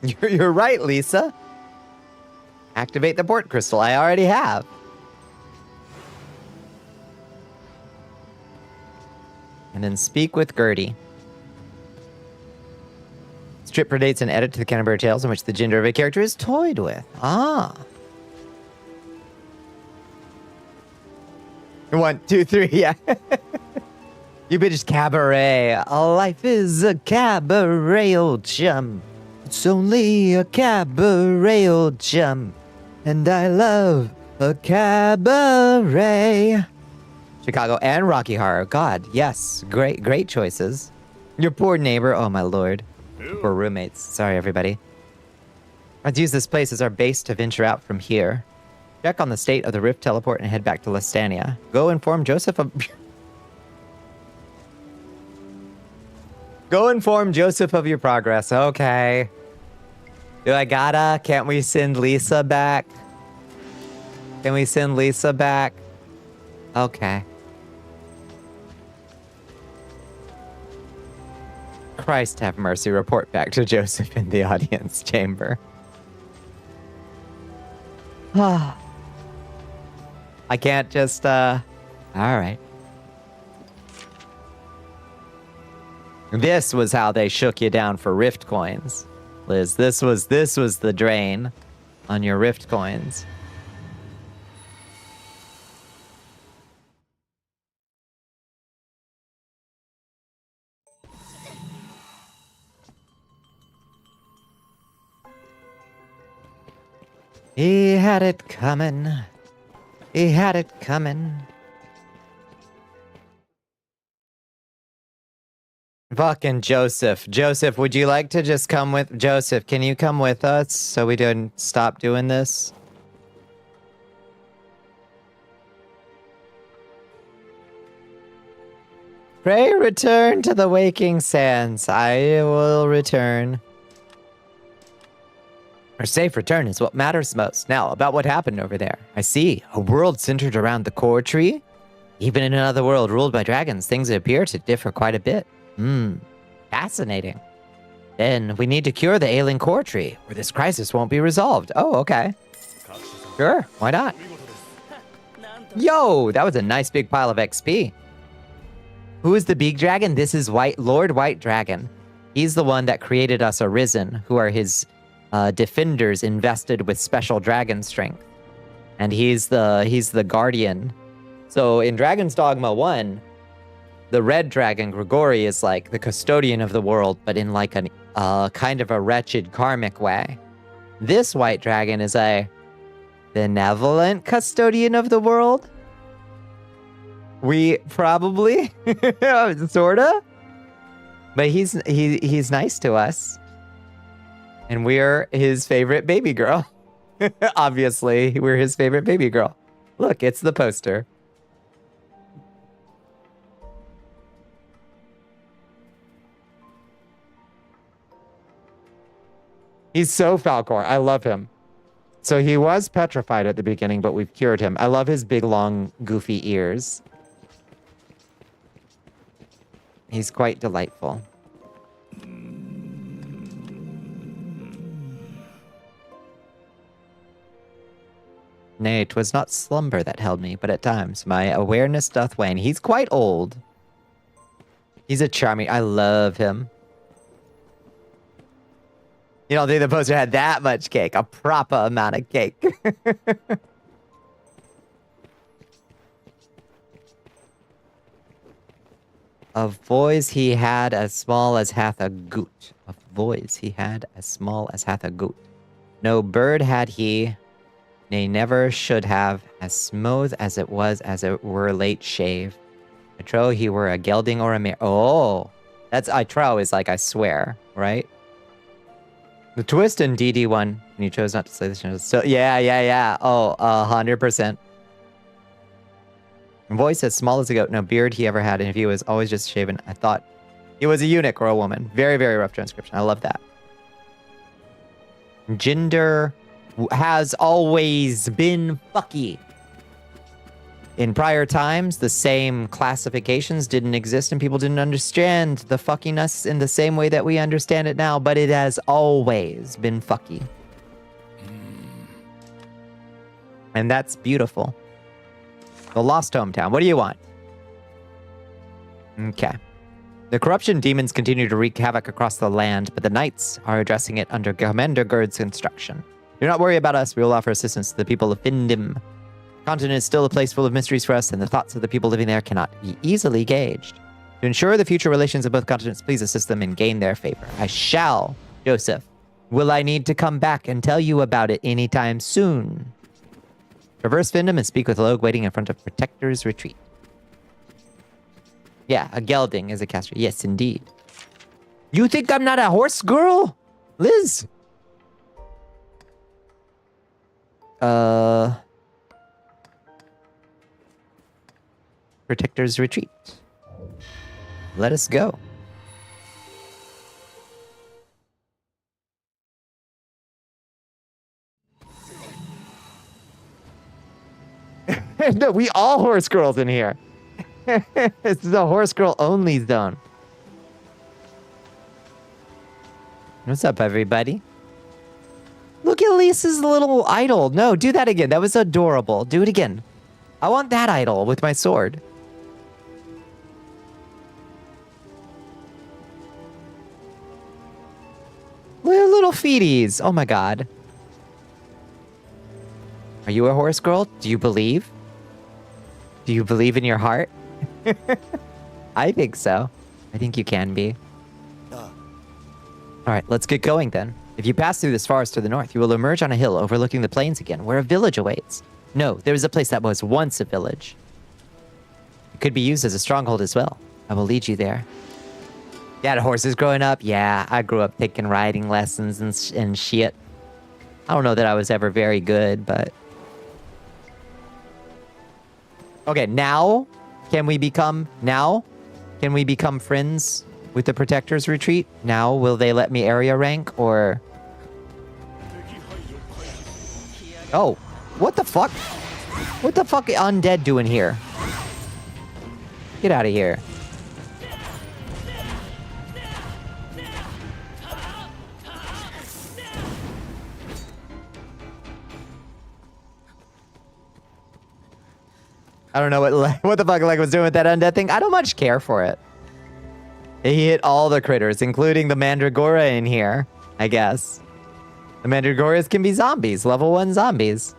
You're right, Lisa. Activate the port crystal. I already have. And then speak with Gertie. Strip predates an edit to the Canterbury Tales in which the gender of a character is toyed with. Ah. 1, 2, 3, yeah. You bitch cabaret. Life is a cabaret, old chum. It's only a cabaret, old chum. And I love a cabaret. Chicago and Rocky Horror. God, yes. Great choices. Your poor neighbor. Oh, my lord. Poor roommates. Sorry, everybody. Let's use this place as our base to venture out from here. Check on the state of the Rift teleport and head back to Lestania. Go inform Joseph of... Go inform Joseph of your progress. Okay. Do I gotta? Can't we send Lisa back? Can we send Lisa back? Okay. Christ have mercy. Report back to Joseph in the audience chamber. I can't just, all right. This was how they shook you down for Rift coins. Liz, this was the drain on your Rift coins. He had it coming. He had it coming. Fucking Joseph. Joseph, would you like to just come with... Joseph, can you come with us so we don't stop doing this? Pray return to the waking sands. I will return. Our safe return is what matters most. Now, about what happened over there. I see. A world centered around the core tree? Even in another world ruled by dragons, things appear to differ quite a bit. Fascinating. Then we need to cure the ailing core tree, or this crisis won't be resolved. Oh, okay. Sure, why not? Yo, that was a nice big pile of XP. Who is the big dragon? This is Lord White Dragon. He's the one that created us Arisen, who are his defenders invested with special dragon strength. And he's the guardian. So in Dragon's Dogma 1, the red dragon, Grigori, is like the custodian of the world, but in like an kind of a wretched karmic way. This white dragon is a benevolent custodian of the world. We probably, sorta. But he's nice to us. And we're his favorite baby girl. Obviously, we're his favorite baby girl. Look, it's the poster. He's so Falcor. I love him. So he was petrified at the beginning, but we've cured him. I love his big, long, goofy ears. He's quite delightful. Nay, 'twas not slumber that held me, but at times my awareness doth wane. He's quite old. He's a charming... I love him. You don't think the poster had that much cake? A proper amount of cake. Of boys he had as small as hath a goot. Of boys he had as small as hath a goot. No bird had he, nay never should have, as smooth as it was as it were late shave. I trow he were a gelding or a mare. Oh, that's I trow is like I swear, right? The twist in DD1, and you chose not to slay the shadows. So yeah. Oh, 100%. Voice as small as a goat, no beard he ever had, and if he was always just shaven, I thought he was a eunuch or a woman. Very, very rough transcription. I love that. Gender has always been fucky. In prior times, the same classifications didn't exist and people didn't understand the fuckiness in the same way that we understand it now, but it has always been fucky. And that's beautiful. The Lost Hometown. What do you want? Okay. The corruption demons continue to wreak havoc across the land, but the knights are addressing it under Commander Gerd's instruction. Do not worry about us. We will offer assistance to the people of Findim. The continent is still a place full of mysteries for us, and the thoughts of the people living there cannot be easily gauged. To ensure the future relations of both continents, please assist them and gain their favor. I shall, Joseph. Will I need to come back and tell you about it anytime soon? Traverse Findim and speak with Logue waiting in front of Protector's Retreat. Yeah, a gelding is a caster. Yes, indeed. You think I'm not a horse girl? Liz? Protector's Retreat. Let us go. No, we all horse girls in here. This is a horse girl only zone. What's up, everybody? Look at Lisa's little idol. No, do that again. That was adorable. Do it again. I want that idol with my sword. Little feeties. Oh my god. Are you a horse girl? Do you believe? Do you believe in your heart? I think so. I think you can be. Alright, let's get going then. If you pass through this forest to the north, you will emerge on a hill overlooking the plains again, where a village awaits. No, there is a place that was once a village. It could be used as a stronghold as well. I will lead you there. You had horses growing up? Yeah, I grew up taking riding lessons and shit. I don't know that I was ever very good, but... Okay, now can we become friends with the Protector's Retreat? Now will they let me area rank or... Oh, what the fuck? What the fuck undead doing here? Get out of here. I don't know what the fuck Leg was doing with that undead thing. I don't much care for it. He hit all the critters, including the Mandragora in here, I guess. The Mandragoras can be zombies, level 1 zombies.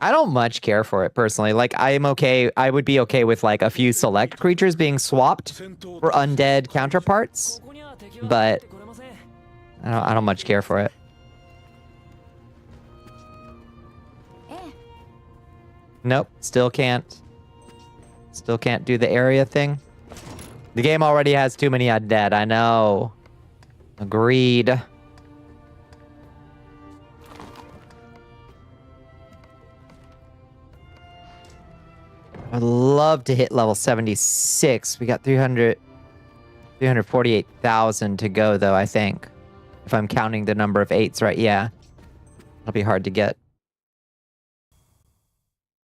I don't much care for it, personally. Like, I would be okay with, like, a few select creatures being swapped for undead counterparts. But I don't much care for it. Nope, still can't do the area thing. The game already has too many undead, I know. Agreed. I'd love to hit level 76. We got 348,000 to go, though, I think. If I'm counting the number of 8s right, yeah. It'll be hard to get.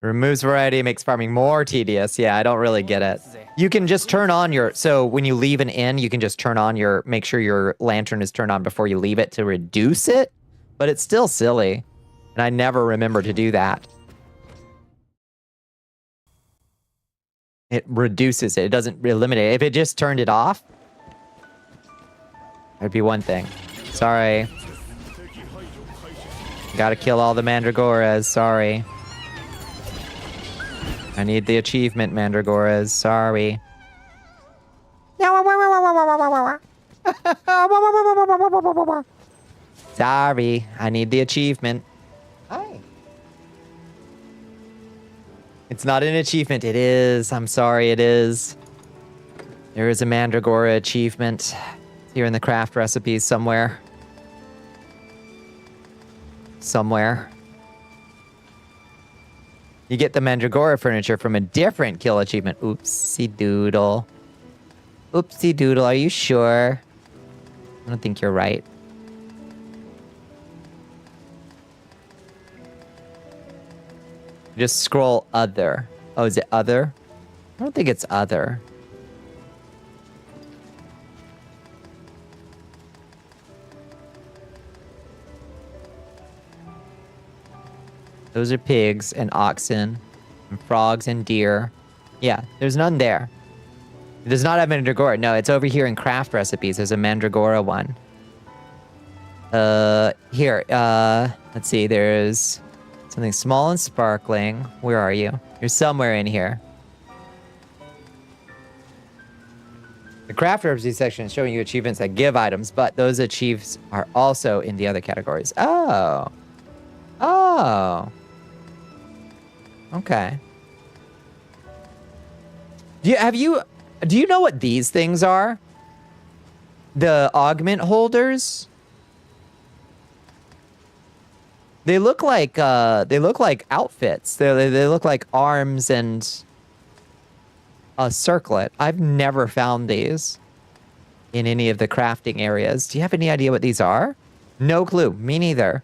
Removes variety, makes farming more tedious. Yeah, I don't really get it. You can just turn on your... So when you leave an inn, you can just turn on your... Make sure your lantern is turned on before you leave it to reduce it. But it's still silly. And I never remember to do that. It reduces it. It doesn't eliminate it. If it just turned it off... That'd be one thing. Sorry. Gotta kill all the Mandragoras. Sorry. I need the achievement, Mandragoras. Sorry. Sorry. I need the achievement. Hi. It's not an achievement. It is. I'm sorry. It is. There is a Mandragora achievement here in the craft recipes somewhere. Somewhere. You get the Mandragora furniture from a different kill achievement. Oopsie doodle. Oopsie doodle, are you sure? I don't think you're right. Just scroll other. Oh, is it other? I don't think it's other. Those are pigs and oxen and frogs and deer. Yeah, there's none there. It does not have Mandragora. No, it's over here in craft recipes. There's a Mandragora one. Here, let's see. There's something small and sparkling. Where are you? You're somewhere in here. The craft recipes section is showing you achievements that give items, but those achieves are also in the other categories. Oh. Oh. Okay. Do you know what these things are? The augment holders? They look like outfits. They look like arms and a circlet. I've never found these in any of the crafting areas. Do you have any idea what these are? No clue. Me neither.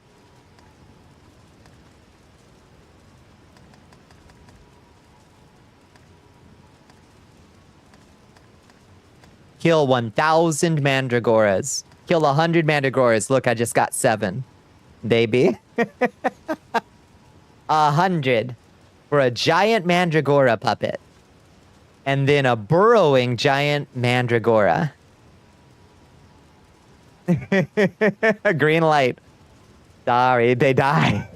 Kill 1,000 Mandragoras. Kill 100 Mandragoras. Look, I just got 7. Baby. 100 for a giant Mandragora puppet. And then a burrowing giant Mandragora. Green light. Sorry, they die.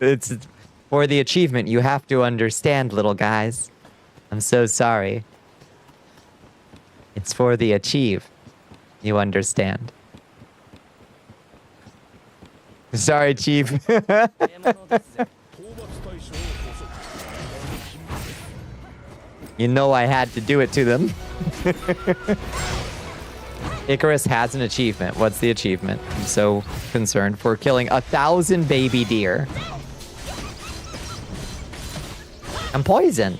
It's for the achievement. You have to understand, little guys. I'm so sorry. It's for the achieve. You understand. Sorry, Chief. You know I had to do it to them. Icarus has an achievement. What's the achievement? I'm so concerned for killing 1,000 baby deer. I'm poisoned.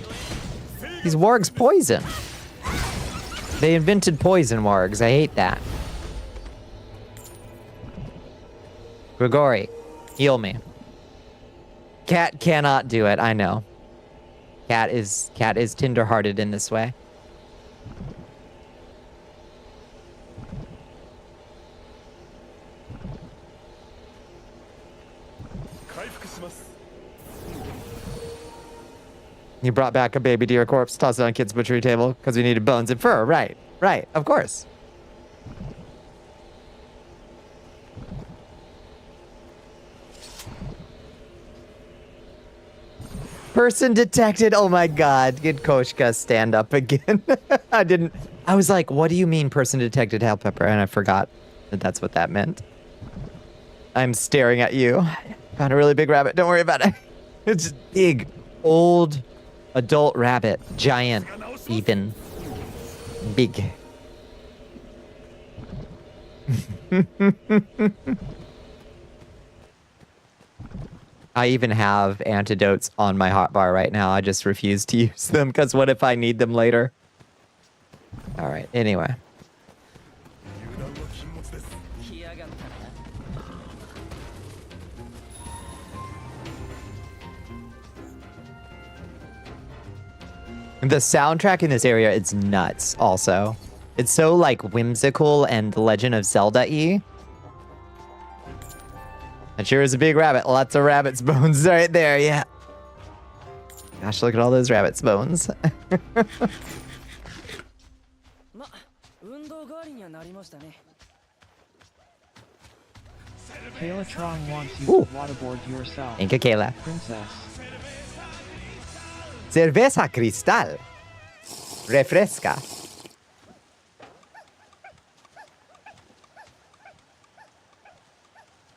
These wargs poison. They invented poison wargs. I hate that. Grigori, heal me. Cat cannot do it. I know. Cat is tender-hearted in this way. You brought back a baby deer corpse, tossed it on kids' butchery table because we needed bones and fur. Right, of course. Person detected. Oh my god. Did Koshka stand up again? I was like, what do you mean person detected, Hal Pepper? And I forgot that that's what that meant. I'm staring at you. Found a really big rabbit. Don't worry about it. It's big, old, adult rabbit. Giant, even. Big. I even have antidotes on my hotbar right now. I just refuse to use them because what if I need them later? All right, anyway. The soundtrack in this area is nuts also. It's so like whimsical and Legend of Zelda-y. That sure is a big rabbit. Lots of rabbit's bones right there, yeah. Gosh, look at all those rabbit's bones. Kayla Trong wants you Ooh. to waterboard yourself. Thank you, Kayla. Princess. Cerveza cristal. Refresca.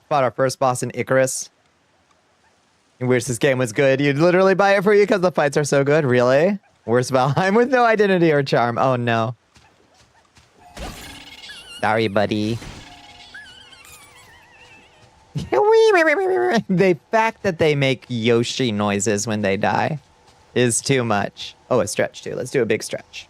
Fought our first boss in Icarus. You wish this game was good. You'd literally buy it for you because the fights are so good. Really? Worst Valheim with no identity or charm. Oh no. Sorry, buddy. The fact that they make Yoshi noises when they die is too much. Oh, a stretch too. Let's do a big stretch.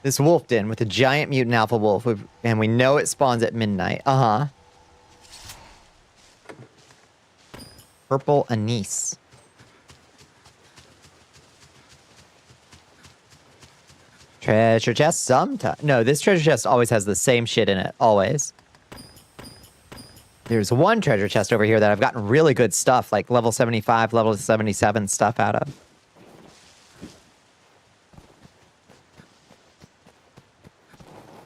This wolf den with a giant mutant alpha wolf, and we know it spawns at midnight. Uh-huh. Purple anise. Treasure chest sometimes. No, this treasure chest always has the same shit in it. Always. There's one treasure chest over here that I've gotten really good stuff, like level 75, level 77 stuff out of.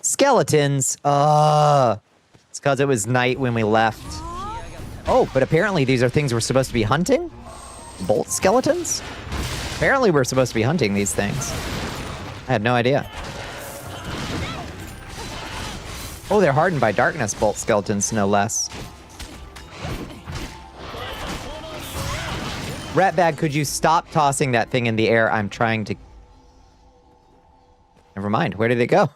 Skeletons. It's because it was night when we left. Oh, but apparently these are things we're supposed to be hunting? Bolt skeletons? Apparently we're supposed to be hunting these things. I had no idea. Oh, they're hardened by darkness, bolt skeletons, no less. Ratbag, could you stop tossing that thing in the air? I'm trying to... Never mind. Where did it go?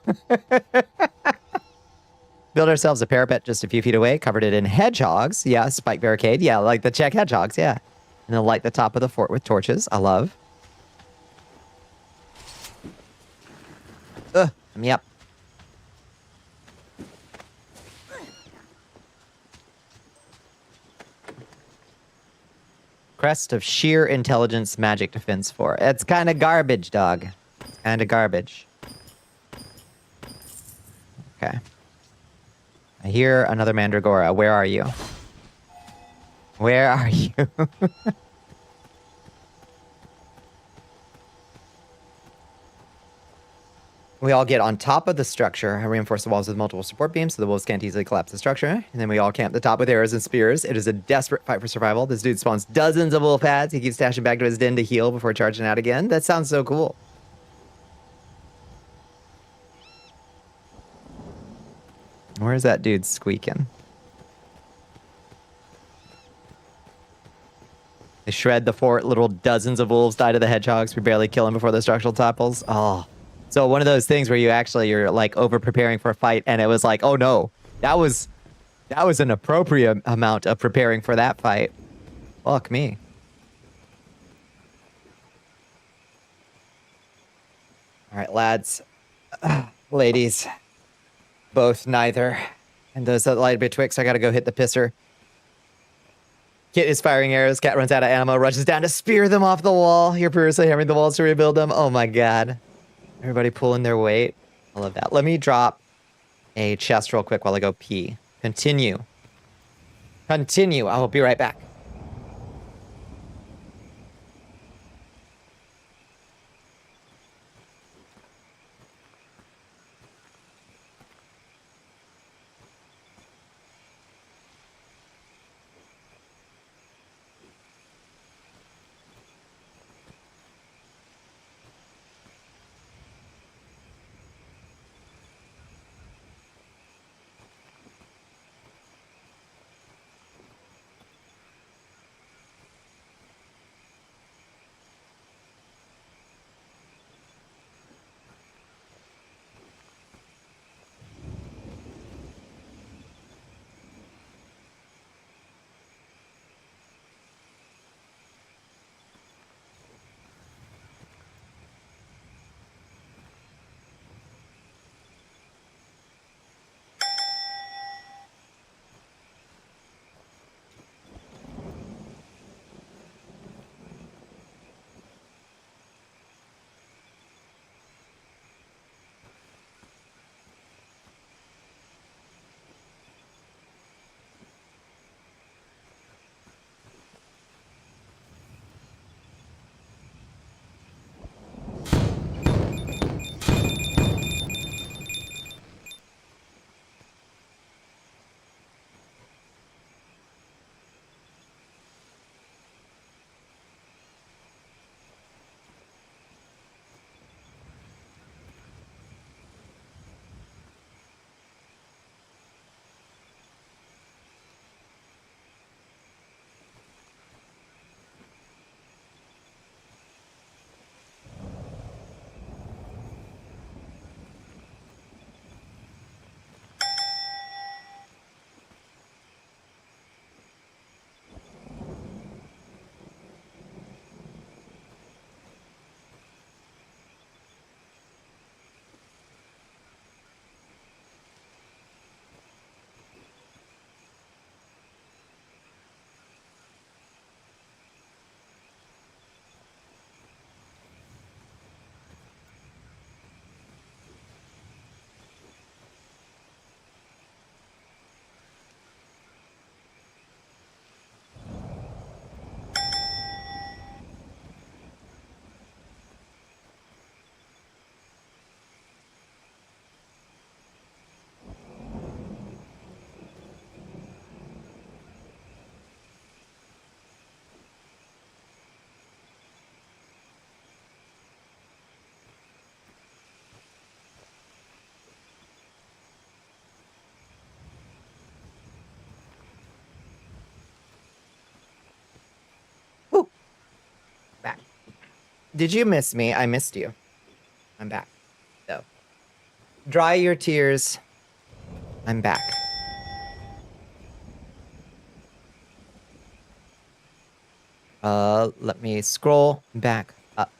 Build ourselves a parapet just a few feet away, covered it in hedgehogs. Yeah, spike barricade. Yeah, like the Czech hedgehogs, yeah. And then light the top of the fort with torches. I love. Yep. Crest of sheer intelligence magic defense 4. It's kind of garbage, dog. It's kind of garbage. Okay. I hear another Mandragora. Where are you? Where are you? We all get on top of the structure. I reinforce the walls with multiple support beams so the wolves can't easily collapse the structure. And then we all camp the top with arrows and spears. It is a desperate fight for survival. This dude spawns dozens of wolf pads. He keeps stashing back to his den to heal before charging out again. That sounds so cool. Where's that dude squeaking? They shred the fort. Little dozens of wolves die to the hedgehogs. We barely kill them before the structural topples. Oh. So one of those things where you're like over preparing for a fight, and it was like, oh no, that was an appropriate amount of preparing for that fight. Fuck me. All right, lads, ladies, both neither, and those that lied betwixt. I gotta go hit the pisser. Kit is firing arrows. Cat runs out of ammo, rushes down to spear them off the wall. You're furiously hammering the walls to rebuild them. Oh my god. Everybody pulling their weight. I love that. Let me drop a chest real quick while I go pee. Continue. Continue. I will be right back. Did you miss me? I missed you. I'm back. So, dry your tears. I'm back. Let me scroll back up.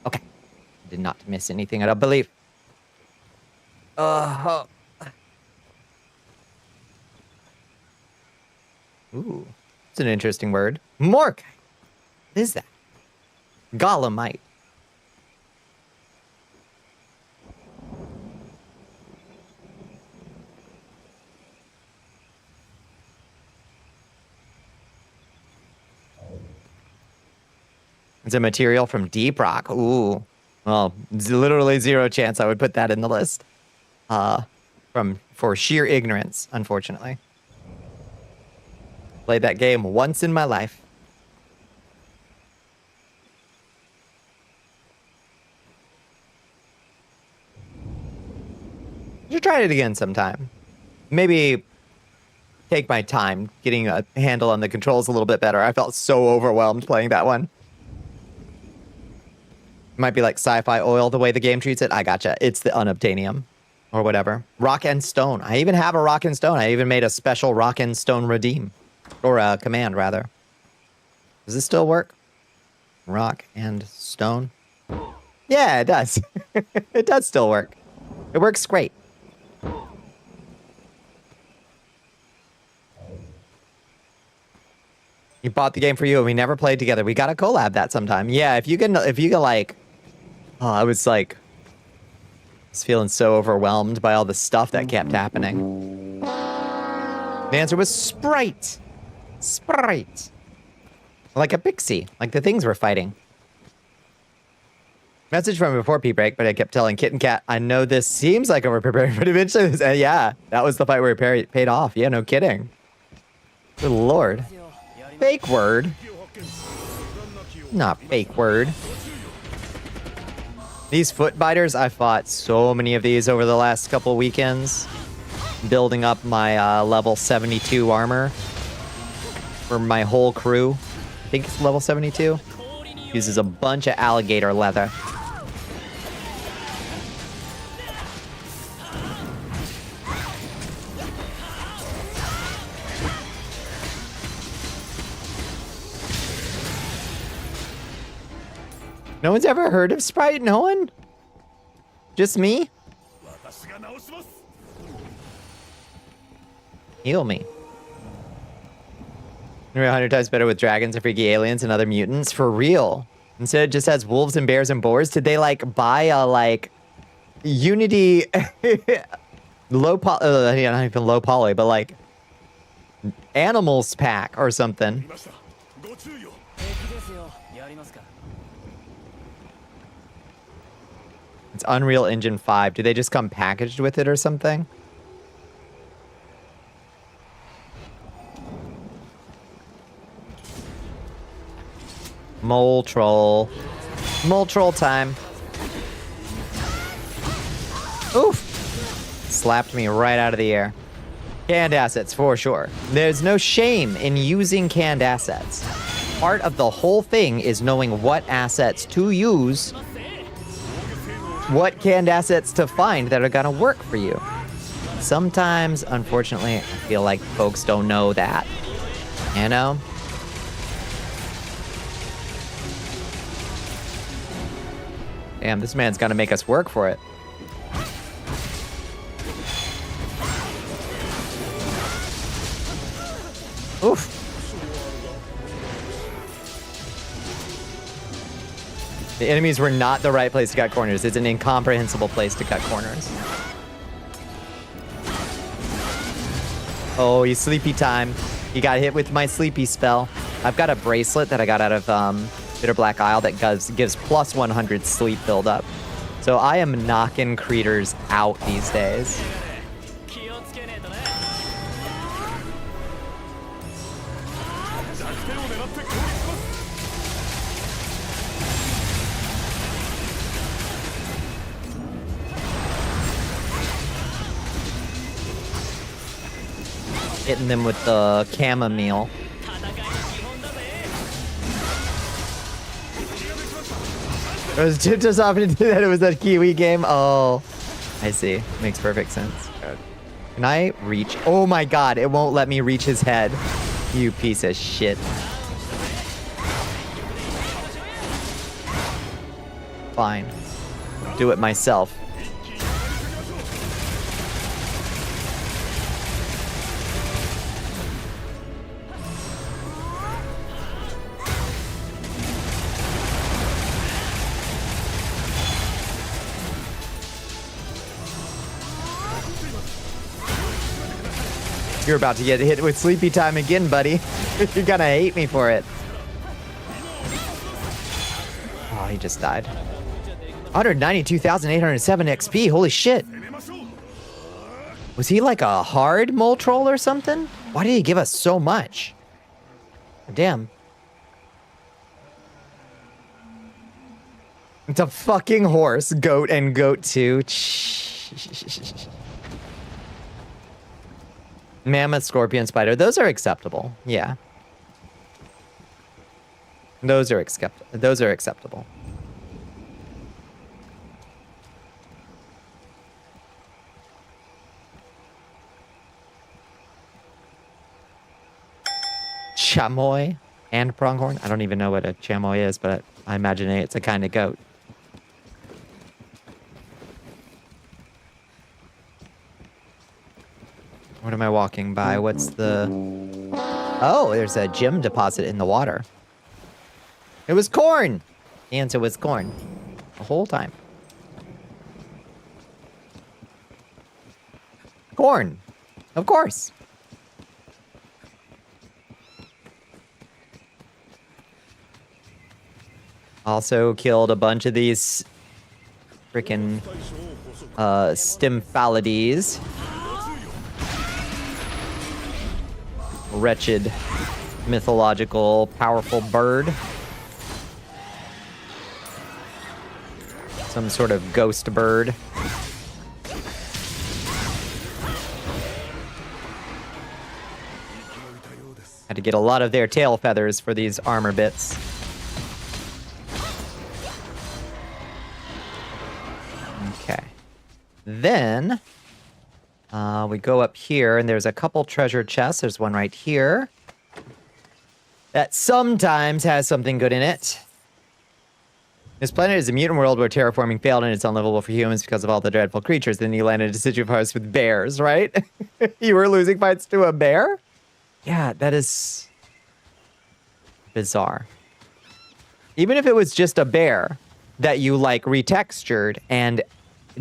Okay. Did not miss anything, I don't believe. Oh. Ooh. It's an interesting word. Mork. What is that? Golemite. It's a material from deep rock. Ooh. Well, literally zero chance I would put that in the list. For sheer ignorance, unfortunately. Played that game once in my life. I should try it again sometime. Maybe take my time getting a handle on the controls a little bit better. I felt so overwhelmed playing that one. Might be like sci-fi oil the way the game treats it. I gotcha. It's the unobtainium or whatever. Rock and stone. I even have a rock and stone. I even made a special rock and stone redeem. Or a command, rather. Does this still work? Rock and stone? Yeah, it does. It does still work. It works great. He bought the game for you and we never played together. We gotta collab that sometime. Yeah, if you can like... Oh, I was feeling so overwhelmed by all the stuff that kept happening. The answer was Sprite. Sprite. Like a pixie. Like the things we're fighting. Message from before P-Break, but I kept telling Kit and Kat, I know this seems like we're preparing, but eventually, yeah, that was the fight where we paid off. Yeah, no kidding. Good lord. Fake word. Not fake word. These foot biters, I fought so many of these over the last couple weekends. Building up my level 72 armor. For my whole crew. I think it's level 72. Uses a bunch of alligator leather. No one's ever heard of Sprite? No one? Just me? Heal me. 100 times better with dragons and freaky aliens and other mutants. For real. Instead, it just has wolves and bears and boars. Did they, like, buy a, like, Unity... low poly... not even low poly, but, like... Animals pack or something. It's Unreal Engine 5. Do they just come packaged with it or something? Mole troll. Mole troll time. Oof! Slapped me right out of the air. Canned assets, for sure. There's no shame in using canned assets. Part of the whole thing is knowing what assets to use, what canned assets to find that are gonna work for you. Sometimes, unfortunately, I feel like folks don't know that. You know? Damn, this man's gonna make us work for it. Oof. The enemies were not the right place to cut corners. It's an incomprehensible place to cut corners. Oh, you sleepy time. You got hit with my sleepy spell. I've got a bracelet that I got out of Bitter Black Isle that gives plus 100 sleep buildup. So I am knocking creatures out these days. Hitting them with the chamomile. It was just often to do that. It was that Kiwi game. Oh, I see. Makes perfect sense. Can I reach? Oh my god, it won't let me reach his head. You piece of shit. Fine. Do it myself. You're about to get hit with sleepy time again, buddy. You're gonna hate me for it. Oh, he just died. 192,807 XP. Holy shit. Was he like a hard mole troll or something? Why did he give us so much? Damn. It's a fucking horse, goat, and goat too. Mammoth, scorpion, spider. Those are acceptable. Yeah. Those are acceptable. Chamoy and pronghorn. I don't even know what a chamoy is, but I imagine it's a kind of goat. What am I walking by? What's the... Oh, there's a gem deposit in the water. It was corn! The answer was corn. The whole time. Corn. Of course. Also killed a bunch of these freaking Stymphalides. Wretched, mythological, powerful bird. Some sort of ghost bird. Had to get a lot of their tail feathers for these armor bits. Okay. Then... we go up here, and there's a couple treasure chests. There's one right here. That sometimes has something good in it. This planet is a mutant world where terraforming failed and it's unlivable for humans because of all the dreadful creatures. Then you landed a deciduous forest with bears, right? You were losing fights to a bear? Yeah, that is... bizarre. Even if it was just a bear that you, like, retextured and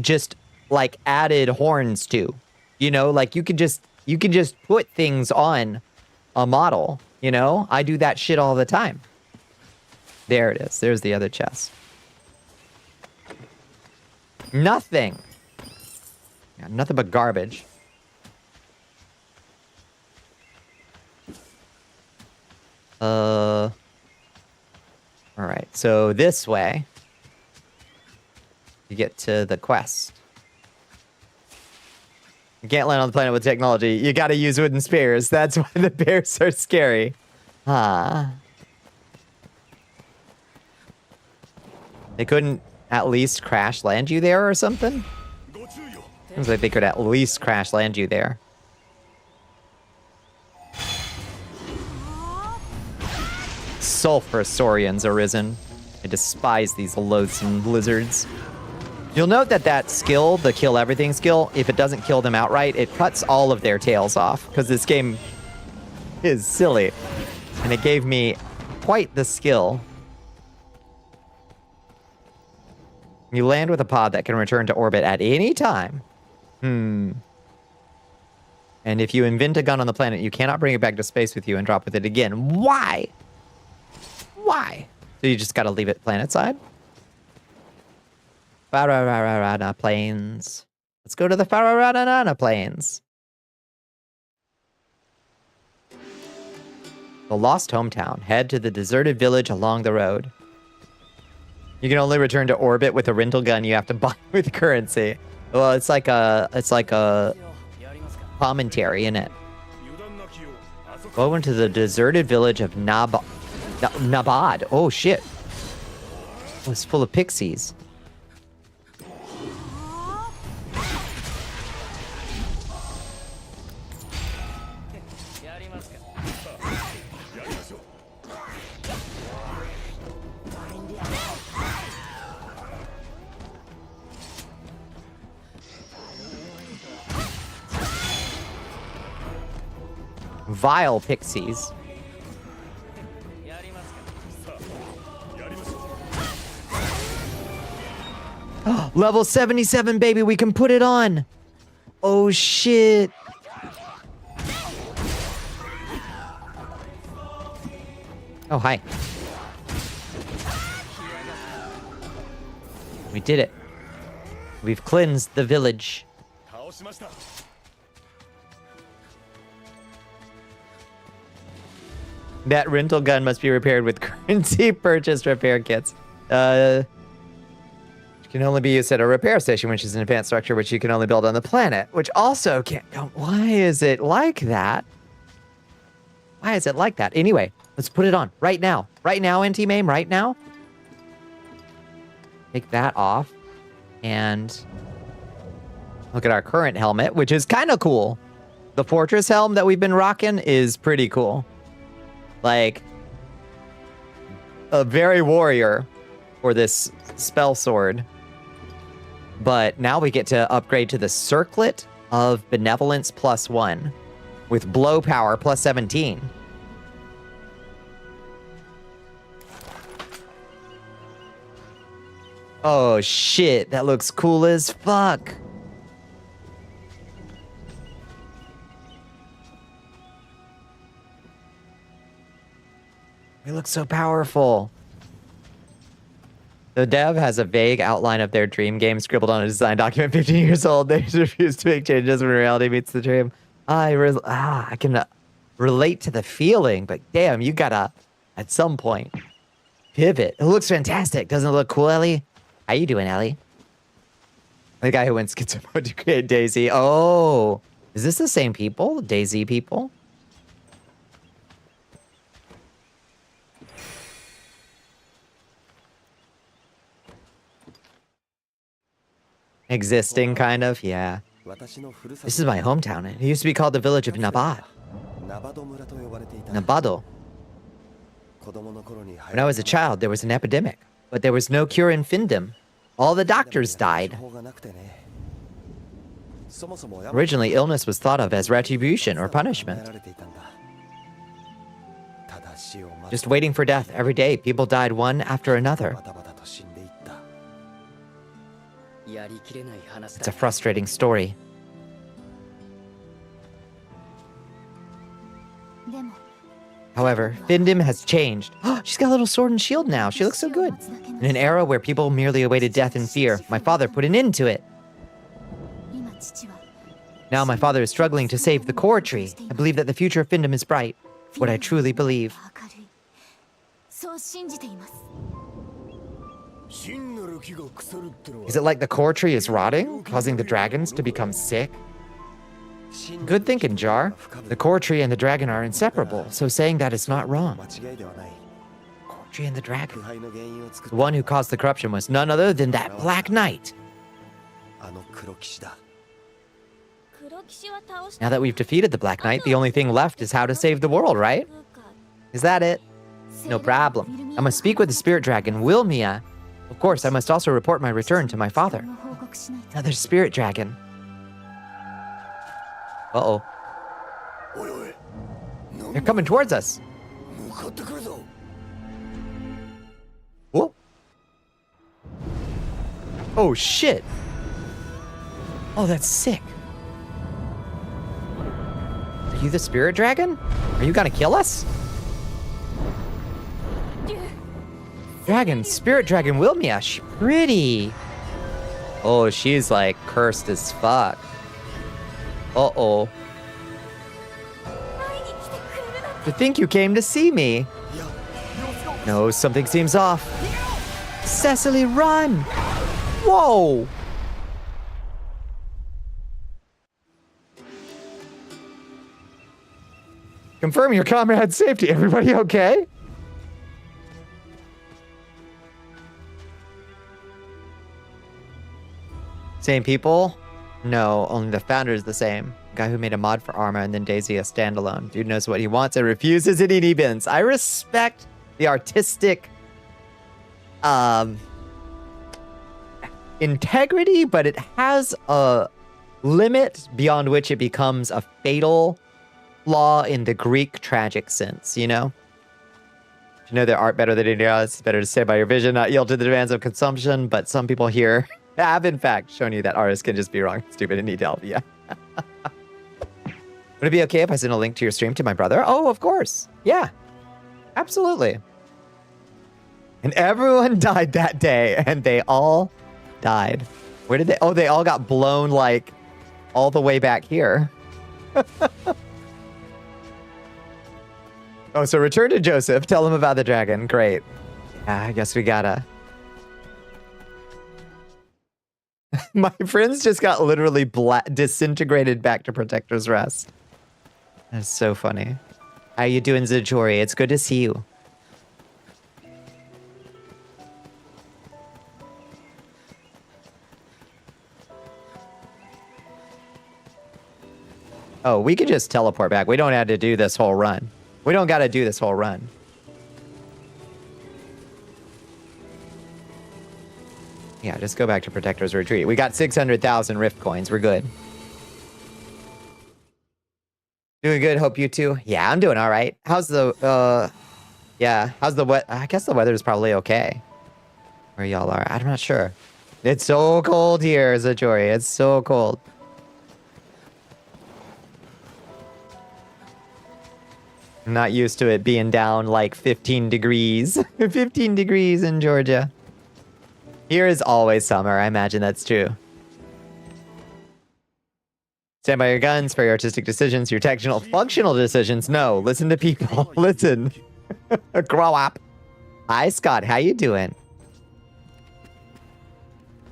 just, like, added horns to. You know, like you could just put things on a model, you know? I do that shit all the time. There it is. There's the other chest. Nothing. Yeah, nothing but garbage. All right. So this way you get to the quest. You can't land on the planet with technology. You gotta use wooden spears. That's why the bears are scary. Ah. They couldn't at least crash land you there or something? Seems like they could at least crash land you there. Sulfur saurians arisen. I despise these loathsome lizards. You'll note that that skill, the kill everything skill, if it doesn't kill them outright, it cuts all of their tails off. Because this game is silly. And it gave me quite the skill. You land with a pod that can return to orbit at any time. And if you invent a gun on the planet, you cannot bring it back to space with you and drop with it again. Why? Why? So you just gotta leave it planetside? Farararana Plains. Let's go to the Farararana Plains. The lost hometown. Head to the deserted village along the road. You can only return to orbit with a rental gun you have to buy with currency. Well, it's like a commentary in it. Go into the deserted village of Nabad. Oh shit. Oh, it's full of pixies. Vile pixies. Level 77, baby. We can put it on. Oh, shit. Oh, hi. We did it. We've cleansed the village. 倒しました。 That rental gun must be repaired with currency purchased repair kits. It can only be used at a repair station, which is an advanced structure which you can only build on the planet, which also can't. Why is it like that? Why is it like that? Anyway, let's put it on right now. Right now, Anti-Mame, right now. Take that off. And look at our current helmet, which is kind of cool. The fortress helm that we've been rocking is pretty cool. Like, a very warrior for this spell sword. But now we get to upgrade to the Circlet of Benevolence +1 with blow power +17. Oh shit, that looks cool as fuck. They look so powerful. The dev has a vague outline of their dream game scribbled on a design document 15 years old. They refuse to make changes when reality meets the dream. I can relate to the feeling, but damn, you gotta, at some point, pivot. It looks fantastic. Doesn't it look cool, Ellie? How you doing, Ellie? The guy who went schizo mode to create Daisy. Oh, is this the same people? Daisy people? Existing, kind of, yeah. This is my hometown. It used to be called the village of Nabad. Nabado. When I was a child, there was an epidemic, but there was no cure in Findom. All the doctors died. Originally, illness was thought of as retribution or punishment. Just waiting for death every day, people died one after another. It's a frustrating story. However, Findom has changed. She's got a little sword and shield now. She looks so good. In an era where people merely awaited death in fear, my father put an end to it. Now my father is struggling to save the core tree. I believe that the future of Findom is bright. What I truly believe. Is it like the core tree is rotting, causing the dragons to become sick? Good thinking, Jar. The core tree and the dragon are inseparable, so saying that is not wrong. Core tree and the dragon. The one who caused the corruption was none other than that Black Knight. Now that we've defeated the Black Knight, the only thing left is how to save the world, right? Is that it? No problem. I must speak with the spirit dragon, Wilmia. Of course, I must also report my return to my father. Another spirit dragon. Uh-oh. They're coming towards us. Whoa. Oh, shit. Oh, that's sick. Are you the spirit dragon? Are you gonna kill us? Dragon, spirit dragon Wilmia, she's pretty. Oh, she's like cursed as fuck. Uh-oh. To think you came to see me. No, something seems off. Cecily, run! Whoa! Confirm your comrade's safety. Everybody okay? Same people? No, only the founder is the same. Guy who made a mod for Arma and then Daisy a standalone. Dude knows what he wants and refuses any knee bends. I respect the artistic integrity, but it has a limit beyond which it becomes a fatal flaw in the Greek tragic sense, you know? You know their art better than anyone else. It's better to stay by your vision, not yield to the demands of consumption, but some people here have, in fact, shown you that artists can just be wrong, stupid, and need help. Yeah. Would it be okay if I send a link to your stream to my brother? Oh, of course. Yeah. Absolutely. And everyone died that day, and they all died. Where did they? Oh, they all got blown, like, all the way back here. Oh, so return to Joseph. Tell him about the dragon. Great. Yeah, I guess we gotta. My friends just got literally disintegrated back to Protector's Rest. That's so funny. How you doing, Zajori? It's good to see you. Oh, we could just teleport back. We don't have to do this whole run. We don't got to do this whole run. Yeah, just go back to Protector's Retreat. We got 600,000 Rift coins. We're good. Doing good. Hope you too. Yeah, I'm doing all right. How's the, yeah, how's the weather? I guess the weather is probably okay where y'all are. I'm not sure. It's so cold here, Zajori. It's so cold. I'm not used to it being down like 15 degrees. 15 degrees in Georgia. Here is always summer. I imagine that's true. Stand by your guns for your artistic decisions, your technical, functional decisions. No, listen to people. Listen. Grow up. Hi, Scott. How you doing?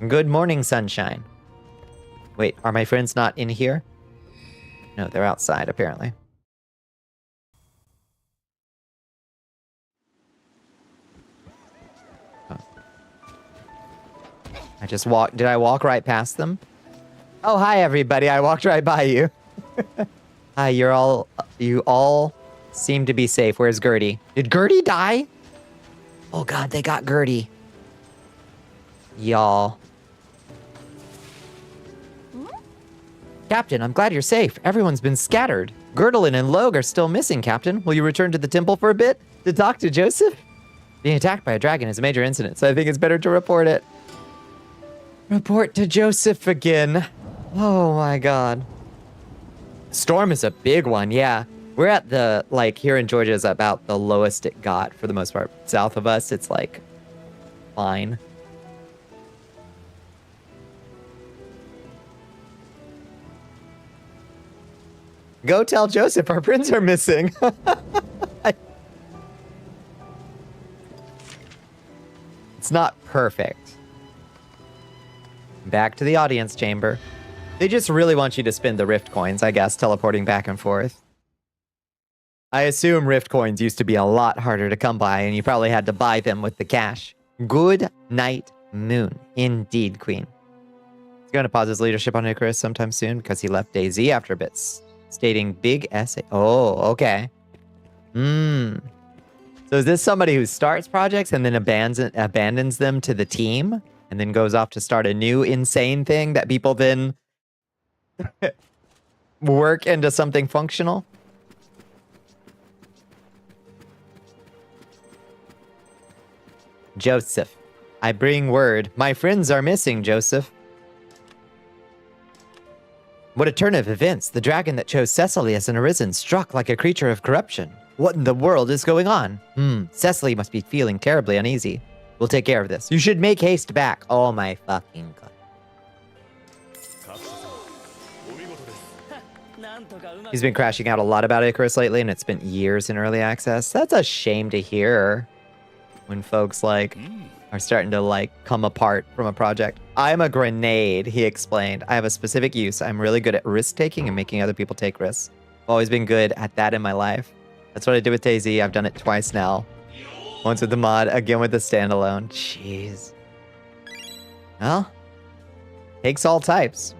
Good morning, sunshine. Wait, are my friends not in here? No, they're outside, apparently. I just walked. Did I walk right past them? Oh, hi, everybody. I walked right by you. Hi, you all seem to be safe. Where's Gertie? Did Gertie die? Oh, God, they got Gertie. Y'all. Captain, I'm glad you're safe. Everyone's been scattered. Girdlin and Logue are still missing, Captain. Will you return to the temple for a bit to talk to Joseph? Being attacked by a dragon is a major incident, so I think it's better to report it. Report to Joseph again. Oh my God. Storm is a big one, yeah. We're at the, like, here in Georgia is about the lowest it got for the most part. South of us, it's like, fine. Go tell Joseph our prints are missing. It's not perfect. Back to the audience chamber. They just really want you to spend the Rift coins, I guess, teleporting back and forth. I assume Rift coins used to be a lot harder to come by, and you probably had to buy them with the cash. Good night, Moon. Indeed, Queen. He's going to pause his leadership on Icarus sometime soon because he left DayZ after bits, stating big essay. Oh, okay. So is this somebody who starts projects and then abandons them to the team? And then goes off to start a new insane thing that people then work into something functional? Joseph, I bring word. My friends are missing, Joseph. What a turn of events. The dragon that chose Cecily as an arisen struck like a creature of corruption. What in the world is going on? Cecily must be feeling terribly uneasy. We'll take care of this. You should make haste back. Oh my fucking God. He's been crashing out a lot about Icarus lately, and it's been years in early access. That's a shame to hear when folks, like, are starting to, like, come apart from a project. I'm a grenade, he explained. I have a specific use. I'm really good at risk-taking and making other people take risks. I've always been good at that in my life. That's what I did with DayZ. I've done it twice now. Once with the mod, again with the standalone. Jeez. Well, Takes all types.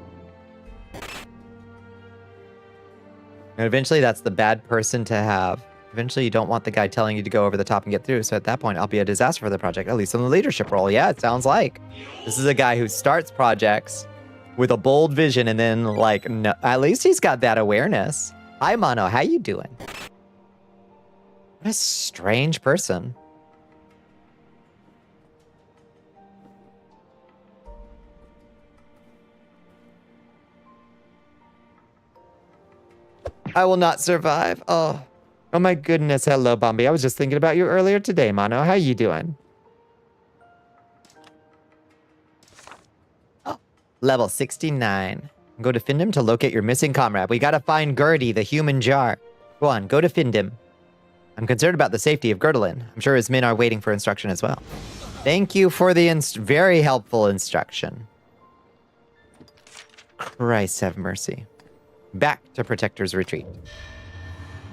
And eventually that's the bad person to have. Eventually you don't want the guy telling you to go over the top and get through. So at that point, I'll be a disaster for the project, at least in the leadership role. Yeah, it sounds like. This is a guy who starts projects with a bold vision and then like, no, at least he's got that awareness. Hi, Mono, how you doing? What a strange person. I will not survive. Oh my goodness. Hello, Bombi. I was just thinking about you earlier today, Mono. How you doing? Oh, level 69. Go to Findim to locate your missing comrade. We gotta find Gertie, the human jar. Go on, go to Findim. I'm concerned about the safety of Gerdelin. I'm sure his men are waiting for instruction as well. Thank you for the very helpful instruction. Christ have mercy. Back to Protector's Retreat.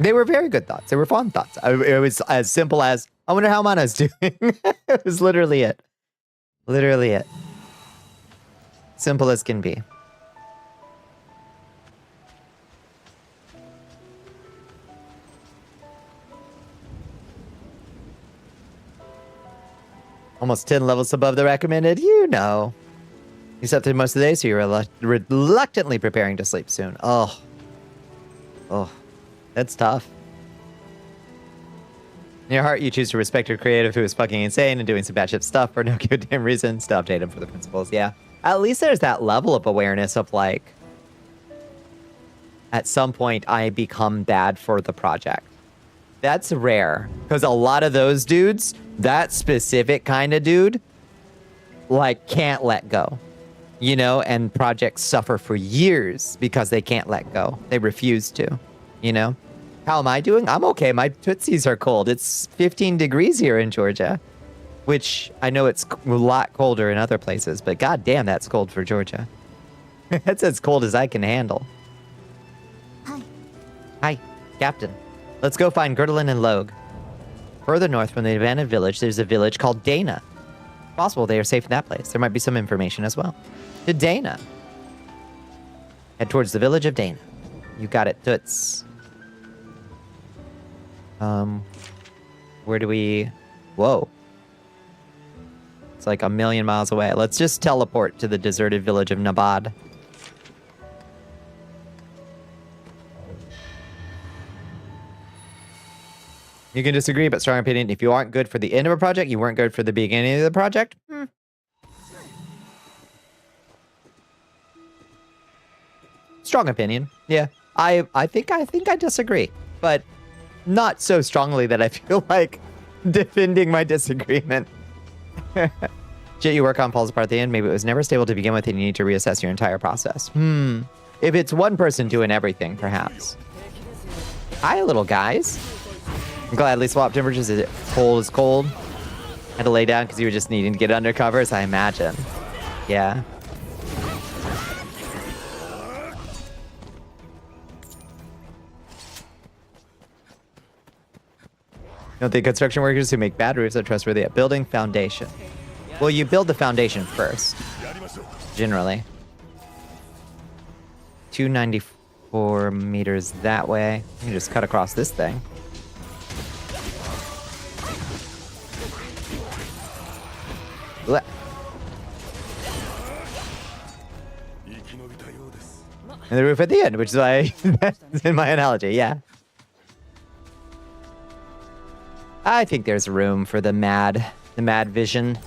They were very good thoughts. They were fun thoughts. It was as simple as, I wonder how Mana's doing. It was literally it. Literally it. Simple as can be. Almost 10 levels above the recommended, you know. You slept through most of the day, so you're reluctantly preparing to sleep soon. Oh. Oh. That's tough. In your heart, you choose to respect your creative who is fucking insane and doing some batshit stuff for no goddamn reason. Still update him for the principles, yeah. At least there's that level of awareness of like, at some point I become bad for the project. That's rare. Because a lot of those dudes, that specific kind of dude, like can't let go. You know, and projects suffer for years because they can't let go. They refuse to, you know? How am I doing? I'm okay. My tootsies are cold. It's 15 degrees here in Georgia, which I know it's a lot colder in other places, but goddamn, that's cold for Georgia. That's as cold as I can handle. Hi. Hi, Captain. Let's go find Gerdelin and Logue. Further north from the abandoned village, there's a village called Dana. It's possible they are safe in that place. There might be some information as well. To Dana. Head towards the village of Dana. You got it, Toots. Where do we... Whoa. It's like a million miles away. Let's just teleport to the deserted village of Nabad. You can disagree, but strong opinion. If you aren't good for the end of a project, you weren't good for the beginning of the project. Strong opinion. Yeah. I think I disagree, but not so strongly that I feel like defending my disagreement. Shit you work on falls apart at the end. Maybe it was never stable to begin with and you need to reassess your entire process. If it's one person doing everything, perhaps. Hi, little guys. Gladly swap temperatures. Is it cold as cold? Had to lay down because you were just needing to get under covers, I imagine. Yeah. Don't think construction workers who make bad roofs are trustworthy at building foundation. Well, you build the foundation first, generally. 294 meters that way. You can just cut across this thing. Blech. And the roof at the end, which is why that's in my analogy, yeah. I think there's room for the mad vision.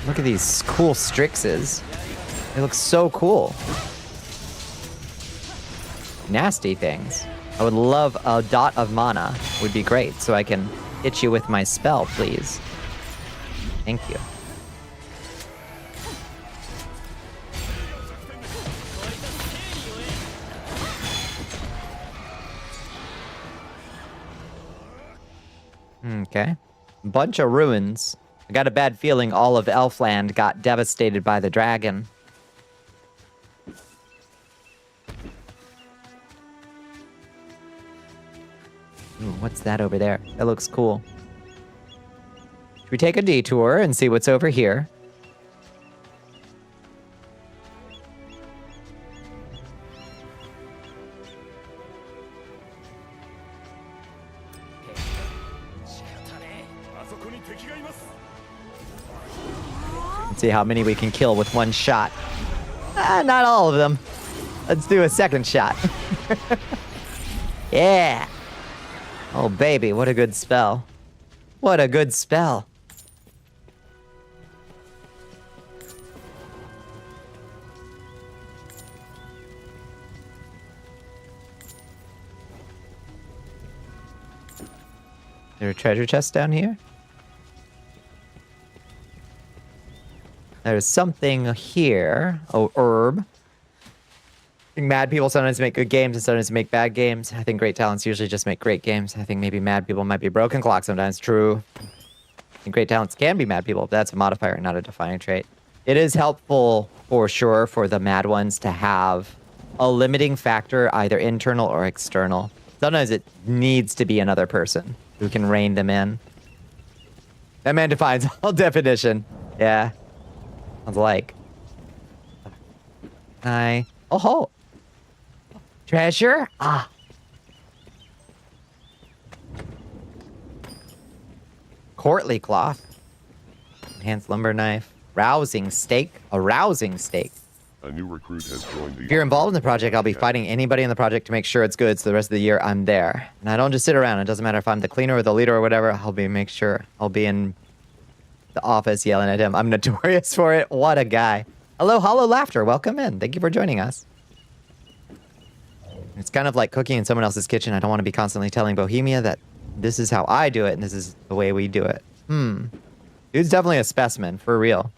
Look at these cool Strixes. They look so cool. Nasty things. I would love a dot of mana. Would be great, so I can hit you with my spell, please. Thank you. Okay. Bunch of ruins. I got a bad feeling all of Elfland got devastated by the dragon. Ooh, what's that over there? That looks cool. We take a detour and see what's over here. Let's see how many we can kill with one shot. Not all of them. Let's do a second shot. Yeah. Oh, baby, what a good spell. What a good spell. Is there a treasure chest down here? There's something here. Oh, herb. I think mad people sometimes make good games and sometimes make bad games. I think great talents usually just make great games. I think maybe mad people might be broken clock sometimes. True. I think great talents can be mad people. But that's a modifier, not a defining trait. It is helpful for sure for the mad ones to have a limiting factor, either internal or external. Sometimes it needs to be another person who can rein them in. That man defines all definition. Yeah. Sounds like. Oh. Treasure? Ah. Courtly cloth. Enhanced lumber knife. Rousing steak. A rousing steak. A new recruit has joined the... If you're involved in the project, I'll be fighting anybody in the project to make sure it's good, so the rest of the year I'm there. And I don't just sit around. It doesn't matter if I'm the cleaner or the leader or whatever. Make sure I'll be in the office yelling at him. I'm notorious for it. What a guy. Hello, Hollow Laughter. Welcome in. Thank you for joining us. It's kind of like cooking in someone else's kitchen. I don't want to be constantly telling Bohemia that this is how I do it and this is the way we do it. Dude's definitely a specimen, for real.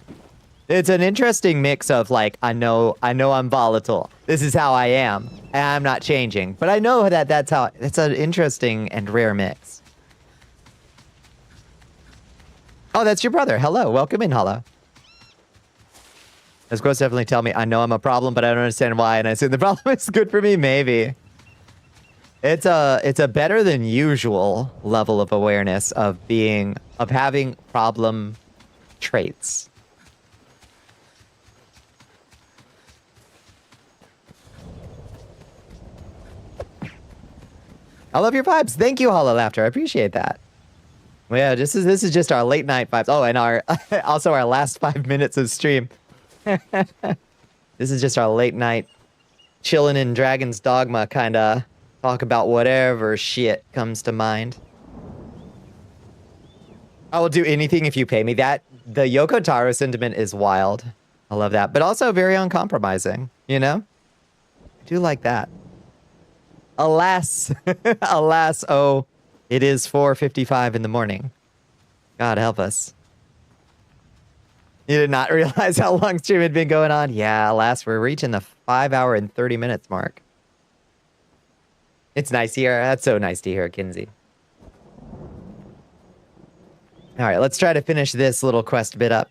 It's an interesting mix of like, I know I'm volatile. This is how I am, and I'm not changing. But I know that that's an interesting and rare mix. Oh, that's your brother. Hello, welcome in, Hollow. Those quotes definitely tell me I know I'm a problem, but I don't understand why, and I assume the problem is good for me, maybe. It's a better than usual level of awareness of having problem traits. I love your vibes. Thank you, Hollow Laughter. I appreciate that. Well, yeah, this is just our late night vibes. Oh, and also our last 5 minutes of stream. This is just our late night chilling in Dragon's Dogma kind of talk about whatever shit comes to mind. I will do anything if you pay me. The Yoko Taro sentiment is wild. I love that, but also very uncompromising, you know? I do like that. Alas, alas, oh, it is 4:55 in the morning. God help us. You did not realize how long stream had been going on? Yeah, alas, we're reaching the 5 hour and 30 minutes mark. It's nice to hear. That's so nice to hear, Kinsey. All right, let's try to finish this little quest bit up.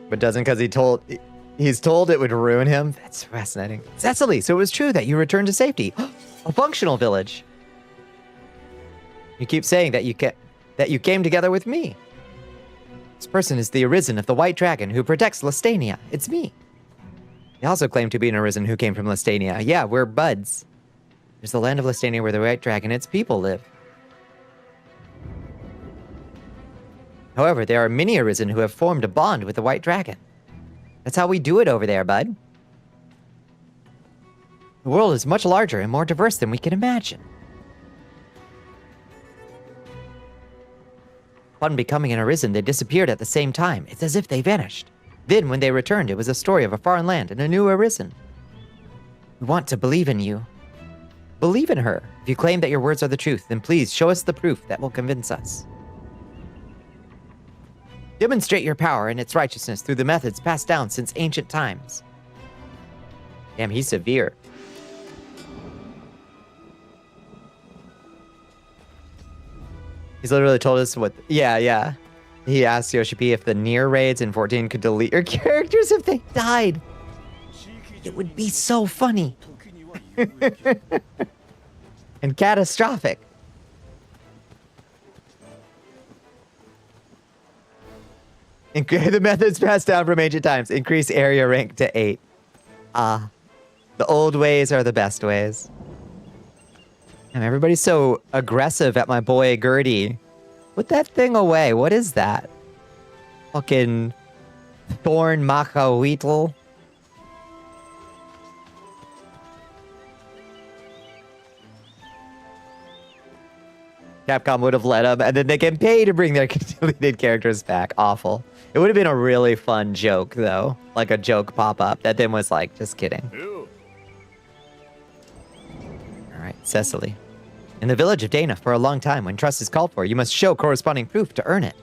But doesn't because he's told it would ruin him. That's fascinating. Cecily, so it was true that you returned to safety. A functional village. You keep saying that you came together with me. This person is the Arisen of the White Dragon who protects Lestania. It's me. They also claim to be an Arisen who came from Lestania. Yeah, we're buds. There's the land of Lestania where the White Dragon and its people live. However, there are many Arisen who have formed a bond with the White Dragon. That's how we do it over there, bud. The world is much larger and more diverse than we can imagine. Upon becoming an Arisen, they disappeared at the same time. It's as if they vanished. Then, when they returned, it was a story of a foreign land and a new Arisen. We want to believe in you. Believe in her. If you claim that your words are the truth, then please show us the proof that will convince us. Demonstrate your power and its righteousness through the methods passed down since ancient times. Damn, he's severe. He's literally told us what... Yeah. He asked Yoshi P if the near raids in 14 could delete your characters if they died. It would be so funny. And catastrophic. The methods passed down from ancient times. Increase area rank to 8. Ah. The old ways are the best ways. And everybody's so aggressive at my boy Gertie. Put that thing away. What is that? Fucking Thorn Machahuitl. Capcom would have let them, and then they can pay to bring their deleted characters back. Awful. It would have been a really fun joke, though. Like a joke pop-up that then was like, just kidding. Alright, Cecily. In the village of Dana, for a long time, when trust is called for, you must show corresponding proof to earn it.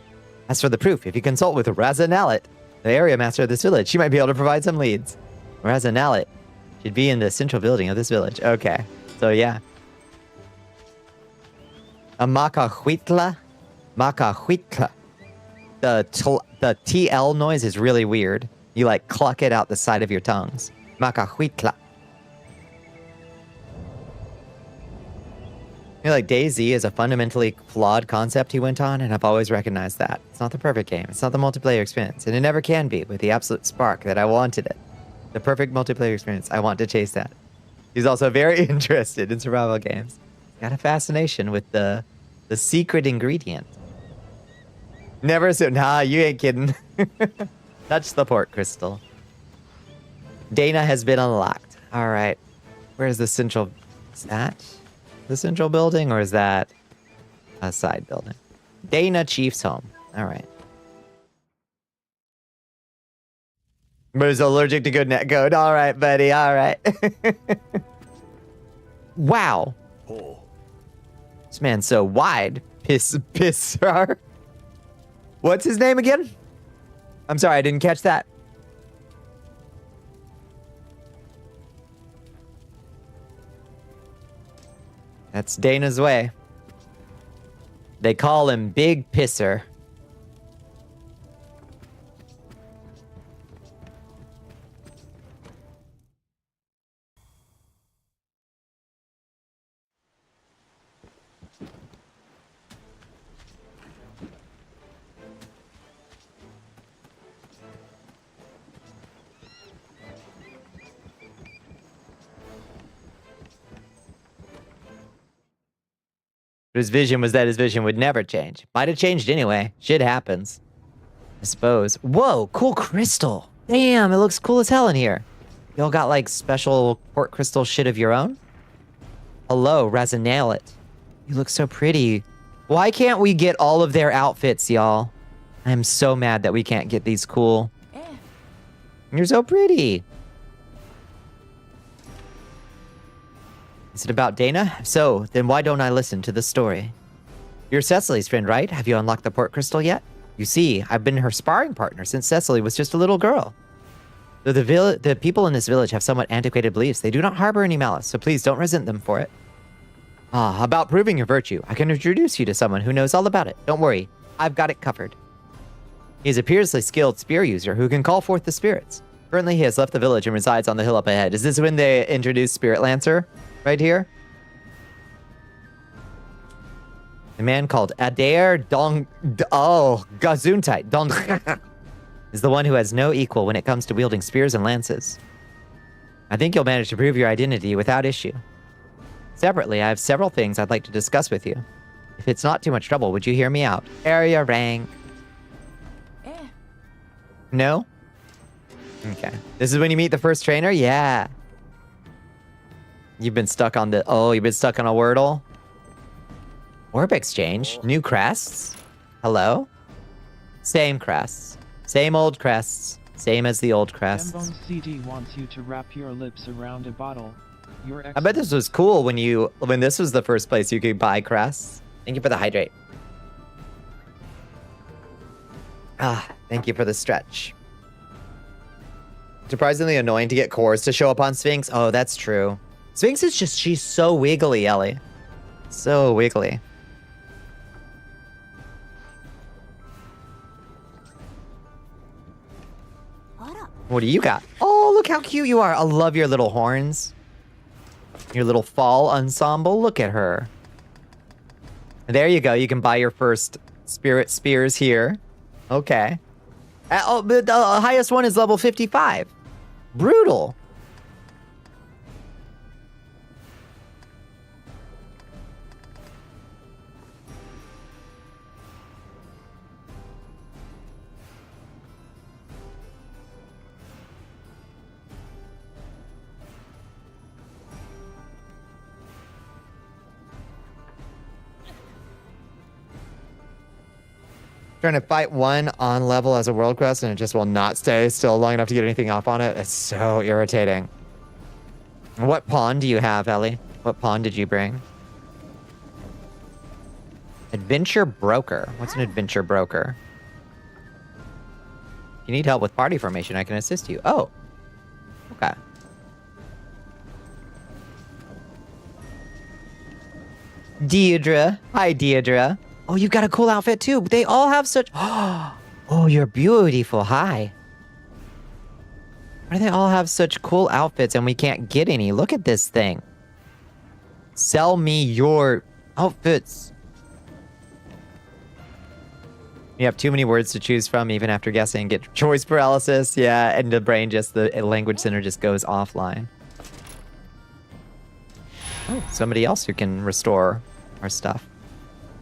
As for the proof, if you consult with Razanalit, the area master of this village, she might be able to provide some leads. Razanalit should be in the central building of this village. Okay, so yeah. A Macahuitla? Macahuitla. The TL noise is really weird. You like cluck it out the side of your tongues. Macahuitla. You're like, DayZ is a fundamentally flawed concept, he went on, and I've always recognized that. It's not the perfect game. It's not the multiplayer experience, and it never can be with the absolute spark that I wanted it. The perfect multiplayer experience. I want to chase that. He's also very interested in survival games. Got a fascination with the secret ingredient. Never so. Nah, you ain't kidding. Touch the port crystal. Dana has been unlocked. All right. Where's the central? Is that the central building, or is that a side building? Dana Chief's home. All right. But is allergic to good net code. All right, buddy. All right. Wow. This man's so wide. Pissar. What's his name again? I'm sorry, I didn't catch that. That's Dana's way. They call him Big Pisser. His vision was that his vision would never change. Might have changed anyway. Shit happens. I suppose. Whoa, cool crystal. Damn, it looks cool as hell in here. Y'all got like special port crystal shit of your own? Hello, Razanalit. You look so pretty. Why can't we get all of their outfits, y'all? I'm so mad that we can't get these cool. You're so pretty. Is it about Dana? If so, then why don't I listen to the story? You're Cecily's friend, right? Have you unlocked the port crystal yet? You see, I've been her sparring partner since Cecily was just a little girl. Though the people in this village have somewhat antiquated beliefs, they do not harbor any malice, so please don't resent them for it. About proving your virtue, I can introduce you to someone who knows all about it. Don't worry, I've got it covered. He is a fiercely skilled spear user who can call forth the spirits. Currently, he has left the village and resides on the hill up ahead. Is this when they introduced Spirit Lancer? Right here? A man called Adair Gesundheit is the one who has no equal when it comes to wielding spears and lances. I think you'll manage to prove your identity without issue. Separately, I have several things I'd like to discuss with you. If it's not too much trouble, would you hear me out? Area rank. No? Okay. This is when you meet the first trainer? Yeah. You've been stuck on the... Oh, you've been stuck on a Wordle? Orb exchange? New crests? Hello? Same crests. Same old crests. Same as the old crests. Gembone CD wants you to wrap your lips around a bottle. I bet this was cool when this was the first place you could buy crests. Thank you for the hydrate. Thank you for the stretch. Surprisingly annoying to get cores to show up on Sphinx. Oh, that's true. Sphinx is just, she's so wiggly, Ellie. So wiggly. What do you got? Oh, Oh, look how cute you are. I love your little horns. Your little fall ensemble. Look at her. There you go. You can buy your first spirit spears here. Okay. Oh, but the highest one is level 55. Brutal. Trying to fight one on level as a world quest and it just will not stay still long enough to get anything off on it. It's so irritating. What pawn do you have, Ellie? What pawn did you bring? Adventure broker. What's an adventure broker? If you need help with party formation, I can assist you. Oh. Okay. Deidre. Hi, Deidre. Oh, you've got a cool outfit too. They all have such... Oh, you're beautiful. Hi. Why do they all have such cool outfits and we can't get any? Look at this thing. Sell me your outfits. You have too many words to choose from even after guessing. Get choice paralysis. Yeah, and the brain just... The language center just goes offline. Oh, somebody else who can restore our stuff.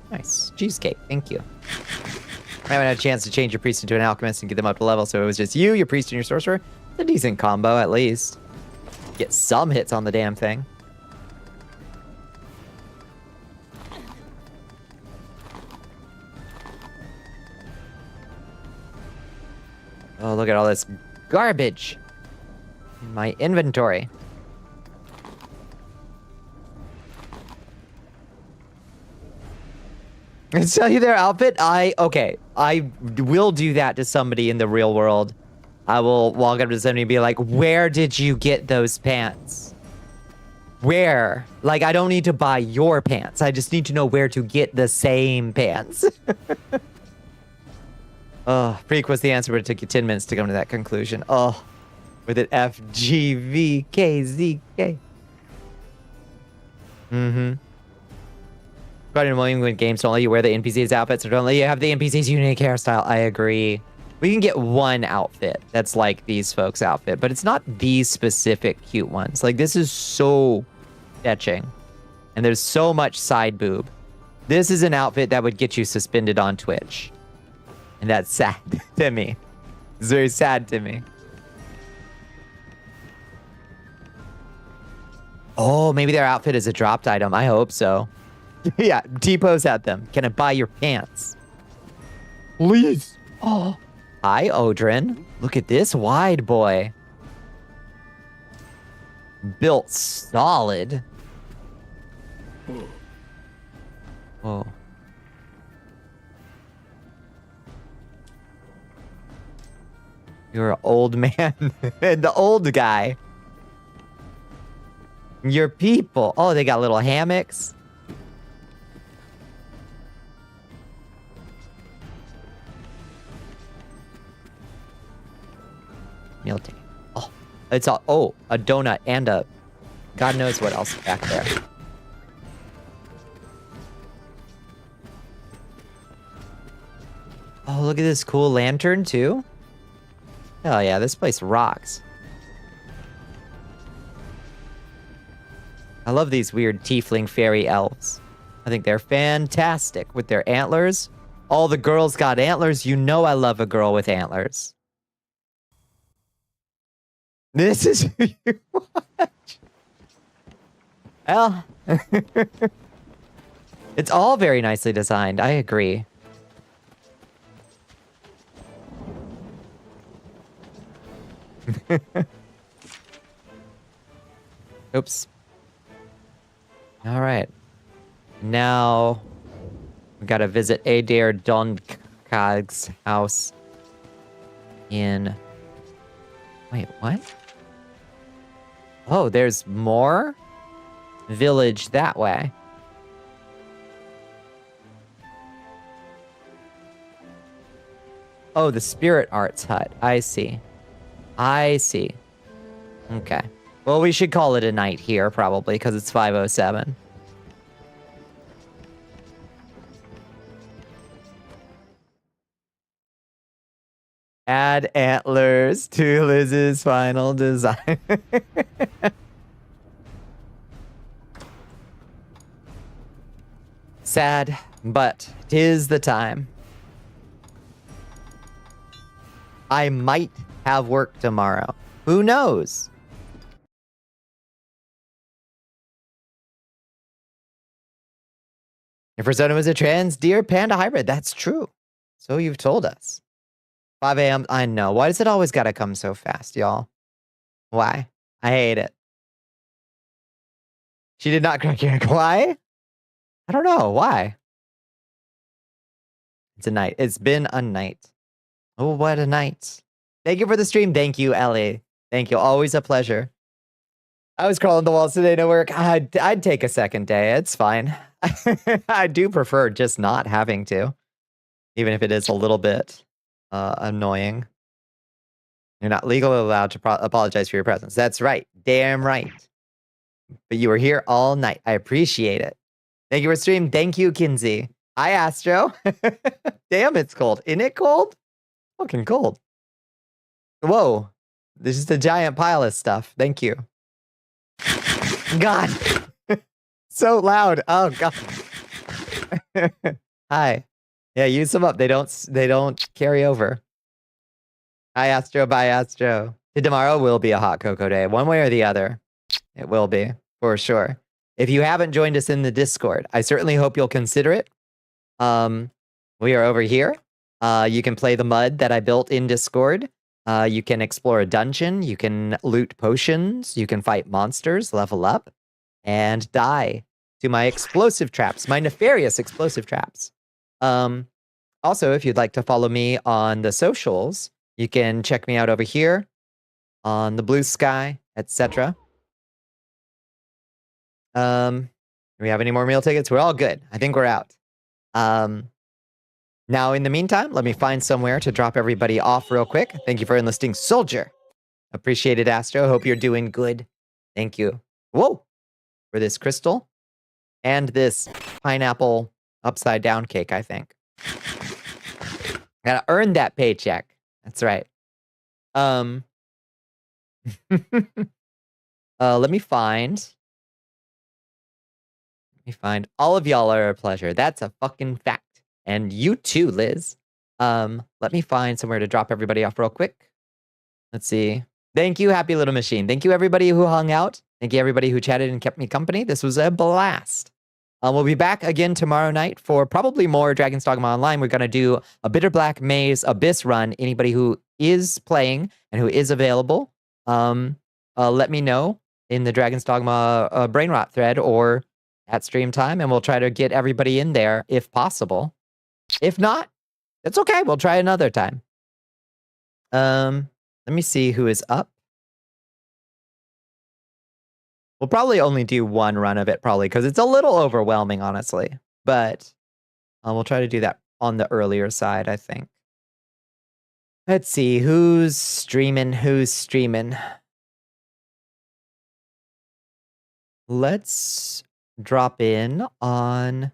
Nice. Cheesecake. Thank you. I haven't had a chance to change your priest into an alchemist and get them up to level, so it was just you, your priest, and your sorcerer. It's a decent combo, at least. Get some hits on the damn thing. Oh, look at all this garbage in my inventory. Sell you their outfit? Okay. I will do that to somebody in the real world. I will walk up to somebody and be like, where did you get those pants? Where? Like, I don't need to buy your pants. I just need to know where to get the same pants. Oh, Freak was the answer, but it took you 10 minutes to come to that conclusion. Oh, with an FGVKZK. Mm-hmm. In New England games, don't let you wear the NPCs' outfits, or don't let you have the NPCs' unique hairstyle. I agree. We can get one outfit that's like these folks' outfit, but it's not these specific cute ones. Like, this is so fetching. And there's so much side boob. This is an outfit that would get you suspended on Twitch. And that's sad to me. It's very sad to me. Oh, maybe their outfit is a dropped item. I hope so. Yeah, T-pose at them. Can I buy your pants? Please. Oh. Hi, Odrin. Look at this wide boy. Built solid. Oh. You're an old man. The old guy. Your people. Oh, they got little hammocks. Meal ticket. Oh, it's a donut and a God knows what else back there. Oh, look at this cool lantern too. Hell yeah, this place rocks. I love these weird tiefling fairy elves. I think they're fantastic with their antlers. All the girls got antlers. You know I love a girl with antlers. This is who you watch. Well, it's all very nicely designed. I agree. Oops. All right. Now we gotta visit Adair Donkag's house in... Wait, what? Oh, there's more village that way. Oh, the spirit arts hut. I see. I see. Okay. Well, we should call it a night here, probably, because it's 5:07. Add antlers to Liz's final design. Sad, but 'tis the time. I might have work tomorrow. Who knows? If Persona was a trans deer panda hybrid, that's true. So you've told us. 5 a.m. I know. Why does it always gotta come so fast, y'all? Why? I hate it. She did not crack your egg. Why? I don't know. Why? It's a night. It's been a night. Oh, what a night. Thank you for the stream. Thank you, Ellie. Thank you. Always a pleasure. I was crawling the walls today to work. I'd take a second day. It's fine. I do prefer just not having to. Even if it is a little bit annoying. You're not legally allowed to apologize for your presence. That's right. Damn right. But you were here all night. I appreciate it. Thank you for stream. Thank you, Kinsey. Hi, Astro. Damn, it's cold. Isn't it cold? Fucking cold. Whoa. This is a giant pile of stuff. Thank you. God. So loud. Oh, God. Hi. Yeah, use them up. They don't carry over. Hi, Astro. Bye, Astro. Tomorrow will be a hot cocoa day. One way or the other. It will be, for sure. If you haven't joined us in the Discord, I certainly hope you'll consider it. We are over here. You can play the mud that I built in Discord. You can explore a dungeon. You can loot potions. You can fight monsters, level up, and die to my explosive traps, my nefarious explosive traps. Also, if you'd like to follow me on the socials, you can check me out over here on the Blue Sky, etc. Do we have any more meal tickets? We're all good. I think we're out. Now, in the meantime, let me find somewhere to drop everybody off real quick. Thank you for enlisting, Soldier. Appreciate it, Astro. Hope you're doing good. Thank you. Whoa! For this crystal and this pineapple upside down cake, I think. Gotta earn that paycheck. That's right. Let me find. All of y'all are a pleasure. That's a fucking fact. And you too, Liz. Let me find somewhere to drop everybody off real quick. Let's see. Thank you, Happy Little Machine. Thank you, everybody who hung out. Thank you, everybody who chatted and kept me company. This was a blast. We'll be back again tomorrow night for probably more Dragon's Dogma Online. We're going to do a Bitter Black Maze Abyss run. Anybody who is playing and who is available, let me know in the Dragon's Dogma Brain Rot thread or at stream time, and we'll try to get everybody in there if possible. If not, it's okay. We'll try another time. Let me see who is up. We'll probably only do one run of it, probably, because it's a little overwhelming, honestly. But we'll try to do that on the earlier side, I think. Let's see. Who's streaming? Let's drop in on...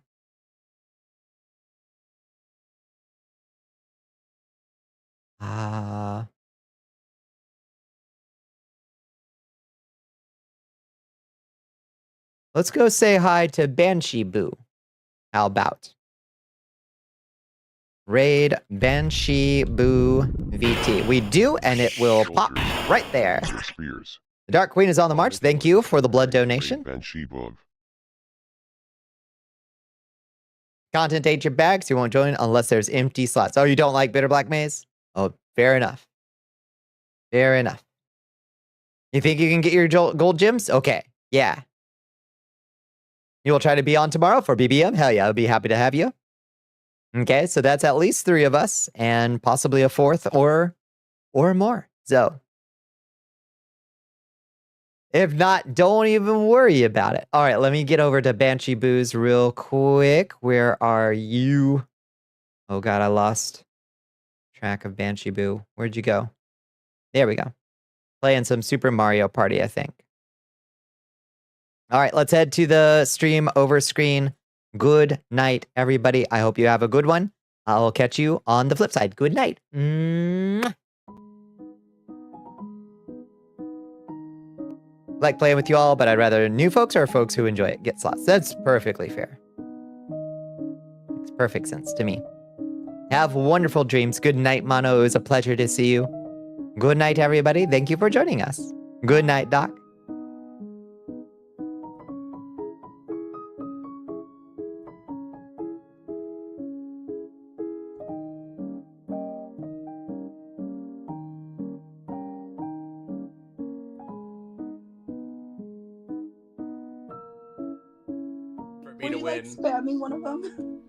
let's go say hi to Banshee Boo. How about? Raid Banshee Boo VT. We do, and it will pop right there. Spears. The Dark Queen is on the march. Thank you for the blood donation. Banshee Bug. Content ain't your bag, so you won't join unless there's empty slots. Oh, you don't like Bitter Black Maze? Oh, fair enough. Fair enough. You think you can get your gold gems? Okay, yeah. You will try to be on tomorrow for BBM? Hell yeah, I'll be happy to have you. Okay, so that's at least 3 of us, and possibly a 4th or more. So, if not, don't even worry about it. All right, let me get over to Banshee Boo's real quick. Where are you? Oh God, I lost track of Banshee Boo. Where'd you go? There we go. Playing some Super Mario Party, I think. All right, let's head to the stream over screen. Good night, everybody. I hope you have a good one. I'll catch you on the flip side. Good night. Mwah. Like playing with you all, but I'd rather new folks or folks who enjoy it get slots. That's perfectly fair. Makes perfect sense to me. Have wonderful dreams. Good night, Mono. It was a pleasure to see you. Good night, everybody. Thank you for joining us. Good night, Doc. Were you like spamming one of them?